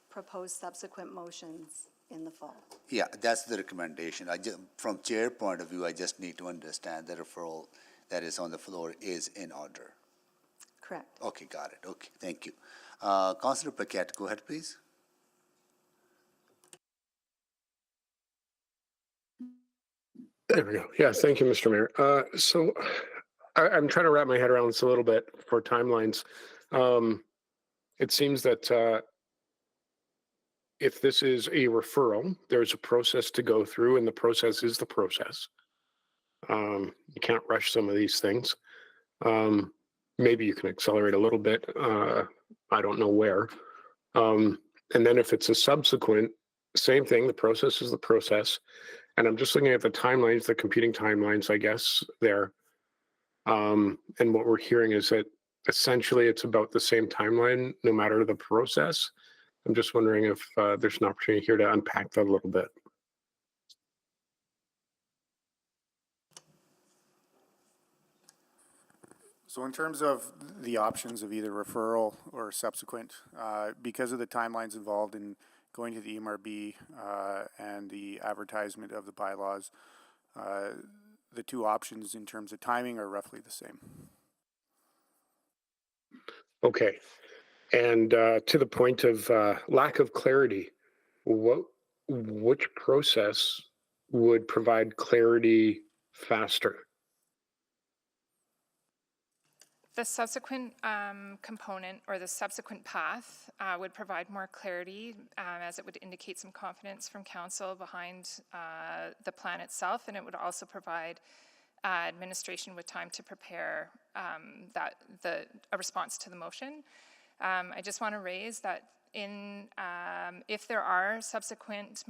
propose subsequent motions in the fall. Yeah, that's the recommendation. From chair point of view, I just need to understand the referral that is on the floor is in order. Correct. Okay, got it. Okay, thank you. Councillor Paquette, go ahead, please. There we go. Yes, thank you, Mr. Mayor. So I'm trying to wrap my head around this a little bit for timelines. It seems that if this is a referral, there's a process to go through, and the process is the process. You can't rush some of these things. Maybe you can accelerate a little bit. I don't know where. And then if it's a subsequent, same thing, the process is the process. And I'm just looking at the timelines, the competing timelines, I guess, there. And what we're hearing is that essentially it's about the same timeline, no matter the process. I'm just wondering if there's an opportunity here to unpack that a little bit. So in terms of the options of either referral or subsequent, because of the timelines involved in going to the EMRB and the advertisement of the bylaws, the two options in terms of timing are roughly the same. Okay. And to the point of lack of clarity, which process would provide clarity faster? The subsequent component or the subsequent path would provide more clarity as it would indicate some confidence from council behind the plan itself, and it would also provide administration with time to prepare a response to the motion. I just want to raise that if there are subsequent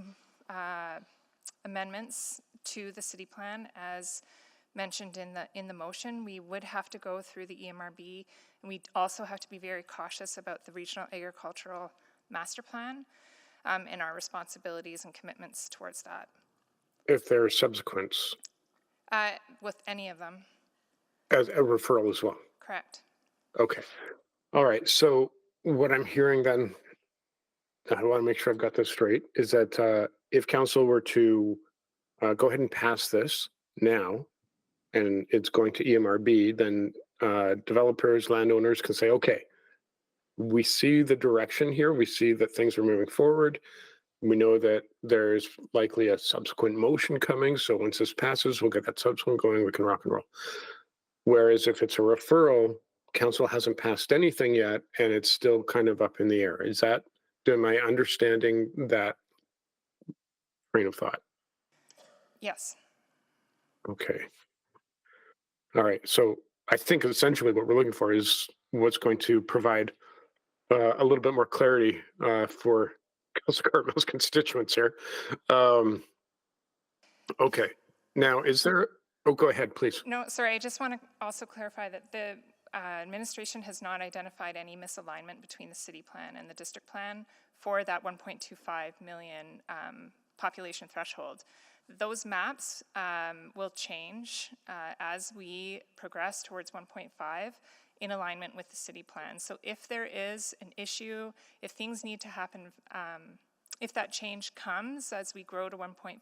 amendments to the city plan as mentioned in the motion, we would have to go through the EMRB, and we also have to be very cautious about the regional agricultural master plan and our responsibilities and commitments towards that. If there are subsequents? With any of them. As a referral as well? Correct. Okay. All right. So what I'm hearing then, I want to make sure I've got this straight, is that if council were to go ahead and pass this now, and it's going to EMRB, then developers, landowners can say, okay, we see the direction here. We see that things are moving forward. We know that there's likely a subsequent motion coming. So once this passes, we'll get that subsequent going. We can rock and roll. Whereas if it's a referral, council hasn't passed anything yet, and it's still kind of up in the air. Am I understanding that train of thought? Yes. Okay. All right. So I think essentially what we're looking for is what's going to provide a little bit more clarity for Councilor Cartmell's constituents here. Okay. Now, is there? Oh, go ahead, please. No, sorry. I just want to also clarify that the administration has not identified any misalignment between the city plan and the district plan for that 1.25 million population threshold. Those maps will change as we progress towards 1.5 in alignment with the city plan. So if there is an issue, if things need to happen, if that change comes as we grow to 1.5,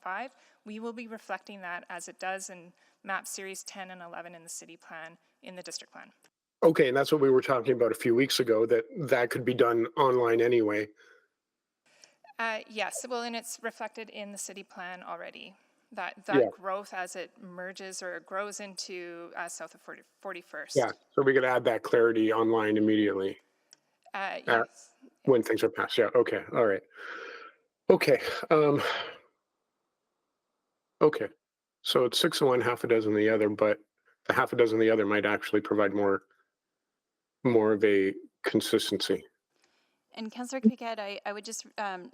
we will be reflecting that as it does in map series 10 and 11 in the city plan, in the district plan. Okay, and that's what we were talking about a few weeks ago, that could be done online anyway. Yes, well, and it's reflected in the city plan already. That Yeah. growth as it merges or grows into south of 41st. Yeah, so we could add that clarity online immediately. Yes. When things are passed. Yeah. Okay. All right. Okay. Okay. So it's 6 of one, half a dozen the other, but the half a dozen the other might actually provide more of a consistency. And Councillor Piquet, I would just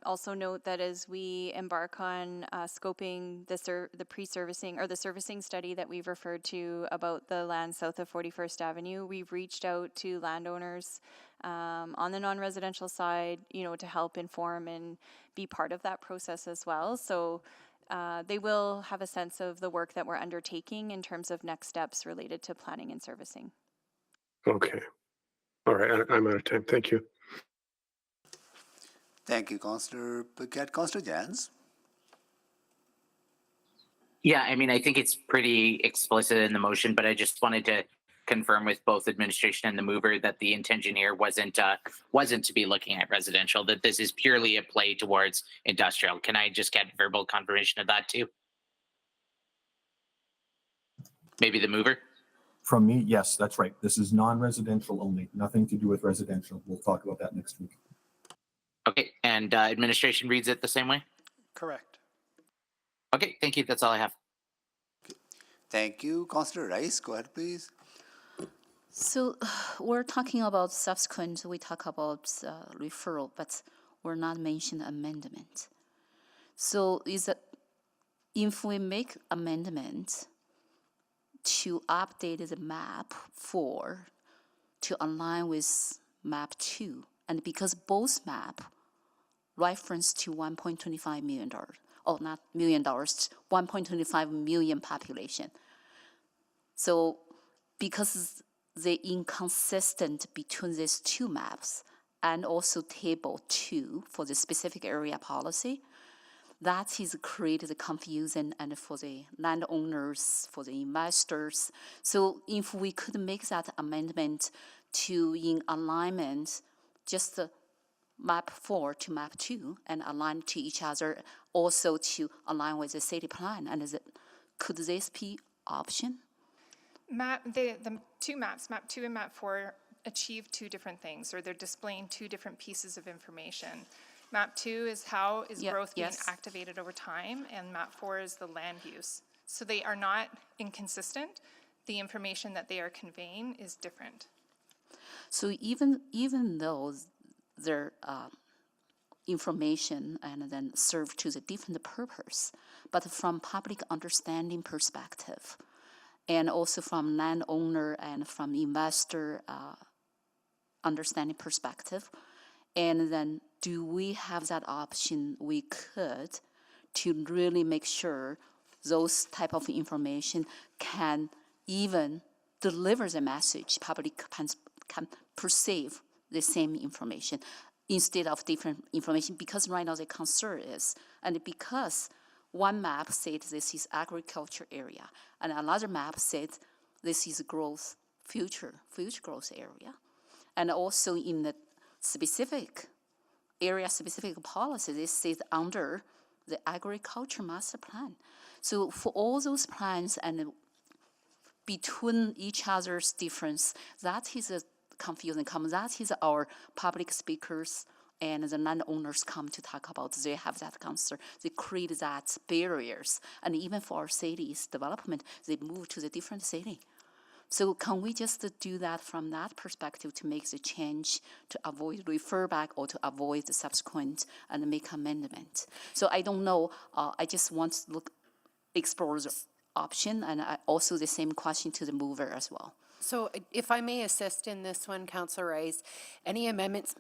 also note that as we embark on scoping the pre-servicing or the servicing study that we've referred to about the land south of 41st Avenue, we've reached out to landowners on the non-residential side, to help inform and be part of that process as well. So they will have a sense of the work that we're undertaking in terms of next steps related to planning and servicing. Okay. All right. I'm out of time. Thank you. Thank you, Councillor Piquet. Councillor Jans? Yeah, I mean, I think it's pretty explicit in the motion, but I just wanted to confirm with both administration and the mover that the intention here wasn't to be looking at residential, that this is purely a play towards industrial. Can I just get verbal confirmation of that too? Maybe the mover? From me, yes, that's right. This is non-residential only, nothing to do with residential. We'll talk about that next week. Okay, and administration reads it the same way? Correct. Okay, thank you. That's all I have. Thank you. Councillor Rice, go ahead, please. So we're talking about subsequent, we talk about referral, but we're not mentioning amendment. So if we make amendment to update the map 4 to align with map 2, and because both map reference to $1.25 million, or not $1 million, 1.25 million population. So because the inconsistent between these two maps and also table 2 for the specific area policy, that is created confusion and for the landowners, for the investors. So if we could make that amendment to in alignment, just map 4 to map 2 and align to each other, also to align with the city plan, and could this be option? The two maps, map 2 and map 4, achieve two different things, or they're displaying two different pieces of information. Map 2 is how is growth being activated over time, and map 4 is the land use. So they are not inconsistent. The information that they are conveying is different. So even though their information and then serve to the different purpose, but from public understanding perspective, and also from landowner and from investor understanding perspective, and then do we have that option we could to really make sure those type of information can even deliver the message, public can perceive the same information instead of different information, because right now the concern is, and because one map said this is agriculture area, and another map said this is growth, future growth area. And also in the specific area-specific policy, this is under the agriculture master plan. So for all those plans and between each other's difference, that is a confusion. That is our public speakers and the landowners come to talk about. They have that concern. They create that barriers. And even for our city's development, they move to the different city. So can we just do that from that perspective to make the change, to avoid refer back or to avoid the subsequent and make amendment? So I don't know. I just want to explore the option, and also the same question to the mover as well. So if I may assist in this one, Councillor Rice, any amendments,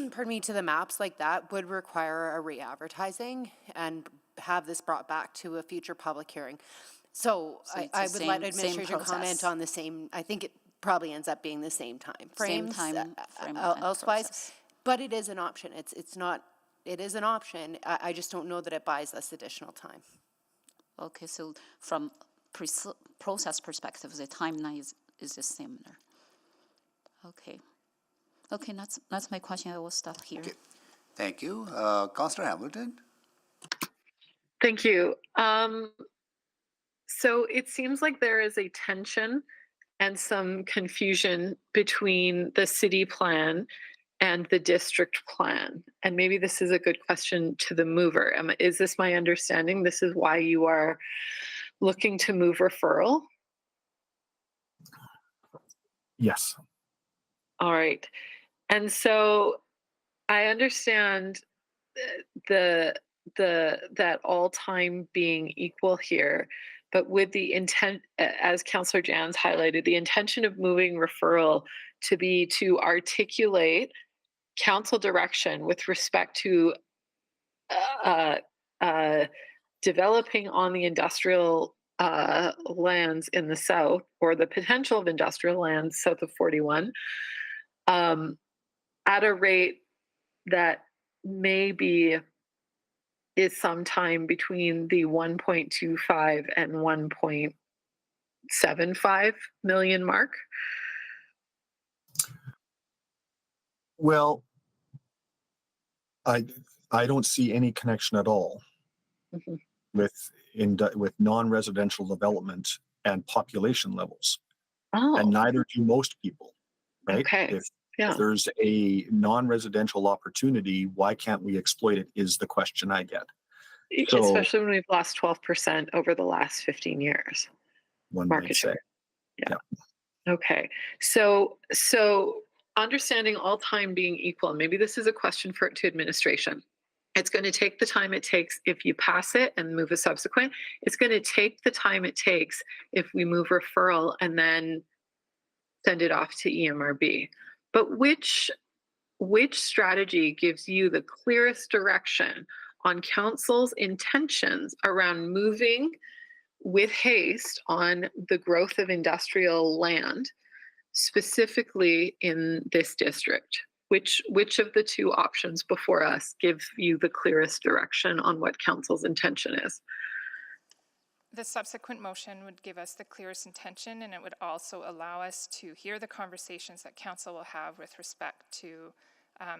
pardon me, to the maps like that would require a re-advertising and have this brought back to a future public hearing. So I would let administration comment on the same, I think it probably ends up being the same time frame. Elsewise, but it is an option. It's not, it is an option. I just don't know that it buys us additional time. Okay, so from process perspective, the timeline is the similar. Okay. Okay, that's my question. I will stop here. Okay. Thank you. Councillor Hamilton. Thank you. So it seems like there is a tension and some confusion between the city plan and the district plan. And maybe this is a good question to the mover. Is this my understanding? This is why you are looking to move referral? Yes. All right. And so I understand that all time being equal here, but with the intent, as Councillor Jans highlighted, the intention of moving referral to be to articulate council direction with respect to developing on the industrial lands in the south, or the potential of industrial lands south of 41, at a rate that maybe is sometime between the 1.25 and 1.75 million mark? Well, I don't see any connection at all with non-residential development and population levels. And neither do most people, right? Okay. If there's a non-residential opportunity, why can't we exploit it is the question I get. So, especially when we've lost 12% over the last 15 years. One might say. Yeah. Okay. So understanding all time being equal, maybe this is a question to administration. It's going to take the time it takes if you pass it and move a subsequent. It's going to take the time it takes if we move referral and then send it off to EMRB. But which strategy gives you the clearest direction on council's intentions around moving with haste on the growth of industrial land specifically in this district? Which of the two options before us give you the clearest direction on what council's intention is? The subsequent motion would give us the clearest intention, and it would also allow us to hear the conversations that council will have with respect to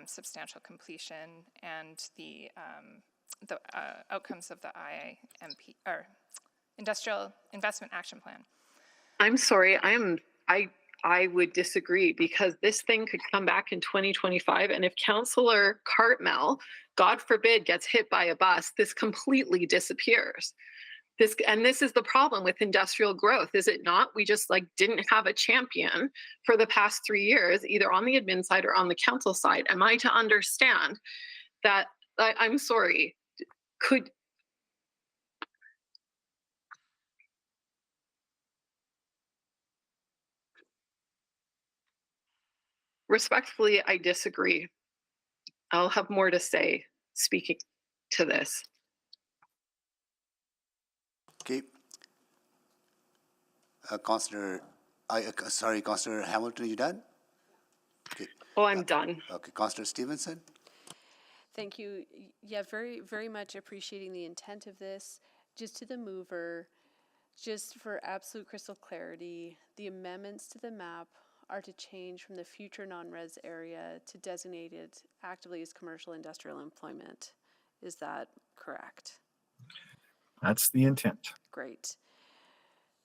substantial completion and the outcomes of the IMP or Industrial Investment Action Plan. I'm sorry, I would disagree, because this thing could come back in 2025, and if Councillor Cartmel, God forbid, gets hit by a bus, this completely disappears. This is the problem with industrial growth, is it not? We just didn't have a champion for the past 3 years, either on the admin side or on the council side. Am I to understand that? I'm sorry, respectfully, I disagree. I'll have more to say speaking to this. Okay. Councillor Hamilton, are you done? Okay. Oh, I'm done. Okay, Councillor Stevenson? Thank you. Yeah, very, very much appreciating the intent of this. Just to the mover, just for absolute crystal clarity, the amendments to the map are to change from the future non-res area to designated actively as commercial industrial employment. Is that correct? That's the intent. Great.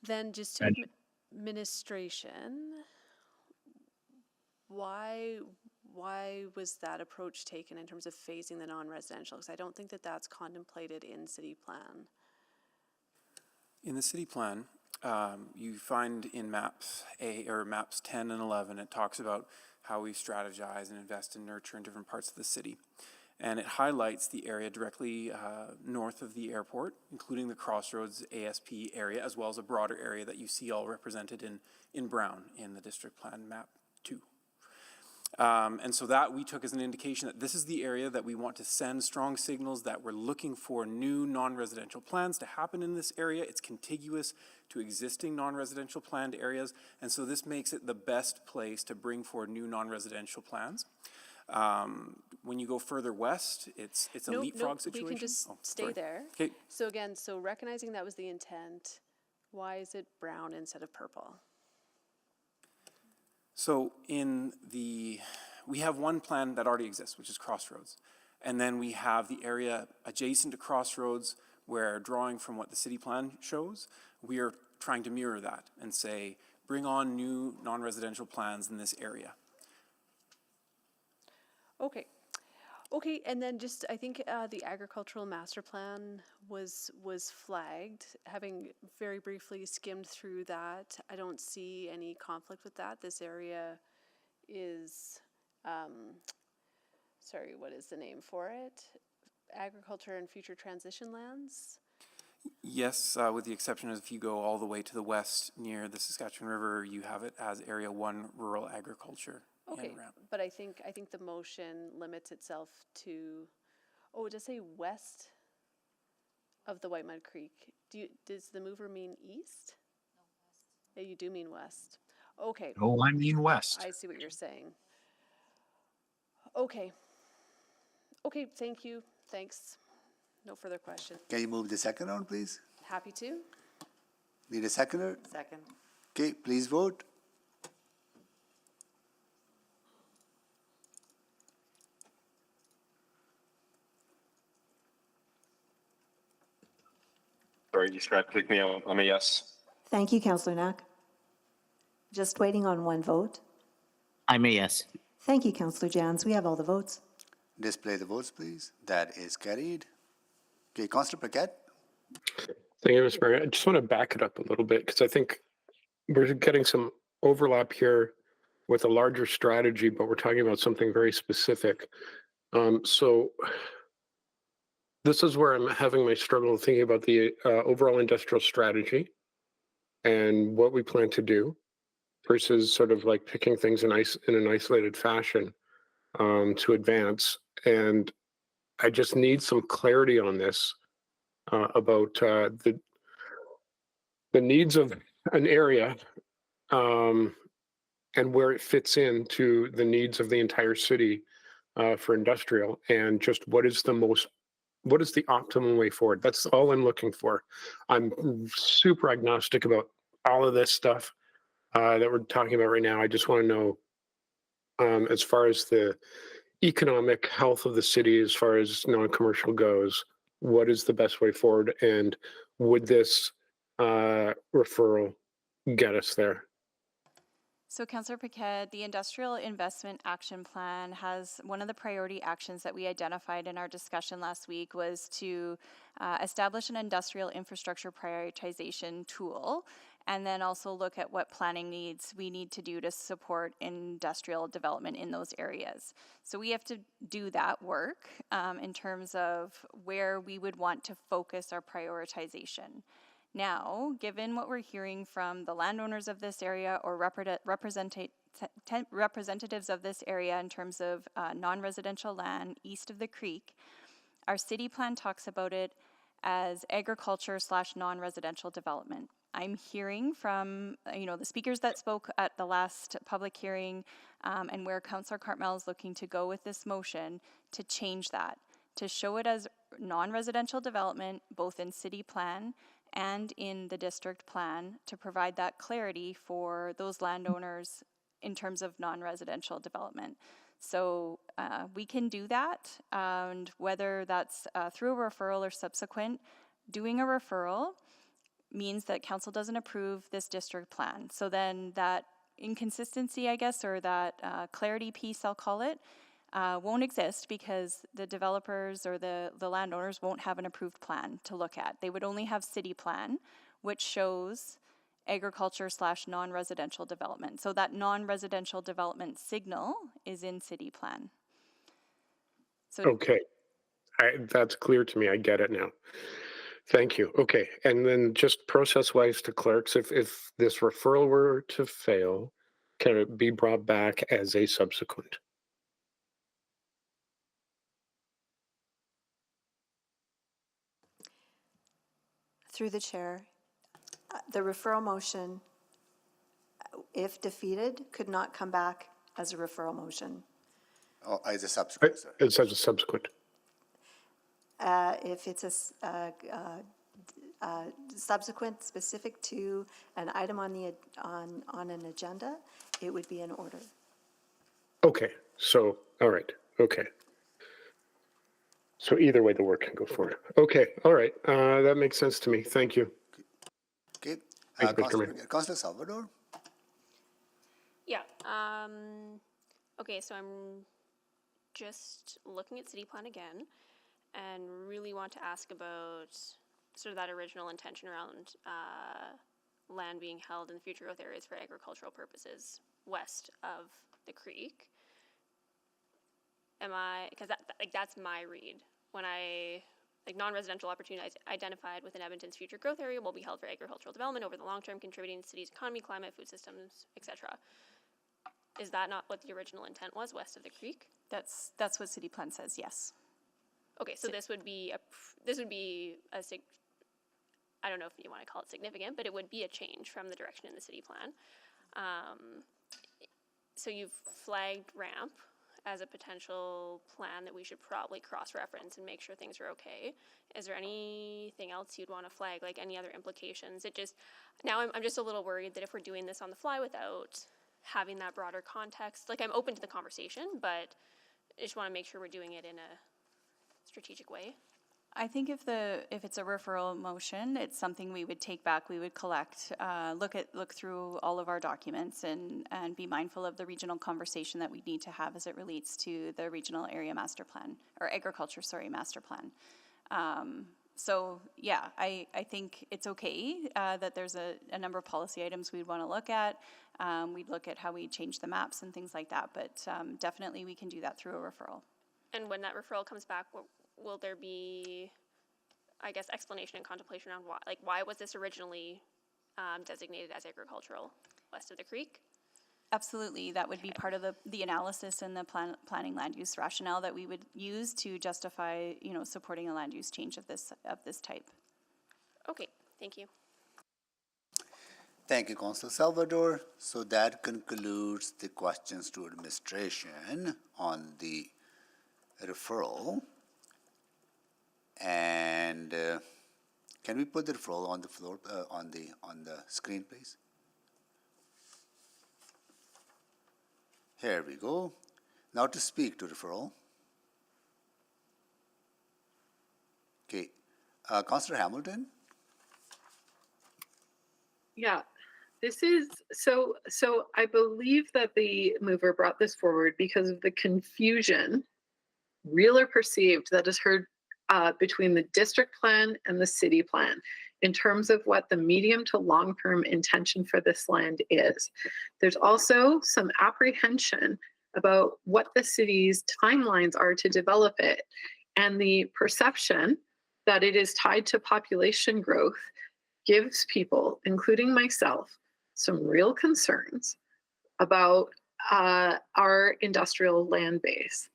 Then just to administration, why was that approach taken in terms of phasing the non-residential? Because I don't think that that's contemplated in city plan. In the city plan, you find in maps maps 10 and 11, it talks about how we strategize and invest and nurture in different parts of the city. And it highlights the area directly north of the airport, including the Crossroads ASP area, as well as a broader area that you see all represented in brown in the district plan map 2. And so that we took as an indication that this is the area that we want to send strong signals that we're looking for new non-residential plans to happen in this area. It's contiguous to existing non-residential planned areas, and so this makes it the best place to bring forward new non-residential plans. When you go further west, it's a leapfrog situation. We can just stay there. Okay. So again, recognizing that was the intent, why is it brown instead of purple? So we have one plan that already exists, which is Crossroads. And then we have the area adjacent to Crossroads where, drawing from what the city plan shows, we are trying to mirror that and say, bring on new non-residential plans in this area. Okay. Okay, and then just, I think the agricultural master plan was flagged. Having very briefly skimmed through that, I don't see any conflict with that. This area is, sorry, what is the name for it? Agriculture and future transition lands? Yes, with the exception of if you go all the way to the west near the Saskatchewan River, you have it as Area 1 Rural Agriculture. Okay, but I think the motion limits itself to, it does say west of the White Mud Creek. Does the mover mean east? No, west. Yeah, you do mean west. Okay. Oh, I mean west. I see what you're saying. Okay. Okay, thank you. Thanks. No further questions. Can you move the second round, please? Happy to. Need a seconder? Second. Okay, please vote. Sorry, you tried to click me on. I'm a yes. Thank you, Councillor Knack. Just waiting on one vote. I'm a yes. Thank you, Councillor Jans. We have all the votes. Display the votes, please. That is carried. Okay, Councillor Paquette. Thank you, Mr. Mayor. I just want to back it up a little bit because I think we're getting some overlap here with a larger strategy, but we're talking about something very specific. So this is where I'm having my struggle thinking about the overall industrial strategy and what we plan to do versus sort of like picking things in an isolated fashion to advance. And I just need some clarity on this about the needs of an area and where it fits into the needs of the entire city for industrial, and just what is the optimum way forward. That's all I'm looking for. I'm super agnostic about all of this stuff that we're talking about right now. I just want to know, as far as the economic health of the city, as far as non-commercial goes, what is the best way forward, and would this referral get us there? So Councillor Paquette, the Industrial Investment Action Plan has one of the priority actions that we identified in our discussion last week was to establish an industrial infrastructure prioritization tool, and then also look at what planning needs we need to do to support industrial development in those areas. So we have to do that work in terms of where we would want to focus our prioritization. Now, given what we're hearing from the landowners of this area or representatives of this area in terms of non-residential land east of the creek, our city plan talks about it as agriculture / non-residential development. I'm hearing from the speakers that spoke at the last public hearing and where Councillor Cartmell is looking to go with this motion to change that, to show it as non-residential development both in city plan and in the district plan, to provide that clarity for those landowners in terms of non-residential development. So we can do that, and whether that's through a referral or subsequent, doing a referral means that council doesn't approve this district plan. So then that inconsistency, I guess, or that clarity piece, I'll call it, won't exist because the developers or the landowners won't have an approved plan to look at. They would only have city plan, which shows agriculture / non-residential development. So that non-residential development signal is in city plan. So Okay, that's clear to me. I get it now. Thank you. Okay, and then just process-wise to clerks, if this referral were to fail, can it be brought back as a subsequent? Through the chair, the referral motion, if defeated, could not come back as a referral motion. Oh, as a subsequent, sir. It's as a subsequent. If it's a subsequent specific to an item on the on an agenda, it would be in order. Okay, so, all right, okay. So either way, the work can go forward. Okay, all right, that makes sense to me. Thank you. Okay, Thank you, Mr. Mayor. Councillor Salvador? Yeah, okay, so I'm just looking at city plan again and really want to ask about sort of that original intention around land being held in the future growth areas for agricultural purposes west of the creek. Because that's my read. When non-residential opportunities identified within Edmonton's future growth area will be held for agricultural development over the long term, contributing to the city's economy, climate, food systems, etc. Is that not what the original intent was west of the creek? that's what city plan says, yes. Okay, so this would be a I don't know if you want to call it significant, but it would be a change from the direction in the city plan. So you've flagged ramp as a potential plan that we should probably cross-reference and make sure things are okay. Is there anything else you'd want to flag, like any other implications? Now I'm just a little worried that if we're doing this on the fly without having that broader context, I'm open to the conversation, but I just want to make sure we're doing it in a strategic way. I think if it's a referral motion, it's something we would take back, we would collect, look through all of our documents and be mindful of the regional conversation that we need to have as it relates to the regional area master plan, or agriculture, master plan. So yeah, I think it's okay that there's a number of policy items we'd want to look at. We'd look at how we change the maps and things like that, but definitely we can do that through a referral. And when that referral comes back, will there be, I guess, explanation and contemplation on why was this originally designated as agricultural west of the creek? Absolutely, that would be part of the analysis and the planning land use rationale that we would use to justify, supporting a land use change of this type. Okay, thank you. Thank you, Councillor Salvador. So that concludes the questions to administration on the referral. And can we put the referral on the floor, on the screen, please? Here we go. Now to speak to referral. Okay, Councillor Hamilton. Yeah, this is, so I believe that the mover brought this forward because of the confusion, real or perceived, that is heard between the district plan and the city plan in terms of what the medium to long-term intention for this land is. There's also some apprehension about what the city's timelines are to develop it, and the perception that it is tied to population growth gives people, including myself, some real concerns about our industrial land base.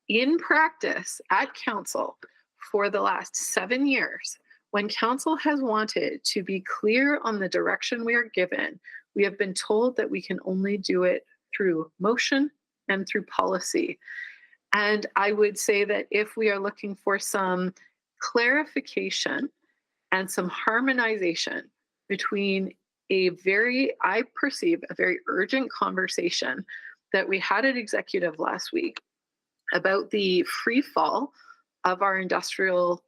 In practice, at council, for the last 7 years, when council has wanted to be clear on the direction we are given, we have been told that we can only do it through motion and through policy. And I would say that if we are looking for some clarification and some harmonization between I perceive a very urgent conversation that we had at executive last week about the free fall of our industrial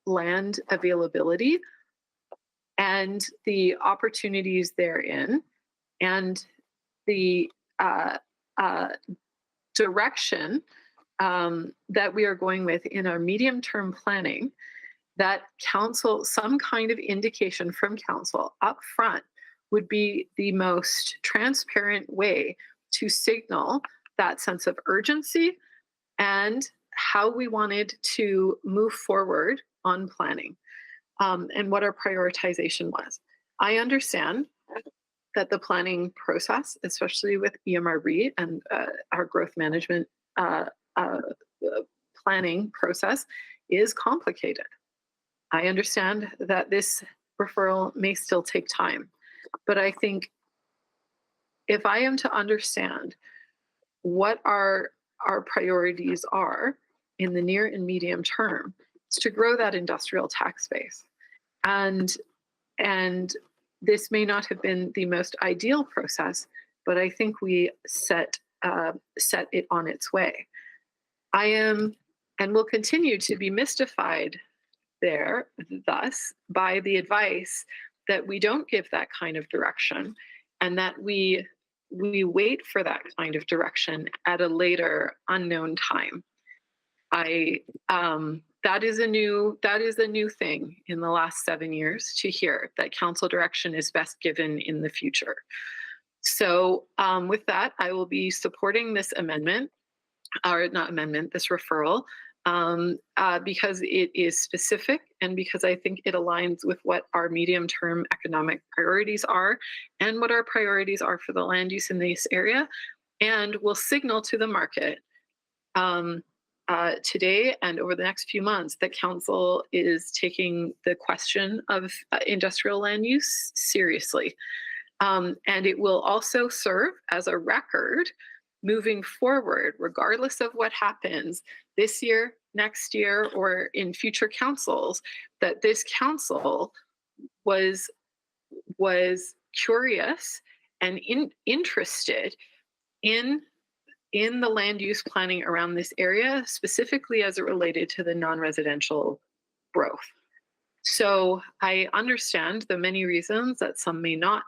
land availability and the opportunities therein, and the direction that we are going with in our medium-term planning, that council, some kind of indication from council up front would be the most transparent way to signal that sense of urgency and how we wanted to move forward on planning, and what our prioritization was. I understand that the planning process, especially with EMRB and our growth management planning process, is complicated. I understand that this referral may still take time, but I think if I am to understand what our priorities are in the near and medium term, it's to grow that industrial tax base. And this may not have been the most ideal process, but I think we set it on its way. I am and will continue to be mystified thus by the advice that we don't give that kind of direction, and that we wait for that kind of direction at a later unknown time. That is a new thing in the last 7 years to hear, that council direction is best given in the future. So with that, I will be supporting this amendment, or not amendment, this referral, because it is specific and because I think it aligns with what our medium-term economic priorities are and what our priorities are for the land use in this area, and will signal to the market today and over the next few months that council is taking the question of industrial land use seriously. And it will also serve as a record moving forward, regardless of what happens this year, next year, or in future councils, that this council was curious and interested in the land use planning around this area, specifically as it related to the non-residential growth. So I understand the many reasons that some may not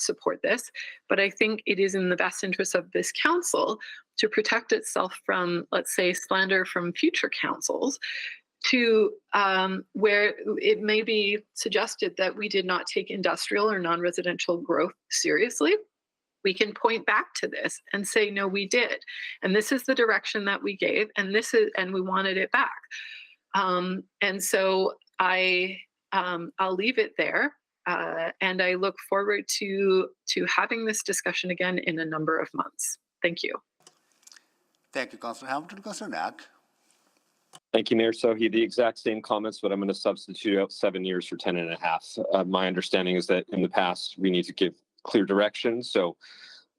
support this, but I think it is in the best interest of this council to protect itself from, let's say, slander from future councils, to where it may be suggested that we did not take industrial or non-residential growth seriously. We can point back to this and say, no, we did. And this is the direction that we gave, and we wanted it back. And so I'll leave it there. And I look forward to having this discussion again in a number of months. Thank you. Thank you, Councillor Hamilton. Councillor Knack. Thank you, Mayor Sohi. The exact same comments, but I'm going to substitute out 7 years for 10 and a half. My understanding is that in the past, we need to give clear direction. So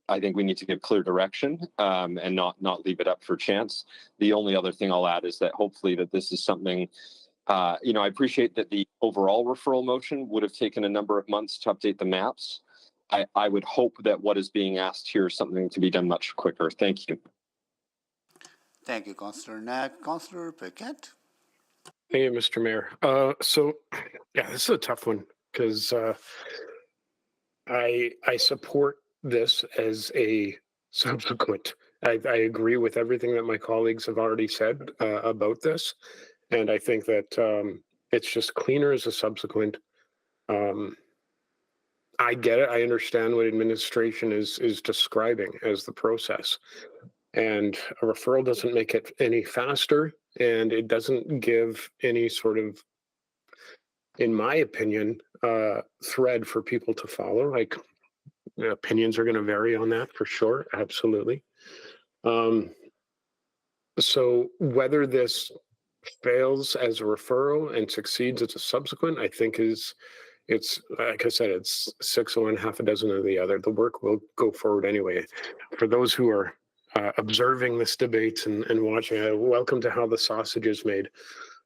I think we need to give clear direction and not leave it up for chance. The only other thing I'll add is that hopefully that this is something, I appreciate that the overall referral motion would have taken a number of months to update the maps. I would hope that what is being asked here is something to be done much quicker. Thank you. Thank you, Councillor Knack. Councillor Paquette? Thank you, Mr. Mayor. This is a tough one because I support this as a subsequent. I agree with everything that my colleagues have already said about this, and I think that it's just cleaner as a subsequent. I get it. I understand what administration is describing as the process. And a referral doesn't make it any faster, and it doesn't give any sort of, in my opinion, thread for people to follow. Like, opinions are going to vary on that for sure, absolutely. So whether this fails as a referral and succeeds as a subsequent, I think it's like I said, it's 6 of one, half a dozen of the other. The work will go forward anyway. For those who are observing this debate and watching, welcome to how the sausage is made.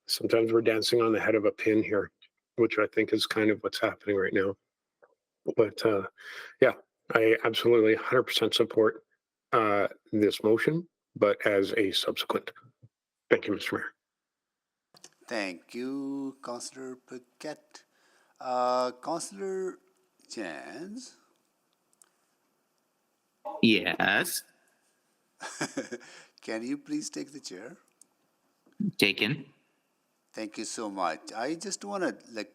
Sometimes we're dancing on the head of a pin here, which I think is kind of what's happening right now. But I absolutely 100% support this motion, but as a subsequent. Thank you, Mr. Mayor. Thank you, Councillor Paquette. Councillor Jans? Yes. Can you please take the chair? Taken. Thank you so much. I just want to,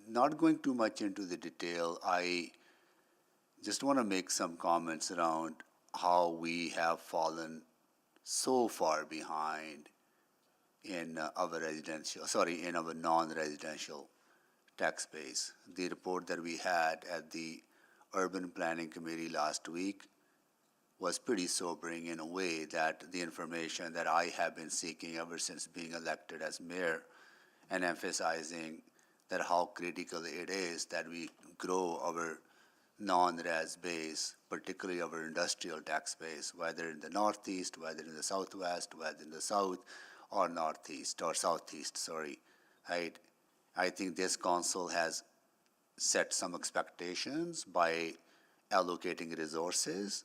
not going too much into the detail, I just want to make some comments around how we have fallen so far behind in our non-residential tax base. The report that we had at the Urban Planning Committee last week was pretty sobering in a way that the information that I have been seeking ever since being elected as mayor and emphasizing that how critical it is that we grow our non-res base, particularly our industrial tax base, whether in the northeast, whether in the southwest, whether in the south or northeast or southeast, right? I think this council has set some expectations by allocating resources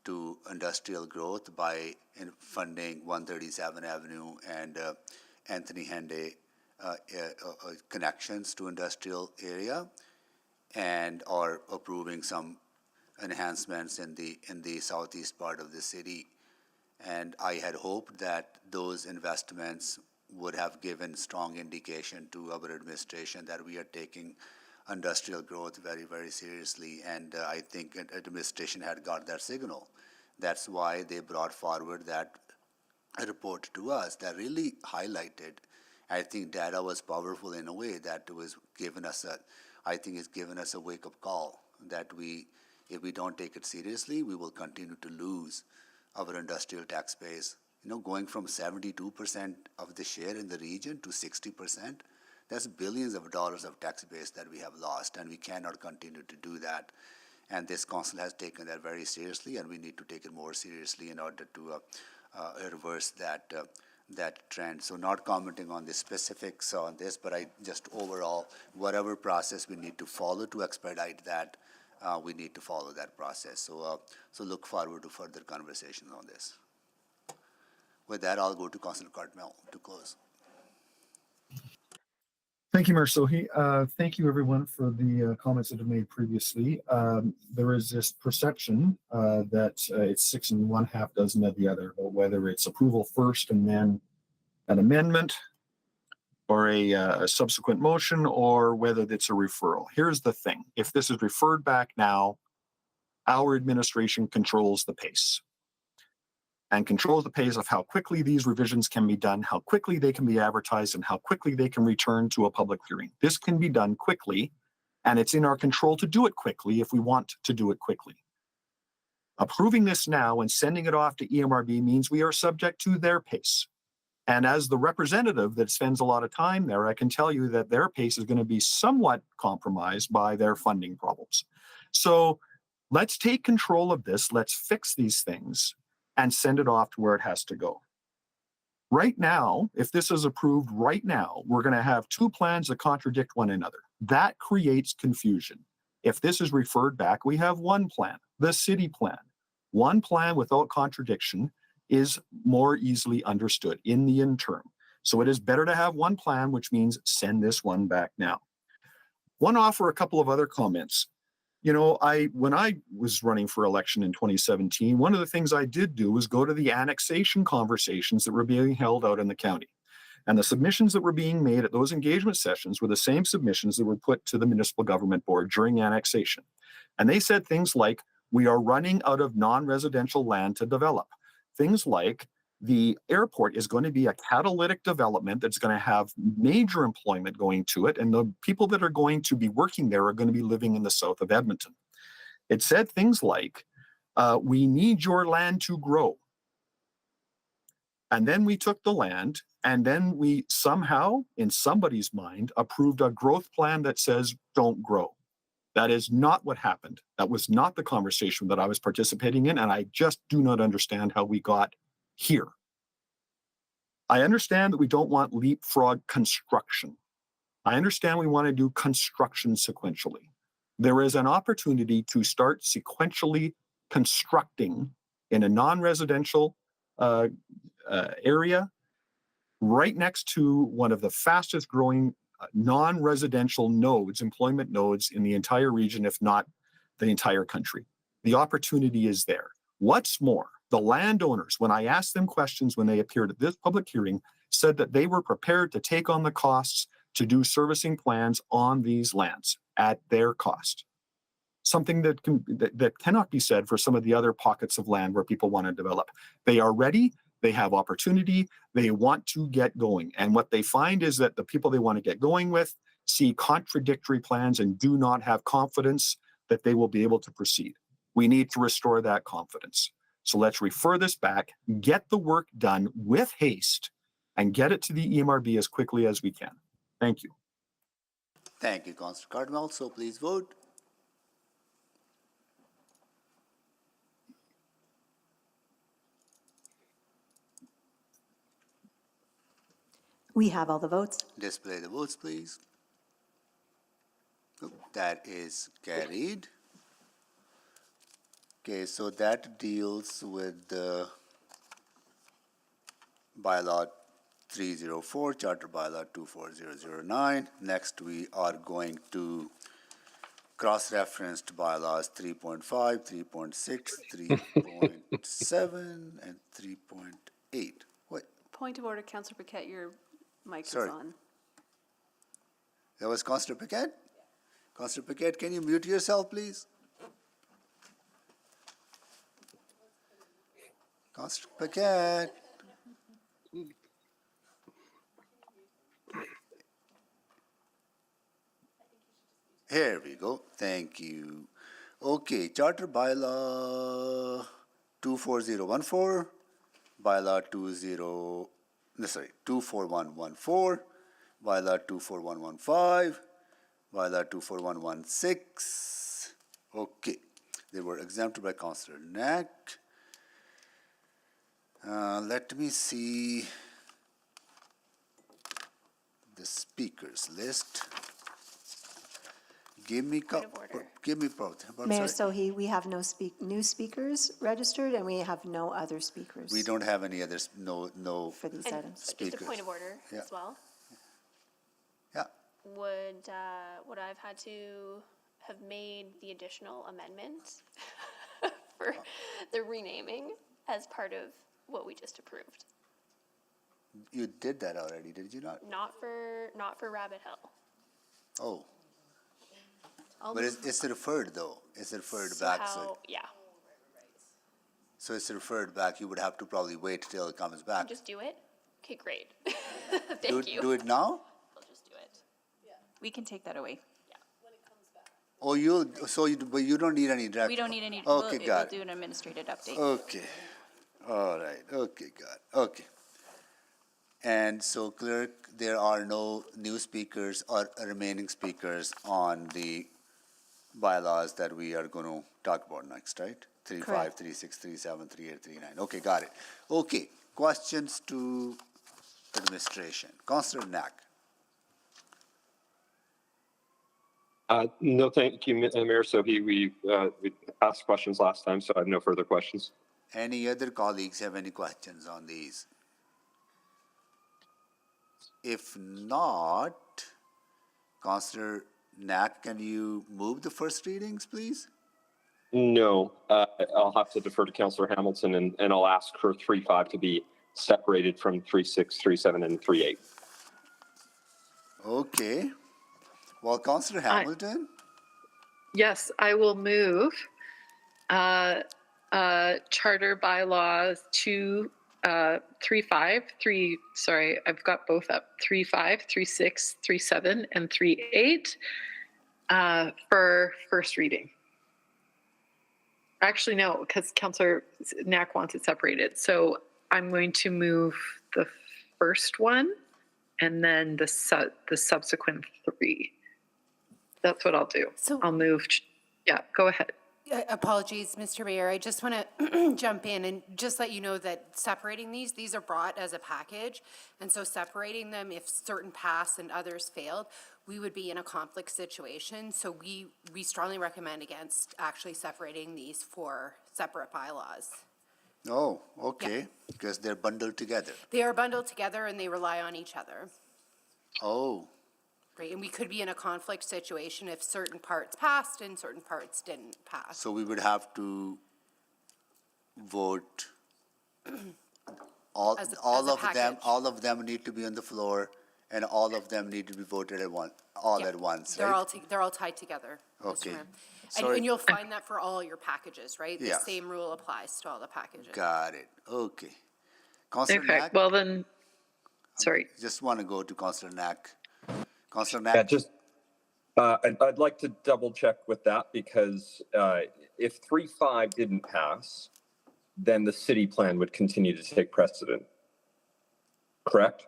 to industrial growth by funding 137 Avenue and Anthony Henday connections to industrial area, and or approving some enhancements in the southeast part of the city. And I had hoped that those investments would have given strong indication to our administration that we are taking industrial growth very, very seriously. And I think administration had got that signal. That's why they brought forward that report to us that really highlighted. I think data was powerful in a way that was given us it's given us a wake-up call that if we don't take it seriously, we will continue to lose our industrial tax base. Going from 72% of the share in the region to 60%, that's billions of dollars of tax base that we have lost, and we cannot continue to do that. And this council has taken that very seriously, and we need to take it more seriously in order to reverse that trend. So not commenting on the specifics on this, but I just overall, whatever process we need to follow to expedite that, we need to follow that process. So look forward to further conversations on this. With that, I'll go to Councillor Cartmel to close. Thank you, Mayor Sohi. Thank you, everyone, for the comments that have been made previously. There is this perception that it's 6 and 1/2 dozen of the other, or whether it's approval first and then an amendment, or a subsequent motion, or whether it's a referral. Here's the thing. If this is referred back now, our administration controls the pace. And controls the pace of how quickly these revisions can be done, how quickly they can be advertised, and how quickly they can return to a public hearing. This can be done quickly, and it's in our control to do it quickly if we want to do it quickly. Approving this now and sending it off to EMRB means we are subject to their pace. And as the representative that spends a lot of time there, I can tell you that their pace is going to be somewhat compromised by their funding problems. So let's take control of this. Let's fix these things and send it off to where it has to go. Right now, if this is approved right now, we're going to have two plans that contradict one another. That creates confusion. If this is referred back, we have one plan, the city plan. One plan without contradiction is more easily understood in the interim. So it is better to have one plan, which means send this one back now. Want to offer a couple of other comments. You know, when I was running for election in 2017, one of the things I did do was go to the annexation conversations that were being held out in the county. And the submissions that were being made at those engagement sessions were the same submissions that were put to the municipal government board during annexation. And they said things like, we are running out of non-residential land to develop. Things like, the airport is going to be a catalytic development that's going to have major employment going to it, and the people that are going to be working there are going to be living in the south of Edmonton. It said things like, we need your land to grow. And then we took the land, and then we somehow, in somebody's mind, approved a growth plan that says, don't grow. That is not what happened. That was not the conversation that I was participating in, and I just do not understand how we got here. I understand that we don't want leapfrog construction. I understand we want to do construction sequentially. There is an opportunity to start sequentially constructing in a non-residential area right next to one of the fastest growing non-residential nodes, employment nodes in the entire region, if not the entire country. The opportunity is there. What's more, the landowners, when I asked them questions when they appeared at this public hearing, said that they were prepared to take on the costs to do servicing plans on these lands at their cost. Something that cannot be said for some of the other pockets of land where people want to develop. They are ready. They have opportunity. They want to get going. And what they find is that the people they want to get going with see contradictory plans and do not have confidence that they will be able to proceed. We need to restore that confidence. So let's refer this back, get the work done with haste, and get it to the EMRB as quickly as we can. Thank you. Thank you, Councillor Cardinal. So please vote. We have all the votes. Display the votes, please. Oh, that is carried. Okay, so that deals with the Bylaw 304, Charter Bylaw 24009. Next, we are going to cross-referenced bylaws 3.5, 3.6, 3.7, and 3.8. What? Point of order, Councillor Paquette, your mic is Sorry. on. That was Councillor Paquette? Councillor Paquette, can you mute yourself, please? Councillor Paquette. Here we go. Thank you. Okay, Charter Bylaw 24014, Bylaw 24114, Bylaw 24115, Bylaw 24116. Okay, they were exempted by Councillor Knack. Let me see the speakers list. Give me both. Mayor Sohi, we have no new speakers registered, and we have no other speakers. We don't have any others, no for these And items. speakers. just a point of order as well. Yeah. Would I've had to have made the additional amendment for the renaming as part of what we just approved? You did that already, did you not? Not for Rabbit Hill. Oh. But it's referred though. It's referred back. Yeah. So it's referred back. You would have to probably wait till it comes back. Just do it? Okay, great. Thank you. Do it now? I'll just do it. We can take that away. Oh, but you don't need any direct. We don't need any, Okay, we'll got it. do an administrative update. Okay. All right. Okay, got it. Okay. And so, Clerk, there are no new speakers or remaining speakers on the bylaws that we are going to talk about next, right? 3.5, Correct. 3.6, 3.7, 3.8, 3.9. Okay, got it. Okay, questions to administration. Councillor Knack. No, thank you, Mayor Sohi. We asked questions last time, so I have no further questions. Any other colleagues have any questions on these? If not, Councillor Knack, can you move the first readings, please? No, I'll have to defer to Councillor Hamilton, and I'll ask for 3.5 to be separated from 3.6, 3.7, and 3.8. Okay. Well, Councillor Hamilton? Yes, I will move charter bylaws 3.5, sorry, I've got both up, 3.5, 3.6, 3.7, and 3.8 for first reading. Actually, no, because Councillor Knack wants it separated. So I'm going to move the first one and then the subsequent 3. That's what I'll do. So- I'll move. Yeah, go ahead. Apologies, Mr. Mayor. I just want to jump in and just let you know that separating these are brought as a package. And so separating them, if certain passed and others failed, we would be in a conflict situation. So we strongly recommend against actually separating these for separate bylaws. Oh, okay, because they're bundled together. They are bundled together and they rely on each other. Oh, Right, and we could be in a conflict situation if certain parts passed and certain parts didn't pass. so we would have to vote all As a them. package. All of them need to be on the floor, and all of them need to be voted at once. Yeah, At once, They're right? they're all tied together. Mr. Okay. Mayor. Sorry. And you'll find that for all your packages, right? The Yes. same rule applies to all the packages. Got it. Okay. Councillor Okay, Knack. well then, sorry. Just want to go to Councillor Knack. Councillor Yeah, Knack. just I'd like to double check with that because if 3.5 didn't pass, then the city plan would continue to take precedent. Correct?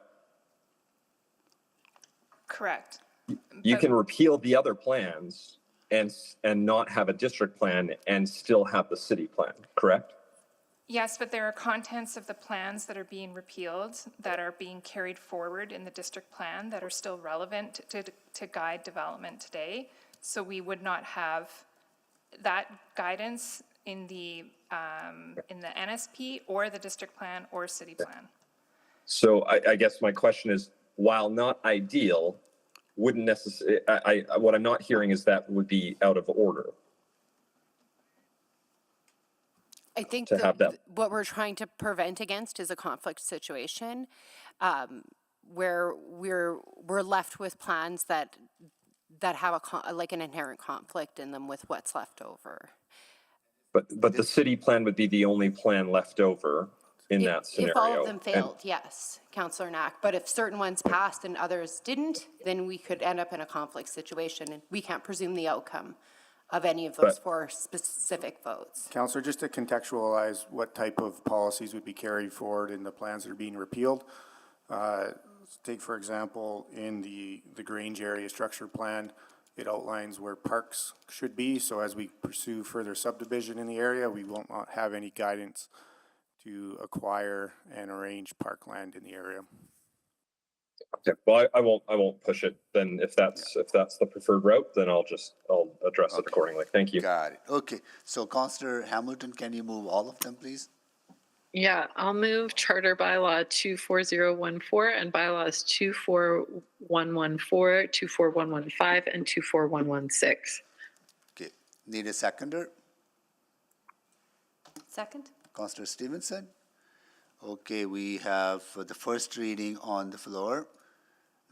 Correct. You But- can repeal the other plans and not have a district plan and still have the city plan. Correct? Yes, but there are contents of the plans that are being repealed that are being carried forward in the district plan that are still relevant to guide development today. So we would not have that guidance in the NSP or the district plan or city plan. So I guess my question is, while not ideal, wouldn't necessarily, what I'm not hearing is that would be out of order. I think To have that. what we're trying to prevent against is a conflict situation where we're left with plans that have like an inherent conflict in them with what's left over. But the city plan would be the only plan left over in that scenario. If all of them And- failed, yes, Councillor Knack. But if certain ones passed and others didn't, then we could end up in a conflict situation, and we can't presume the outcome of any of those 4 specific votes. Councillor, just to contextualize what type of policies would be carried forward in the plans that are being repealed. Take, for example, in the Grange area structure plan, it outlines where parks should be. So as we pursue further subdivision in the area, we will not have any guidance to acquire and arrange parkland in the area. Okay, well, I won't push it. Then if that's the preferred route, then I'll address it accordingly. Thank you. Got it. Okay. So, Councillor Hamilton, can you move all of them, please? Yeah, I'll move charter bylaw 24014 and bylaws 24114, 24115, and 24116. Okay. Need a seconder? Second? Councillor Stevenson? Okay, we have the first reading on the floor.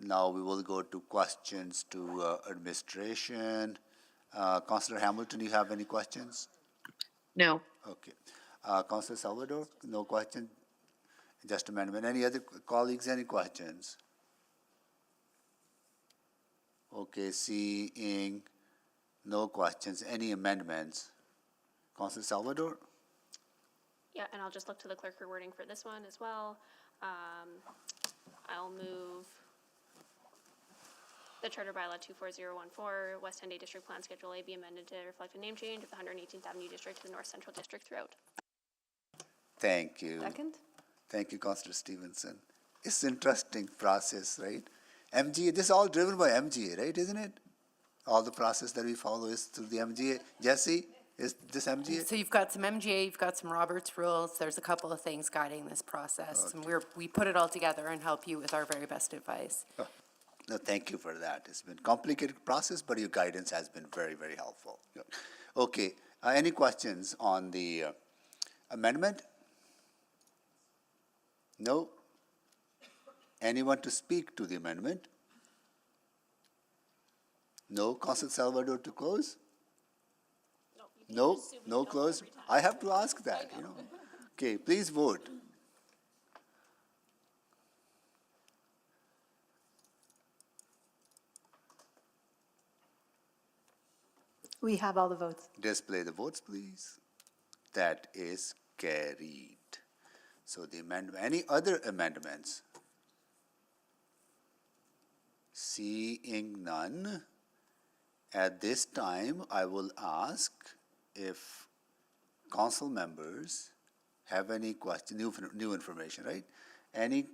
Now we will go to questions to administration. Councillor Hamilton, you have any questions? No. Okay. Councillor Salvador, no question? Just amendment. Any other colleagues, any questions? Okay, seeing no questions, any amendments? Councillor Salvador? Yeah, and I'll just look to the clerk for wording for this one as well. I'll move the Charter Bylaw 24014, West 10-Day District Plan Schedule A be amended to reflect a name change of the 118th Avenue District to the North Central District throughout. Thank you. Second? Thank you, Councillor Stevenson. It's an interesting process, right? MGA, this is all driven by MGA, right, isn't it? All the process that we follow is through the MGA. Jesse, is this MGA? So you've got some MGA, you've got some Roberts rules, there's a couple of things guiding this process. And we put it all together and help you with our very best advice. Oh, no, thank you for that. It's been a complicated process, but your guidance has been very, very helpful. Okay, any questions on the amendment? No? Anyone to speak to the amendment? No? Councillor Salvador to close? No? No close? I have to ask that, you know. Okay, please vote. We have all the votes. Display the votes, please. That is carried. So the amendment, any other amendments? Seeing none, at this time, I will ask if council members have any question, new information, right? Any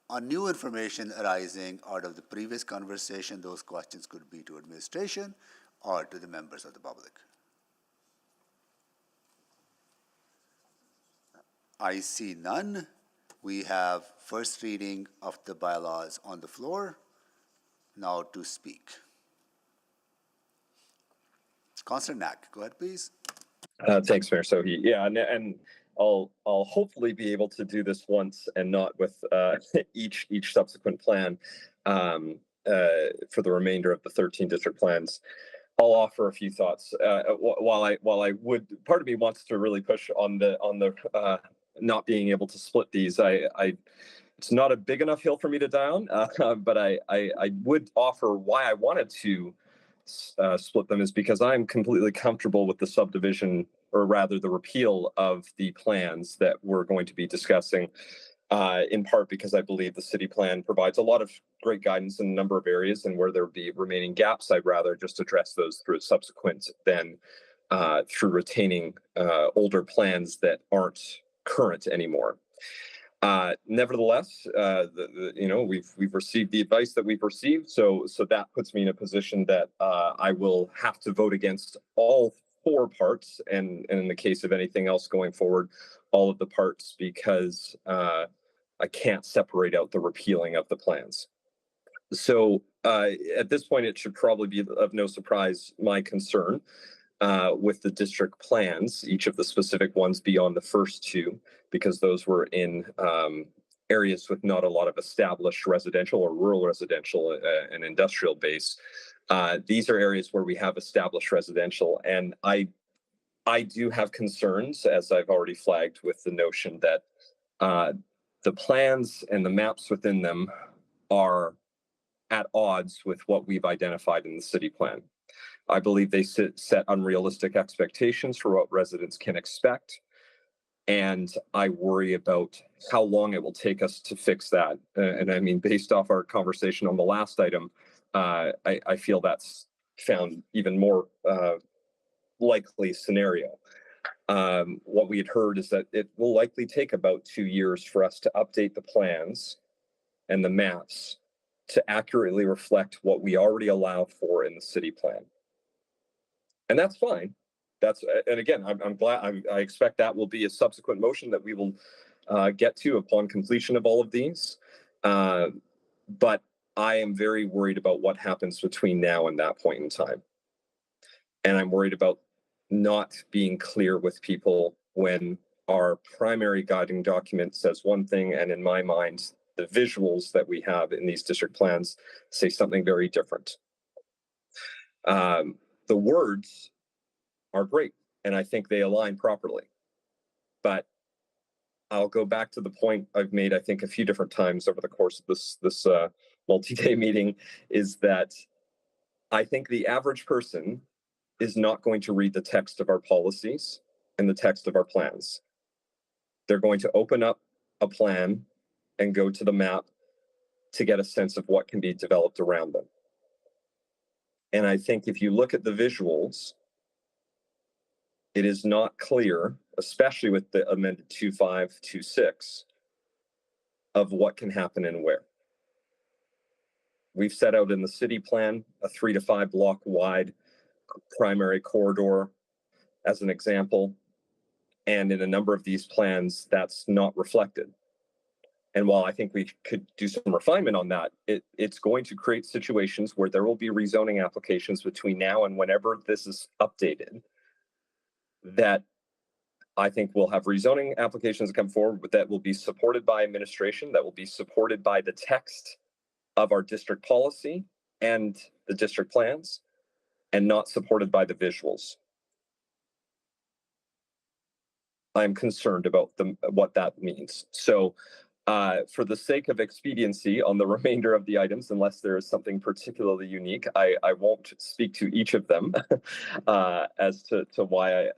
on new information arising out of the previous conversation, those questions could be to administration or to the members of the public. I see none. We have first reading of the bylaws on the floor. Now to speak. Councillor Knack, go ahead, please. Thanks, Mayor Sohi. Yeah, and I'll hopefully be able to do this once and not with each subsequent plan for the remainder of the 13 district plans. I'll offer a few thoughts. While I would, part of me wants to really push on the not being able to split these. It's not a big enough hill for me to die on, but I would offer why I wanted to split them is because I'm completely comfortable with the subdivision, or rather the repeal of the plans that we're going to be discussing, in part because I believe the city plan provides a lot of great guidance in a number of areas, and where there be remaining gaps, I'd rather just address those through a subsequent than through retaining older plans that aren't current anymore. Nevertheless, we've received the advice that we've received, so that puts me in a position that I will have to vote against all 4 parts, and in the case of anything else going forward, all of the parts, because I can't separate out the repealing of the plans. So at this point, it should probably be of no surprise my concern with the district plans, each of the specific ones beyond the first 2, because those were in areas with not a lot of established residential or rural residential and industrial base. These are areas where we have established residential, and I do have concerns, as I've already flagged, with the notion that the plans and the maps within them are at odds with what we've identified in the city plan. I believe they set unrealistic expectations for what residents can expect, and I worry about how long it will take us to fix that. And I mean, based off our conversation on the last item, I feel that's found even more likely scenario. What we had heard is that it will likely take about 2 years for us to update the plans and the maps to accurately reflect what we already allow for in the city plan. And that's fine. And again, I'm glad, I expect that will be a subsequent motion that we will get to upon completion of all of these. But I am very worried about what happens between now and that point in time. And I'm worried about not being clear with people when our primary guiding document says one thing, and in my mind, the visuals that we have in these district plans say something very different. The words are great, and I think they align properly. But I'll go back to the point I've made, I think, a few different times over the course of this multi-day meeting, is that I think the average person is not going to read the text of our policies and the text of our plans. They're going to open up a plan and go to the map to get a sense of what can be developed around them. And I think if you look at the visuals, it is not clear, especially with the amended 2526, of what can happen and where. We've set out in the city plan a 3 to 5 block wide primary corridor as an example. And in a number of these plans, that's not reflected. And while I think we could do some refinement on that, it's going to create situations where there will be rezoning applications between now and whenever this is updated, that I think we'll have rezoning applications come forward that will be supported by administration, that will be supported by the text of our district policy and the district plans, and not supported by the visuals. I'm concerned about what that means. So for the sake of expediency on the remainder of the items, unless there is something particularly unique, I won't speak to each of them as to why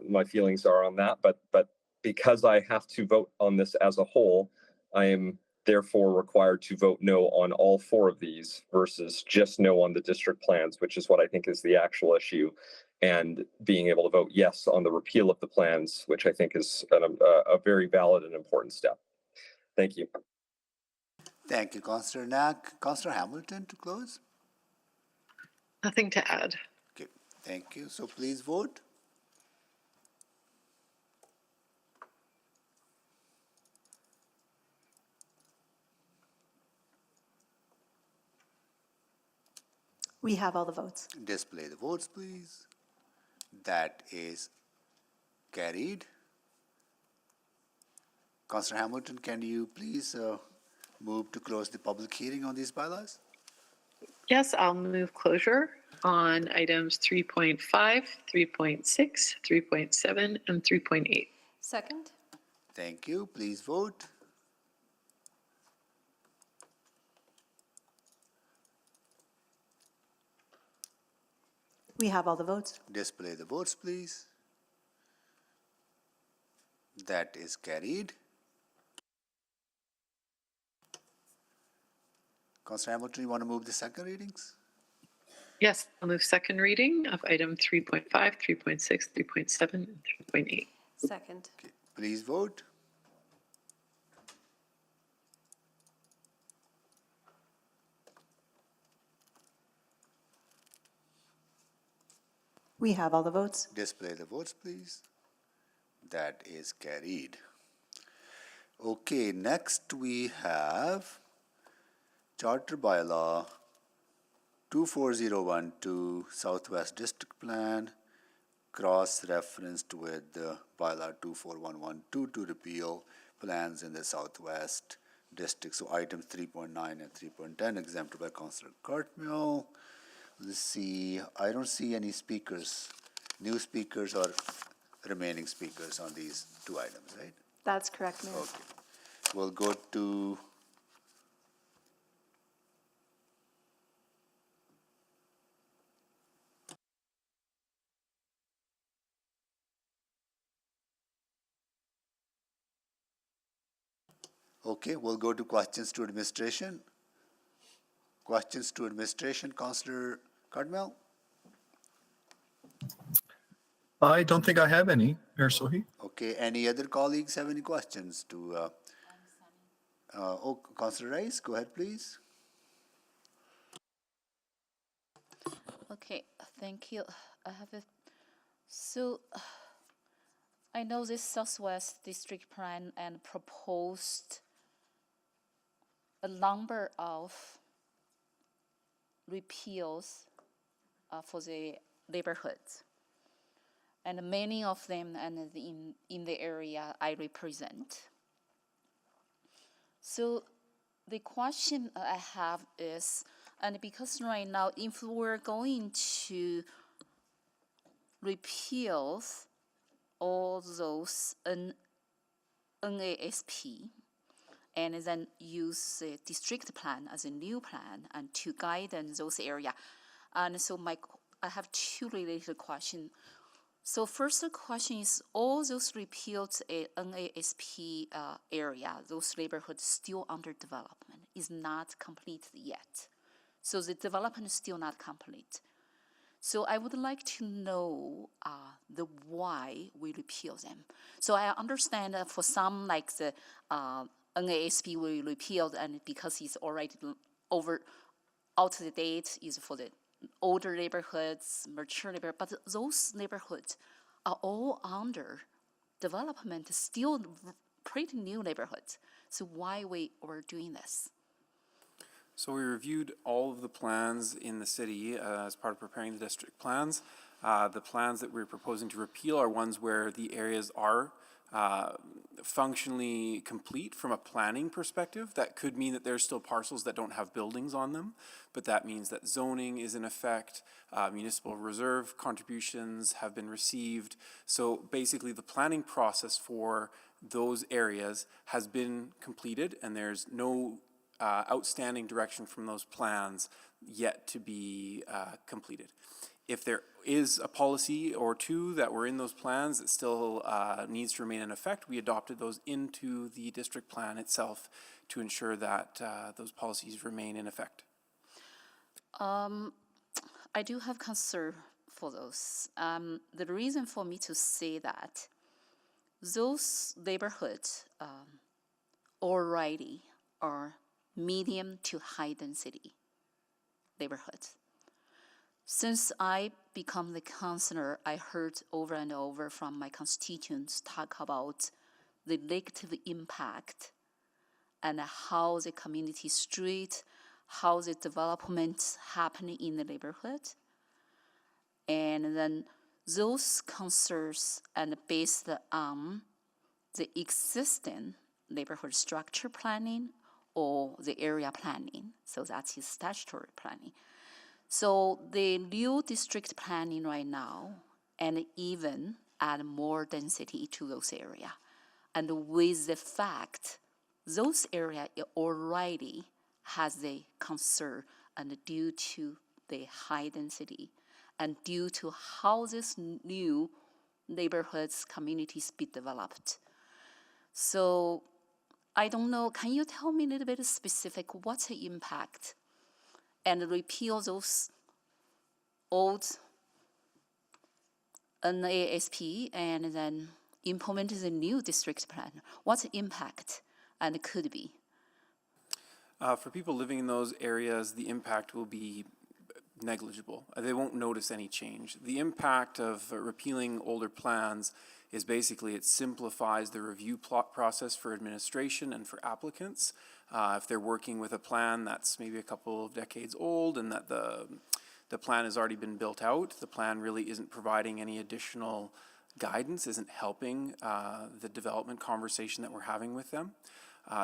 my feelings are on that. But because I have to vote on this as a whole, I am therefore required to vote no on all 4 of these versus just no on the district plans, which is what I think is the actual issue. And being able to vote yes on the repeal of the plans, which I think is a very valid and important step. Thank you. Thank you, Councillor Knack. Councillor Hamilton to close. Nothing to add. Okay, thank you. So please vote. We have all the votes. Display the votes, please. That is carried. Councillor Hamilton, can you please move to close the public hearing on these bylaws? Yes, I'll move closure on items 3.5, 3.6, 3.7, and 3.8. Second? Thank you. Please vote. We have all the votes. Display the votes, please. That is carried. Councillor Hamilton, you want to move the second readings? Yes, I'll move second reading of item 3.5, 3.6, 3.7, and 3.8. Second. Okay, please vote. We have all the votes. Display the votes, please. That is carried. Okay, next we have Charter Bylaw 24012 Southwest District Plan, cross-referenced with the Bylaw 24112 to repeal plans in the Southwest District. So items 3.9 and 3.10 exempted by Councillor Cartmill. Let's see, I don't see any speakers, new speakers or remaining speakers on these 2 items, right? That's correct, Mayor. Okay. We'll go to questions to administration. Questions to administration, Councillor Cardmell? I don't think I have any, Mayor Sohi. Okay, any other colleagues have any questions to, Councillor Rice, go ahead, please. Okay, thank you. So I know this Southwest District Plan and proposed a number of repeals for the neighborhoods, and many of them and in the area I represent. So the question I have is, and because right now, if we're going to repeal all those NASP and then use the district plan as a new plan and to guide in those areas. And so I have 2 related questions. So first question is, all those repealed NASP area, those neighborhoods still under development, is not complete yet. So the development is still not complete. So I would like to know the why we repeal them. So I understand that for some, like the NASP we repealed, and because it's already out of date, is for the older neighborhoods, mature neighborhoods, but those neighborhoods are all under development, still pretty new neighborhoods. So why we were doing this? So we reviewed all of the plans in the city as part of preparing the district plans. The plans that we're proposing to repeal are ones where the areas are functionally complete from a planning perspective. That could mean that there's still parcels that don't have buildings on them, but that means that zoning is in effect, municipal reserve contributions have been received. So basically the planning process for those areas has been completed, and there's no outstanding direction from those plans yet to be completed. If there is a policy or two that were in those plans that still needs to remain in effect, we adopted those into the district plan itself to ensure that those policies remain in effect. I do have concern for those. The reason for me to say that, those neighborhoods already are medium to high density neighborhoods. Since I become the councillor, I heard over and over from my constituents talk about the negative impact and how the community street, how the development happening in the neighborhood. And then those concerns and based on the existing neighborhood structure planning or the area planning, so that's his statutory planning. So the new district planning right now, and even add more density to those areas. And with the fact, those areas already has the concern, and due to the high density, and due to how this new neighborhoods, communities be developed. So I don't know, can you tell me a little bit specific, what's the impact? And repeal those old NASP and then implement the new district plan. What's the impact and could be? For people living in those areas, the impact will be negligible. They won't notice any change. The impact of repealing older plans is basically it simplifies the review process for administration and for applicants. If they're working with a plan that's maybe a couple of decades old and that the plan has already been built out, the plan really isn't providing any additional guidance, isn't helping the development conversation that we're having with them.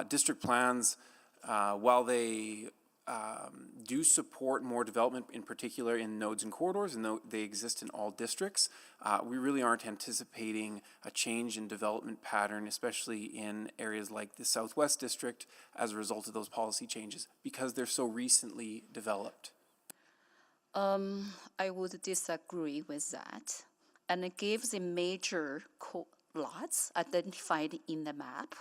District plans, while they do support more development, in particular in nodes and corridors, and though they exist in all districts, we really aren't anticipating a change in development pattern, especially in areas like the Southwest District, as a result of those policy changes, because they're so recently developed. I would disagree with that. And it gives the major lots identified in the map.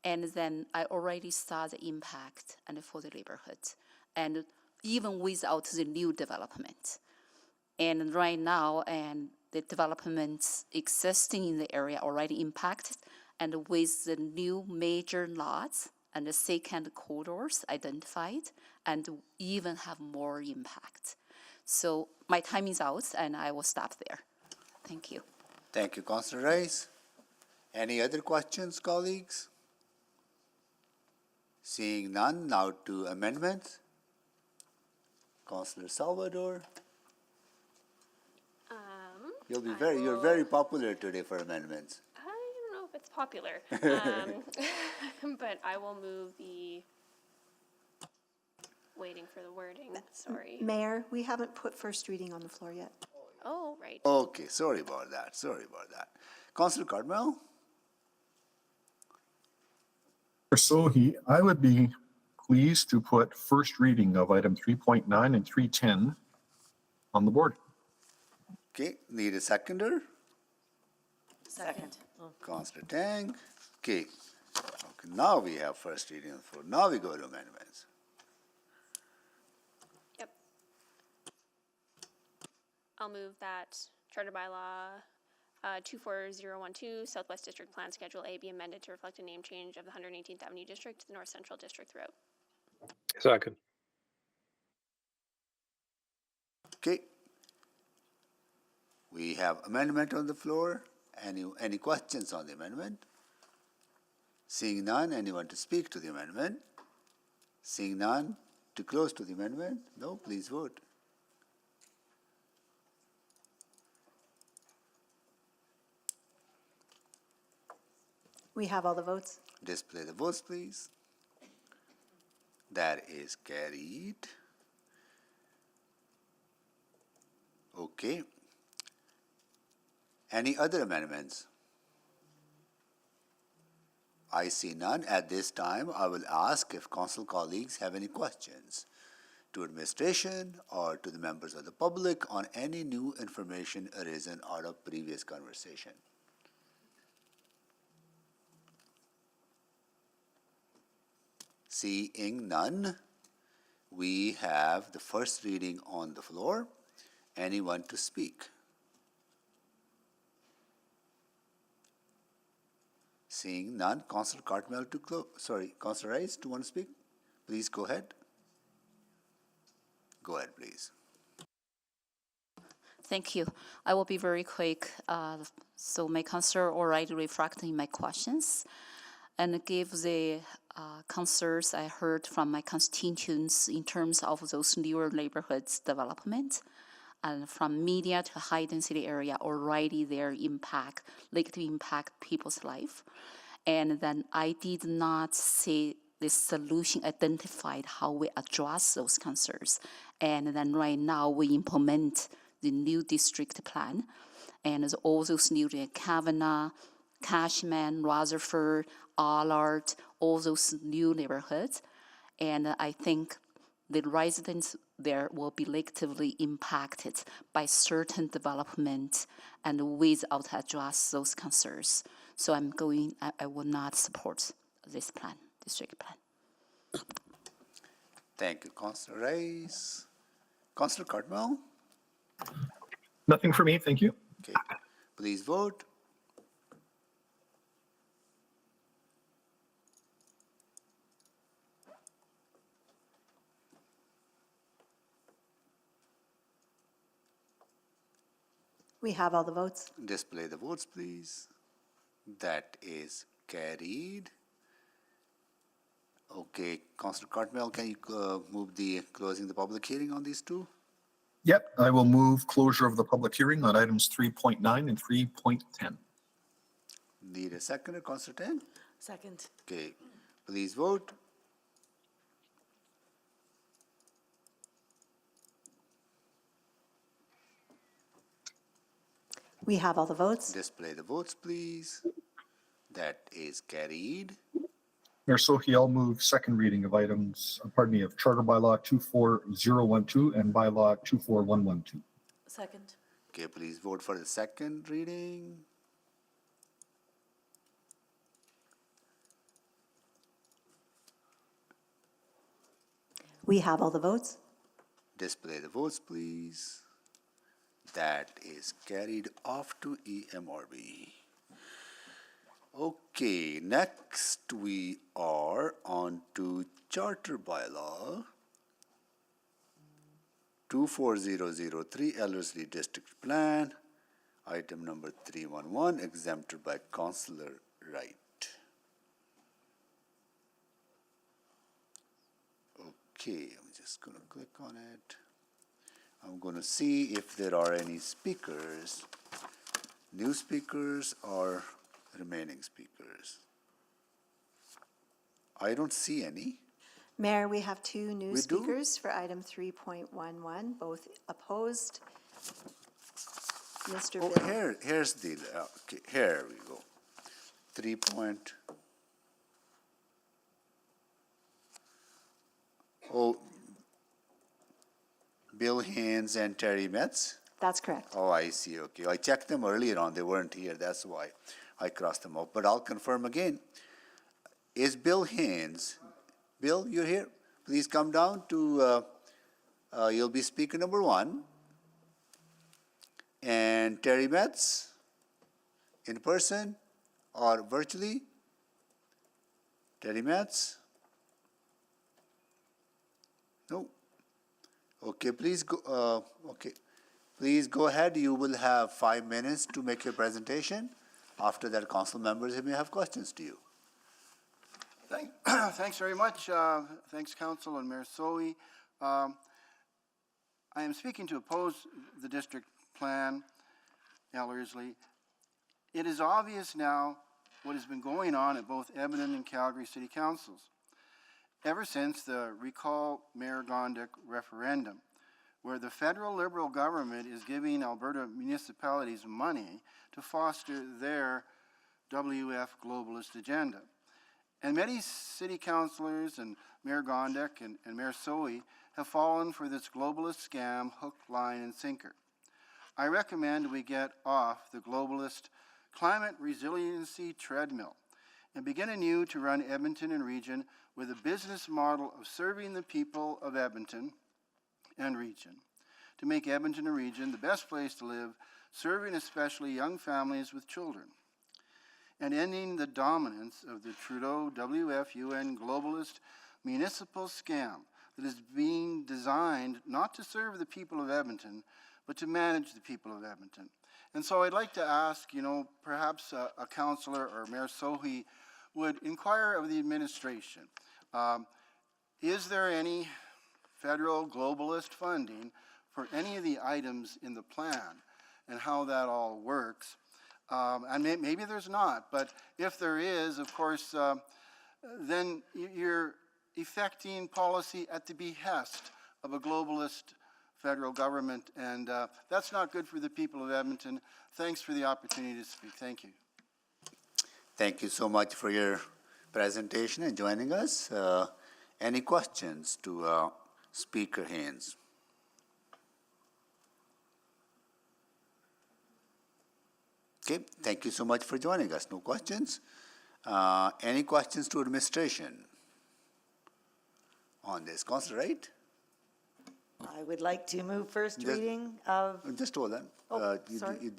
And then I already saw the impact and for the neighborhood, and even without the new development. And right now, and the developments existing in the area already impacted, and with the new major lots and the second corridors identified, and even have more impact. So my time is out, and I will stop there. Thank you. Thank you, Councillor Rice. Any other questions, colleagues? Seeing none, now to amendments. Councillor Salvador. You're very popular today for amendments. I don't know if it's popular, but I will move the, waiting for the wording, sorry. Mayor, we haven't put first reading on the floor yet. Oh, right. Okay, sorry about that. Councillor Cardwell. Sohi, I would be pleased to put first reading of item 3.9 and 310 on the board. Okay, need a seconder? Second. Councillor Tang. Okay. Okay, now we have first reading on the floor. Now we go to amendments. Yep. I'll move that Charter Bylaw 24012 Southwest District Plan Schedule A be amended to reflect a name change of the 118th Avenue District to the North Central District route. Second. Okay. We have amendment on the floor. Any questions on the amendment? Seeing none, anyone to speak to the amendment? Seeing none, to close to the amendment? No, please vote. We have all the votes. Display the votes, please. That is carried. Okay. Any other amendments? I see none. At this time, I will ask if council colleagues have any questions to administration or to the members of the public on any new information arisen out of previous conversation. Seeing none, we have the first reading on the floor. Anyone to speak? Seeing none, Councillor Cartmel to close. Sorry, Councillor Rice, do you want to speak? Please go ahead. Go ahead, please. Thank you. I will be very quick. So my concern already reflecting my questions and give the concerns I heard from my constituents in terms of those newer neighborhoods development. And from media to high density area, already their impact, likely impact people's life. And then I did not see this solution identified how we address those concerns. And then right now we implement the new district plan. And all those new, Kavanagh, Cashman, Rutherford, Allard, all those new neighborhoods. And I think the residents there will be negatively impacted by certain development and without address those concerns. So I will not support this plan, district plan. Thank you, Councillor Rice. Councillor Cartmel? Nothing for me, thank you. Okay, please vote. We have all the votes. Display the votes, please. That is carried. Okay, Councillor Cartmel, can you move the closing the public hearing on these two? Yep, I will move closure of the public hearing on items 3.9 and 3.10. Need a seconder, Councillor Tang? Second. Okay, please vote. We have all the votes. Display the votes, please. That is carried. Mayor Sohi, I'll move second reading of items, of Charter Bylaw 24012 and Bylaw 24112. Second. Okay, please vote for the second reading. We have all the votes. Display the votes, please. That is carried off to EMRB. Okay, next we are on to Charter Bylaw 24003 Ellerslie District Plan, item number 311, exempted by Councillor Wright. Okay, I'm just going to click on it. I'm going to see if there are any speakers, new speakers or remaining speakers. I don't see any. Mayor, we have two new We do? speakers for item 3.11, both opposed. Mr. Oh, Bill. here's the, okay, here we go. 3 point. Oh, Bill Haynes and Terry Metz. That's correct. Oh, I see, okay. I checked them earlier on, they weren't here, that's why I crossed them off. But I'll confirm again. Is Bill Haynes, Bill, you're here? Please come down to, you'll be speaker number 1. And Terry Metz, in person or virtually? Terry Metz? No. Okay, please go, okay. Please go ahead. You will have 5 minutes to make your presentation. After that, council members may have questions to you. Thanks very much. Thanks, Council and Mayor Soe. I am speaking to oppose the district plan, Ellerslie. It is obvious now what has been going on at both Edmonton and Calgary City Councils ever since the Recall Mayor Gondek referendum, where the federal Liberal government is giving Alberta municipalities money to foster their WF globalist agenda. And many city councillors and Mayor Gondek and Mayor Soe have fallen for this globalist scam hook, line, and sinker. I recommend we get off the globalist climate resiliency treadmill and begin anew to run Edmonton and region with a business model of serving the people of Edmonton and region, to make Edmonton and region the best place to live, serving especially young families with children, and ending the dominance of the Trudeau WF-UN globalist municipal scam that is being designed not to serve the people of Edmonton, but to manage the people of Edmonton. And so I'd like to ask, perhaps a councillor or Mayor Sohi would inquire of the administration, is there any federal globalist funding for any of the items in the plan and how that all works? And maybe there's not, but if there is, of course, then you're effecting policy at the behest of a globalist federal government, and that's not good for the people of Edmonton. Thanks for the opportunity to speak. Thank you. Thank you so much for your presentation and joining us. Any questions to Speaker Haynes? Okay, thank you so much for joining us. No questions? Any questions to administration on this? Councillor Wright? I would like to move first reading of. Just hold on. Sorry.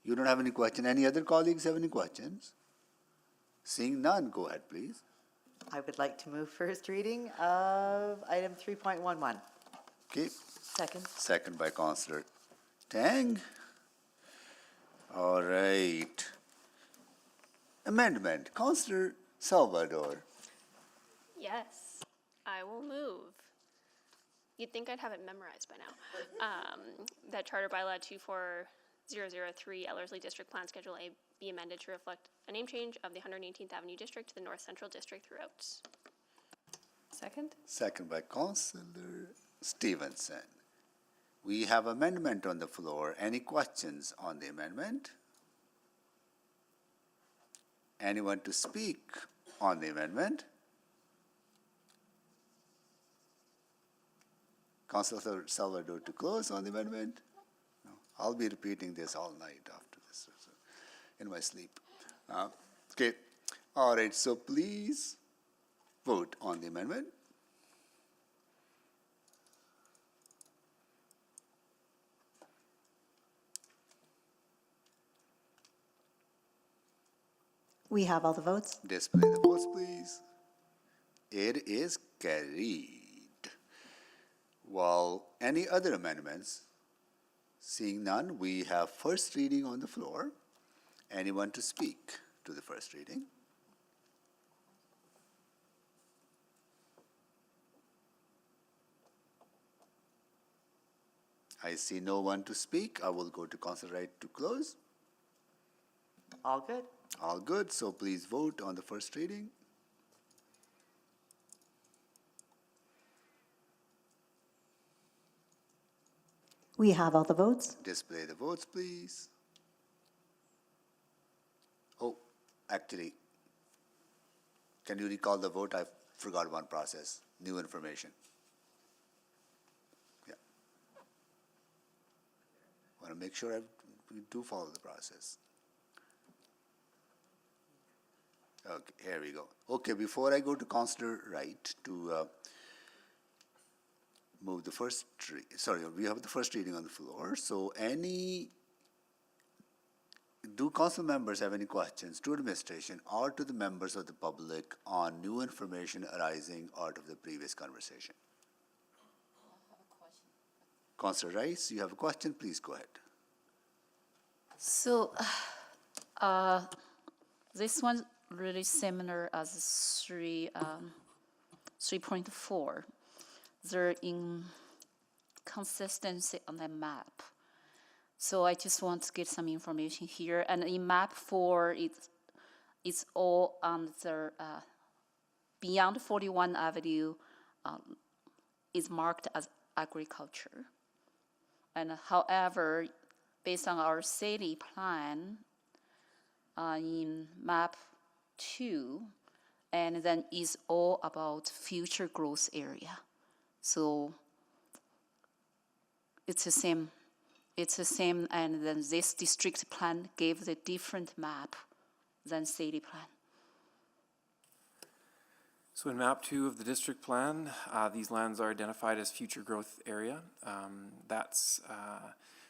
You don't have any question. Any other colleagues have any questions? Seeing none, go ahead, please. I would like to move first reading of item 3.11. Okay. Second. Second by Councillor Tang. All right. Amendment. Councillor Salvador. Yes, I will move. You'd think I'd have it memorized by now. That Charter Bylaw 24003 Ellerslie District Plan Schedule A be amended to reflect a name change of the 118th Avenue District to the North Central District throughout. Second? Second by Councillor Stevenson. We have amendment on the floor. Any questions on the amendment? Anyone to speak on the amendment? Councillor Salvador to close on the amendment? No. I'll be repeating this all night after this, in my sleep. Okay. All right. So please vote on the amendment. We have all the votes. Display the votes, please. It is carried. Well, any other amendments? Seeing none, we have first reading on the floor. Anyone to speak to the first reading? I see no one to speak. I will go to Councillor Wright to close. All good? All good, so please vote on the first reading. We have all the votes. Display the votes, please. Oh, actually, can you recall the vote? I forgot one process, new information. Yeah. Want to make sure we do follow the process. Okay, here we go. Okay, before I go to Councillor Wright to move the first, we have the first reading on the floor. So do council members have any questions to administration or to the members of the public on new information arising out of the previous conversation? Councillor Rice, you have a question? Please go ahead. So, this one really similar as 3.4. There inconsistency on the map. So I just want to get some information here. And in map 4, it's all on the beyond 41 Avenue is marked as agriculture. And however, based on our city plan in map 2, and then is all about future growth area. So it's the same, and then this district plan gave the different map than city plan. So in map 2 of the district plan, these lands are identified as future growth area. That's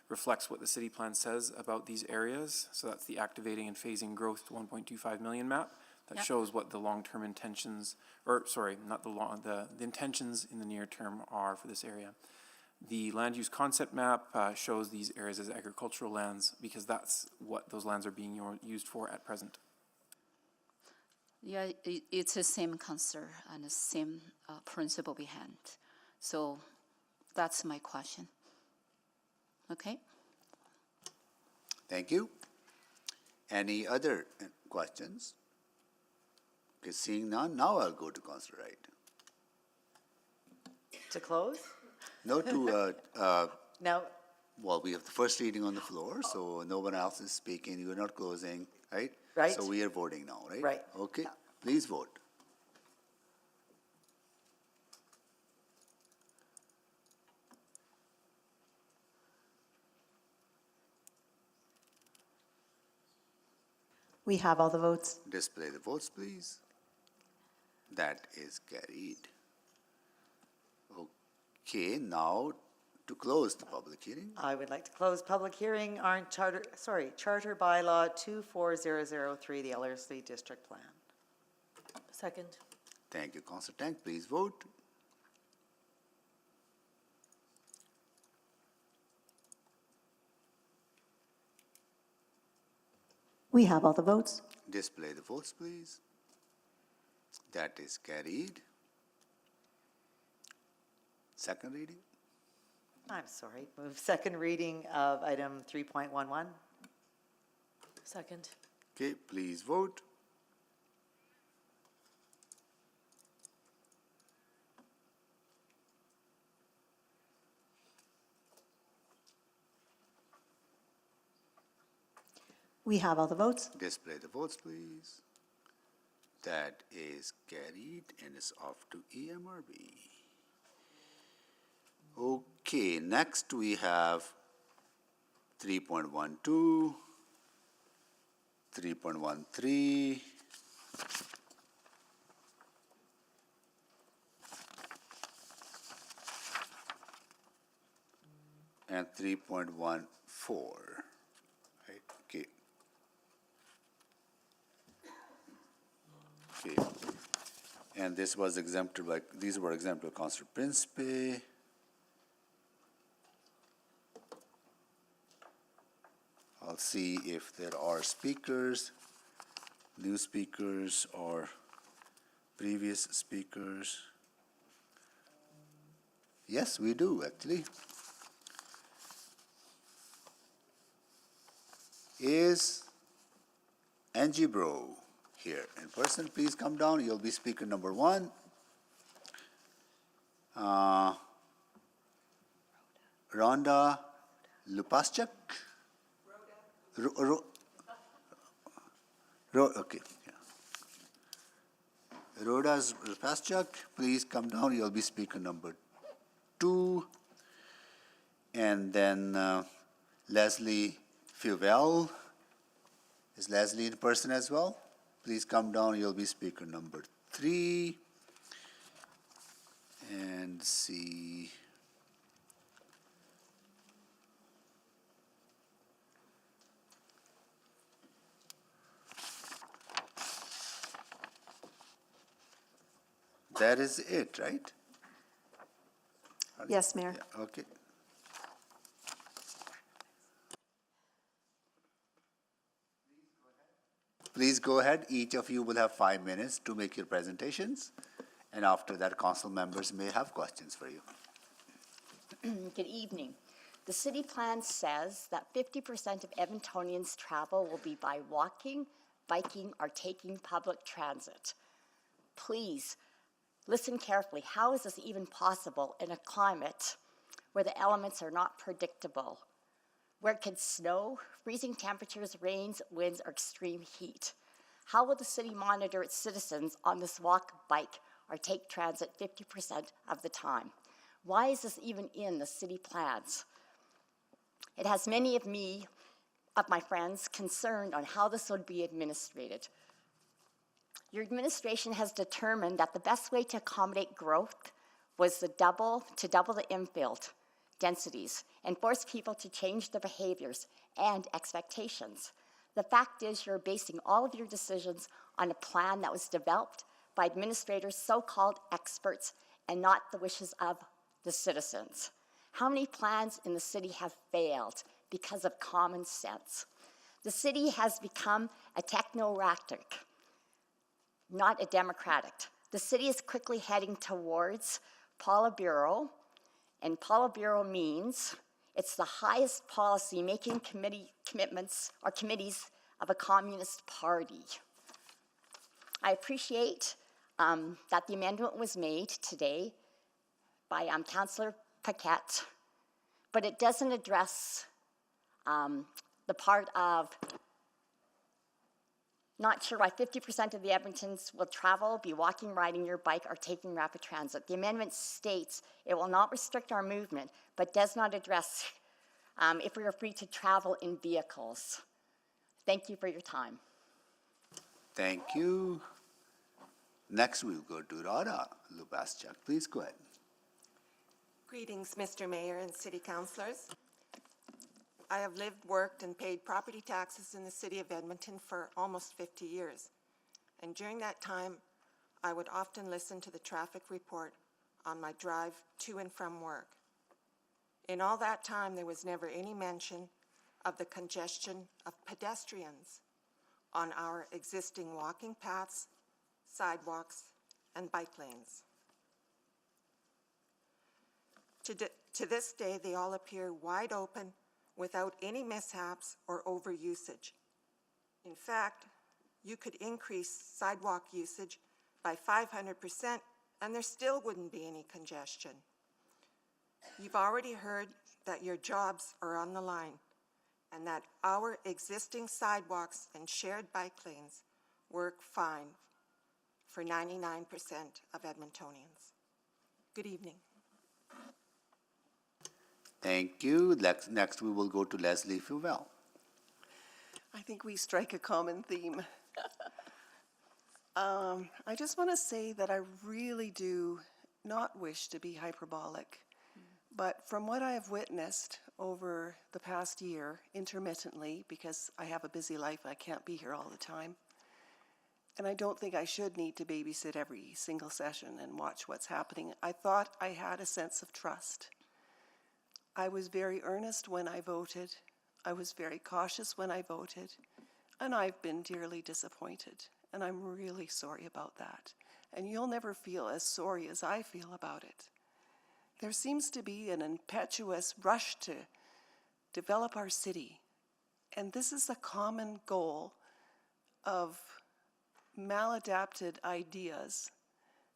reflects what the city plan says about these areas. So that's the activating and phasing growth to 1.25 million map. That shows what the long-term intentions, or sorry, not the intentions in the near term are for this area. The land use concept map shows these areas as agricultural lands because that's what those lands are being used for at present. Yeah, it's the same concern and the same principle behind. So that's my question. Okay. Thank you. Any other questions? Okay, seeing none, now I'll go to Councillor Wright. To close? No, to, No. well, we have the first reading on the floor, so no one else is speaking. You're not closing, right? Right. So we are voting now, right? Right. Okay, please vote. We have all the votes. Display the votes, please. That is carried. Okay, now to close the public hearing. I would like to close public hearing on Charter Bylaw 24003, the Ellerslie District Plan. Second. Thank you, Councillor Tank. Please vote. We have all the votes. Display the votes, please. That is carried. Second reading. I'm sorry. Move second reading of item 3.11. Second. Okay, please vote. We have all the votes. Display the votes, please. That is carried and is off to EMRB. Okay, next we have 3.12, 3.13, and 3.14. Right, okay. Okay. And this was exempted by, these were exempted by Councillor Principe. I'll see if there are speakers, new speakers, or previous speakers. Yes, we do, actually. Is Angie Bro here in person? Please come down. You'll be speaker number 1. Rhonda Lupaschuk. Okay. Yeah. Rhoda Lupaschuk, please come down. You'll be speaker number 2. And then Leslie Fuvell. Is Leslie in person as well? Please come down, you'll be speaker number 3. And see. That is it, right? Yes, Mayor. Yeah, okay. Please go ahead. Each of you will have 5 minutes to make your presentations. And after that, council members may have questions for you. Good evening. The city plan says that 50% of Edmontonians' travel will be by walking, biking, or taking public transit. Please, listen carefully. How is this even possible in a climate where the elements are not predictable, where it could snow, freezing temperatures, rains, winds, or extreme heat? How will the city monitor its citizens on this walk, bike, or take transit 50% of the time? Why is this even in the city plans? It has many of my friends concerned on how this would be administrated. Your administration has determined that the best way to accommodate growth was to double the infill densities and force people to change their behaviors and expectations. The fact is you're basing all of your decisions on a plan that was developed by administrators, so-called experts, and not the wishes of the citizens. How many plans in the city have failed because of common sense? The city has become a technocratic, not a democratic. The city is quickly heading towards Politburo, and Politburo means it's the highest policy-making committees of a communist party. I appreciate that the amendment was made today by Councillor Paquette, but it doesn't address the part of not sure why 50% of the Edmontons will travel, be walking, riding your bike, or taking rapid transit. The amendment states it will not restrict our movement, but does not address if we are free to travel in vehicles. Thank you for your time. Thank you. Next, we'll go to Rada Lubaschuk. Please go ahead. Greetings, Mr. Mayor and City Councillors. I have lived, worked, and paid property taxes in the City of Edmonton for almost 50 years. And during that time, I would often listen to the traffic report on my drive to and from work. In all that time, there was never any mention of the congestion of pedestrians on our existing walking paths, sidewalks, and bike lanes. To this day, they all appear wide open without any mishaps or overusage. In fact, you could increase sidewalk usage by 500% and there still wouldn't be any congestion. You've already heard that your jobs are on the line and that our existing sidewalks and shared bike lanes work fine for 99% of Edmontonians. Good evening. Thank you. Next, we will go to Leslie Fuvell. I think we strike a common theme. I just want to say that I really do not wish to be hyperbolic, but from what I have witnessed over the past year, intermittently, because I have a busy life, I can't be here all the time, and I don't think I should need to babysit every single session and watch what's happening. I thought I had a sense of trust. I was very earnest when I voted. I was very cautious when I voted. And I've been dearly disappointed. And I'm really sorry about that. And you'll never feel as sorry as I feel about it. There seems to be an impetuous rush to develop our city. And this is a common goal of maladapted ideas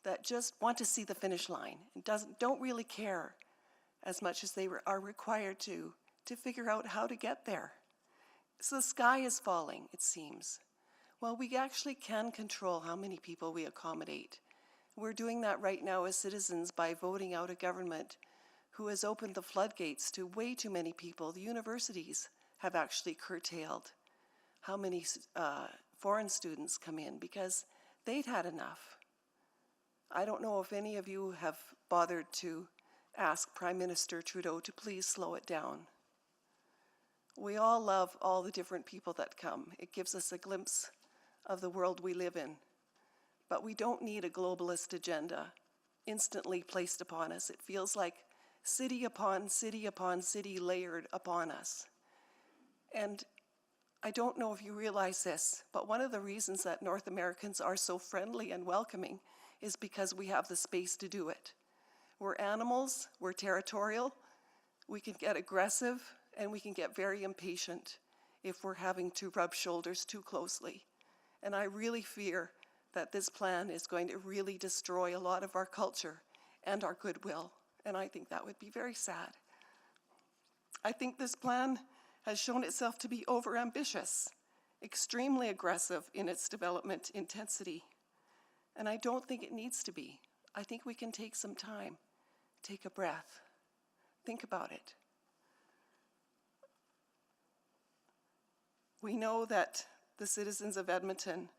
that just want to see the finish line and don't really care as much as they are required to figure out how to get there. So the sky is falling, it seems. Well, we actually can control how many people we accommodate. We're doing that right now as citizens by voting out a government who has opened the floodgates to way too many people. The universities have actually curtailed how many foreign students come in because they'd had enough. I don't know if any of you have bothered to ask Prime Minister Trudeau to please slow it down. We all love all the different people that come. It gives us a glimpse of the world we live in. But we don't need a globalist agenda instantly placed upon us. It feels like city upon city upon city layered upon us. And I don't know if you realize this, but one of the reasons that North Americans are so friendly and welcoming is because we have the space to do it. We're animals, we're territorial, we can get aggressive, and we can get very impatient if we're having to rub shoulders too closely. And I really fear that this plan is going to really destroy a lot of our culture and our goodwill, and I think that would be very sad. I think this plan has shown itself to be overambitious, extremely aggressive in its development intensity, and I don't think it needs to be. I think we can take some time, take a breath, think about it. We know that the citizens of Edmonton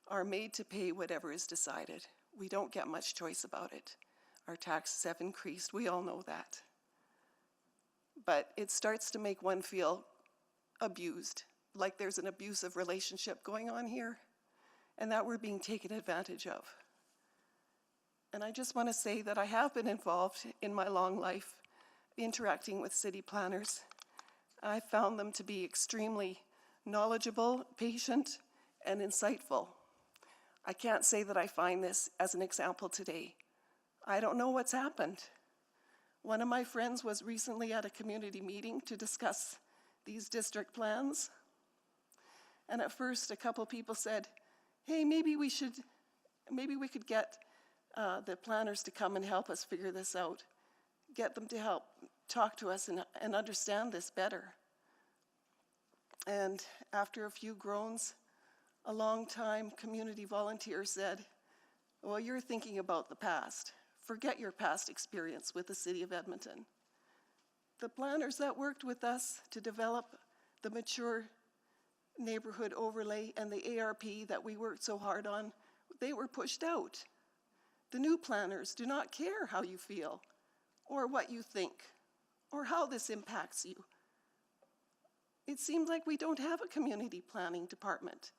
are made to pay whatever is decided. We don't get much choice about it. Our taxes have increased, we all know that. But it starts to make one feel abused, like there's an abusive relationship going on here, and that we're being taken advantage of. And I just want to say that I have been involved in my long life interacting with city planners. I found them to be extremely knowledgeable, patient, and insightful. I can't say that I find this as an example today. I don't know what's happened. One of my friends was recently at a community meeting to discuss these district plans. And at first, a couple people said, hey, maybe we could get the planners to come and help us figure this out. Get them to help talk to us and understand this better. And after a few groans, a long-time community volunteer said, well, you're thinking about the past. Forget your past experience with the City of Edmonton. The planners that worked with us to develop the mature neighborhood overlay and the ARP that we worked so hard on, they were pushed out. The new planners do not care how you feel or what you think or how this impacts you. It seems like we don't have a community planning department.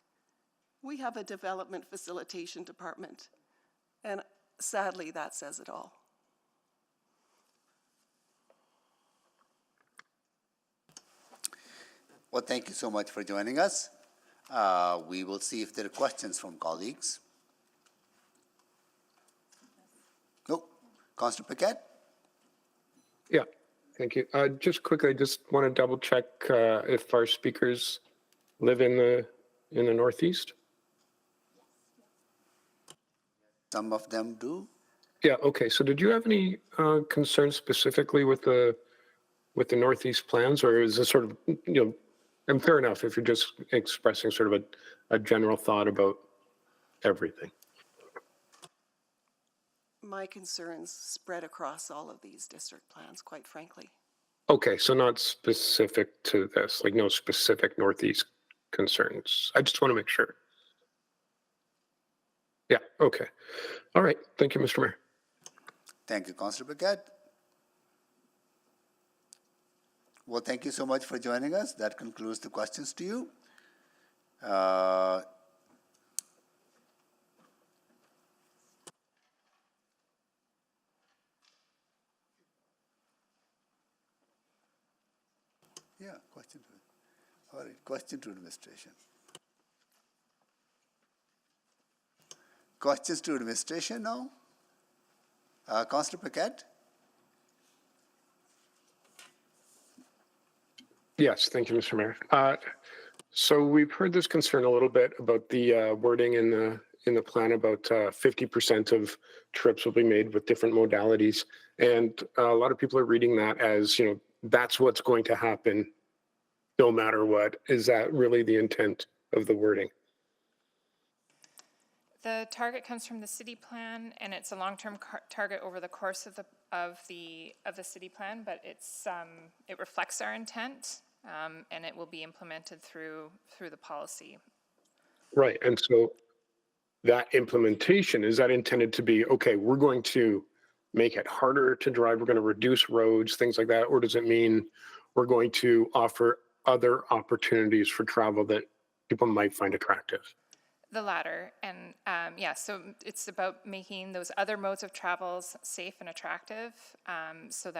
We have a development facilitation department, and sadly, that says it all. Well, thank you so much for joining us. We will see if there are questions from colleagues. No, Councillor Paquette? Yeah, thank you. Just quickly, I just want to double check if our speakers live in the Northeast. Some of them do. Yeah. Okay. So, did you have any concerns specifically with the Northeast plans, or is this sort of and fair enough if you're just expressing sort of a general thought about everything? My concerns spread across all of these district plans, quite frankly. Okay, so not specific to this, like no specific Northeast concerns. I just want to make sure. Yeah, okay. All right, thank you, Mr. Mayor. Thank you, Councillor Paquette. Well, thank you so much for joining us. That concludes the questions to you. Yeah, question to, all right, question to administration. Questions to administration now? Councillor Paquette? Yes, thank you, Mr. Mayor. So we've heard this concern a little bit about the wording in the plan about 50% of trips will be made with different modalities, and a lot of people are reading that as that's what's going to happen, no matter what. Is that really the intent of the wording? The target comes from the city plan, and it's a long-term target over the course of the city plan, but it reflects our intent, and it will be implemented through the policy. Right, and so that implementation, is that intended to be, okay, we're going to make it harder to drive, we're going to reduce roads, things like that, or does it mean we're going to offer other opportunities for travel that people might find attractive? The latter, and yeah, so it's about making those other modes of travels safe and attractive, so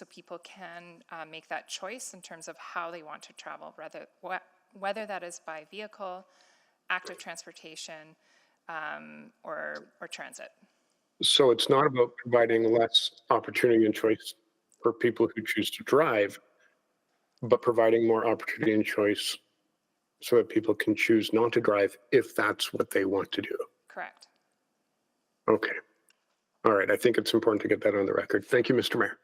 people can make that choice in terms of how they want to travel, whether that is by vehicle, active transportation, or transit. So it's not about providing less opportunity and choice for people who choose to drive, but providing more opportunity and choice so that people can choose not to drive if that's what they want to do. Correct. Okay. All right. I think it's important to get that on the record. Thank you, Mr. Mayor.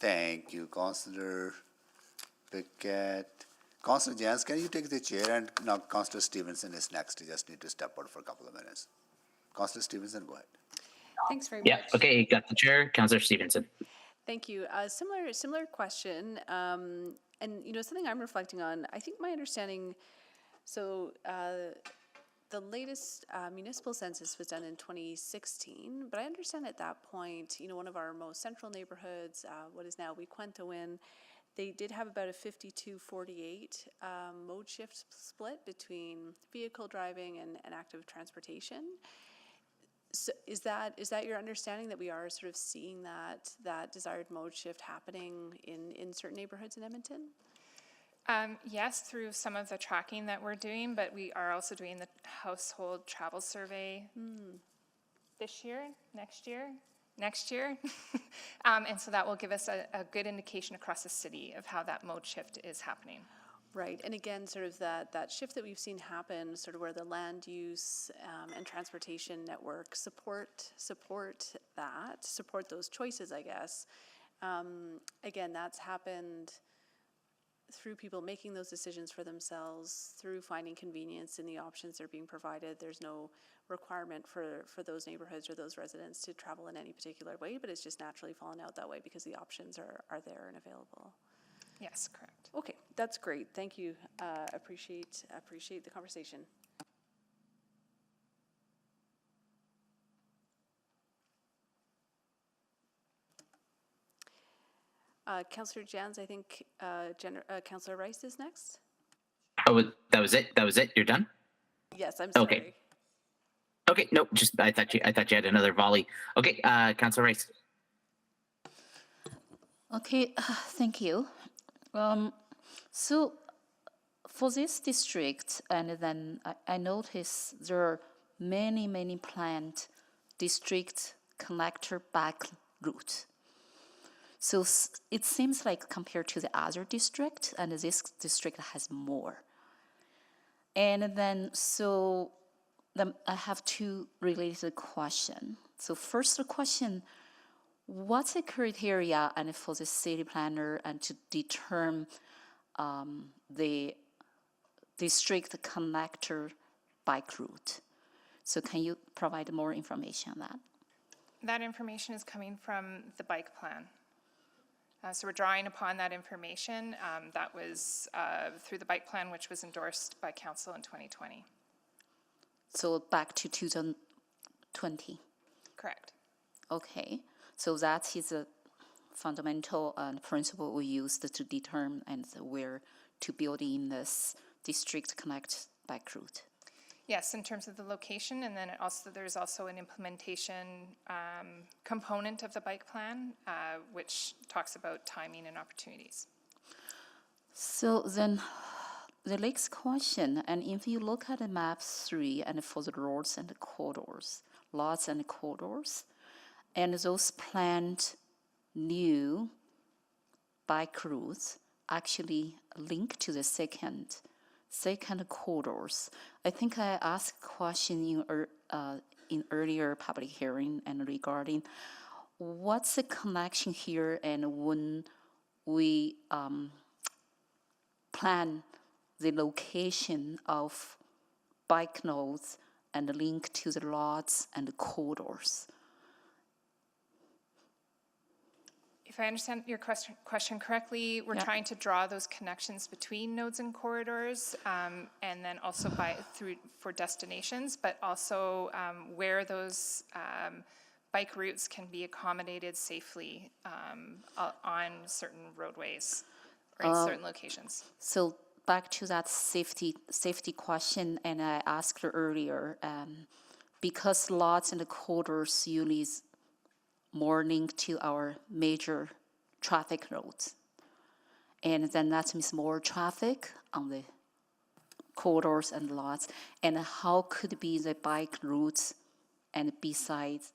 Thank you, Councillor Pickett. Councillor Jans, can you take the chair? And now Councillor Stevenson is next. You just need to step out for a couple of minutes. Councillor Stevenson, go ahead. Thanks very Yeah, much. okay, got the chair, Councillor Stevenson. Thank you. Similar question, and something I'm reflecting on. I think my understanding. So the latest municipal census was done in 2016, but I understand at that point, one of our most central neighborhoods, what is now Wequentawin, they did have about a 52-48 mode shift split between vehicle driving and active transportation. So is that your understanding that we are sort of seeing that desired mode shift happening in certain neighborhoods in Edmonton? Yes, through some of the tracking that we're doing, but we are also doing the household travel survey this year, next year. And so that will give us a good indication across the city of how that mode shift is happening. Right, and again, sort of that shift that we've seen happen, sort of where the land use and transportation network support those choices, I guess. Again, that's happened through people making those decisions for themselves, through finding convenience in the options that are being provided. There's no requirement for those neighborhoods or those residents to travel in any particular way, but it's just naturally fallen out that way because the options are there and available. Yes, correct. Okay, that's great. Thank you. Appreciate the conversation. Councillor Jans, I think Councillor Rice is next. Oh, that was it? That was it? You're done? Yes, I'm sorry. Okay. Okay, no, just I thought you had another volley. Okay, Councillor Rice. Okay, thank you. So for this district, and then I noticed there are many planned district connector bike route. So it seems like compared to the other district, and this district has more. And then I have two related questions. So first question, what's the criteria and for the city planner and to determine the district connector bike route? So can you provide more information on that? That information is coming from the bike plan. So we're drawing upon that information that was through the bike plan, which was endorsed by council in 2020. So back to 2020. Correct. Okay, so that is a fundamental principle we used to determine and where to build in this district connect bike route. Yes, in terms of the location, and then there's also an implementation component of the bike plan, which talks about timing and opportunities. So then the next question, and if you look at the map 3 and for the roads and the corridors, lots and corridors, and those planned new bike routes actually link to the second corridors. I think I asked a question in earlier public hearing and regarding what's the connection here, and when we plan the location of bike nodes and link to the lots and corridors. If I understand your question correctly, we're Yeah. trying to draw those connections between nodes and corridors, and then also for destinations, but also where those bike routes can be accommodated safely on certain roadways or in certain locations. So back to that safety question, and I asked earlier, because lots and corridors usually more linked to our major traffic roads. And then that means more traffic on the corridors and lots. And how could be the bike routes and besides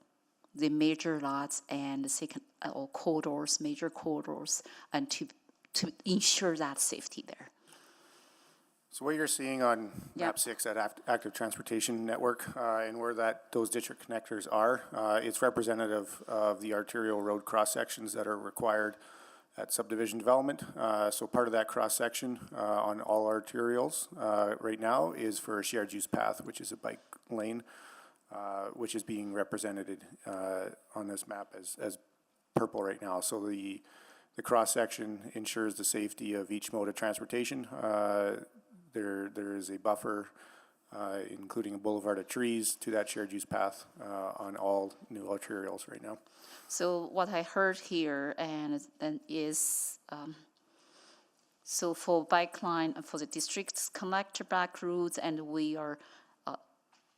the major lots and the second or corridors, major corridors, and to ensure that safety there. So what you're seeing on Yeah. map 6, that active transportation network, and where those district connectors are, it's representative of the arterial road cross sections that are required at subdivision development. So part of that cross section on all arterials right now is for a shared use path, which is a bike lane, which is being represented on this map as purple right now. So the cross section ensures the safety of each mode of transportation. There is a buffer, including a boulevard of trees, to that shared use path on all new arterials right now. So what I heard here is so for bike line for the district's connector back routes, and we are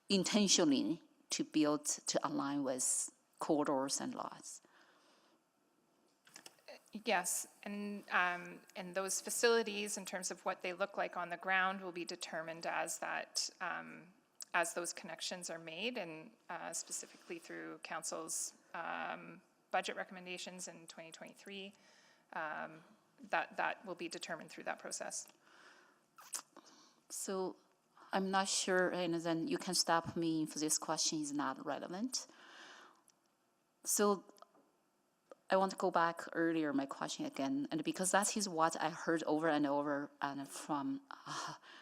intentionally to build to align with corridors and lots. Yes, and those facilities, in terms of what they look like on the ground, will be determined as as those connections are made, and specifically through council's budget recommendations in 2023. That will be determined through that process. So I'm not sure, and then you can stop me if this question is not relevant. So I want to go back earlier, my question again, and because that is what I heard over and over and from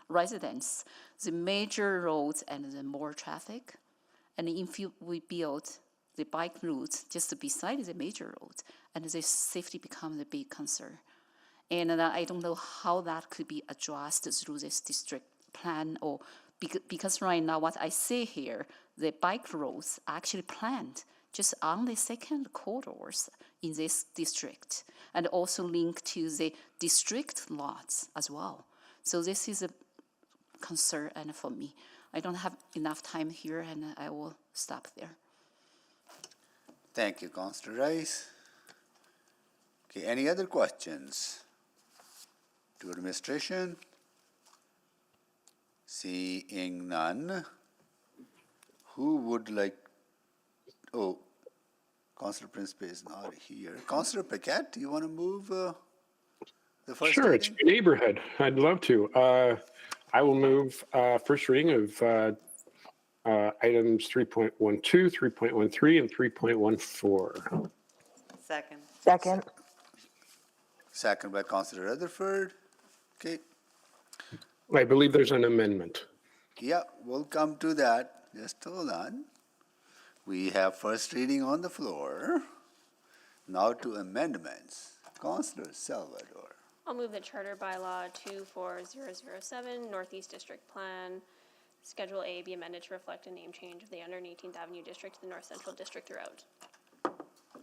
residents, the major roads and the more traffic, and if we build the bike routes just beside the major roads, and the safety becomes a big concern. And I don't know how that could be addressed through this district plan, or because right now what I see here, the bike roads actually planned just on the second corridors in this district, and also linked to the district lots as well. So this is a concern and for me. I don't have enough time here, and I will stop there. Thank you, Councillor Rice. Okay, any other questions to administration? Seeing none, who would like, oh, Councillor Principe is not here. Councillor Paquette, do you want to move the first Sure, reading? it's your neighborhood. I'd love to. I will move first reading of items 3.12, 3.13, and 3.14. Second. Second. Second by Councillor Rutherford. Okay, I believe there's an amendment. yeah, we'll come to that. Just hold on. We have first reading on the floor. Now to amendments. Councillor Salvador. I'll move the Charter Bylaw 24007, Northeast District Plan, Schedule A be amended to reflect a name change of the 118th Avenue District to the North Central District throughout.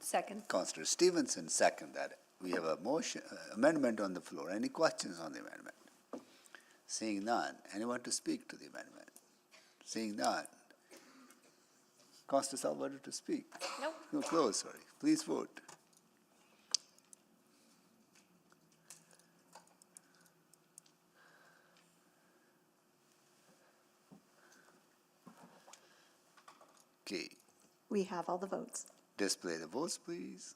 Second. Councillor Stevenson, second that. We have a motion, amendment on the floor. Any questions on the amendment? Seeing none. Anyone to speak to the amendment? Seeing none. Councillor Salvador to speak? Nope. No, close, sorry. Please vote. Okay. We have all the votes. Display the votes, please.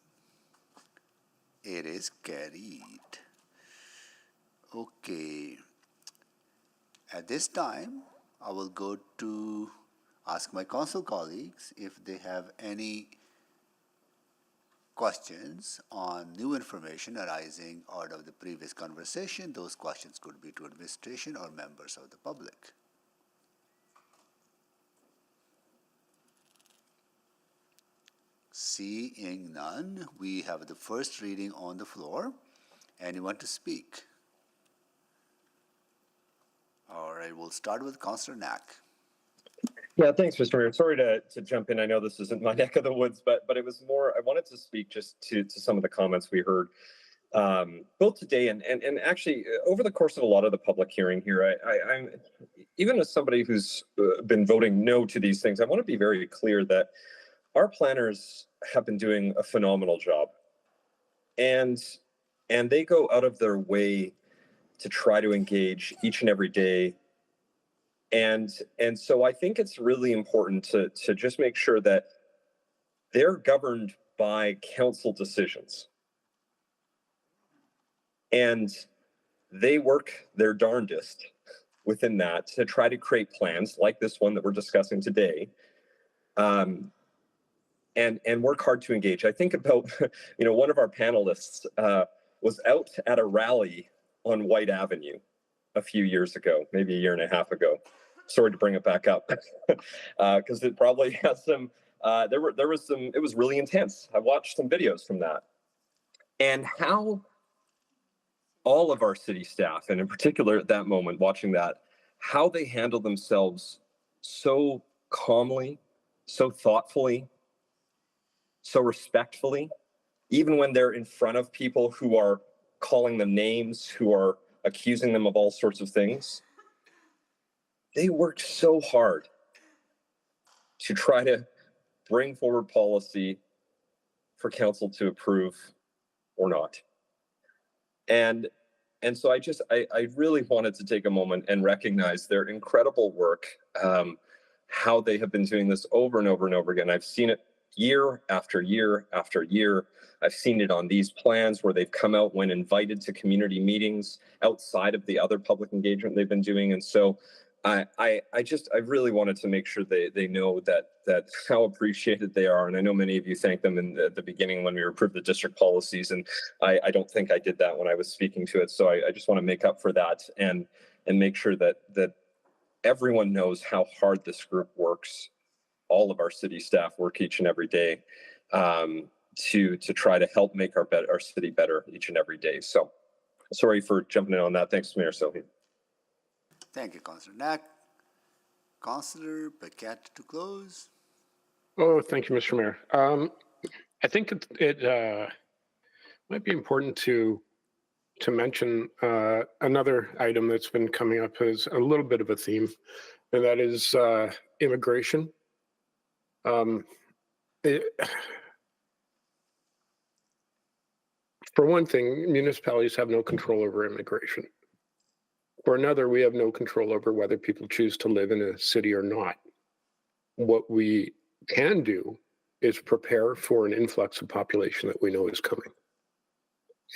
It is carried. Okay. At this time, I will go to ask my council colleagues if they have any questions on new information arising out of the previous conversation. Those questions could be to administration or members of the public. Seeing none, we have the first reading on the floor. Anyone to speak? All right, we'll start with Councillor Knack. Yeah, thanks, Mr. Mayor. Sorry to jump in. I know this isn't my neck of the woods, but it was more, I wanted to speak just to some of the comments we heard both today and actually over the course of a lot of the public hearing here. I'm even as somebody who's been voting no to these things, I want to be very clear that our planners have been doing a phenomenal job, and they go out of their way to try to engage each and every day. And so I think it's really important to just make sure that they're governed by council decisions. And they work their darndest within that to try to create plans like this one that we're discussing today, and work hard to engage. I think about, one of our panelists was out at a rally on White Avenue a few years ago, maybe a year and a half ago. Sorry to bring it back up, because it probably has some. There was some. It was really intense. I watched some videos from that, and how all of our city staff, and in particular at that moment, watching that, how they handle themselves so calmly, so thoughtfully, so respectfully, even when they're in front of people who are calling them names, who are accusing them of all sorts of things. They worked so hard to try to bring forward policy for council to approve or not. And so I really wanted to take a moment and recognize their incredible work, how they have been doing this over and over and over again. I've seen it year after year after year. I've seen it on these plans where they've come out when invited to community meetings outside of the other public engagement they've been doing. And so I really wanted to make sure they know that how appreciated they are. And I know many of you thanked them in the beginning when we approved the district policies, and I don't think I did that when I was speaking to it. So I just want to make up for that and make sure that everyone knows how hard this group works. All of our city staff work each and every day to try to help make our city better each and every day. So sorry for jumping in on that. Thanks, Mayor Sohi. Thank you, Councillor Knack. Councillor Paquette to close. Oh, thank you, Mr. Mayor. I think it might be important to mention another item that's been coming up as a little bit of a theme, and that is immigration. For one thing, municipalities have no control over immigration. For another, we have no control over whether people choose to live in a city or not. What we can do is prepare for an influx of population that we know is coming.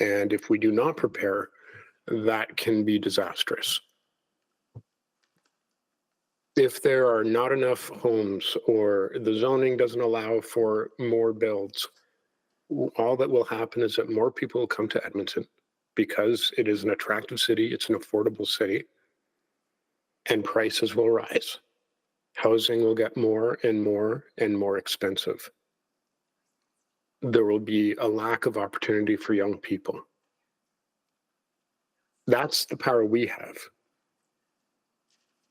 And if we do not prepare, that can be disastrous. If there are not enough homes or the zoning doesn't allow for more builds, all that will happen is that more people will come to Edmonton because it is an attractive city, it's an affordable city, and prices will rise. Housing will get more and more and more expensive. There will be a lack of opportunity for young people. That's the power we have.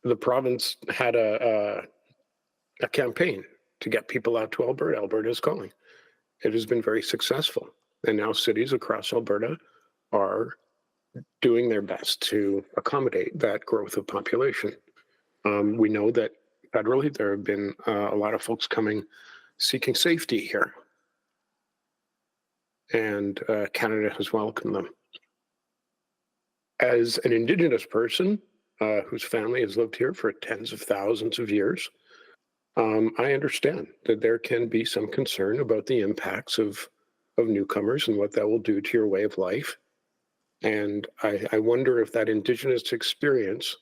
The province had a campaign to get people out to Alberta. Alberta is calling. It has been very successful. And now cities across Alberta are doing their best to accommodate that growth of population. We know that federally there have been a lot of folks coming seeking safety here. And Canada has welcomed them. As an Indigenous person whose family has lived here for tens of thousands of years, I understand that there can be some concern about the impacts of newcomers and what that will do to your way of life. And I wonder if that Indigenous experience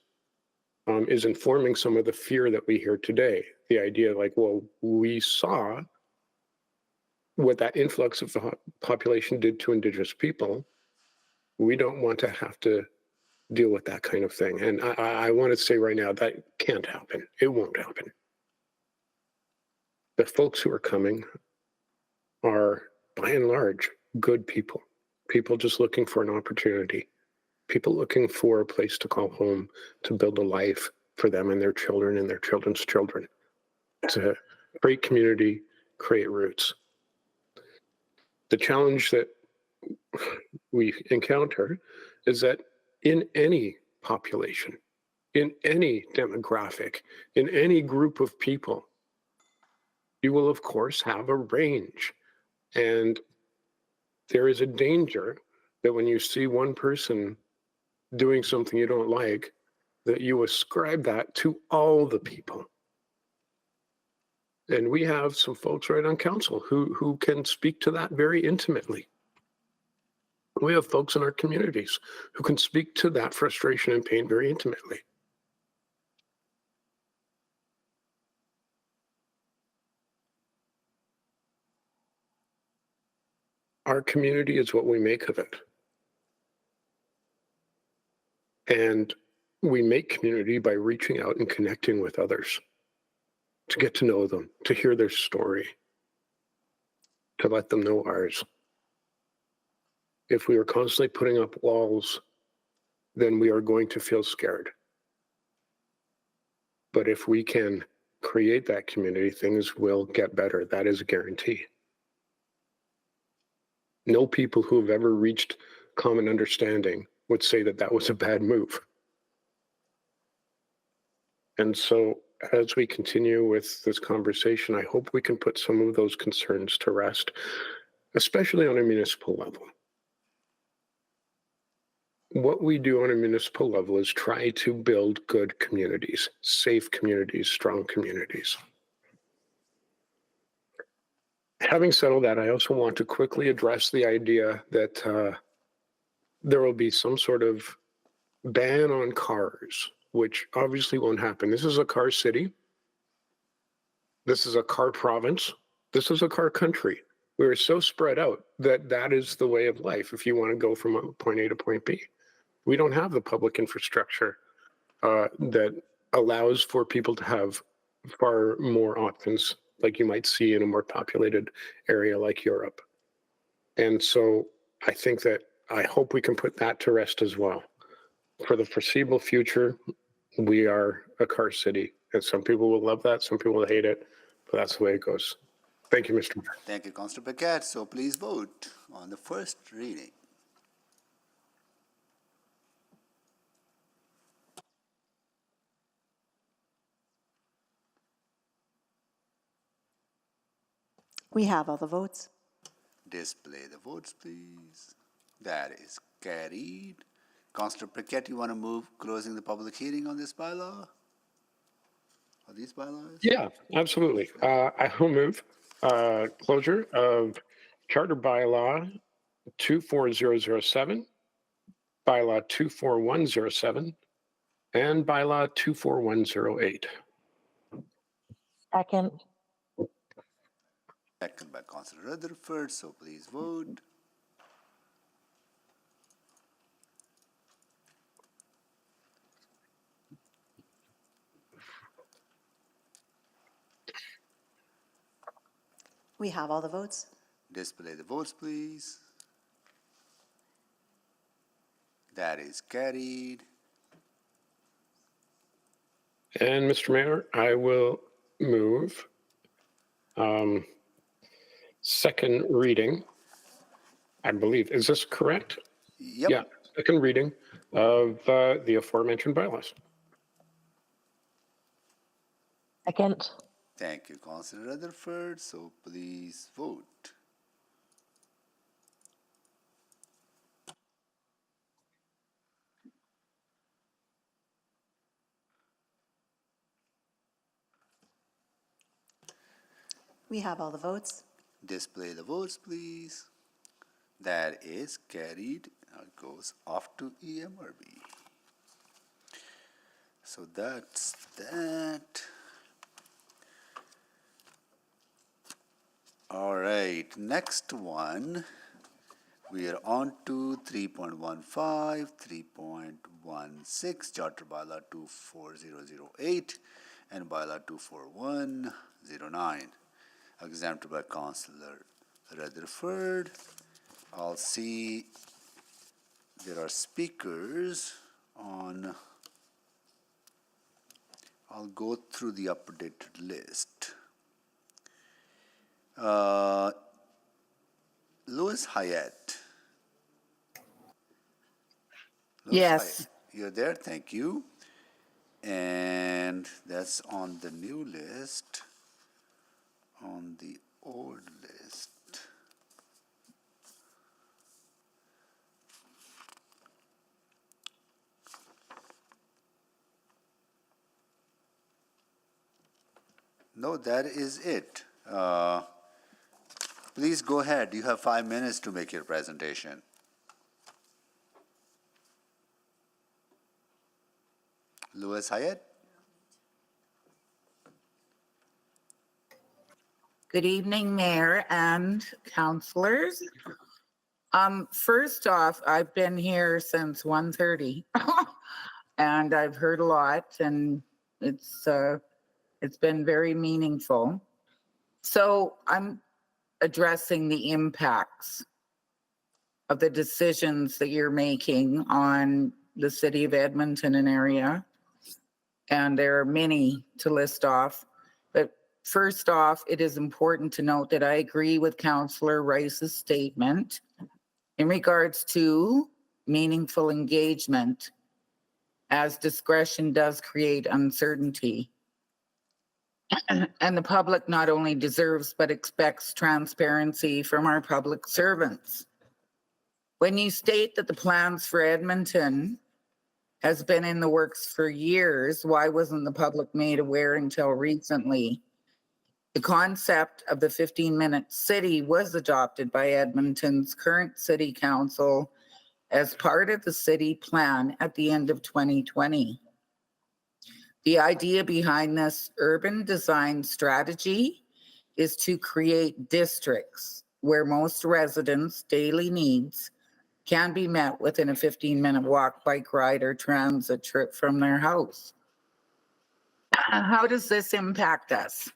is informing some of the fear that we hear today. The idea like, well, we saw what that influx of population did to Indigenous people. We don't want to have to deal with that kind of thing. And I want to say right now, that can't happen. It won't happen. The folks who are coming are, by and large, good people. People just looking for an opportunity. People looking for a place to call home, to build a life for them and their children and their children's children. To create community, create roots. The challenge that we encounter is that in any population, in any demographic, in any group of people, you will, of course, have a range. And there is a danger that when you see one person doing something you don't like, that you ascribe that to all the people. And we have some folks right on council who can speak to that very intimately. We have folks in our communities who can speak to that frustration and pain very intimately. Our community is what we make of it. And we make community by reaching out and connecting with others, to get to know them, to hear their story, to let them know ours. If we are constantly putting up walls, then we are going to feel scared. But if we can create that community, things will get better. That is a guarantee. No people who have ever reached common understanding would say that that was a bad move. And so as we continue with this conversation, I hope we can put some of those concerns to rest, especially on a municipal level. What we do on a municipal level is try to build good communities, safe communities, strong communities. Having said all that, I also want to quickly address the idea that there will be some sort of ban on cars, which obviously won't happen. This is a car city. This is a car province. This is a car country. We are so spread out that that is the way of life if you want to go from point A to point B. We don't have the public infrastructure that allows for people to have far more options like you might see in a more populated area like Europe. And so I think that I hope we can put that to rest as well. For the foreseeable future, we are a car city. And some people will love that, some people will hate it, but that's the way it goes. Thank you, Mr. Mayor. Thank you, Councillor Paquette. So please vote on the first reading. We have all the votes. Display the votes, please. That is carried. Councillor Paquette, you want to move closing the public hearing on this bylaw? Or these bylaws? Yeah, absolutely. I will move closure of Charter Bylaw 24007, Bylaw 24107, and Bylaw 24108. Second. Second by Councillor Rutherford, so please vote. We have all the votes. Display the votes, please. That is carried. And Mr. Mayor, I will move second reading, I believe. Is this correct? Yep. Yeah, second reading of the aforementioned bylaws. Second. Thank you, Councillor Rutherford. So please vote. We have all the votes. Display the votes, please. That is carried. Now it goes off to EMRB. So that's that. All right, next one. We are on to 3.15, 3.16, Charter Bylaw 24008 and Bylaw 24109, exempted by Councillor Rutherford. I'll see there are speakers on. I'll go through the updated list. Louis Hyatt. Yes. You're there, thank you. And that's on the new list. On the old list. No, that is it. Please go ahead. You have 5 minutes to make your presentation. Louis Hyatt? Good evening, Mayor and councillors. First off, I've been here since 1:30 and I've heard a lot, and it's been very meaningful. So I'm addressing the impacts of the decisions that you're making on the city of Edmonton and area. And there are many to list off. But first off, it is important to note that I agree with Councillor Rice's statement in regards to meaningful engagement, as discretion does create uncertainty. And the public not only deserves but expects transparency from our public servants. When you state that the plans for Edmonton has been in the works for years, why wasn't the public made aware until recently? The concept of the 15-minute city was adopted by Edmonton's current city council as part of the city plan at the end of 2020. The idea behind this urban design strategy is to create districts where most residents' daily needs can be met within a 15-minute walk, bike ride, or transit trip from their house. How does this impact us?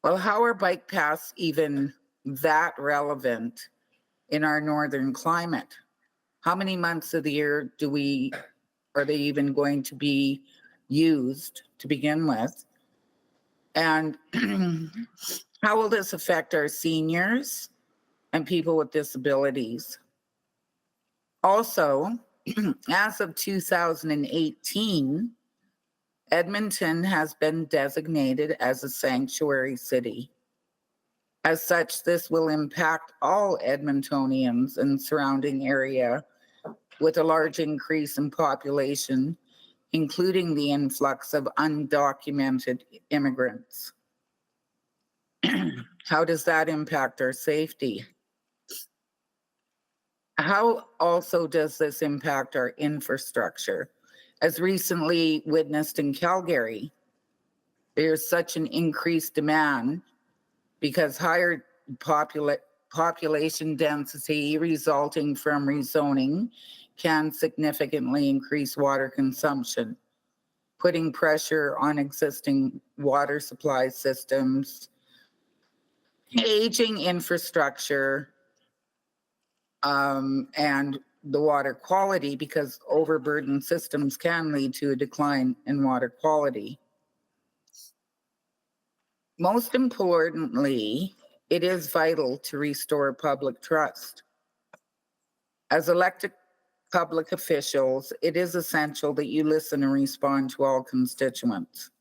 Well, how are bike paths even that relevant in our northern climate? How many months of the year are they even going to be used to begin with? And how will this affect our seniors and people with disabilities? Also, as of 2018, Edmonton has been designated as a sanctuary city. As such, this will impact all Edmontonians and surrounding area with a large increase in population, including the influx of undocumented immigrants. How does that impact our safety? How also does this impact our infrastructure? As recently witnessed in Calgary, there's such an increased demand because higher population density resulting from rezoning can significantly increase water consumption, putting pressure on existing water supply systems, aging infrastructure, and the water quality, because overburdened systems can lead to a decline in water quality. Most importantly, it is vital to restore public trust. As elected public officials, it is essential that you listen and respond to all constituents.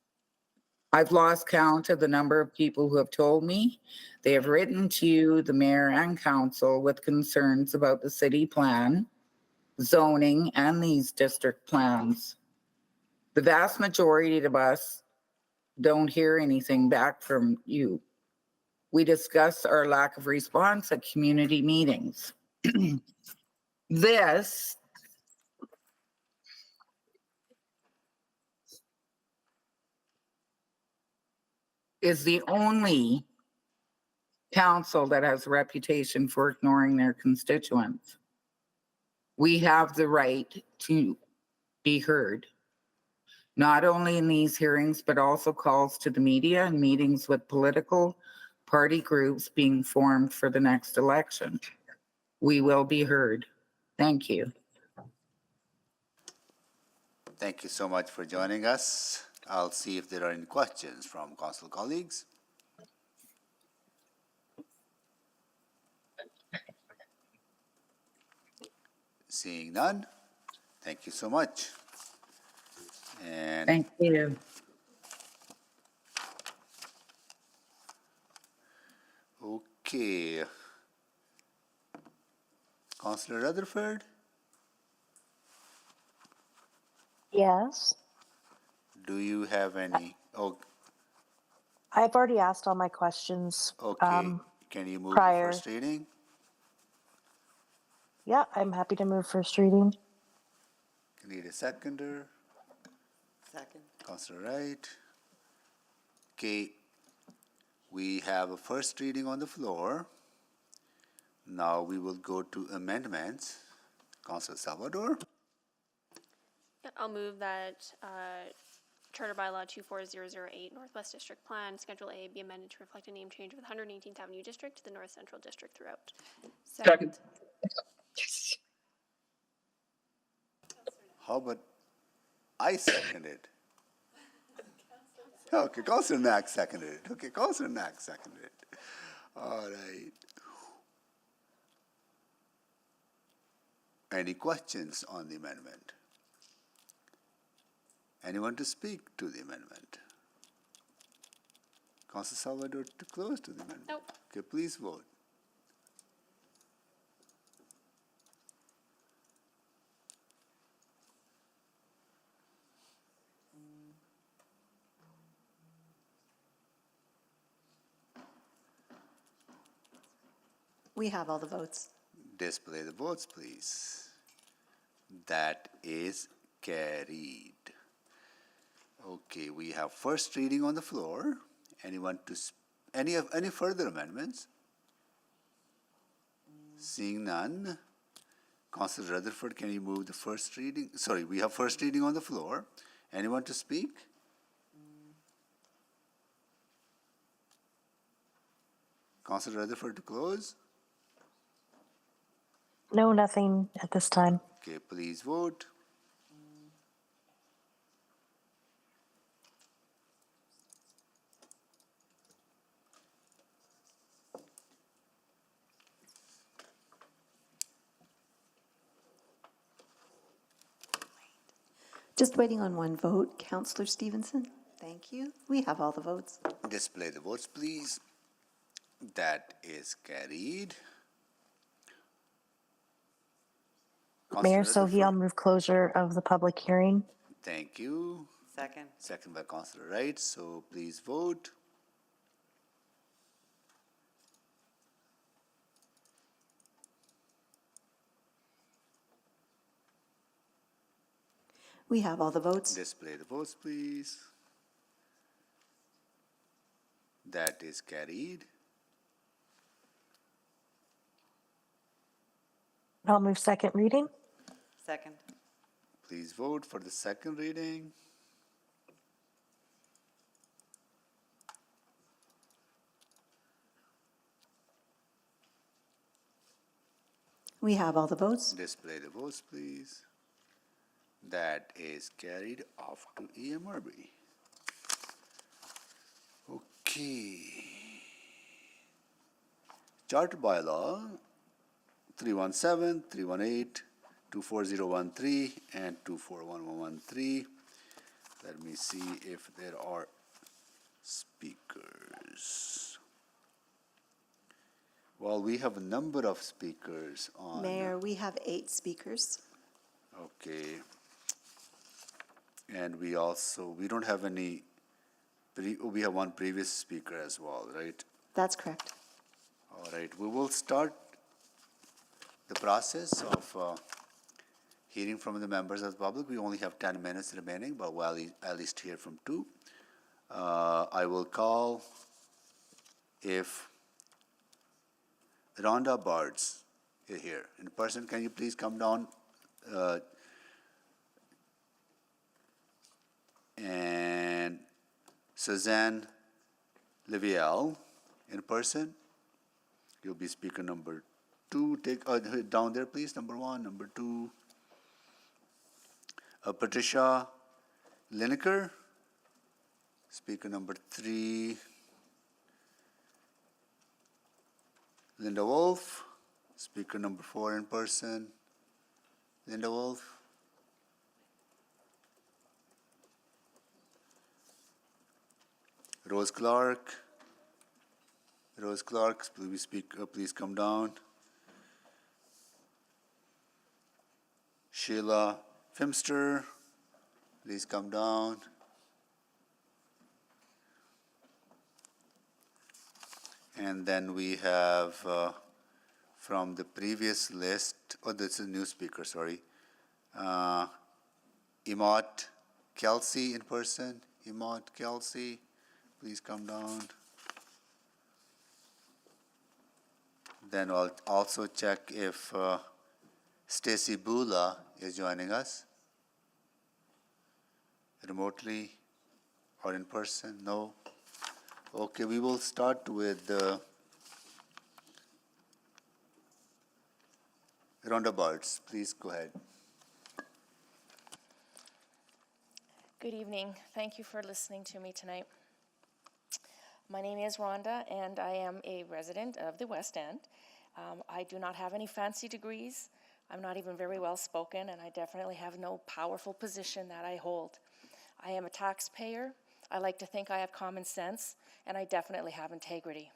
I've lost count of the number of people who have told me they have written to you, the mayor and council, with concerns about the city plan, zoning, and these district plans. The vast majority of us don't hear anything back from you. We discuss our lack of response at community meetings. This is the only council that has a reputation for ignoring their constituents. We have the right to be heard, not only in these hearings, but also calls to the media and meetings with political party groups being formed for the next election. We will be heard. Thank you. Thank you so much for joining us. I'll see if there are any questions from council colleagues. Seeing none, thank you so much. And Thank you. okay, Councillor Rutherford, Yes. do you have any? Oh, I've already asked all my questions. okay. Can you move prior. the first reading? Yeah, I'm happy to move first reading. Need a seconder? Second. Councillor Wright. Okay, we have a first reading on the floor. Now we will go to amendments. Councillor Salvador. Yeah, I'll move that Charter Bylaw 24008 Northwest District Plan, Schedule A, be amended to reflect a name change of the 118th Avenue District to the North Central District throughout. Second. How about I seconded? Okay, Councillor Knack seconded it. Okay, Councillor Knack seconded it. All right. Any questions on the amendment? Anyone to speak to the amendment? Councillor Salvador to close to the amendment? Nope. Okay, please vote. We have all the votes. Display the votes, please. That is carried. Okay, we have first reading on the floor. Anyone to any further amendments? Seeing none. Councillor Rutherford, can you move the first reading? Sorry, we have first reading on the floor. Anyone to speak? Councillor Rutherford to close. No, nothing at this time. Okay, please vote. Just waiting on one vote. Councillor Stevenson, thank you. We have all the votes. Display the votes, please. That is carried. Mayor Councillor Sohi, I'll Rutherford. move closure of the public hearing. Thank you. Second. Second by Councillor Wright, so please vote. We have all the votes. Display the votes, please. That is carried. I'll move second reading. Second. Please vote for the second reading. We have all the votes. Display the votes, please. That is carried off to EMRB. Okay. Charter Bylaw 317, 318, 24013, and 241113. Let me see if there are speakers. Well, we have a number of speakers on. Mayor, we have 8 speakers. Okay. And we don't have any, we have one previous speaker as well, right? That's correct. All right, we will start the process of hearing from the members of the public. We only have 10 minutes remaining, but we'll at least hear from 2. I will call if Rhonda Bards is here. In person, can you please come down? And Suzanne Liviel in person. You'll be speaker number 2. Take down there, please. Number 1, number 2. Patricia Lineker, speaker number 3. Linda Wolf, speaker number 4 in person. Linda Wolf. Rose Clark. Rose Clark, please come down. Sheila Fimster, please come down. And then we have from the previous list, this is a new speaker, sorry. Emot Kelsey in person. Emot Kelsey, please come down. Then I'll also check if Stacy Bula is joining us remotely or in person. No? Okay, we will start with Rhonda Bartz. Please go ahead. Good evening. Thank you for listening to me tonight. My name is Rhonda, and I am a resident of the West End. I do not have any fancy degrees. I'm not even very well spoken, and I definitely have no powerful position that I hold. I am a taxpayer. I like to think I have common sense, and I definitely have integrity.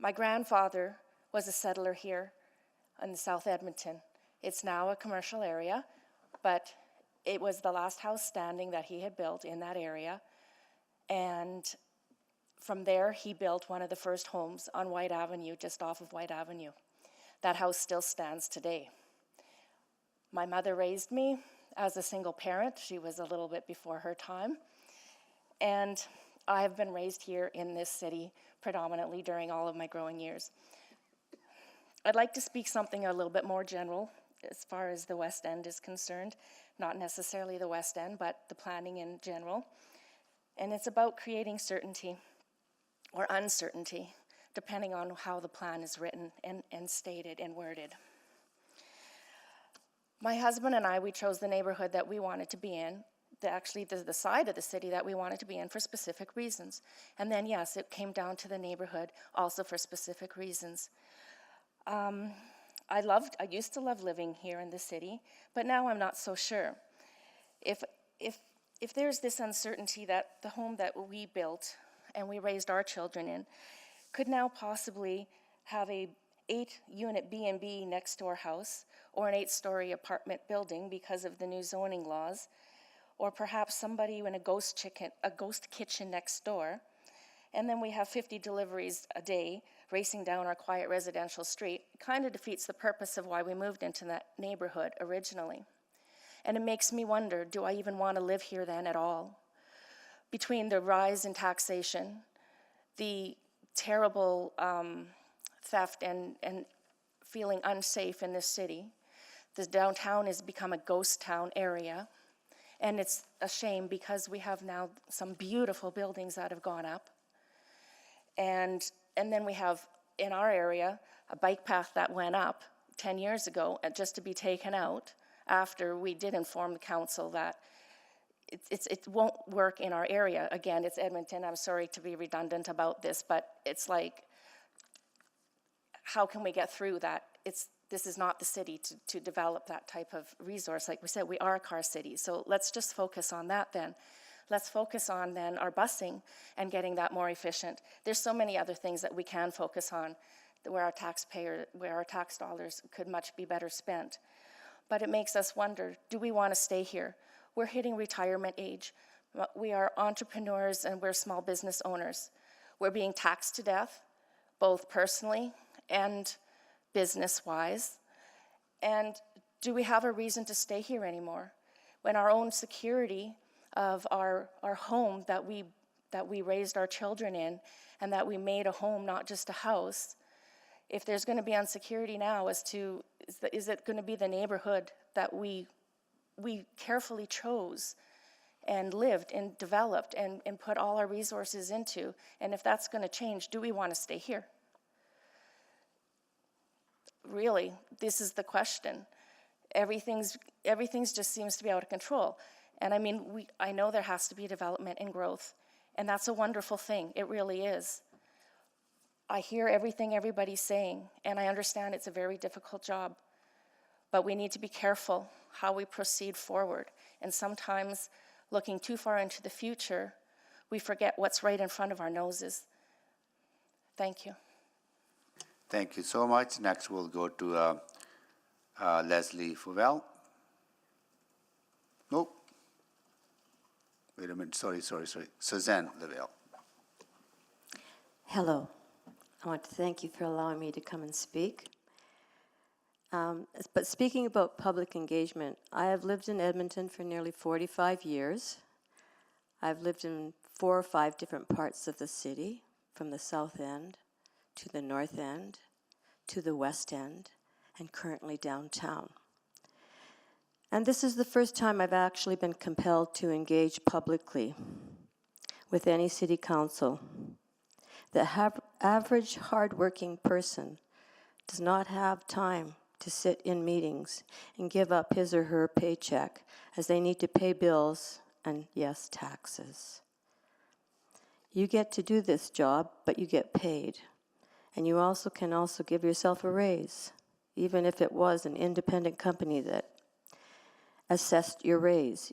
My grandfather was a settler here in South Edmonton. It's now a commercial area, but it was the last house standing that he had built in that area, and from there, he built one of the first homes on White Avenue, just off of White Avenue. That house still stands today. My mother raised me as a single parent. She was a little bit before her time. And I have been raised here in this city predominantly during all of my growing years. I'd like to speak something a little bit more general as far as the West End is concerned. Not necessarily the West End, but the planning in general. And it's about creating certainty or uncertainty, depending on how the plan is written and stated and worded. My husband and I, we chose the neighborhood that we wanted to be in, the side of the city that we wanted to be in for specific reasons. And then, yes, it came down to the neighborhood also for specific reasons. I used to love living here in the city, but now I'm not so sure. If there's this uncertainty that the home that we built and we raised our children in could now possibly have a 8-unit B&B next to our house, or an 8-story apartment building because of the new zoning laws, or perhaps somebody in a ghost kitchen next door, and then we have 50 deliveries a day racing down our quiet residential street, it kind of defeats the purpose of why we moved into that neighborhood originally. And it makes me wonder, do I even want to live here then at all? Between the rise in taxation, the terrible theft and feeling unsafe in this city, the downtown has become a ghost town area, and it's a shame because we have now some beautiful buildings that have gone up. And then we have, in our area, a bike path that went up 10 years ago just to be taken out after we did inform the council that it won't work in our area. Again, it's Edmonton. I'm sorry to be redundant about this, but it's like, how can we get through that? This is not the city to develop that type of resource. Like we said, we are a car city, so let's just focus on that then. Let's focus on then our busing and getting that more efficient. There's so many other things that we can focus on where our tax dollars could much be better spent. But it makes us wonder, do we want to stay here? We're hitting retirement age. We are entrepreneurs and we're small business owners. We're being taxed to death, both personally and business-wise. And do we have a reason to stay here anymore? When our own security of our home that we raised our children in and that we made a home, not just a house, if there's going to be insecurity now as to, is it going to be the neighborhood that we carefully chose and lived and developed and put all our resources into. And if that's going to change, do we want to stay here? Really, this is the question. Everything's just seems to be out of control. And I mean, I know there has to be development and growth, and that's a wonderful thing. It really is. I hear everything everybody's saying, and I understand it's a very difficult job, but we need to be careful how we proceed forward. And sometimes, looking too far into the future, we forget what's right in front of our noses. Thank you. Thank you so much. Next, we'll go to Leslie Fauvel. Nope. Wait a minute. Sorry. Suzanne Lavelle. Hello. I want to thank you for allowing me to come and speak. But speaking about public engagement, I have lived in Edmonton for nearly 45 years. I've lived in 4 or 5 different parts of the city, from the south end to the north end to the west end, and currently downtown. And this is the first time I've actually been compelled to engage publicly with any city council. The average hard-working person does not have time to sit in meetings and give up his or her paycheck, as they need to pay bills and, yes, taxes. You get to do this job, but you get paid. And you also can give yourself a raise, even if it was an independent company that assessed your raise.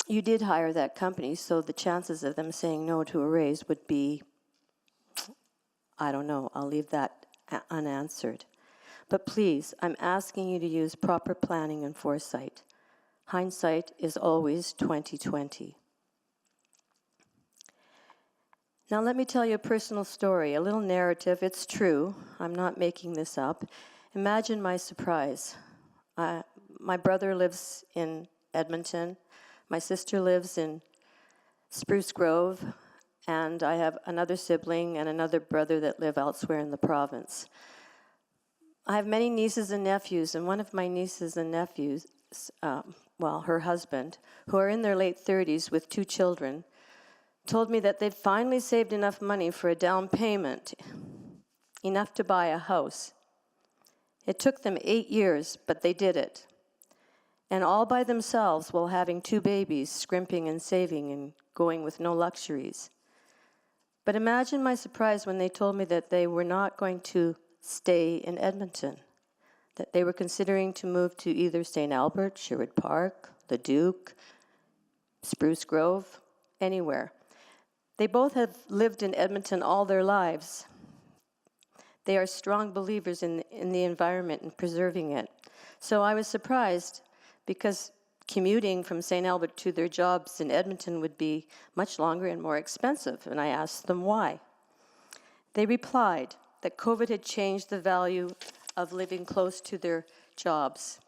You did hire that company, so the chances of them saying no to a raise would be, I don't know, I'll leave that unanswered. But please, I'm asking you to use proper planning and foresight. Hindsight is always 20/20. Now let me tell you a personal story, a little narrative. It's true. I'm not making this up. Imagine my surprise. My brother lives in Edmonton. My sister lives in Spruce Grove. And I have another sibling and another brother that live elsewhere in the province. I have many nieces and nephews, and one of my nieces and nephews, her husband, who are in their late 30s with 2 children, told me that they'd finally saved enough money for a down payment, enough to buy a house. It took them 8 years, but they did it. And all by themselves while having 2 babies, scrimping and saving and going with no luxuries. But imagine my surprise when they told me that they were not going to stay in Edmonton, that they were considering to move to either St. Albert, Sherwood Park, the Duke, Spruce Grove, anywhere. They both have lived in Edmonton all their lives. They are strong believers in the environment and preserving it. So I was surprised because commuting from St. Albert to their jobs in Edmonton would be much longer and more expensive, and I asked them why. They replied that COVID had changed the value of living close to their jobs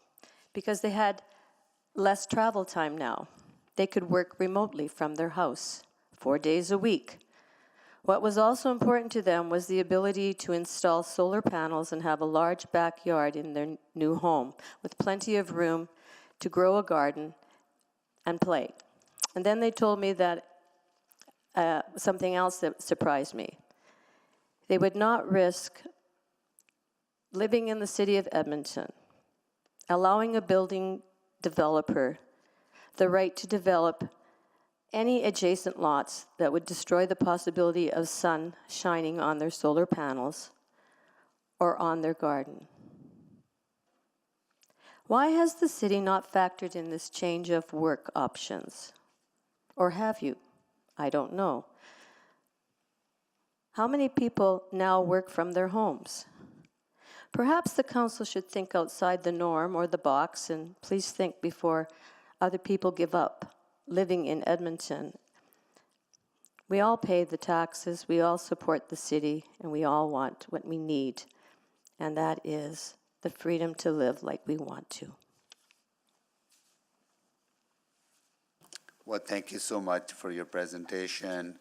because they had less travel time now. They could work remotely from their house 4 days a week. What was also important to them was the ability to install solar panels and have a large backyard in their new home with plenty of room to grow a garden and play. And then they told me that something else that surprised me. They would not risk living in the city of Edmonton, allowing a building developer the right to develop any adjacent lots that would destroy the possibility of sun shining on their solar panels or on their garden. Why has the city not factored in this change of work options? Or have you? I don't know. How many people now work from their homes? Perhaps the council should think outside the norm or the box, and please think before other people give up living in Edmonton. We all pay the taxes, we all support the city, and we all want what we need, and that is the freedom to live like we want to. Well, thank you so much for your presentation.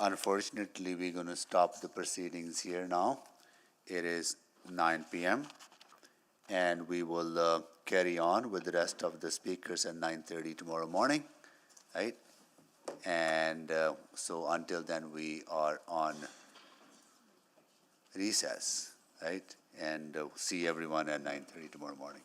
Unfortunately, we're going to stop the proceedings here now. It is 9 p.m. and we will carry on with the rest of the speakers at 9:30 tomorrow morning, right? And so until then, we are on recess, right? And see everyone at 9:30 tomorrow morning.